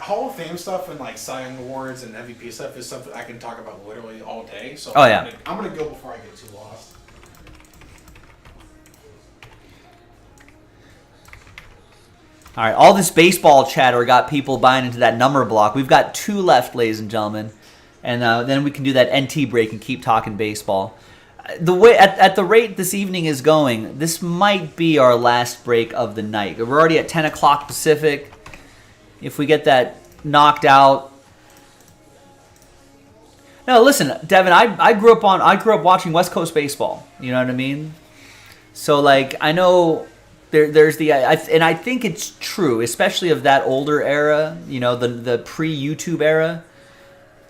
Hall of Fame stuff and like Cy Young awards and MVP stuff is something I can talk about literally all day. So I'm gonna go before I get too lost. All right, all this baseball chatter got people buying into that number block. We've got 2 left, ladies and gentlemen, and then we can do that NT break and keep talking baseball. The way at the rate this evening is going, this might be our last break of the night. We're already at 10 o'clock Pacific. If we get that knocked out. No, listen, Devin. I grew up watching West Coast baseball. You know what I mean? So like I know. There's and I think it's true, especially of that older era, the pre-YouTube era.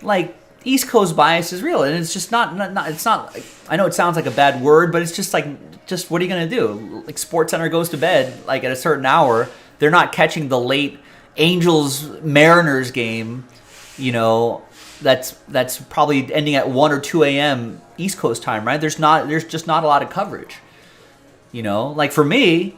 Like, East Coast bias is real, and it's just not. It's not. I know it sounds like a bad word, but it's just what are you gonna do? Like, SportsCenter goes to bed like at a certain hour. They're not catching the late Angels Mariners game. That's probably ending at 1 or 2 a.m. East Coast time, right? There's just not a lot of coverage. Like for me.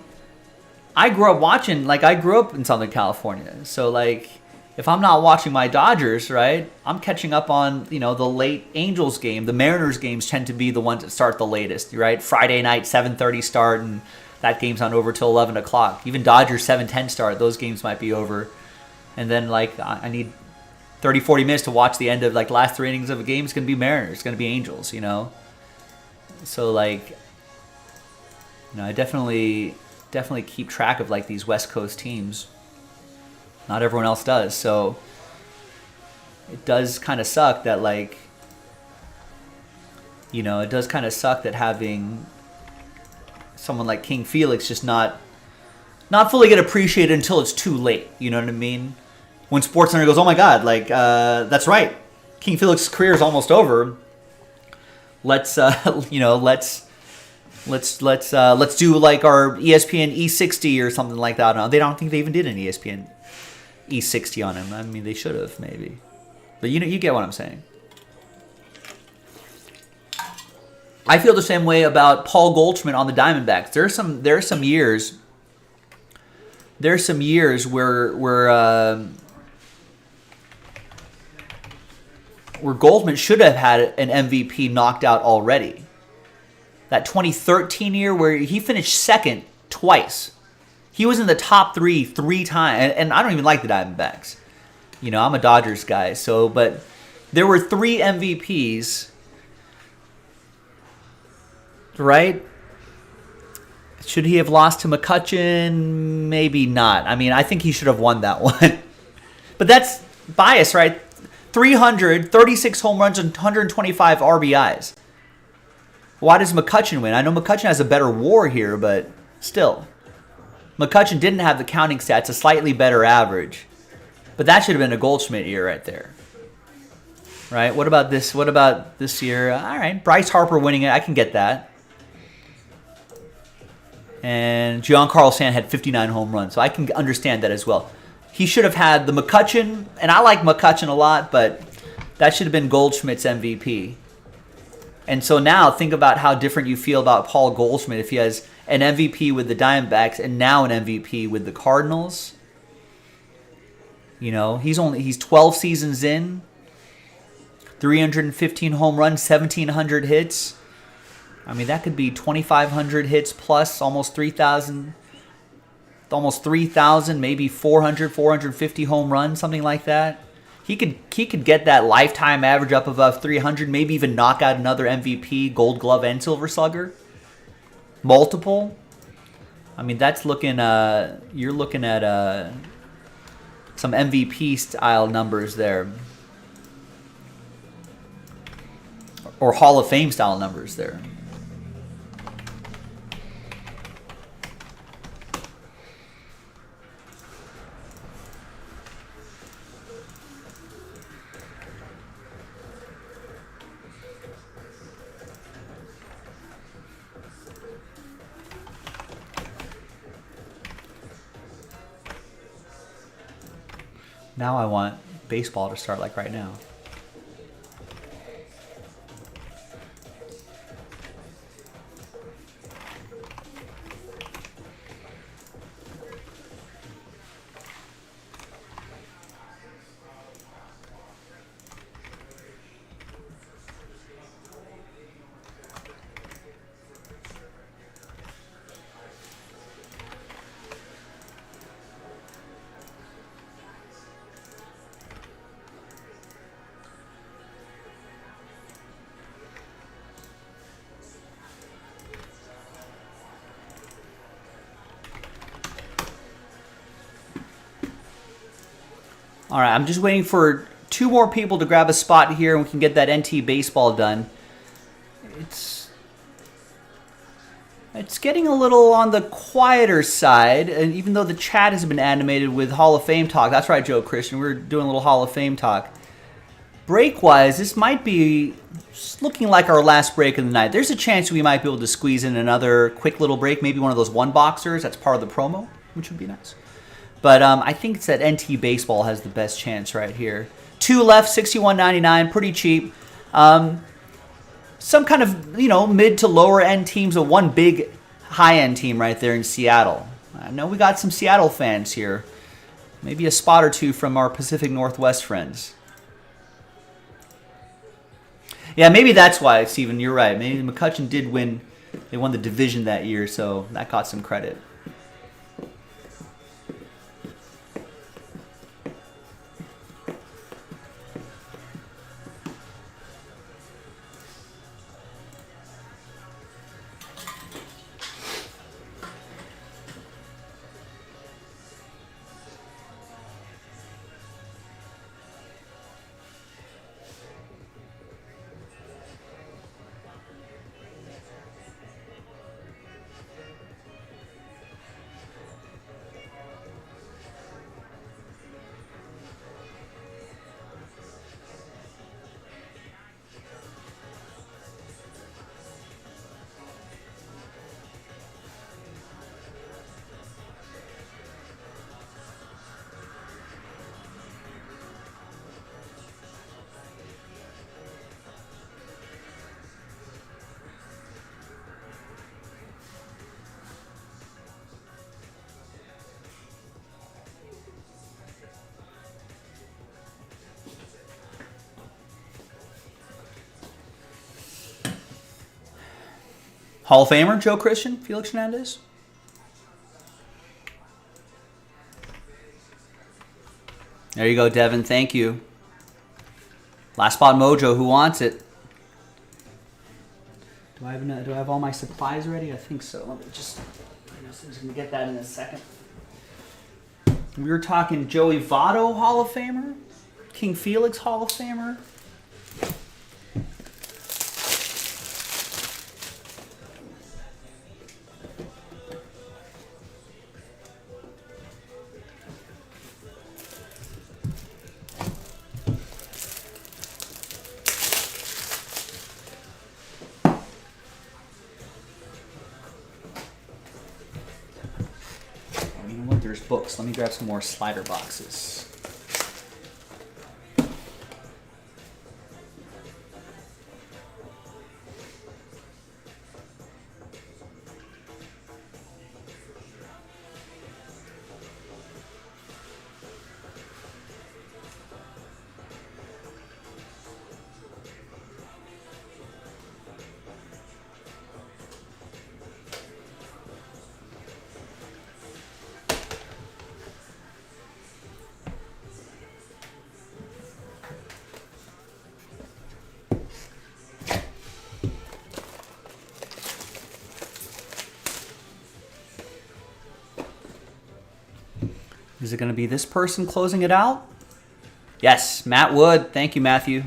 I grew up in Southern California. So, like, if I'm not watching my Dodgers, right, I'm catching up on, the late Angels game. The Mariners games tend to be the ones that start the latest, right? Friday night, 7:30 start, and that game's not over till 11 o'clock. Even Dodgers 7:10 start, those games might be over. And then, like, I need 30, 40 minutes to watch the end of, like, last 3 innings of a game. It's going to be Mariners. It's going to be Angels, So, like, I definitely keep track of, like, these West Coast teams. Not everyone else does. So it does kind of suck that, like, it does kind of suck that having someone like King Felix just not fully get appreciated until it's too late. You know what I mean? When SportsCenter goes, oh my God, like, that's right, King Felix's career is almost over. Let's do like our ESPN E60 or something like that. No, they don't think they even did an ESPN E60 on him. I mean, they should have, maybe. But you get what I'm saying. I feel the same way about Paul Goldschmidt on the Diamondbacks. There are some years where Goldschmidt should have had an MVP knocked out already. That 2013 year where he finished second twice. He was in the top three times, and I don't even like the Diamondbacks. I'm a Dodgers guy, but there were 3 MVPs, right? Should he have lost to McCutchen? Maybe not. I mean, I think he should have won that one. But that's bias, right? 336 home runs and 125 RBIs. Why does McCutchen win? I know McCutchen has a better WAR here, but still. McCutchen didn't have the counting stats, a slightly better average. But that should have been a Goldschmidt year right there. Right? What about this year? All right, Bryce Harper winning it. I can get that. And Giancarlo Stanton had 59 home runs, so I can understand that as well. He should have had the McCutchen, and I like McCutchen a lot, but that should have been Goldschmidt's MVP. And so now think about how different you feel about Paul Goldschmidt if he has an MVP with the Diamondbacks and now an MVP with the Cardinals. He's 12 seasons in, 315 home runs, 1,700 hits. I mean, that could be 2,500 hits plus almost 3,000, maybe 450 home runs, something like that. He could get that lifetime average up above 300, maybe even knock out another MVP, Gold Glove, and Silver Slugger. Multiple. I mean, that's looking. You're looking at some MVP style numbers there, or Hall of Fame style numbers there. Now I want baseball to start like right now. All right, I'm just waiting for 2 more people to grab a spot here, and we can get that NT baseball done. It's getting a little on the quieter side, and even though the chat has been animated with Hall of Fame talk. That's right, Joe Christian. We're doing a little Hall of Fame talk. Break-wise, this might be looking like our last break of the night. There's a chance we might be able to squeeze in another quick little break, maybe one of those one-boxers. That's part of the promo, which would be nice. But I think it's that NT Baseball has the best chance right here. 2 left, $61.99, pretty cheap. Some kind of, mid to lower end teams, but one big high end team right there in Seattle. I know we got some Seattle fans here. Maybe a spot or two from our Pacific Northwest friends. Yeah, maybe that's why, Steven, you're right. Maybe McCutcheon did win. They won the division that year, so that got some credit. Hall of Famer, Joe Christian, Felix Hernandez. There you go, Devin. Thank you. Last spot mojo. Who wants it? Do I have all my supplies ready? I think so. Let me just. I'm just gonna get that in a second. We were talking Joey Votto, Hall of Famer, King Felix, Hall of Famer. There's books. Let me grab some more slider boxes. Is it going to be this person closing it out? Yes, Matt Wood. Thank you, Matthew.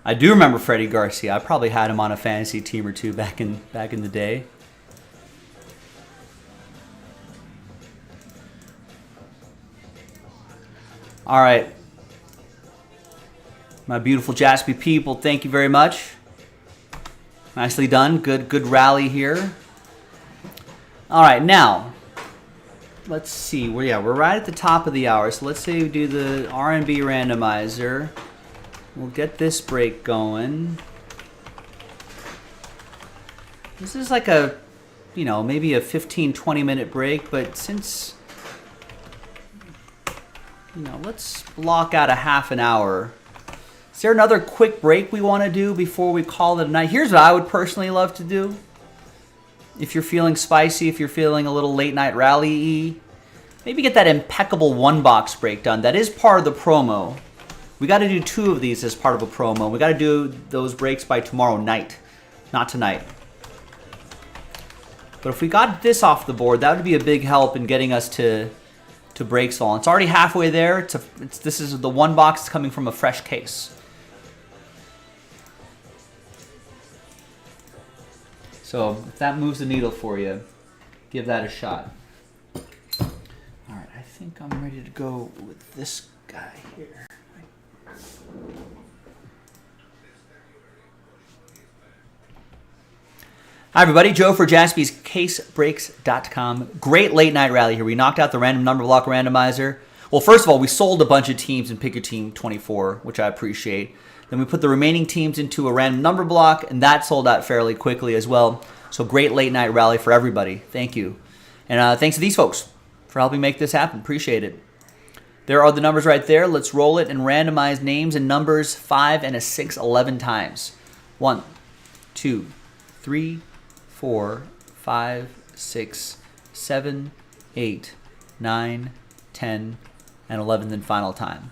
I do remember Freddie Garcia. I probably had him on a fantasy team or two back in the day. All right. My beautiful Jaspy people, thank you very much. Nicely done. Good rally here. All right, now let's see. We're right at the top of the hour. So let's say we do the R&B randomizer. We'll get this break going. This is like a, maybe a 15-20 minute break, but since let's block out a half an hour. Is there another quick break we want to do before we call it a night? Here's what I would personally love to do. If you're feeling spicy, if you're feeling a little late night rally-y, maybe get that impeccable one box break done. That is part of the promo. We got to do 2 of these as part of a promo. We got to do those breaks by tomorrow night, not tonight. But if we got this off the board, that would be a big help in getting us to breaks all. It's already halfway there. This is the one box coming from a fresh case. So if that moves the needle for you, give that a shot. All right, I think I'm ready to go with this guy here. Hi, everybody. Joe for jaspyscasebreaks.com. Great late night rally here. We knocked out the random number block randomizer. Well, first of all, we sold a bunch of teams in Pick Your Team 24, which I appreciate. Then we put the remaining teams into a random number block, and that sold out fairly quickly as well. So great late night rally for everybody. Thank you. And thanks to these folks for helping make this happen. Appreciate it. There are the numbers right there. Let's roll it and randomize names and numbers 5 and a 6 11 times. 1, 2, 3, 4, 5, 6, 7, 8, 9, 10, and 11, then final time.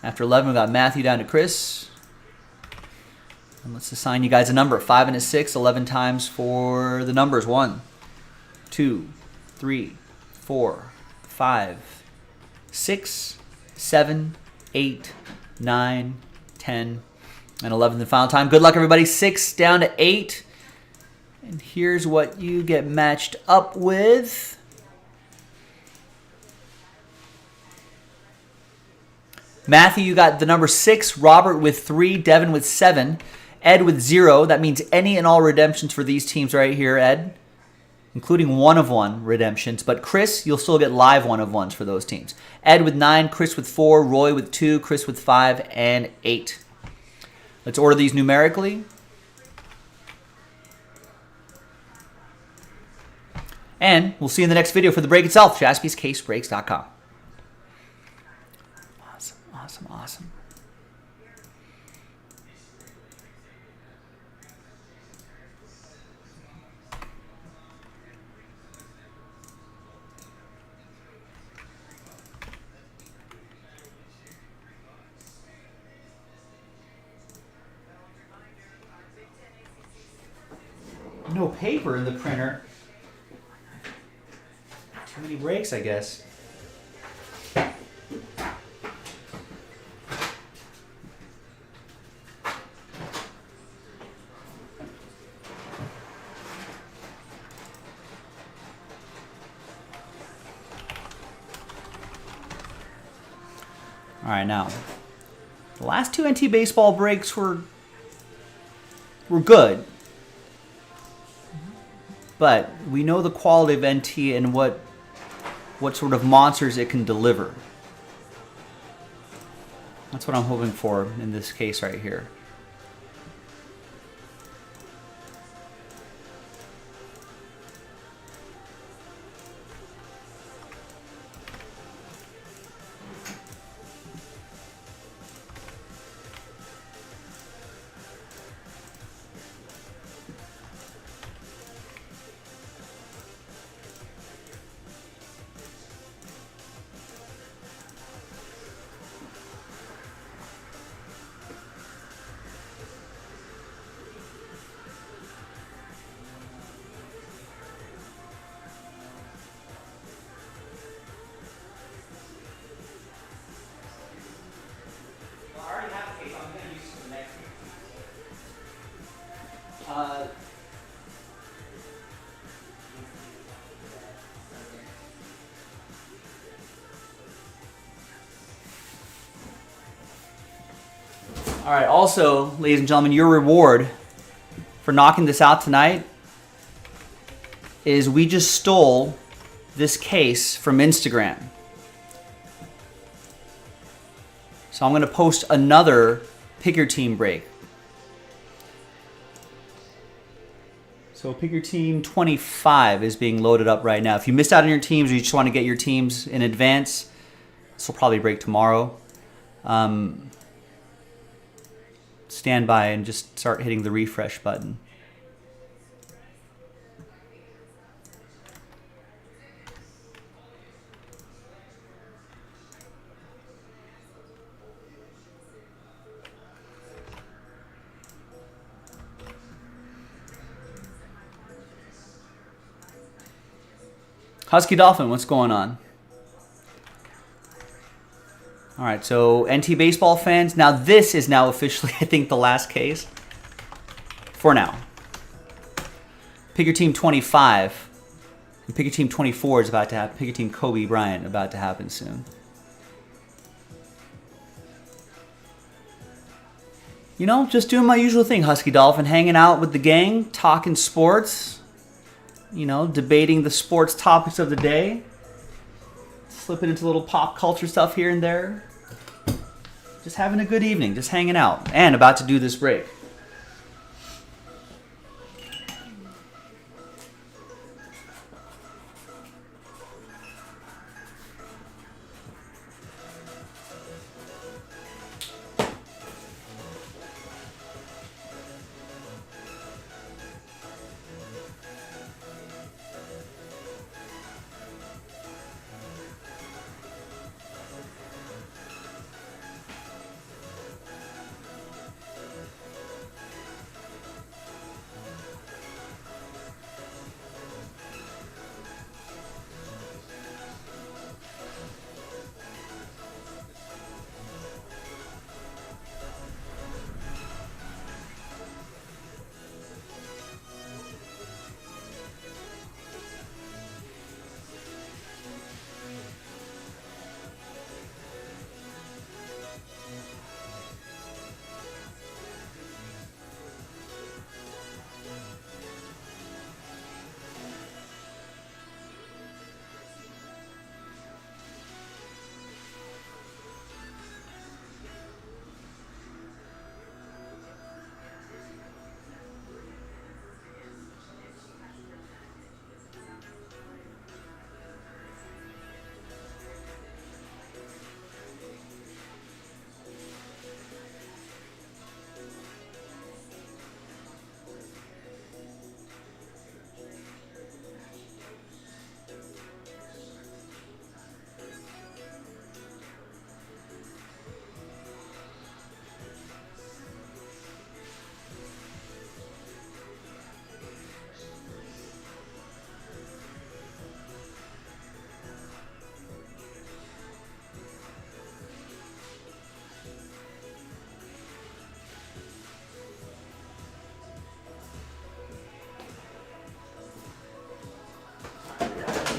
After 11, we got Matthew down to Chris. And let's assign you guys a number. 5 and a 6, 11 times for the numbers. 1, 2, 3, 4, 5, 6, 7, 8, 9, 10, and 11, the final time. Good luck, everybody. 6 down to 8. And here's what you get matched up with. Matthew, you got the number 6, Robert with 3, Devin with 7, Ed with 0. That means any and all redemptions for these teams right here, Ed, including 1-of-1 redemptions. But Chris, you'll still get live 1-of-1s for those teams. Ed with 9, Chris with 4, Roy with 2, Chris with 5, and 8. Let's order these numerically. And we'll see you in the next video for the break itself. JaspysCaseBreaks.com. Awesome, awesome, awesome. No paper in the printer. Too many breaks, I guess. All right, now the last 2 NT baseball breaks were good, but we know the quality of NT and what sort of monsters it can deliver. That's what I'm hoping for in this case right here. All right, also, ladies and gentlemen, your reward for knocking this out tonight is we just stole this case from Instagram. So I'm going to post another Pick Your Team break. So Pick Your Team 25 is being loaded up right now. If you missed out on your teams or you just want to get your teams in advance, this will probably break tomorrow. Stand by and just start hitting the refresh button. Husky Dolphin, what's going on? All right, so NT baseball fans, now this is now officially, I think, the last case for now. Pick Your Team 25 and Pick Your Team 24 is about to happen. Pick Your Team Kobe Bryant about to happen soon. You know, just doing my usual thing, Husky Dolphin, hanging out with the gang, talking sports, you know, debating the sports topics of the day, slipping into little pop culture stuff here and there. Just having a good evening, just hanging out, and about to do this break.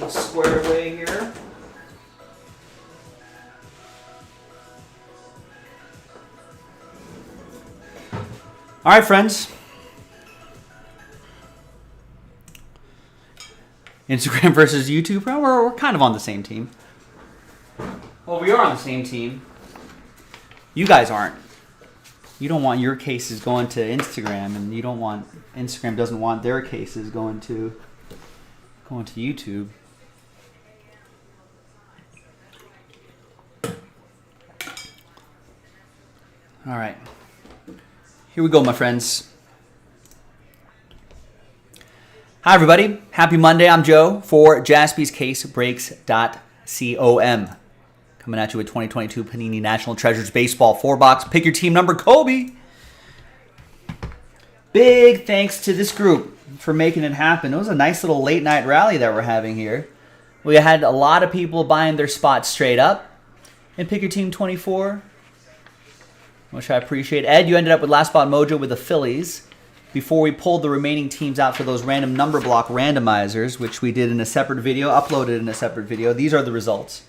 Squared away here. All right, friends. Instagram versus YouTube. Well, we're kind of on the same team. Well, we are on the same team. You guys aren't. You don't want your cases going to Instagram, and you don't want Instagram doesn't want their cases going to YouTube. All right. Here we go, my friends. Hi, everybody. Happy Monday. I'm Joe for JaspysCaseBreaks.com. Coming at you with 2022 Panini National Treasures Baseball 4-box. Pick your team number, Kobe. Big thanks to this group for making it happen. It was a nice little late night rally that we're having here. We had a lot of people buying their spots straight up in Pick Your Team 24, which I appreciate. Ed, you ended up with Last Spot Mojo with the Phillies before we pulled the remaining teams out for those random number block randomizers, which we did in a separate video, uploaded in a separate video. These are the results.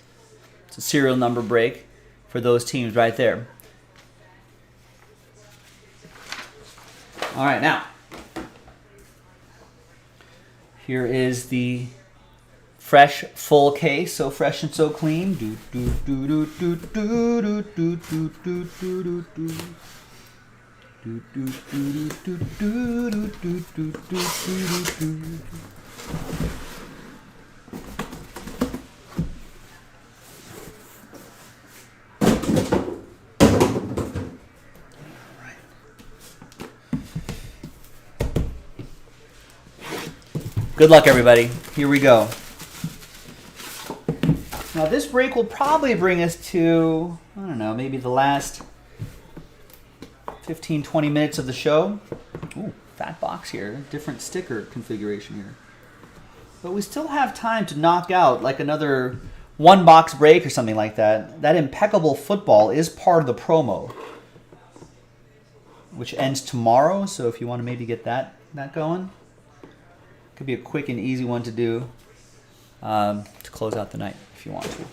It's a serial number break for those teams right there. All right, now, here is the fresh full case, so fresh and so clean. Do do do do do do do do do do do do. Do do do do do do do do do do. Good luck, everybody. Here we go. Now, this break will probably bring us to, I don't know, maybe the last 15, 20 minutes of the show. Ooh, fat box here. Different sticker configuration here. But we still have time to knock out like another one box break or something like that. That Impeccable Football is part of the promo, which ends tomorrow. So if you want to maybe get that going. Could be a quick and easy one to do to close out the night if you want to.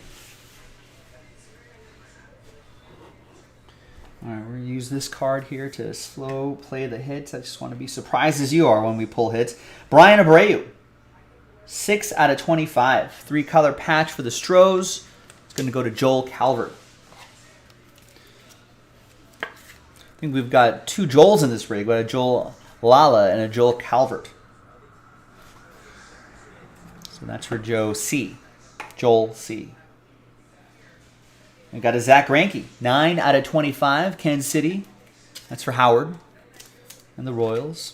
All right, we're going to use this card here to slow play the hits. I just want to be surprised as you are when we pull hits. Brian Abreu, 6 out of 25. 3-color patch for the Stros. It's going to go to Joel Calvert. I think we've got 2 Joels in this rig. We've got a Joel Lala and a Joel Calvert. So that's for Joe C. Joel C. We got a Zach Greinke, 9 out of 25, Kansas City. That's for Howard and the Royals.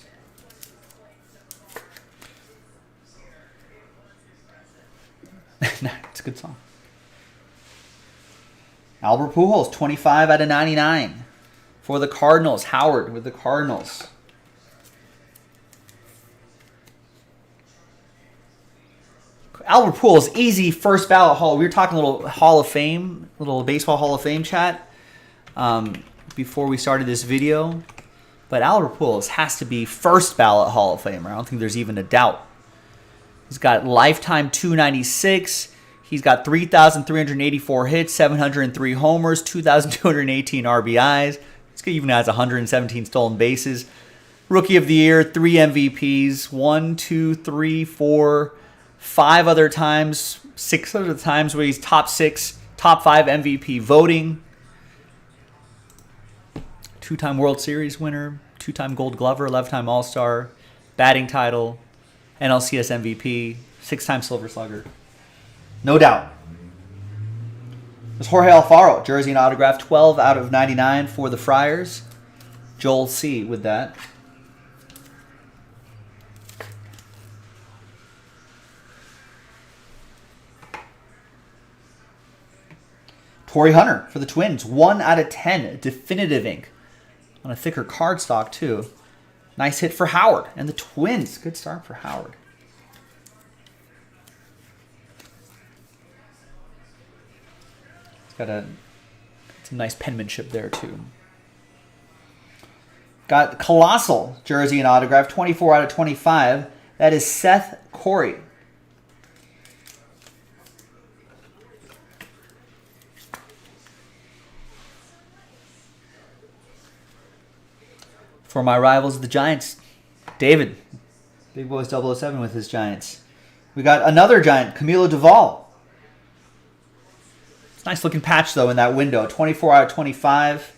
It's a good song. Albert Pujols, 25 out of 99 for the Cardinals. Howard with the Cardinals. Albert Pujols, easy first ballot Hall. We were talking a little Hall of Fame, little baseball Hall of Fame chat before we started this video. But Albert Pujols has to be first ballot Hall of Famer. I don't think there's even a doubt. He's got lifetime 296. He's got 3,384 hits, 703 homers, 2,218 RBIs. He even has 117 stolen bases. Rookie of the Year, 3 MVPs, 1, 2, 3, 4, 5 other times, 6 other times where he's top 5 MVP voting. 2-time World Series winner, 2-time Gold Glover, 11-time All-Star, batting title, NLCS MVP, 6-time Silver Slugger. No doubt. There's Jorge Alfaro, jersey and autograph, 12 out of 99 for the Friars. Joel C. with that. Torrey Hunter for the Twins, 1 out of 10, definitive ink. On a thicker cardstock, too. Nice hit for Howard and the Twins. Good start for Howard. It's got some nice penmanship there, too. Got Colossal jersey and autograph, 24 out of 25. That is Seth Corey. For my rivals, the Giants, David, Big Boys 007 with his Giants. We got another Giant, Camilo Duvall. It's a nice looking patch, though, in that window. 24 out of 25.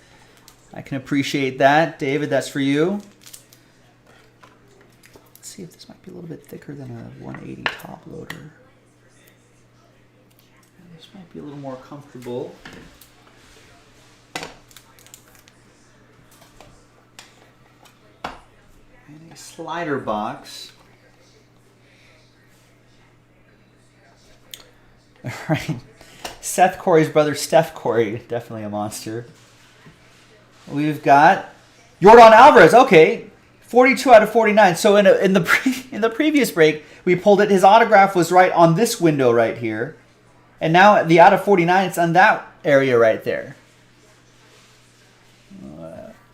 I can appreciate that. David, that's for you. Let's see if this might be a little bit thicker than a 180 top loader. This might be a little more comfortable. And a slider box. All right. Seth Corey's brother, Steph Corey, definitely a monster. We've got Yordan Alvarez. Okay, 42 out of 49. So in the previous break, we pulled it. His autograph was right on this window right here, and now the out of 49, it's on that area right there.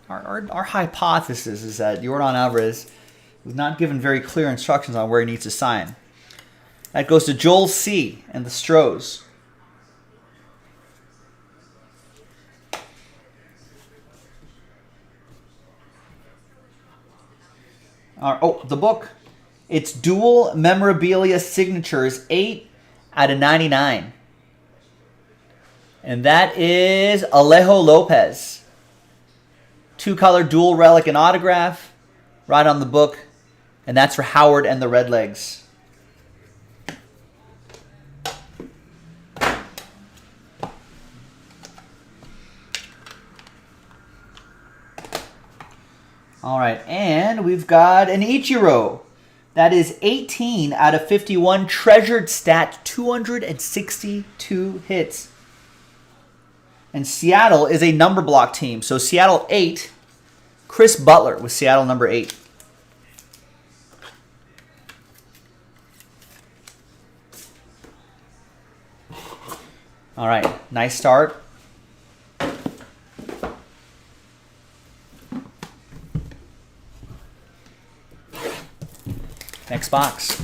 Our hypothesis is that Yordan Alvarez was not given very clear instructions on where he needs to sign. That goes to Joel C. and the Stros. The book. It's dual memorabilia signatures, 8 out of 99. And that is Alejo Lopez. 2-color dual relic and autograph right on the book. And that's for Howard and the Redlegs. All right, and we've got an Ichiro. That is 18 out of 51. Treasured stat, 262 hits. And Seattle is a number block team. So Seattle 8. Chris Butler with Seattle number 8. All right, nice start. Next box.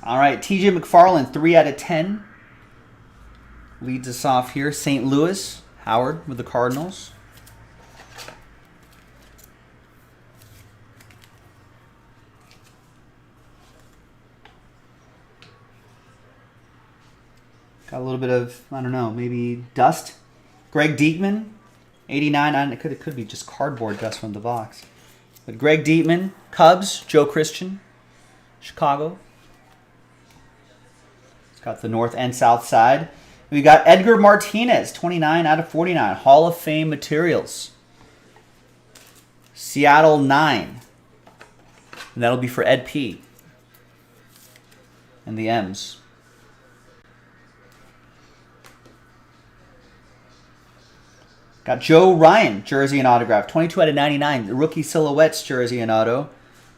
All right, TJ McFarland, 3 out of 10. Leads us off here. St. Louis, Howard with the Cardinals. Got a little bit of, I don't know, maybe dust. Greg Diekman, 89. It could be just cardboard dust from the box. But Greg Diekman, Cubs, Joe Christian, Chicago. It's got the north and south side. We got Edgar Martinez, 29 out of 49. Hall of Fame materials. Seattle, 9. And that'll be for Ed P. And the M's. Got Joe Ryan, jersey and autograph. 22 out of 99. The rookie silhouettes jersey and auto.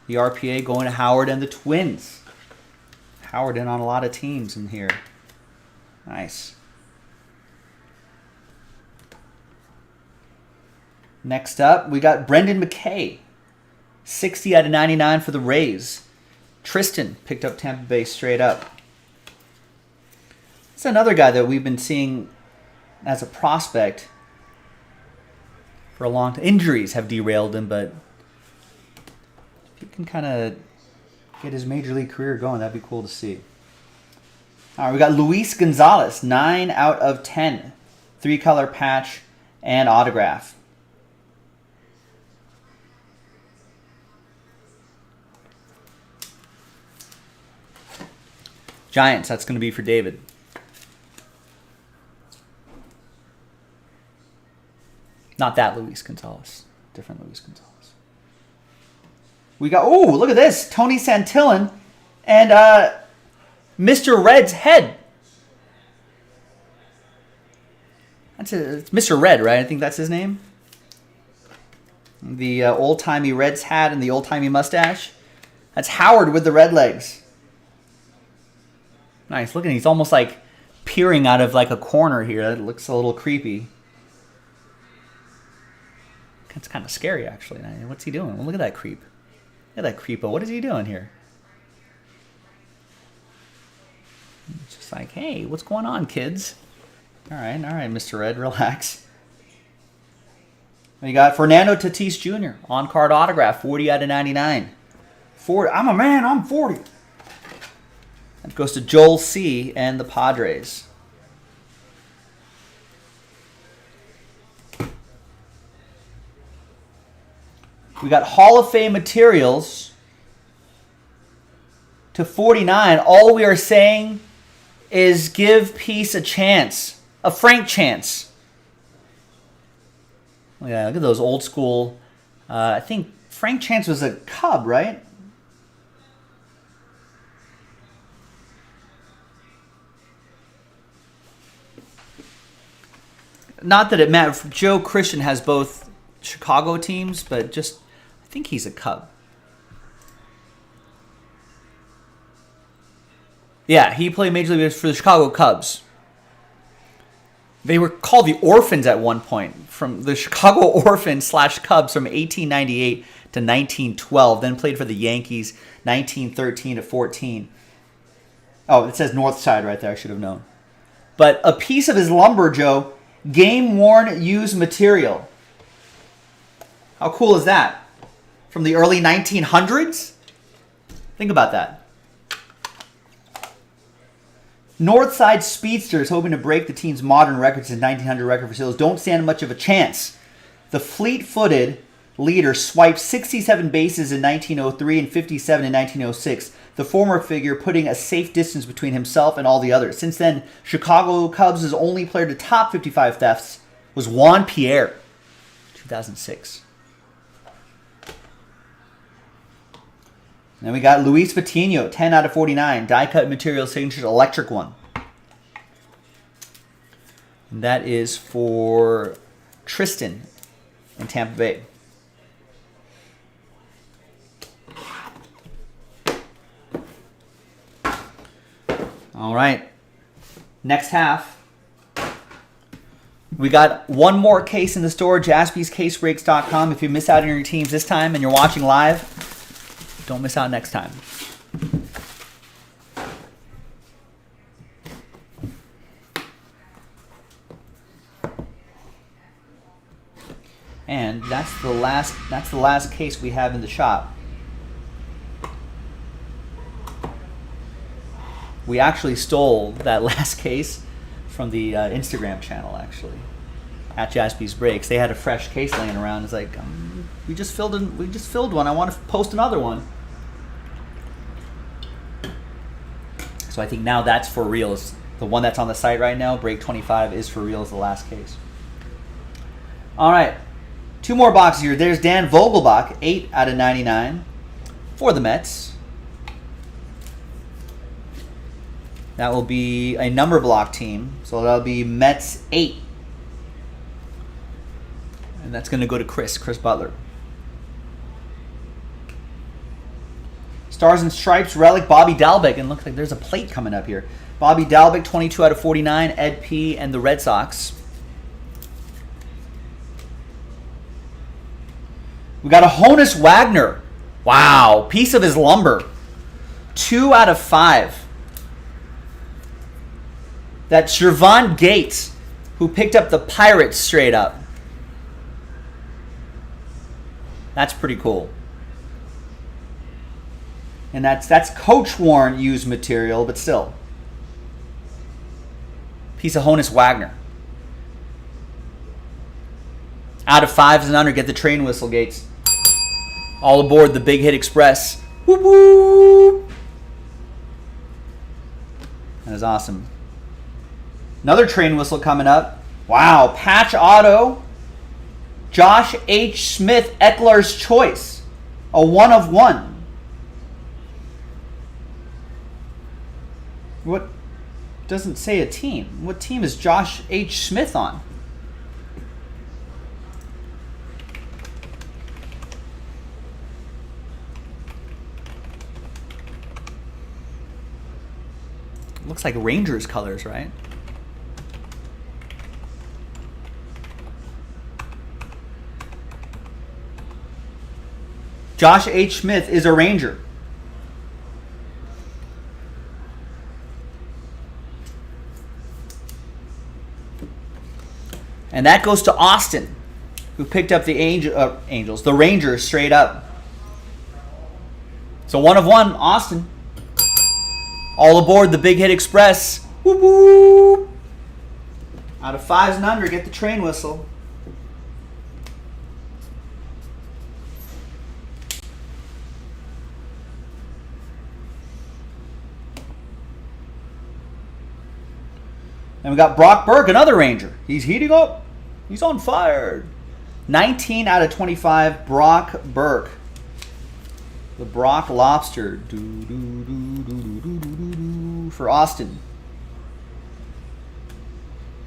The RPA going to Howard and the Twins. Howard in on a lot of teams in here. Nice. Next up, we got Brendan McKay. 60 out of 99 for the Rays. Tristan picked up Tampa Bay straight up. It's another guy that we've been seeing as a prospect for a long time. Injuries have derailed him, but if he can kind of get his major league career going, that'd be cool to see. All right, we got Luis Gonzalez, 9 out of 10. 3-color patch and autograph. Giants, that's going to be for David. Not that Luis Gonzalez. Different Luis Gonzalez. We got, oh, look at this. Tony Santillan and Mr. Red's head. It's Mr. Red, right? I think that's his name. The old-timey Reds hat and the old-timey mustache. That's Howard with the red legs. Nice. Look at him. He's almost like peering out of like a corner here. That looks a little creepy. It's kind of scary, actually. What's he doing? Well, look at that creep. Look at that creepo. What is he doing here? It's just like, hey, what's going on, kids? All right, Mr. Red, relax. We got Fernando Tatis Jr. on-card autograph, 40 out of 99. 40. I'm a man. I'm 40. That goes to Joel C. and the Padres. We got Hall of Fame materials to 49. All we are saying is give Peace a chance. A frank chance. Yeah, look at those old school. I think Frank Chance was a Cub, right? Not that it matters. Joe Christian has both Chicago teams, but just I think he's a Cub. Yeah, he played Major League for the Chicago Cubs. They were called the Orphans at one point, from the Chicago Orphans / Cubs from 1898 to 1912. Then played for the Yankees 1913 to 14. Oh, it says North Side right there. I should have known. But a piece of his lumber, Joe, game-worn used material. How cool is that? From the early 1900s? Think about that. Northside Speedsters, hoping to break the team's modern record since 1900 record for sales, don't stand much of a chance. The fleet-footed leader swiped 67 bases in 1903 and 57 in 1906, the former figure putting a safe distance between himself and all the others. Since then, Chicago Cubs' only player to top 55 thefts was Juan Pierre, 2006. Then we got Luis Patino, 10 out of 49. Die-cut material signatures, electric one. And that is for Tristan in Tampa Bay. All right. Next half. We got one more case in the store, jaspyscasebreaks.com. If you miss out on your teams this time and you're watching live, don't miss out next time. And that's the last case we have in the shop. We actually stole that last case from the Instagram channel, actually, at Jaspy's Breaks. They had a fresh case laying around. It's like, we just filled one. I want to post another one. So I think now that's for real. The one that's on the site right now, Break 25, is for real as the last case. All right. 2 more boxes here. There's Dan Vogelbach, 8 out of 99 for the Mets. That will be a number block team. So that'll be Mets 8. And that's going to go to Chris Butler. Stars and Stripes relic, Bobby Dalbec. And looks like there's a plate coming up here. Bobby Dalbec, 22 out of 49, Ed P. and the Red Sox. We got a Honus Wagner. Wow. Piece of his lumber. 2 out of 5. That's Jervon Gates, who picked up the Pirates straight up. That's pretty cool. And that's Coach Warren used material, but still. Piece of Honus Wagner. Out of 5s and under, get the train whistle, Gates. All aboard the Big Hit Express. Whoop whoop. That is awesome. Another train whistle coming up. Wow, patch auto. Josh H. Smith, Eckler's Choice. A 1 of 1. What? Doesn't say a team. What team is Josh H. Smith on? Looks like Rangers colors, right? Josh H. Smith is a Ranger. And that goes to Austin, who picked up the the Rangers straight up. So 1 of 1, Austin. All aboard the Big Hit Express. Whoop whoop. Out of 5s and under, get the train whistle. And we got Brock Burke, another Ranger. He's heating up. He's on fire. 19 out of 25, Brock Burke. The Brock Lobster. For Austin.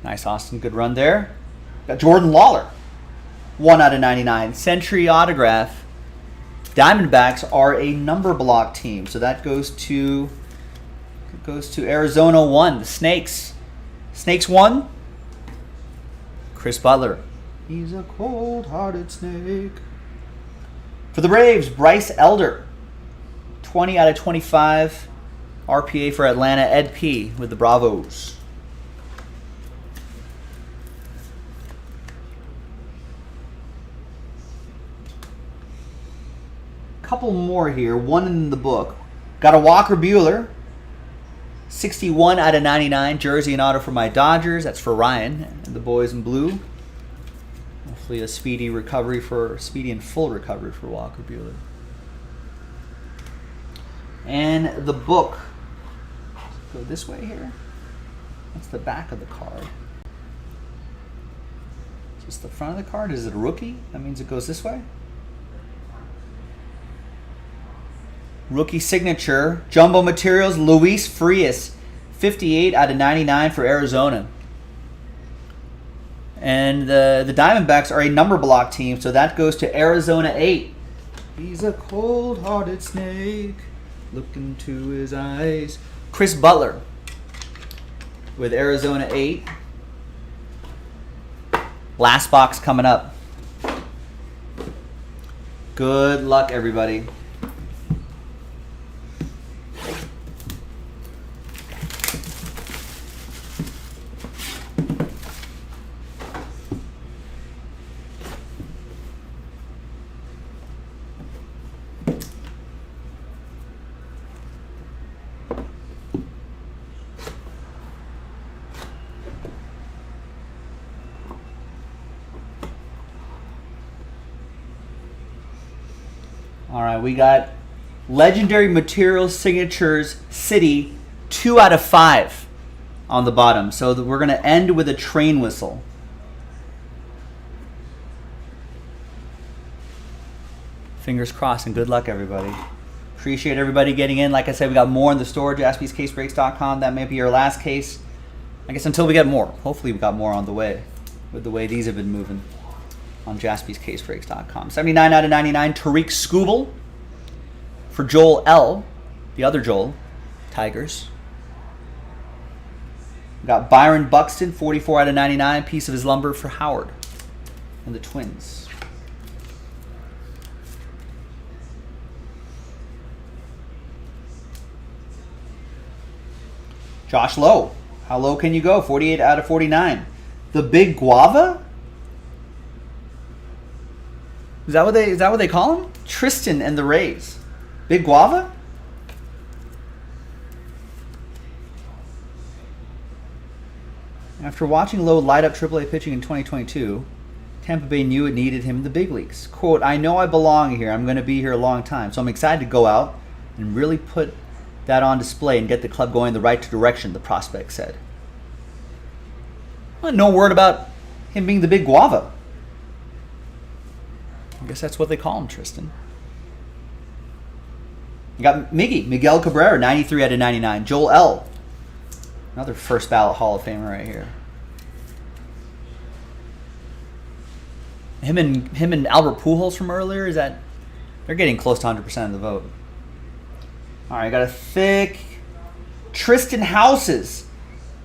Nice, Austin. Good run there. Got Jordan Lawler. 1 out of 99. Century autograph. Diamondbacks are a number block team. So that goes to Arizona 1. The Snakes. Snakes 1. Chris Butler. He's a cold-hearted snake. For the Braves, Bryce Elder. 20 out of 25. RPA for Atlanta, Ed P. with the Bravos. Couple more here. One in the book. Got a Walker Buehler. 61 out of 99. Jersey and auto for my Dodgers. That's for Ryan and the boys in blue. Hopefully a speedy and full recovery for Walker Buehler. And the book. Go this way here. That's the back of the card. Is this the front of the card? Is it a rookie? That means it goes this way. Rookie signature. Jumbo Materials, Luis Frias. 58 out of 99 for Arizona. And the Diamondbacks are a number block team, so that goes to Arizona 8. He's a cold-hearted snake. Look into his eyes. Chris Butler with Arizona 8. Last box coming up. Good luck, everybody. All right, we got Legendary Material Signatures City 2 out of 5 on the bottom. So we're going to end with a train whistle. Fingers crossed and good luck, everybody. Appreciate everybody getting in. Like I said, we got more in the store, jaspyscasebreaks.com. That may be your last case. I guess until we get more. Hopefully we got more on the way with the way these have been moving on jaspyscasebreaks.com. 79 out of 99, Tariq Skubal for Joel L. The other Joel, Tigers. We got Byron Buxton, 44 out of 99, piece of his lumber for Howard and the Twins. Josh Lowe. How low can you go? 48 out of 49. The Big Guava? Is that what they call him? Tristan and the Rays. Big Guava? After watching Lowe light up AAA pitching in 2022, Tampa Bay knew it needed him in the big leagues. Quote, I know I belong here. I'm going to be here a long time. So I'm excited to go out and really put that on display and get the club going in the right direction, the prospect said. Well, no word about him being the Big Guava. I guess that's what they call him, Tristan. You got Miguel Cabrera, 93 out of 99. Joel L. Another first ballot Hall of Famer right here. Him and Albert Pujols from earlier, they're getting close to 100% of the vote. All right, got a thick Tristan Houses,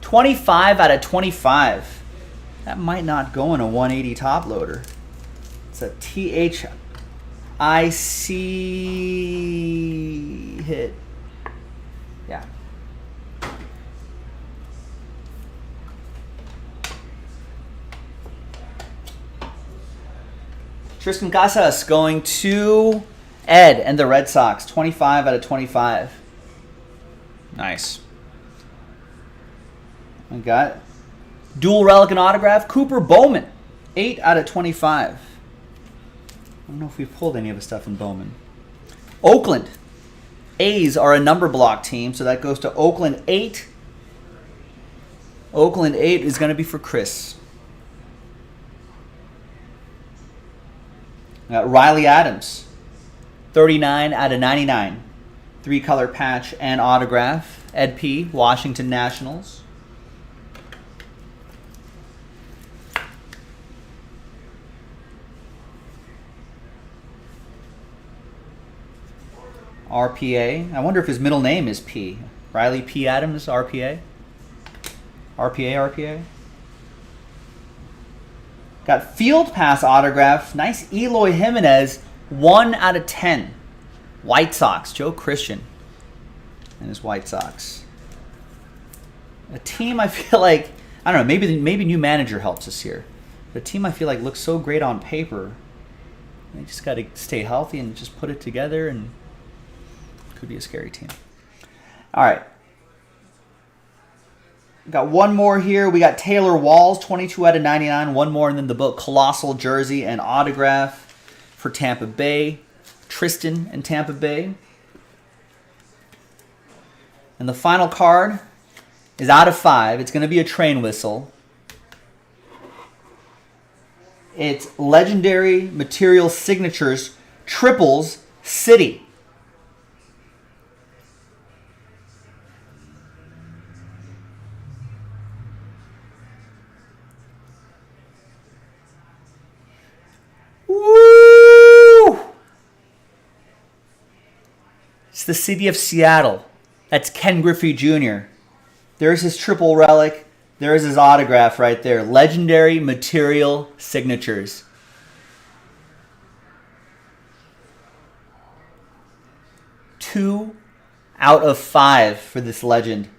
25 out of 25. That might not go in a 180 top loader. It's a THIC hit. Yeah. Tristan Casas going to Ed and the Red Sox, 25 out of 25. Nice. We got dual relic and autograph, Cooper Bowman, 8 out of 25. I don't know if we've pulled any of the stuff in Bowman. Oakland. A's are a number block team, so that goes to Oakland 8. Oakland 8 is going to be for Chris. We got Riley Adams. 39 out of 99. 3-color patch and autograph. Ed P. Washington Nationals. RPA. I wonder if his middle name is P. Riley P. Adams, RPA. RPA. Got field pass autograph. Nice Eloy Jimenez. 1 out of 10. White Sox. Joe Christian and his White Sox. A team I feel like, I don't know, maybe new manager helps us here. The team I feel like looks so great on paper. They just got to stay healthy and just put it together, and could be a scary team. All right. Got one more here. We got Taylor Walls, 22 out of 99. One more, and then the book Colossal jersey and autograph for Tampa Bay. Tristan and Tampa Bay. And the final card is out of 5. It's going to be a train whistle. It's Legendary Material Signatures Triples City. Woo! It's the city of Seattle. That's Ken Griffey Jr. There's his triple relic. There's his autograph right there. Legendary Material Signatures. Two out of 5 for this legend.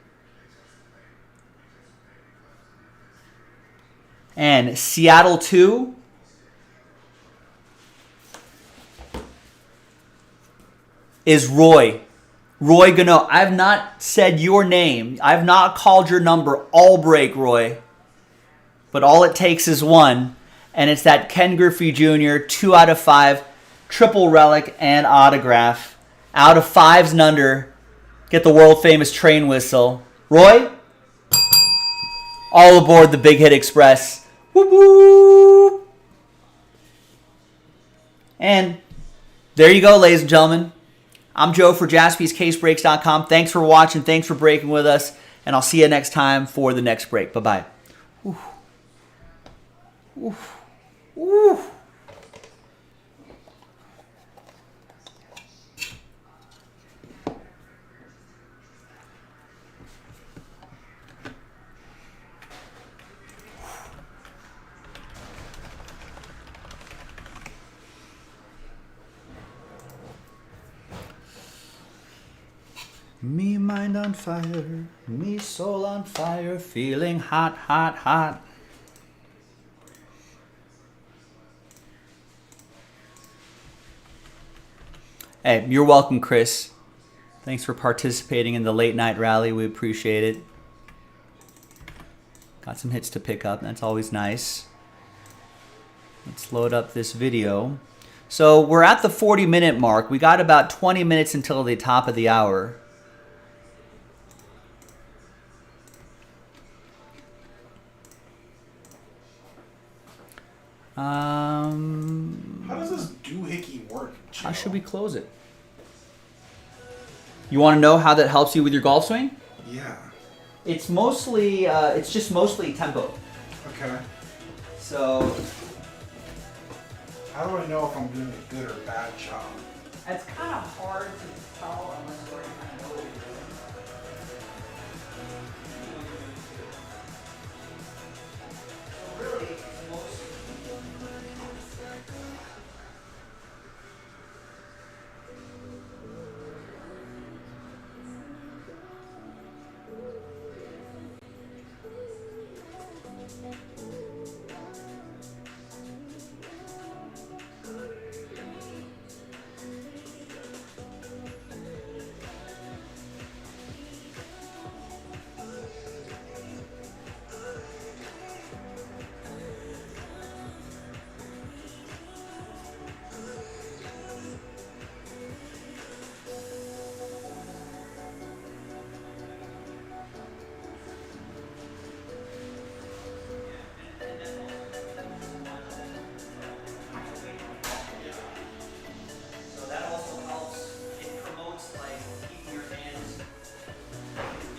And Seattle 2. Is Roy. Roy Gano. I've not said your name. I've not called your number all break, Roy. But all it takes is one. And it's that Ken Griffey Jr. 2 out of 5. triple relic, and autograph. Out of 5s and under, get the world famous train whistle. Roy, all aboard the Big Hit Express. Whoop whoop. And there you go, ladies and gentlemen. I'm Joe for JaspysCaseBreaks.com. Thanks for watching. Thanks for breaking with us. And I'll see you next time for the next break. Bye-bye. Oof. Oof. Oof. Me mind on fire, me soul on fire, feeling hot, hot, hot. Hey, you're welcome, Chris. Thanks for participating in the late night rally. We appreciate it. Got some hits to pick up. That's always nice. Let's load up this video. So we're at the 40-minute mark. We got about 20 minutes until the top of the hour. How does this doohickey work, Joe? How should we close it? You want to know how that helps you with your golf swing? Yeah. It's mostly, it's just mostly tempo. Okay. So How do I know if I'm doing a good or bad job? it's kind of hard to tell unless you already kind of know what you're doing. So really, it's mostly. So that also helps. It promotes like keeping your hands.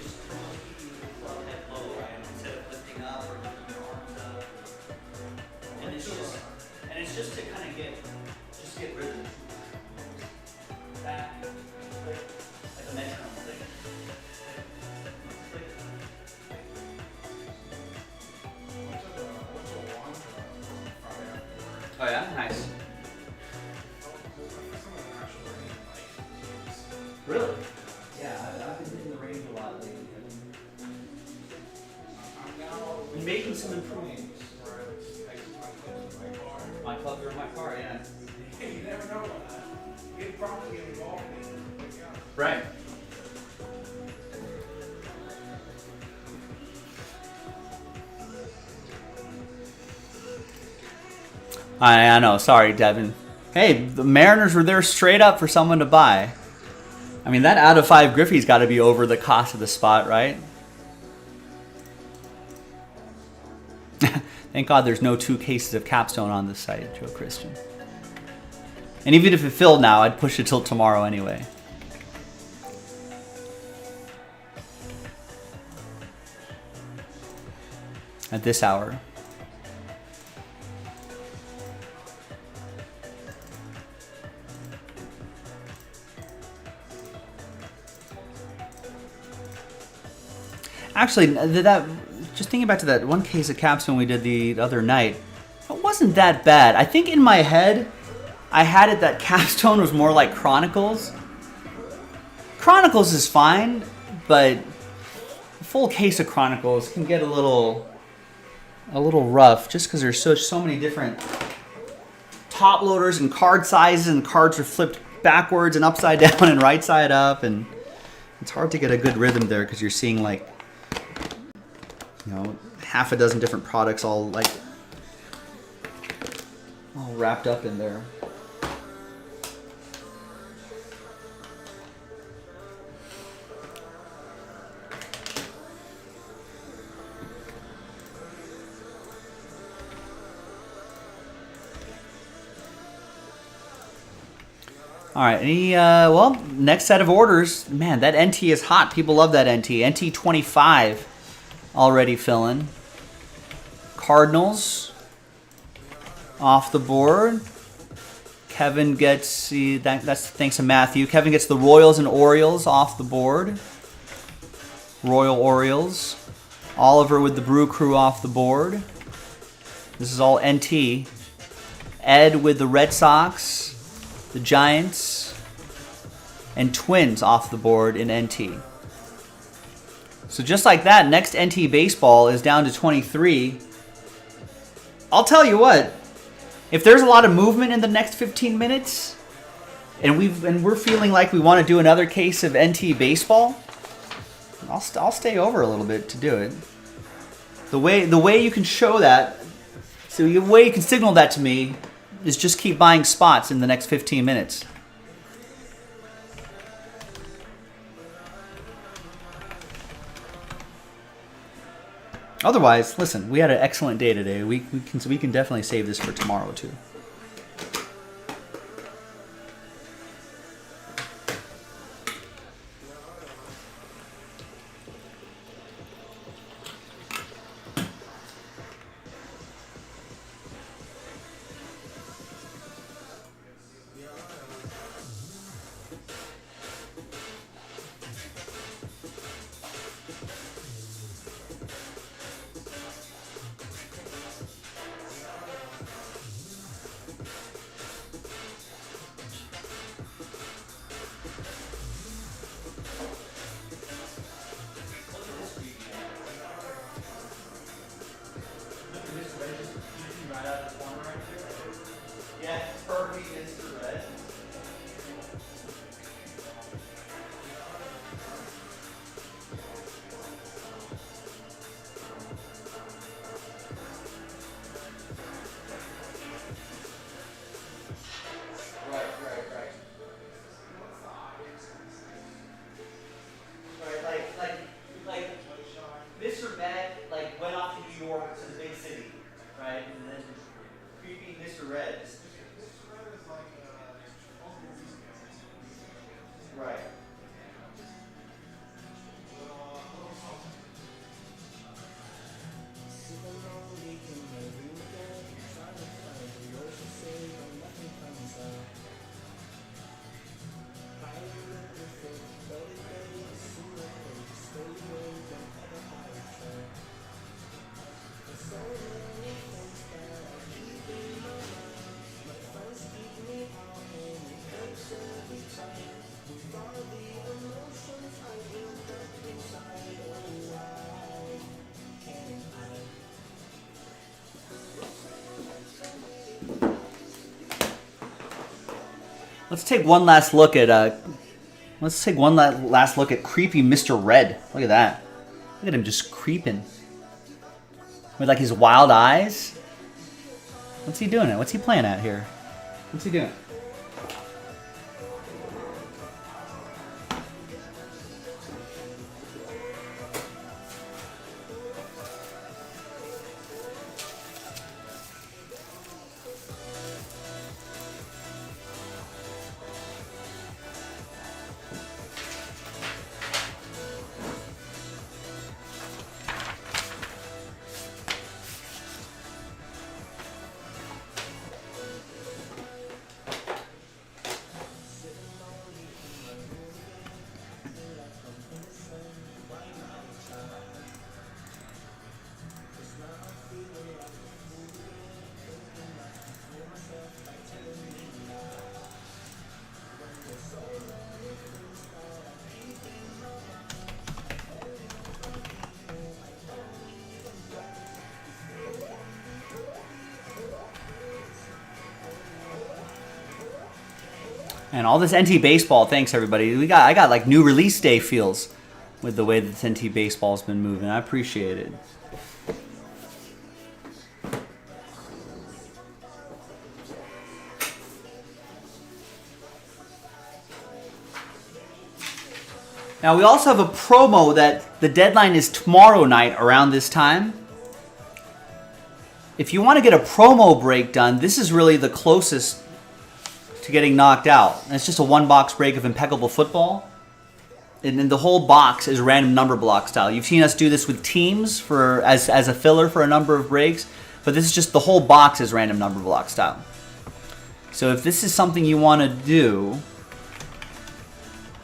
Just promotes keeping your club head low, right? Instead of lifting up or lifting your arms up. And it's just to kind of get rhythm. Back, click, like a metronome thing. Click. Oh yeah, nice. Really? Yeah, I've been hitting the range a lot lately. I'm making some improvements. My club or my car, yeah. You never know. You'd probably get involved in it. Right. I know. Sorry, Devin. Hey, the Mariners were there straight up for someone to buy. I mean, that out of 5 Griffey's got to be over the cost of the spot, right? Thank God there's no 2 cases of Capstone on this site, Joe Christian. And even if it filled now, I'd push it till tomorrow anyway. At this hour. Actually, just thinking back to that one case of Capstone we did the other night, it wasn't that bad. I think in my head, I had it that Capstone was more like Chronicles. Chronicles is fine, but a full case of Chronicles can get a little rough just because there's so many different top loaders and card sizes, and cards are flipped backwards and upside down and right side up, and it's hard to get a good rhythm there because you're seeing like, you know, half a dozen different products all wrapped up in there. All right. Any well, next set of orders. Man, that NT is hot. People love that NT. NT 25 already filling. Cardinals off the board. Kevin gets that's thanks to Matthew. Kevin gets the Royals and Orioles off the board. Royal Orioles. Oliver with the Brew Crew off the board. This is all NT. Ed with the Red Sox, the Giants, and Twins off the board in NT. So just like that, next NT baseball is down to 23. I'll tell you what, if there's a lot of movement in the next 15 minutes, and we're feeling like we want to do another case of NT baseball, I'll stay over a little bit to do it. The way you can show that, so the way you can signal that to me is just keep buying spots in the next 15 minutes. Otherwise, listen, we had an excellent day today. We can definitely save this for tomorrow too. Let's take one last look at creepy Mr. Red. Look at that. Look at him just creeping with like his wild eyes. What's he doing? What's he playing at here? What's he doing? And all this NT baseball, thanks everybody. I got like new release day feels with the way that this NT baseball's been moving. I appreciate it. Now we also have a promo that the deadline is tomorrow night around this time. If you want to get a promo break done, this is really the closest to getting knocked out. And it's just a one box break of Impeccable Football. And then the whole box is random number block style. You've seen us do this with teams for as a filler for a number of breaks, but this is just the whole box is random number block style. So if this is something you want to do,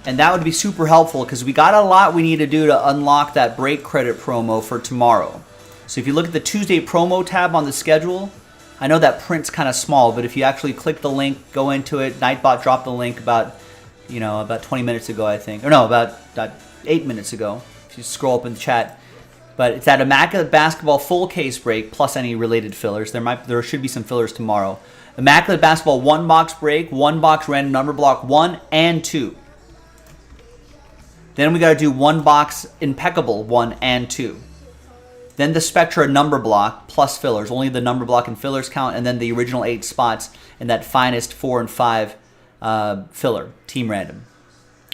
and that would be super helpful because we got a lot we need to do to unlock that break credit promo for tomorrow. So if you look at the Tuesday promo tab on the schedule, I know that print's kind of small, but if you actually click the link, go into it, Nightbot dropped the link about 20 minutes ago, I think. Or no, about 8 minutes ago. If you scroll up in the chat. But it's that Immaculate Basketball full case break plus any related fillers. There should be some fillers tomorrow. Immaculate Basketball one box break, one box random number block 1 and 2. Then we got to do one box Impeccable 1 and 2. Then the Spectra number block plus fillers. Only the number block and fillers count. And then the original 8 spots in that finest 4 and 5 filler, team random,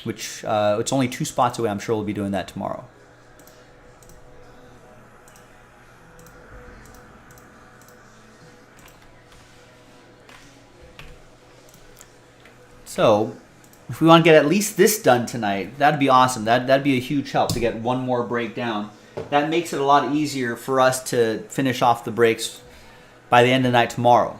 which it's only 2 spots away. I'm sure we'll be doing that tomorrow. So, if we want to get at least this done tonight, that'd be awesome. That'd be a huge help to get one more break down. That makes it a lot easier for us to finish off the breaks by the end of the night tomorrow.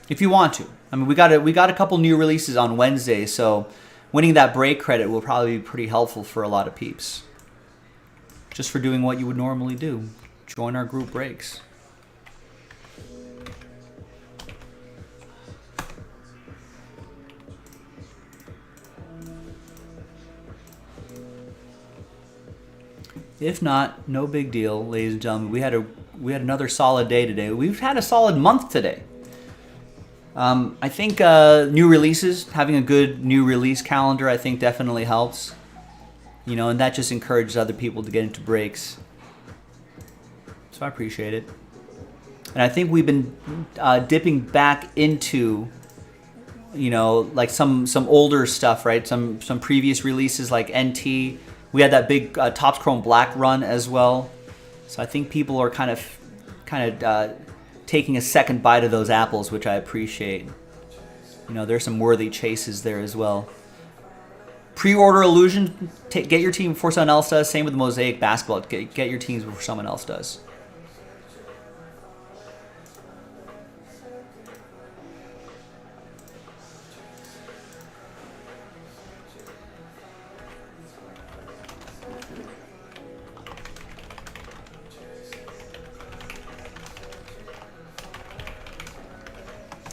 If you want to. I mean, we got a couple new releases on Wednesday, so winning that break credit will probably be pretty helpful for a lot of peeps. Just for doing what you would normally do. Join our group breaks. If not, no big deal, ladies and gentlemen. We had another solid day today. We've had a solid month today. I think new releases, having a good new release calendar, I think definitely helps. And that just encourages other people to get into breaks. So I appreciate it. And I think we've been dipping back into, like some older stuff, right? Some previous releases like NT. We had that big Topps Chrome Black run as well. So I think people are kind of taking a second bite of those apples, which I appreciate. There's some worthy chases there as well. Pre-order Illusion, get your team before someone else does. Same with Mosaic Basketball. Get your teams before someone else does.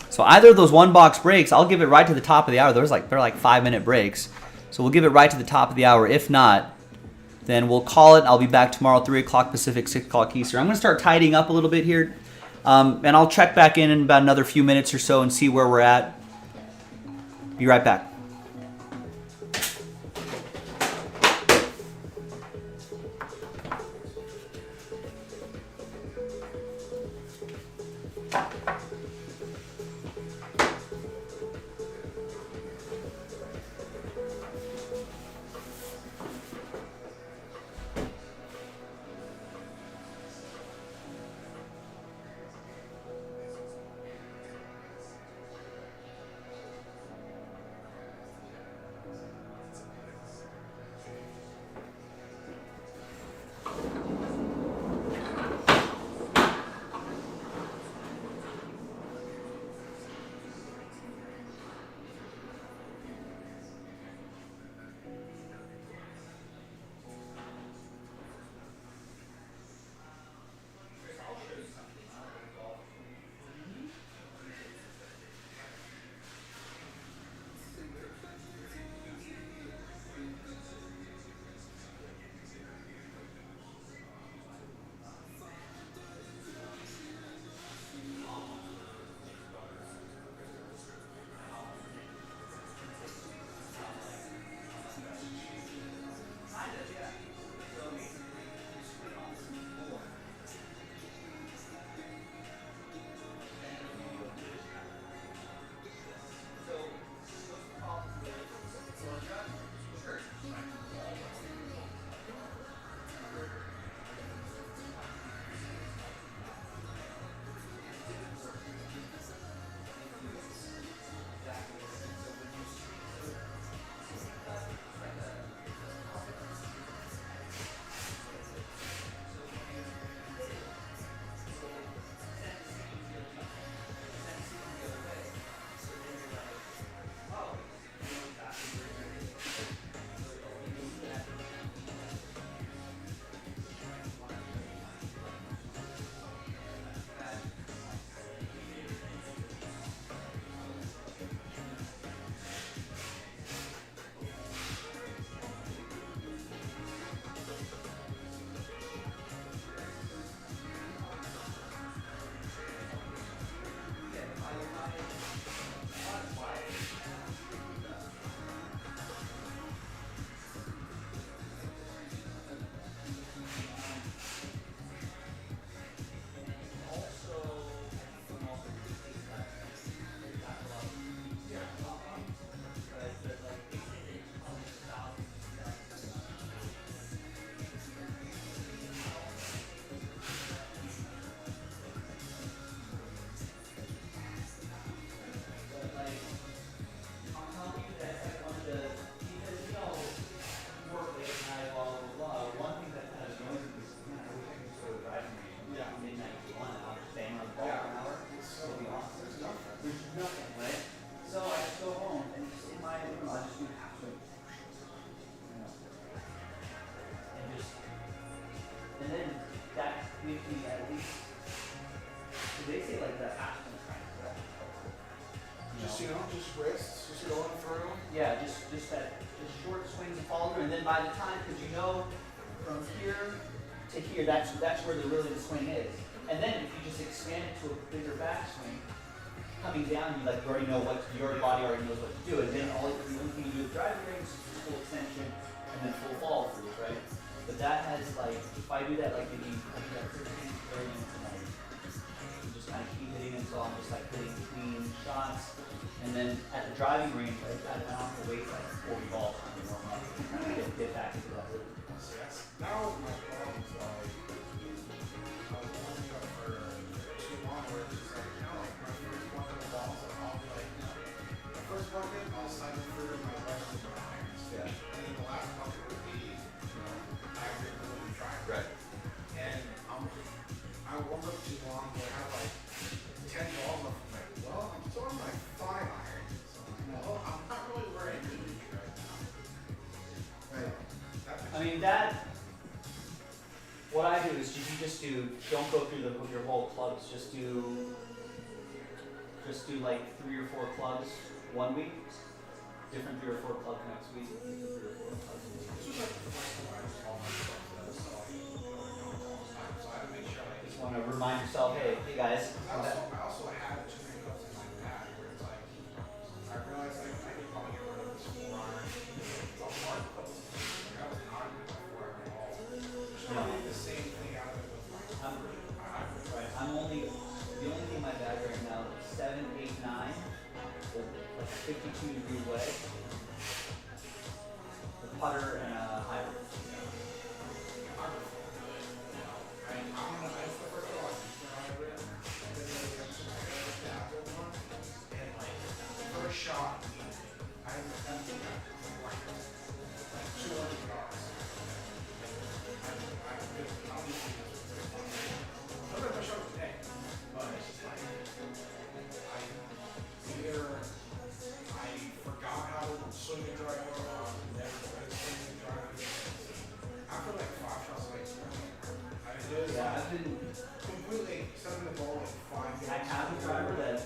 So either of those one box breaks, I'll give it right to the top of the hour. They're like 5-minute breaks. So we'll give it right to the top of the hour. If not, then we'll call it. I'll be back tomorrow, 3 o'clock Pacific, 6 o'clock Eastern. I'm going to start tidying up a little bit here. And I'll check back in about another few minutes or so and see where we're at. Be right back. Just going through. Yeah, just that just short swings and follow through, and then by the time, because you know from here to here, that's where the swing is. And then if you just expand it to a bigger backswing, coming down, you already know what your body already knows what to do, and then all the only thing you do with driving range is full extension and then full follow through, right? But that has if I do that maybe I do that 15, 30 minutes a night, you just kind of keep hitting until I'm just hitting clean shots. And then at the driving range, I don't have to wait 40 balls to warm up and get back into that rhythm. Now my problem is I was warming up for too long where it's just my first bucket of balls, I'll be the first bucket, I'll cycle through my left and my irons. Yeah. And then the last bucket would be, I agree with the driver. Right. And I warmed up too long where I had 10 balls up. I'm like, well, I'm still on my 5 iron. So I'm not really where I need to be right now. Right. I mean what I do is you just don't go through your whole clubs, just do 3 or 4 clubs one week, different 3 or 4 clubs next week, different 3 or 4 clubs next week. Just want to remind yourself, hey guys. I also had too many cups in my bag where it's I realized I could probably get rid of this 4 iron. It's a hard post. I was not going to 4 iron at all. Just want to get the same thing out of it with my Right. The only thing in my bag right now is 7, 8, 9, a 52-degree wedge, a putter, and a hybrid. First shot, I think like 200 yards. I'm not shot today, but it's just I forgot how to swing the driver, never tried to swing the driver. After 5 shots I did I've been. completely sending the ball 5 yards. I have a driver that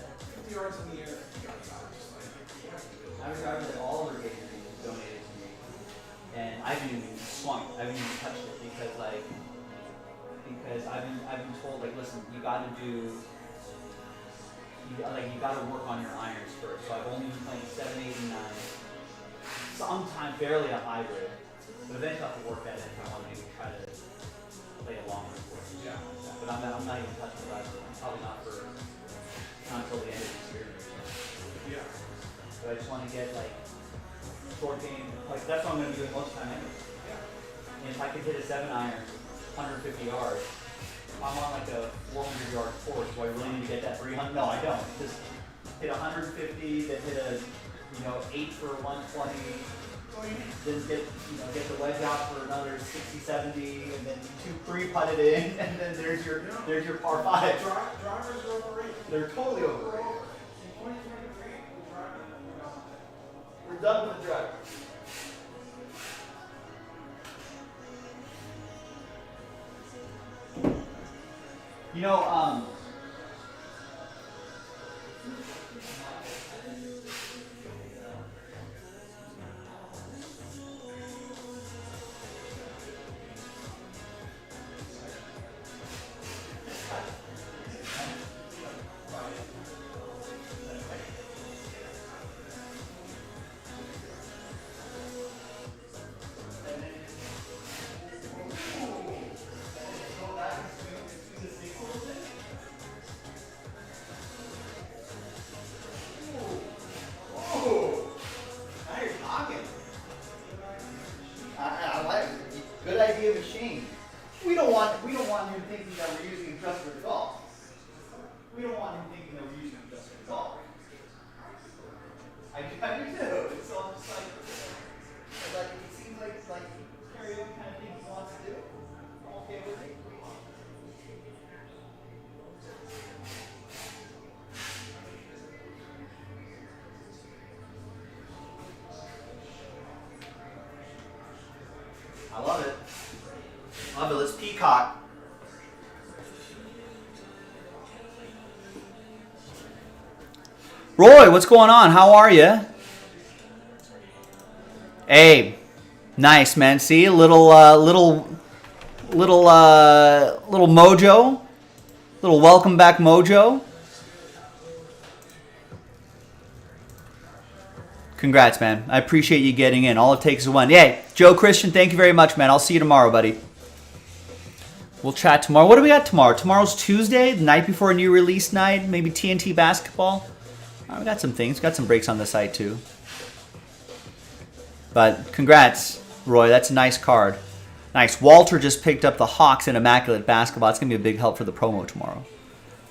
50 yards in the air, 50 yards out. I have a driver that all of their game donated to me, and I haven't even swung it. I haven't even touched it because I've been told listen, you got to work on your irons first. So I've only been playing 7, 8, and 9. Sometimes barely a hybrid, but eventually I have to work at it if I want to maybe try to play a longer course. Yeah. But I'm not even touching the driver. Probably not until the end of this year. Yeah. But I just want to get short game. That's what I'm going to be doing most of the time anyway. Yeah. And if I could hit a 7 iron, 150 yards, I'm on a 400-yard course. Do I really need to get that 300? No, I don't. Just hit 150, then hit a 8 for 120. Then get the wedge out for another 60, 70, and then 2 pre-putt it in, and then there's your par 5. Drivers are overrated. They're totally overrated. We're done with the driver. Machine. We don't want him thinking that we're using it just for golf. We don't want him thinking that we're using it just for golf. I do too. So I'm just it seems like karaoke kind of thing he wants to do. I'm okay with it. I love it. Love it. Let's peacock. Roy, what's going on? How are you? Hey, nice, man. See, a little mojo, little welcome back mojo. Congrats, man. I appreciate you getting in. All it takes is one. Yay, Joe Christian, thank you very much, man. I'll see you tomorrow, buddy. We'll chat tomorrow. What do we got tomorrow? Tomorrow's Tuesday, the night before a new release night. Maybe TNT basketball. We got some things. Got some breaks on the site, too. But congrats, Roy. That's a nice card. Nice. Walter just picked up the Hawks in Immaculate Basketball. It's going to be a big help for the promo tomorrow.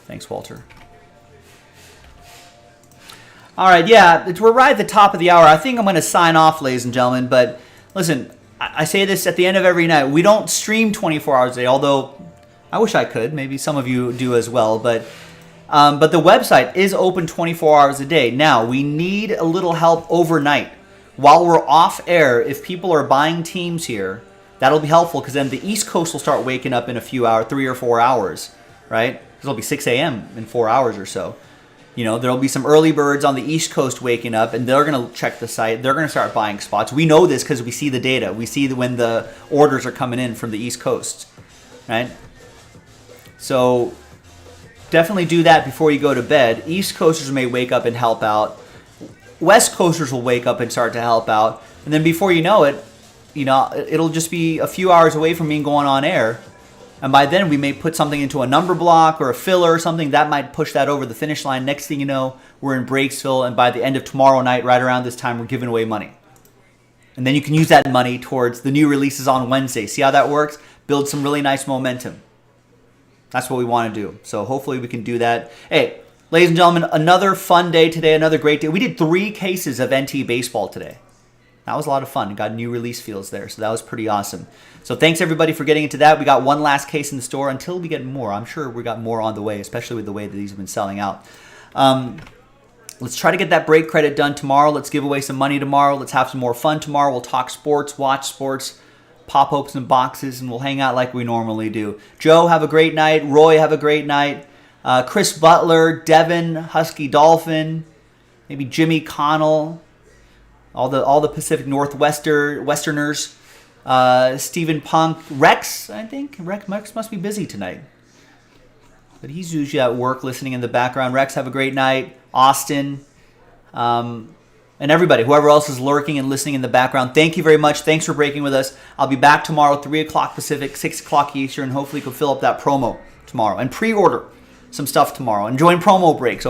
Thanks, Walter. All right, yeah, we're right at the top of the hour. I think I'm going to sign off, ladies and gentlemen. But listen, I say this at the end of every night. We don't stream 24 hours a day, although I wish I could. Maybe some of you do as well. But the website is open 24 hours a day. Now, we need a little help overnight. While we're off air, if people are buying teams here, that'll be helpful because then the East Coast will start waking up in a few hours, 3 or 4 hours, right? Because it'll be 6 a.m. in 4 hours or so. You know, there'll be some early birds on the East Coast waking up, and they're going to check the site. They're going to start buying spots. We know this because we see the data. We see when the orders are coming in from the East Coast, right? So definitely do that before you go to bed. East Coasters may wake up and help out. West Coasters will wake up and start to help out. And then before you know it, you know, it'll just be a few hours away from me going on air. And by then, we may put something into a number block or a filler or something. That might push that over the finish line. Next thing you know, we're in Breaksville. And by the end of tomorrow night, right around this time, we're giving away money. And then you can use that money towards the new releases on Wednesday. See how that works? Build some really nice momentum. That's what we want to do. So hopefully we can do that. Hey, ladies and gentlemen, another fun day today. Another great day. We did 3 cases of NT baseball today. That was a lot of fun. Got new release feels there, so that was pretty awesome. So thanks everybody for getting into that. We got one last case in the store until we get more. I'm sure we got more on the way, especially with the way that these have been selling out. Let's try to get that break credit done tomorrow. Let's give away some money tomorrow. Let's have some more fun tomorrow. We'll talk sports, watch sports, pop open some boxes, and we'll hang out like we normally do. Joe, have a great night. Roy, have a great night. Chris Butler, Devin, Husky Dolphin, maybe Jimmy Connell. All the Pacific Westerners, Stephen Punk, Rex, I think. Rex must be busy tonight. But he's usually at work listening in the background. Rex, have a great night. Austin, and everybody, whoever else is lurking and listening in the background, thank you very much. Thanks for breaking with us. I'll be back tomorrow, 3 o'clock Pacific, 6 o'clock Eastern. Hopefully you can fill up that promo tomorrow. And pre-order some stuff tomorrow. And join promo breaks over